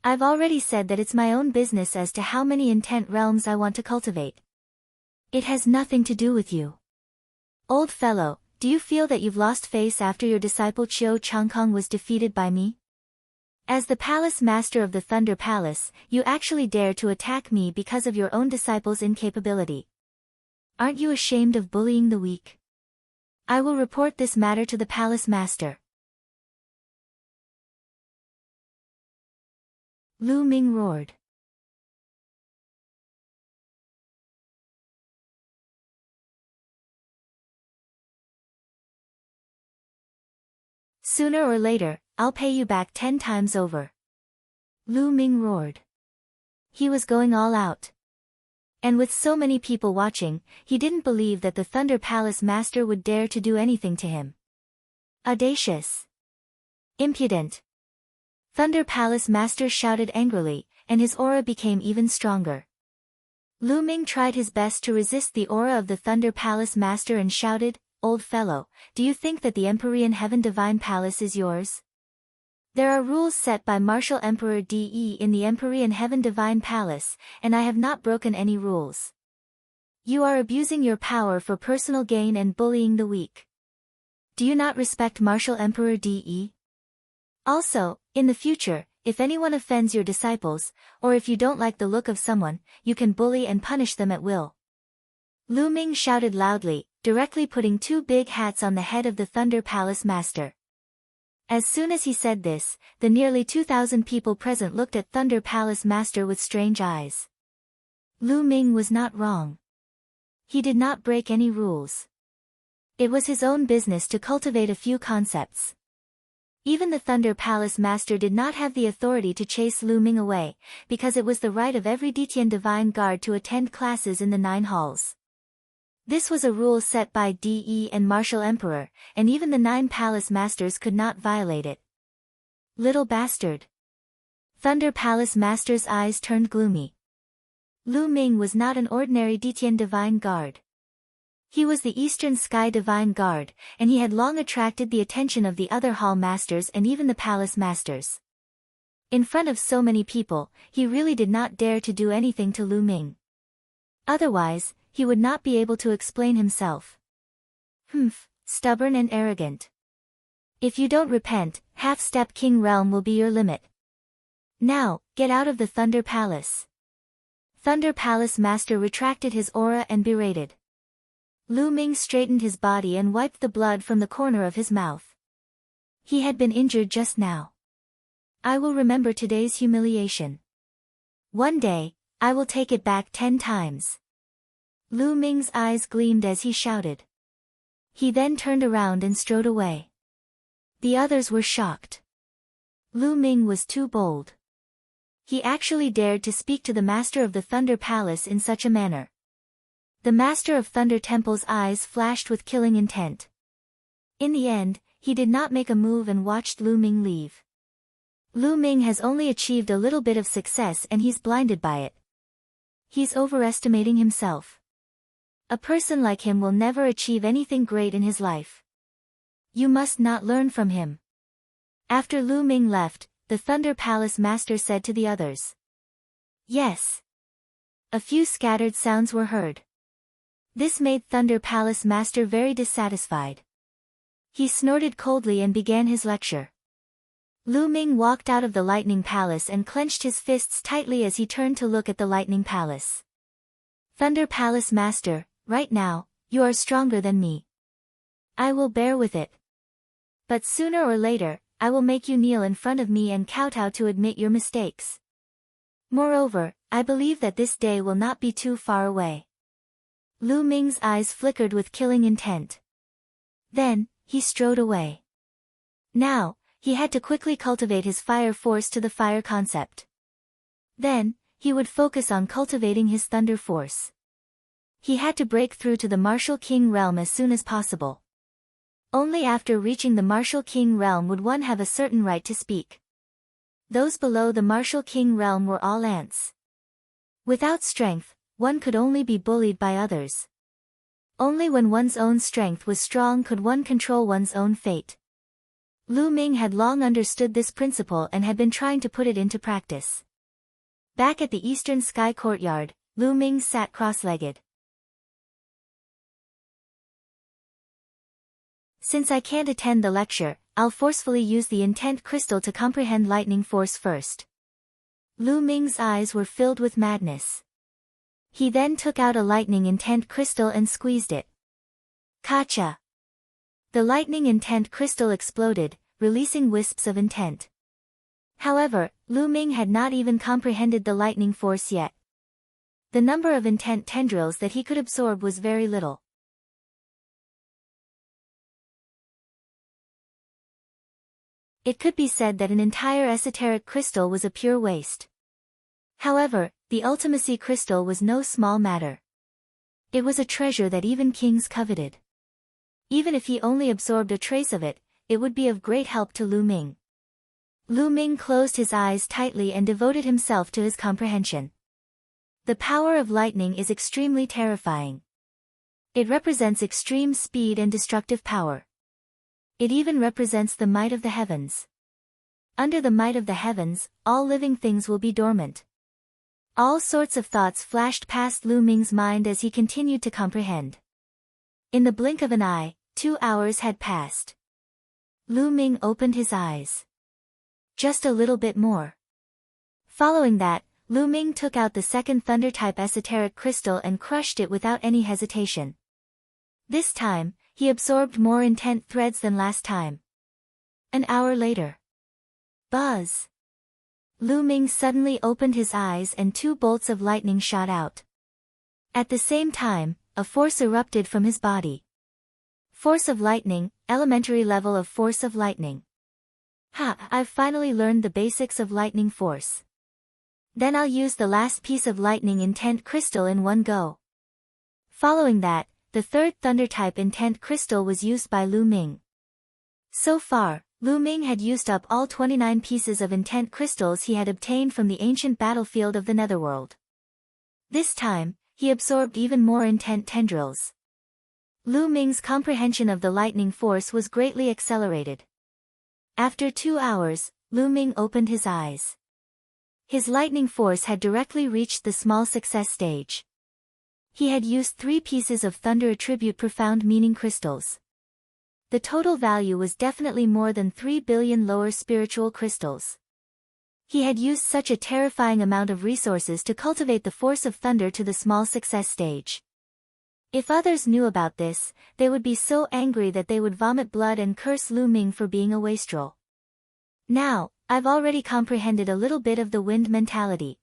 I've already said that it's my own business as to how many intent realms I want to cultivate. It has nothing to do with you. Old fellow, do you feel that you've lost face after your disciple Qiu Changkong was defeated by me? As the Palace Master of the Thunder Palace, you actually dare to attack me because of your own disciple's incapability. Aren't you ashamed of bullying the weak? I will report this matter to the Palace Master. Lu Ming roared. Sooner or later, I'll pay you back 10 times over. Lu Ming roared. He was going all out. And with so many people watching, he didn't believe that the Thunder Palace Master would dare to do anything to him. Audacious. Impudent. Thunder Palace Master shouted angrily, and his aura became even stronger. Lu Ming tried his best to resist the aura of the Thunder Palace Master and shouted, Old fellow, do you think that the Empyrean Heaven Divine Palace is yours? There are rules set by Martial Emperor De in the Empyrean Heaven Divine Palace, and I have not broken any rules. You are abusing your power for personal gain and bullying the weak. Do you not respect Martial Emperor De? Also, in the future, if anyone offends your disciples, or if you don't like the look of someone, you can bully and punish them at will. Lu Ming shouted loudly, directly putting two big hats on the head of the Thunder Palace Master. As soon as he said this, the nearly 2,000 people present looked at Thunder Palace Master with strange eyes. Lu Ming was not wrong. He did not break any rules. It was his own business to cultivate a few concepts. Even the Thunder Palace Master did not have the authority to chase Lu Ming away, because it was the right of every Detian Divine Guard to attend classes in the 9 halls. This was a rule set by De and Martial Emperor, and even the 9 Palace Masters could not violate it. Little bastard. Thunder Palace Master's eyes turned gloomy. Lu Ming was not an ordinary Detian Divine Guard. He was the Eastern Sky Divine Guard, and he had long attracted the attention of the other Hall Masters and even the Palace Masters. In front of so many people, he really did not dare to do anything to Lu Ming. Otherwise, he would not be able to explain himself. Stubborn and arrogant. If you don't repent, half-step King Realm will be your limit. Now, get out of the Thunder Palace. Thunder Palace Master retracted his aura and berated. Lu Ming straightened his body and wiped the blood from the corner of his mouth. He had been injured just now. I will remember today's humiliation. One day, I will take it back 10 times. Lu Ming's eyes gleamed as he shouted. He then turned around and strode away. The others were shocked. Lu Ming was too bold. He actually dared to speak to the Master of the Thunder Palace in such a manner. The Master of Thunder Temple's eyes flashed with killing intent. In the end, he did not make a move and watched Lu Ming leave. Lu Ming has only achieved a little bit of success and he's blinded by it. He's overestimating himself. A person like him will never achieve anything great in his life. You must not learn from him. After Lu Ming left, the Thunder Palace Master said to the others. Yes. A few scattered sounds were heard. This made Thunder Palace Master very dissatisfied. He snorted coldly and began his lecture. Lu Ming walked out of the Lightning Palace and clenched his fists tightly as he turned to look at the Lightning Palace. Thunder Palace Master, right now, you are stronger than me. I will bear with it. But sooner or later, I will make you kneel in front of me and kowtow to admit your mistakes. Moreover, I believe that this day will not be too far away. Lu Ming's eyes flickered with killing intent. Then, he strode away. Now, he had to quickly cultivate his fire force to the fire concept. Then, he would focus on cultivating his thunder force. He had to break through to the Martial King realm as soon as possible. Only after reaching the Martial King realm would one have a certain right to speak. Those below the Martial King realm were all ants. Without strength, one could only be bullied by others. Only when one's own strength was strong could one control one's own fate. Lu Ming had long understood this principle and had been trying to put it into practice. Back at the Eastern Sky Courtyard, Lu Ming sat cross-legged. Since I can't attend the lecture, I'll forcefully use the intent crystal to comprehend lightning force first. Lu Ming's eyes were filled with madness. He then took out a lightning intent crystal and squeezed it. Kacha! The lightning intent crystal exploded, releasing wisps of intent. However, Lu Ming had not even comprehended the lightning force yet. The number of intent tendrils that he could absorb was very little. It could be said that an entire esoteric crystal was a pure waste. However, the ultimacy crystal was no small matter. It was a treasure that even kings coveted. Even if he only absorbed a trace of it, it would be of great help to Lu Ming. Lu Ming closed his eyes tightly and devoted himself to his comprehension. The power of lightning is extremely terrifying. It represents extreme speed and destructive power. It even represents the might of the heavens. Under the might of the heavens, all living things will be dormant. All sorts of thoughts flashed past Lu Ming's mind as he continued to comprehend. In the blink of an eye, 2 hours had passed. Lu Ming opened his eyes. Just a little bit more. Following that, Lu Ming took out the second thunder-type esoteric crystal and crushed it without any hesitation. This time, he absorbed more intent threads than last time. An hour later. Buzz! Lu Ming suddenly opened his eyes and 2 bolts of lightning shot out. At the same time, a force erupted from his body. Force of lightning, elementary level of force of lightning. I've finally learned the basics of lightning force. Then I'll use the last piece of lightning intent crystal in one go. Following that, the third thunder-type intent crystal was used by Lu Ming. So far, Lu Ming had used up all 29 pieces of intent crystals he had obtained from the ancient battlefield of the Netherworld. This time, he absorbed even more intent tendrils. Lu Ming's comprehension of the lightning force was greatly accelerated. After 2 hours, Lu Ming opened his eyes. His lightning force had directly reached the small success stage. He had used 3 pieces of thunder attribute profound meaning crystals. The total value was definitely more than 3 billion lower spiritual crystals. He had used such a terrifying amount of resources to cultivate the force of thunder to the small success stage. If others knew about this, they would be so angry that they would vomit blood and curse Lu Ming for being a wastrel. Now, I've already comprehended a little bit of the wind mentality.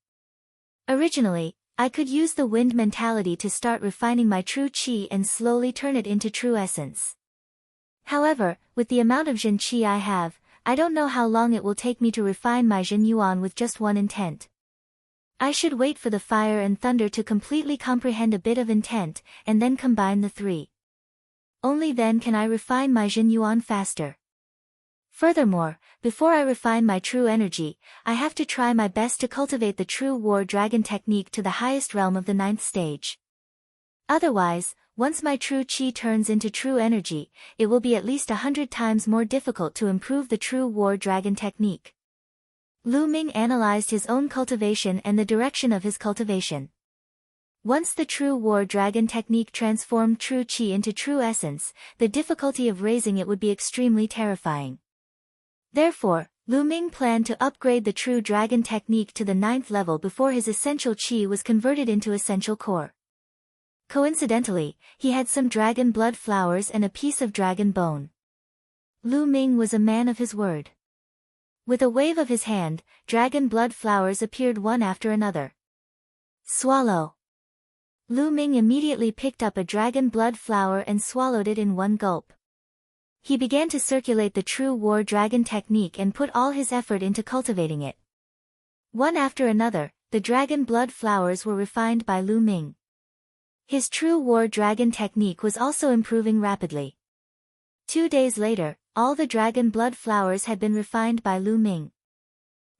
Originally, I could use the wind mentality to start refining my true qi and slowly turn it into true essence. However, with the amount of Jin Qi I have, I don't know how long it will take me to refine my Jin Yuan with just one intent. I should wait for the fire and thunder to completely comprehend a bit of intent, and then combine the 3. Only then can I refine my Jin Yuan faster. Furthermore, before I refine my true energy, I have to try my best to cultivate the true war dragon technique to the highest realm of the 9th stage. Otherwise, once my true qi turns into true energy, it will be at least 100 times more difficult to improve the true war dragon technique. Lu Ming analyzed his own cultivation and the direction of his cultivation. Once the true war dragon technique transformed true qi into true essence, the difficulty of raising it would be extremely terrifying. Therefore, Lu Ming planned to upgrade the true dragon technique to the 9th level before his essential qi was converted into essential core. Coincidentally, he had some dragon blood flowers and a piece of dragon bone. Lu Ming was a man of his word. With a wave of his hand, dragon blood flowers appeared one after another. Swallow. Lu Ming immediately picked up a dragon blood flower and swallowed it in one gulp. He began to circulate the true war dragon technique and put all his effort into cultivating it. One after another, the dragon blood flowers were refined by Lu Ming. His true war dragon technique was also improving rapidly. 2 days later, all the dragon blood flowers had been refined by Lu Ming.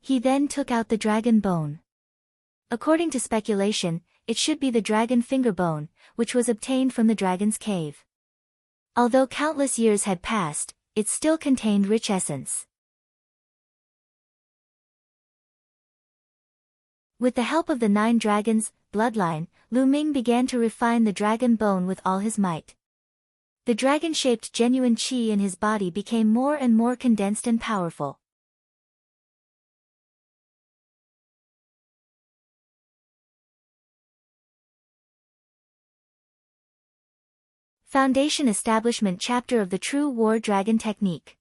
He then took out the dragon bone. According to speculation, it should be the dragon finger bone, which was obtained from the dragon's cave. Although countless years had passed, it still contained rich essence. With the help of the 9 dragons' bloodline, Lu Ming began to refine the dragon bone with all his might. The dragon-shaped genuine qi in his body became more and more condensed and powerful. Foundation Establishment Chapter of the True War Dragon Technique.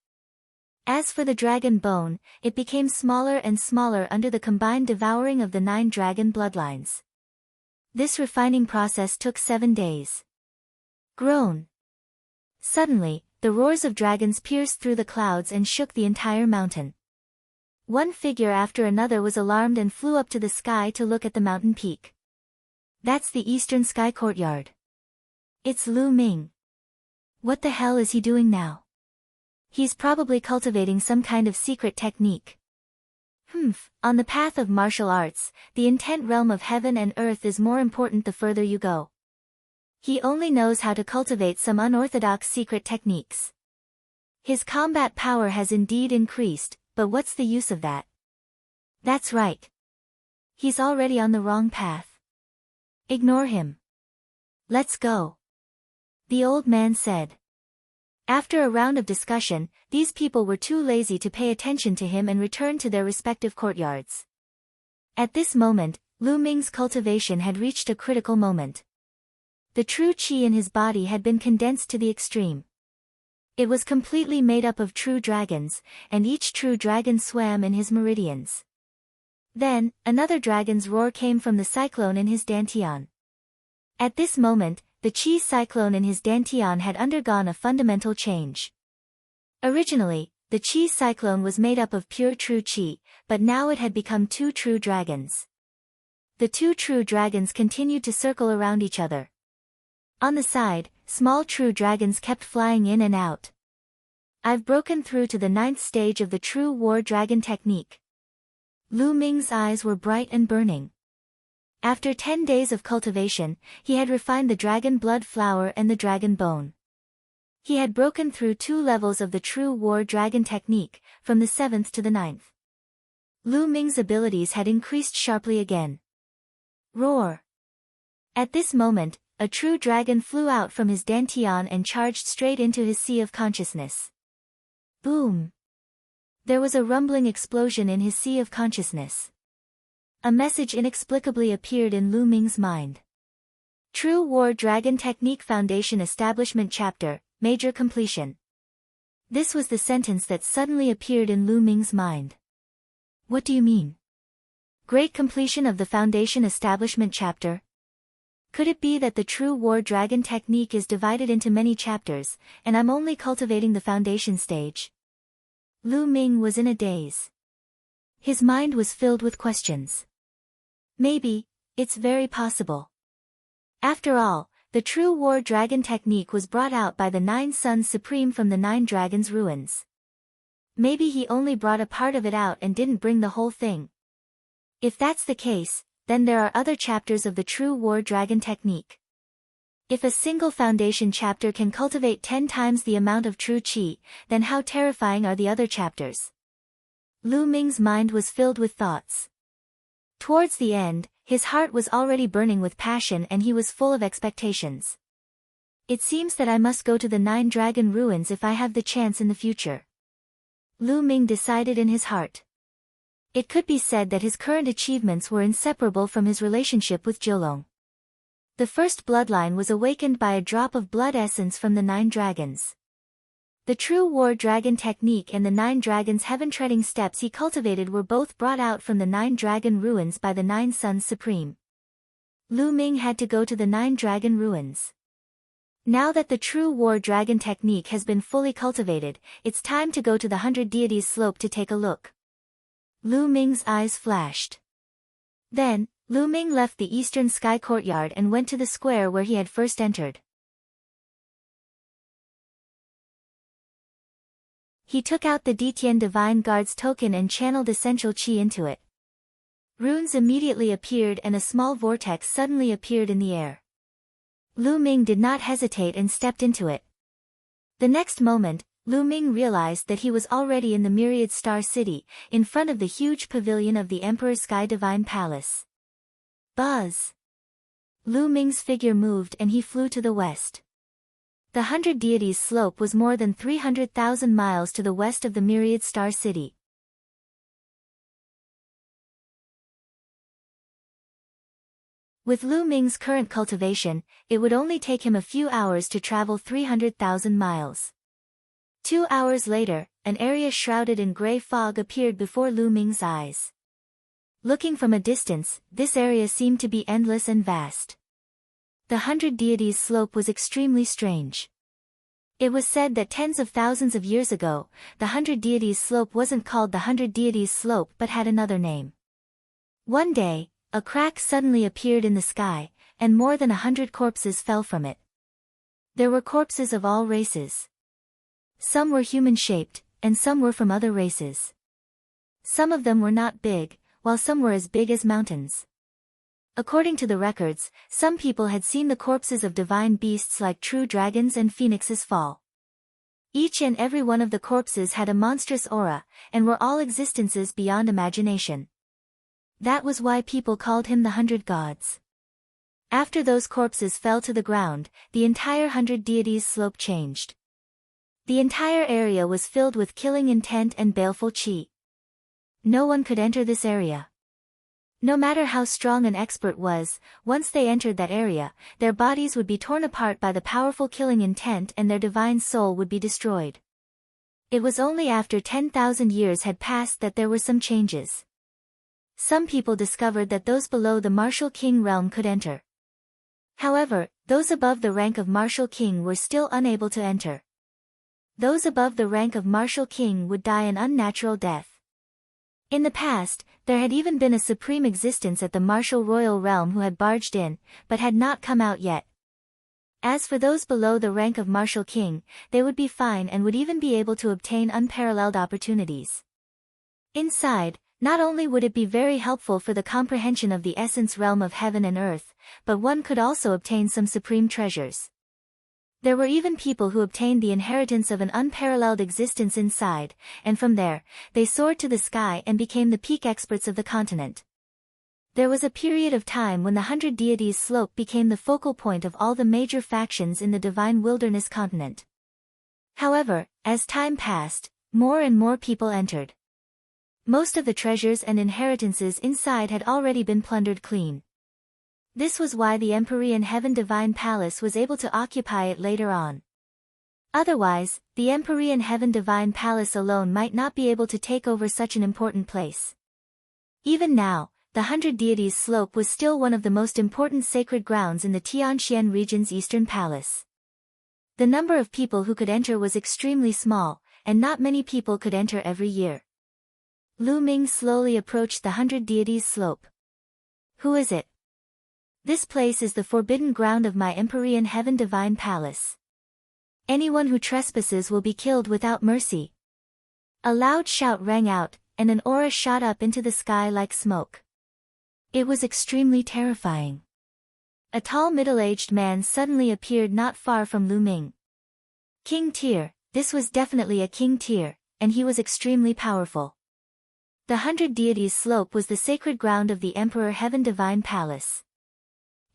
As for the dragon bone, it became smaller and smaller under the combined devouring of the 9 dragon bloodlines. This refining process took 7 days. Groan. Suddenly, the roars of dragons pierced through the clouds and shook the entire mountain. One figure after another was alarmed and flew up to the sky to look at the mountain peak. That's the Eastern Sky Courtyard. It's Lu Ming. What the hell is he doing now? He's probably cultivating some kind of secret technique. On the path of martial arts, the intent realm of heaven and earth is more important the further you go. He only knows how to cultivate some unorthodox secret techniques. His combat power has indeed increased, but what's the use of that? That's right. He's already on the wrong path. Ignore him. Let's go. The old man said. After a round of discussion, these people were too lazy to pay attention to him and returned to their respective courtyards. At this moment, Lu Ming's cultivation had reached a critical moment. The true qi in his body had been condensed to the extreme. It was completely made up of true dragons, and each true dragon swam in his meridians. Then, another dragon's roar came from the cyclone in his dantian. At this moment, the qi cyclone in his dantian had undergone a fundamental change. Originally, the qi cyclone was made up of pure true qi, but now it had become 2 true dragons. The 2 true dragons continued to circle around each other. On the side, small true dragons kept flying in and out. I've broken through to the 9th stage of the true war dragon technique. Lu Ming's eyes were bright and burning. After 10 days of cultivation, he had refined the dragon blood flower and the dragon bone. He had broken through 2 levels of the true war dragon technique, from the 7th to the 9th. Lu Ming's abilities had increased sharply again. Roar! At this moment, a true dragon flew out from his dantian and charged straight into his sea of consciousness. Boom! There was a rumbling explosion in his sea of consciousness. A message inexplicably appeared in Lu Ming's mind. True War Dragon Technique Foundation Establishment Chapter, Major Completion. This was the sentence that suddenly appeared in Lu Ming's mind. What do you mean? Great completion of the Foundation Establishment Chapter? Could it be that the True War Dragon Technique is divided into many chapters, and I'm only cultivating the foundation stage? Lu Ming was in a daze. His mind was filled with questions. Maybe, it's very possible. After all, the True War Dragon Technique was brought out by the 9 Sons Supreme from the 9 Dragons' ruins. Maybe he only brought a part of it out and didn't bring the whole thing. If that's the case, then there are other chapters of the True War Dragon Technique. If a single foundation chapter can cultivate 10 times the amount of true qi, then how terrifying are the other chapters? Lu Ming's mind was filled with thoughts. Towards the end, his heart was already burning with passion and he was full of expectations. It seems that I must go to the 9 Dragon Ruins if I have the chance in the future. Lu Ming decided in his heart. It could be said that his current achievements were inseparable from his relationship with Jiulong. The first bloodline was awakened by a drop of blood essence from the 9 dragons. The True War Dragon Technique and the 9 Dragons' heaven-treading steps he cultivated were both brought out from the 9 Dragon Ruins by the 9 Sons Supreme. Lu Ming had to go to the 9 Dragon Ruins. Now that the True War Dragon Technique has been fully cultivated, it's time to go to the 100 Deities Slope to take a look. Lu Ming's eyes flashed. Then, Lu Ming left the eastern sky courtyard and went to the square where he had first entered. He took out the Ditian Divine Guard's token and channeled essential qi into it. Runes immediately appeared and a small vortex suddenly appeared in the air. Lu Ming did not hesitate and stepped into it. The next moment, Lu Ming realized that he was already in the Myriad Star City, in front of the huge pavilion of the Emperor's Sky Divine Palace. Buzz! Lu Ming's figure moved and he flew to the west. The 100 Deities slope was more than 300,000 miles to the west of the Myriad Star City. With Lu Ming's current cultivation, it would only take him a few hours to travel 300,000 miles. 2 hours later, an area shrouded in gray fog appeared before Lu Ming's eyes. Looking from a distance, this area seemed to be endless and vast. The 100 Deities slope was extremely strange. It was said that tens of thousands of years ago, the 100 Deities slope wasn't called the 100 Deities slope but had another name. One day, a crack suddenly appeared in the sky, and more than 100 corpses fell from it. There were corpses of all races. Some were human-shaped, and some were from other races. Some of them were not big, while some were as big as mountains. According to the records, some people had seen the corpses of divine beasts like true dragons and phoenixes fall. Each and every one of the corpses had a monstrous aura, and were all existences beyond imagination. That was why people called him the 100 Gods. After those corpses fell to the ground, the entire 100 Deities slope changed. The entire area was filled with killing intent and baleful qi. No one could enter this area. No matter how strong an expert was, once they entered that area, their bodies would be torn apart by the powerful killing intent and their divine soul would be destroyed. It was only after 10,000 years had passed that there were some changes. Some people discovered that those below the Martial King realm could enter. However, those above the rank of Martial King were still unable to enter. Those above the rank of Martial King would die an unnatural death. In the past, there had even been a supreme existence at the Martial Royal Realm who had barged in, but had not come out yet. As for those below the rank of Martial King, they would be fine and would even be able to obtain unparalleled opportunities. Inside, not only would it be very helpful for the comprehension of the essence realm of heaven and earth, but one could also obtain some supreme treasures. There were even people who obtained the inheritance of an unparalleled existence inside, and from there, they soared to the sky and became the peak experts of the continent. There was a period of time when the 100 Deities slope became the focal point of all the major factions in the Divine Wilderness continent. However, as time passed, more and more people entered. Most of the treasures and inheritances inside had already been plundered clean. This was why the Empyrean Heaven Divine Palace was able to occupy it later on. Otherwise, the Empyrean Heaven Divine Palace alone might not be able to take over such an important place. Even now, the 100 Deities slope was still one of the most important sacred grounds in the Tianxian region's eastern palace. The number of people who could enter was extremely small, and not many people could enter every year. Lu Ming slowly approached the 100 Deities slope. Who is it? This place is the forbidden ground of my Empyrean Heaven Divine Palace. Anyone who trespasses will be killed without mercy. A loud shout rang out, and an aura shot up into the sky like smoke. It was extremely terrifying. A tall middle-aged man suddenly appeared not far from Lu Ming. King Tyr, this was definitely a King Tyr, and he was extremely powerful. The 100 Deities slope was the sacred ground of the Emperor Heaven Divine Palace.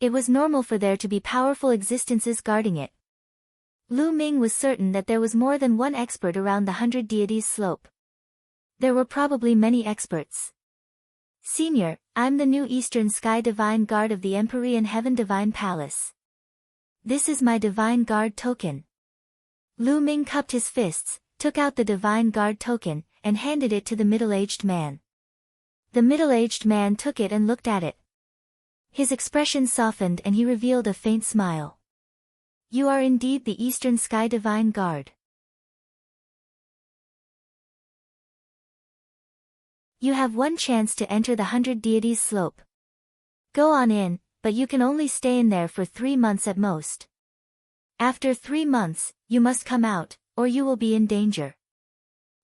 It was normal for there to be powerful existences guarding it. Lu Ming was certain that there was more than one expert around the 100 Deities slope. There were probably many experts. Senior, I'm the new Eastern Sky Divine Guard of the Empyrean Heaven Divine Palace. This is my Divine Guard token. Lu Ming cupped his fists, took out the Divine Guard token, and handed it to the middle-aged man. The middle-aged man took it and looked at it. His expression softened and he revealed a faint smile. You are indeed the Eastern Sky Divine Guard. You have one chance to enter the 100 Deities slope. Go on in, but you can only stay in there for 3 months at most. After 3 months, you must come out, or you will be in danger.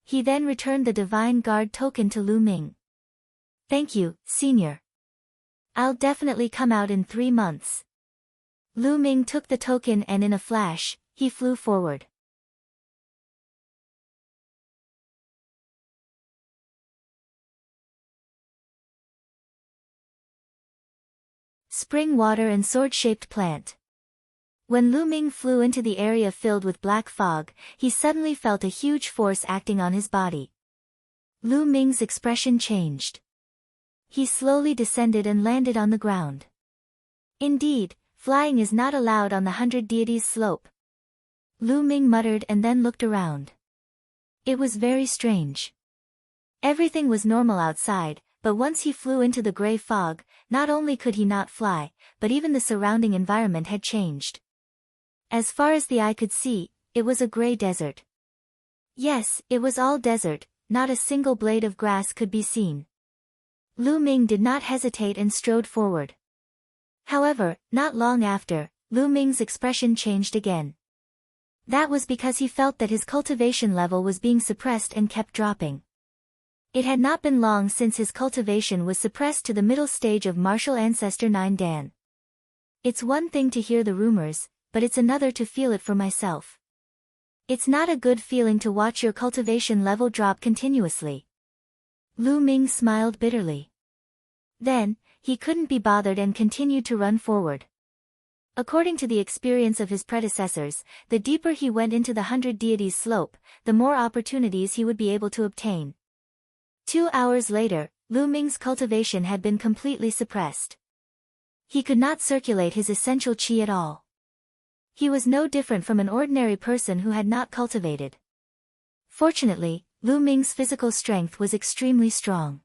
He then returned the Divine Guard token to Lu Ming. Thank you, Senior. I'll definitely come out in 3 months. Lu Ming took the token and in a flash, he flew forward. Spring water and sword-shaped plant. When Lu Ming flew into the area filled with black fog, he suddenly felt a huge force acting on his body. Lu Ming's expression changed. He slowly descended and landed on the ground. Indeed, flying is not allowed on the 100 Deities slope. Lu Ming muttered and then looked around. It was very strange. Everything was normal outside, but once he flew into the gray fog, not only could he not fly, but even the surrounding environment had changed. As far as the eye could see, it was a gray desert. Yes, it was all desert, not a single blade of grass could be seen. Lu Ming did not hesitate and strode forward. However, not long after, Lu Ming's expression changed again. That was because he felt that his cultivation level was being suppressed and kept dropping. It had not been long since his cultivation was suppressed to the middle stage of martial ancestor 9 Dan. It's one thing to hear the rumors, but it's another to feel it for myself. It's not a good feeling to watch your cultivation level drop continuously. Lu Ming smiled bitterly. Then, he couldn't be bothered and continued to run forward. According to the experience of his predecessors, the deeper he went into the 100 Deities slope, the more opportunities he would be able to obtain. 2 hours later, Lu Ming's cultivation had been completely suppressed. He could not circulate his essential qi at all. He was no different from an ordinary person who had not cultivated. Fortunately, Lu Ming's physical strength was extremely strong.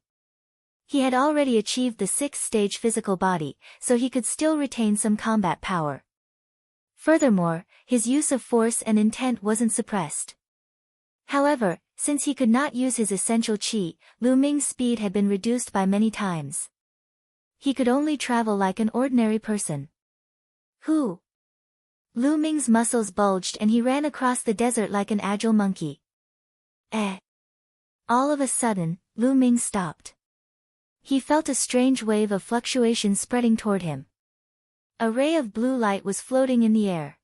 He had already achieved the 6th stage physical body, so he could still retain some combat power. Furthermore, his use of force and intent wasn't suppressed. However, since he could not use his essential qi, Lu Ming's speed had been reduced by many times. He could only travel like an ordinary person. Who? Lu Ming's muscles bulged and he ran across the desert like an agile monkey. All of a sudden, Lu Ming stopped. He felt a strange wave of fluctuation spreading toward him. A ray of blue light was floating in the air.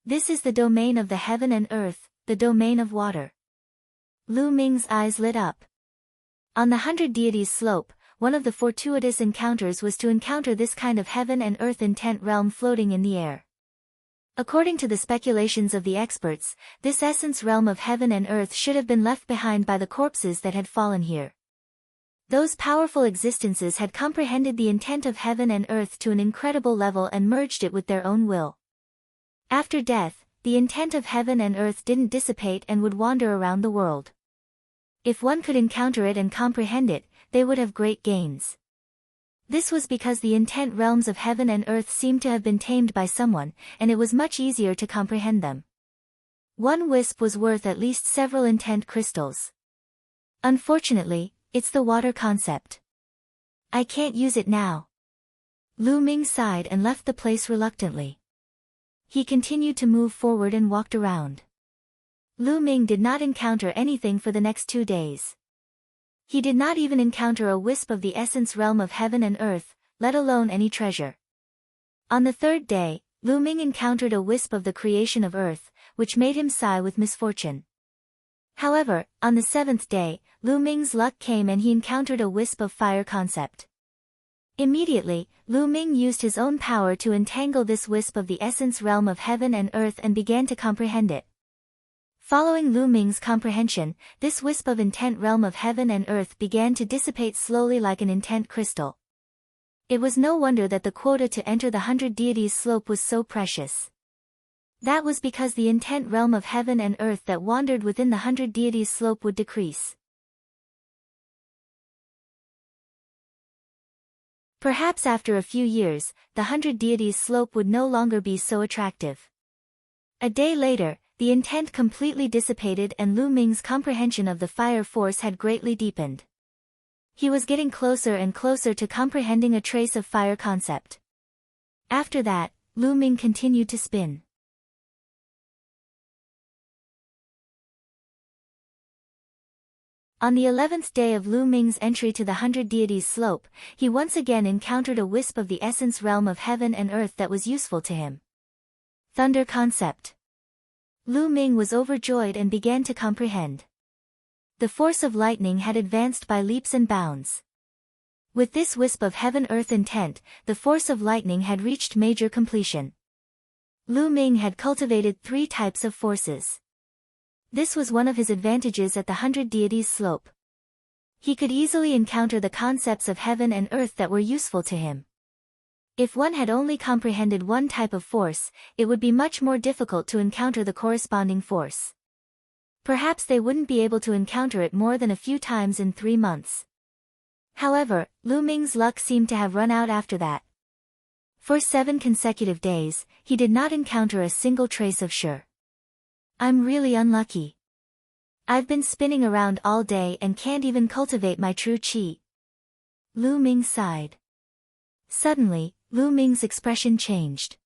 This is the domain of the heaven and earth, the domain of water. Lu Ming's eyes lit up. On the 100 Deities slope, one of the fortuitous encounters was to encounter this kind of heaven and earth intent realm floating in the air. According to the speculations of the experts, this essence realm of heaven and earth should have been left behind by the corpses that had fallen here. Those powerful existences had comprehended the intent of heaven and earth to an incredible level and merged it with their own will. After death, the intent of heaven and earth didn't dissipate and would wander around the world. If one could encounter it and comprehend it, they would have great gains. This was because the intent realms of heaven and earth seemed to have been tamed by someone, and it was much easier to comprehend them. One wisp was worth at least several intent crystals. Unfortunately, it's the water concept. I can't use it now. Lu Ming sighed and left the place reluctantly. He continued to move forward and walked around. Lu Ming did not encounter anything for the next 2 days. He did not even encounter a wisp of the essence realm of heaven and earth, let alone any treasure. On the 3rd day, Lu Ming encountered a wisp of the creation of earth, which made him sigh with misfortune. However, on the 7th day, Lu Ming's luck came and he encountered a wisp of fire concept. Immediately, Lu Ming used his own power to entangle this wisp of the essence realm of heaven and earth and began to comprehend it. Following Lu Ming's comprehension, this wisp of intent realm of heaven and earth began to dissipate slowly like an intent crystal. It was no wonder that the quota to enter the 100 Deities slope was so precious. That was because the intent realm of heaven and earth that wandered within the 100 Deities slope would decrease. Perhaps after a few years, the 100 Deities slope would no longer be so attractive. A day later, the intent completely dissipated and Lu Ming's comprehension of the fire force had greatly deepened. He was getting closer and closer to comprehending a trace of fire concept. After that, Lu Ming continued to spin. On the 11th day of Lu Ming's entry to the 100 Deities slope, he once again encountered a wisp of the essence realm of heaven and earth that was useful to him. Thunder concept. Lu Ming was overjoyed and began to comprehend. The force of lightning had advanced by leaps and bounds. With this wisp of heaven-earth intent, the force of lightning had reached major completion. Lu Ming had cultivated 3 types of forces. This was one of his advantages at the 100 Deities slope. He could easily encounter the concepts of heaven and earth that were useful to him. If one had only comprehended one type of force, it would be much more difficult to encounter the corresponding force. Perhaps they wouldn't be able to encounter it more than a few times in 3 months. However, Lu Ming's luck seemed to have run out after that. For 7 consecutive days, he did not encounter a single trace of Shi. I'm really unlucky. I've been spinning around all day and can't even cultivate my true qi. Lu Ming sighed. Suddenly, Lu Ming's expression changed.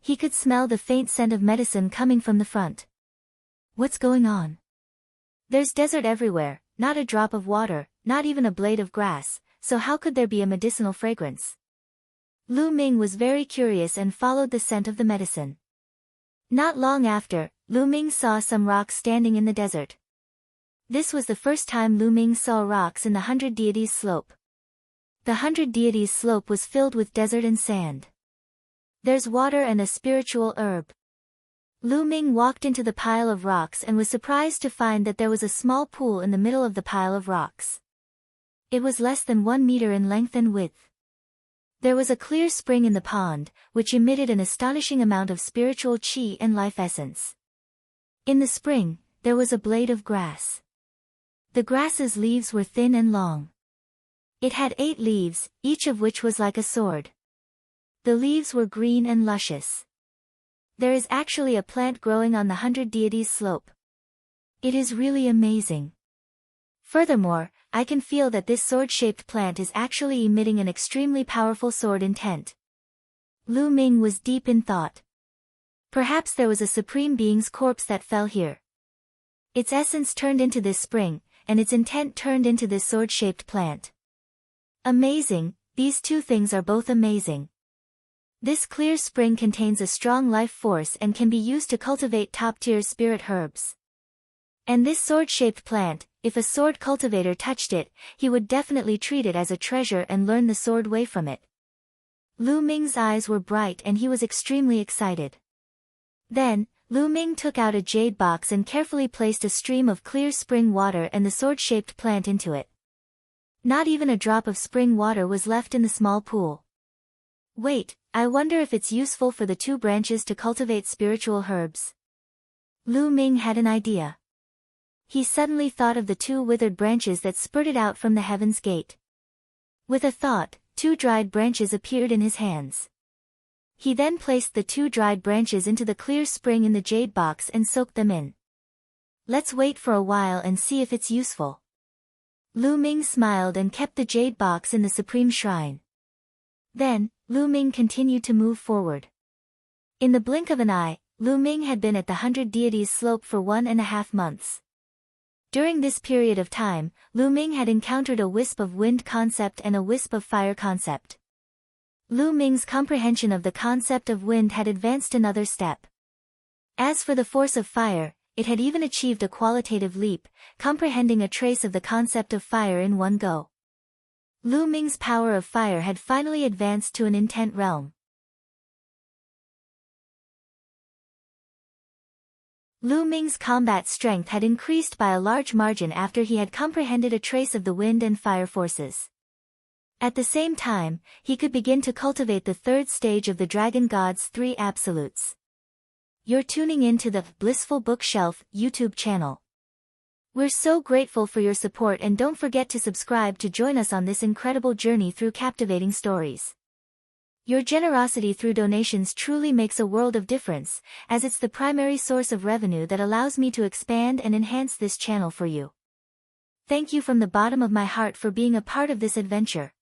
He could smell the faint scent of medicine coming from the front. What's going on? There's desert everywhere, not a drop of water, not even a blade of grass, so how could there be a medicinal fragrance? Lu Ming was very curious and followed the scent of the medicine. Not long after, Lu Ming saw some rocks standing in the desert. This was the first time Lu Ming saw rocks in the 100 Deities slope. The 100 Deities slope was filled with desert and sand. There's water and a spiritual herb. Lu Ming walked into the pile of rocks and was surprised to find that there was a small pool in the middle of the pile of rocks. It was less than 1 meter in length and width. There was a clear spring in the pond, which emitted an astonishing amount of spiritual qi and life essence. In the spring, there was a blade of grass. The grass's leaves were thin and long. It had 8 leaves, each of which was like a sword. The leaves were green and luscious. There is actually a plant growing on the 100 Deities slope. It is really amazing. Furthermore, I can feel that this sword-shaped plant is actually emitting an extremely powerful sword intent. Lu Ming was deep in thought. Perhaps there was a supreme being's corpse that fell here. Its essence turned into this spring, and its intent turned into this sword-shaped plant. Amazing, these 2 things are both amazing. This clear spring contains a strong life force and can be used to cultivate top-tier spirit herbs. And this sword-shaped plant, if a sword cultivator touched it, he would definitely treat it as a treasure and learn the sword way from it. Lu Ming's eyes were bright and he was extremely excited. Then, Lu Ming took out a jade box and carefully placed a stream of clear spring water and the sword-shaped plant into it. Not even a drop of spring water was left in the small pool. Wait, I wonder if it's useful for the 2 branches to cultivate spiritual herbs. Lu Ming had an idea. He suddenly thought of the 2 withered branches that spurted out from the heaven's gate. With a thought, 2 dried branches appeared in his hands. He then placed the 2 dried branches into the clear spring in the jade box and soaked them in. Let's wait for a while and see if it's useful. Lu Ming smiled and kept the jade box in the supreme shrine. Then, Lu Ming continued to move forward. In the blink of an eye, Lu Ming had been at the 100 Deities slope for 1.5 months. During this period of time, Lu Ming had encountered a wisp of wind concept and a wisp of fire concept. Lu Ming's comprehension of the concept of wind had advanced another step. As for the force of fire, it had even achieved a qualitative leap, comprehending a trace of the concept of fire in one go. Lu Ming's power of fire had finally advanced to an intent realm. Lu Ming's combat strength had increased by a large margin after he had comprehended a trace of the wind and fire forces. At the same time, he could begin to cultivate the 3rd stage of the Dragon God's 3 absolutes. You're tuning in to the Blissful Bookshelf YouTube channel. We're so grateful for your support and don't forget to subscribe to join us on this incredible journey through captivating stories. Your generosity through donations truly makes a world of difference, as it's the primary source of revenue that allows me to expand and enhance this channel for you. Thank you from the bottom of my heart for being a part of this adventure.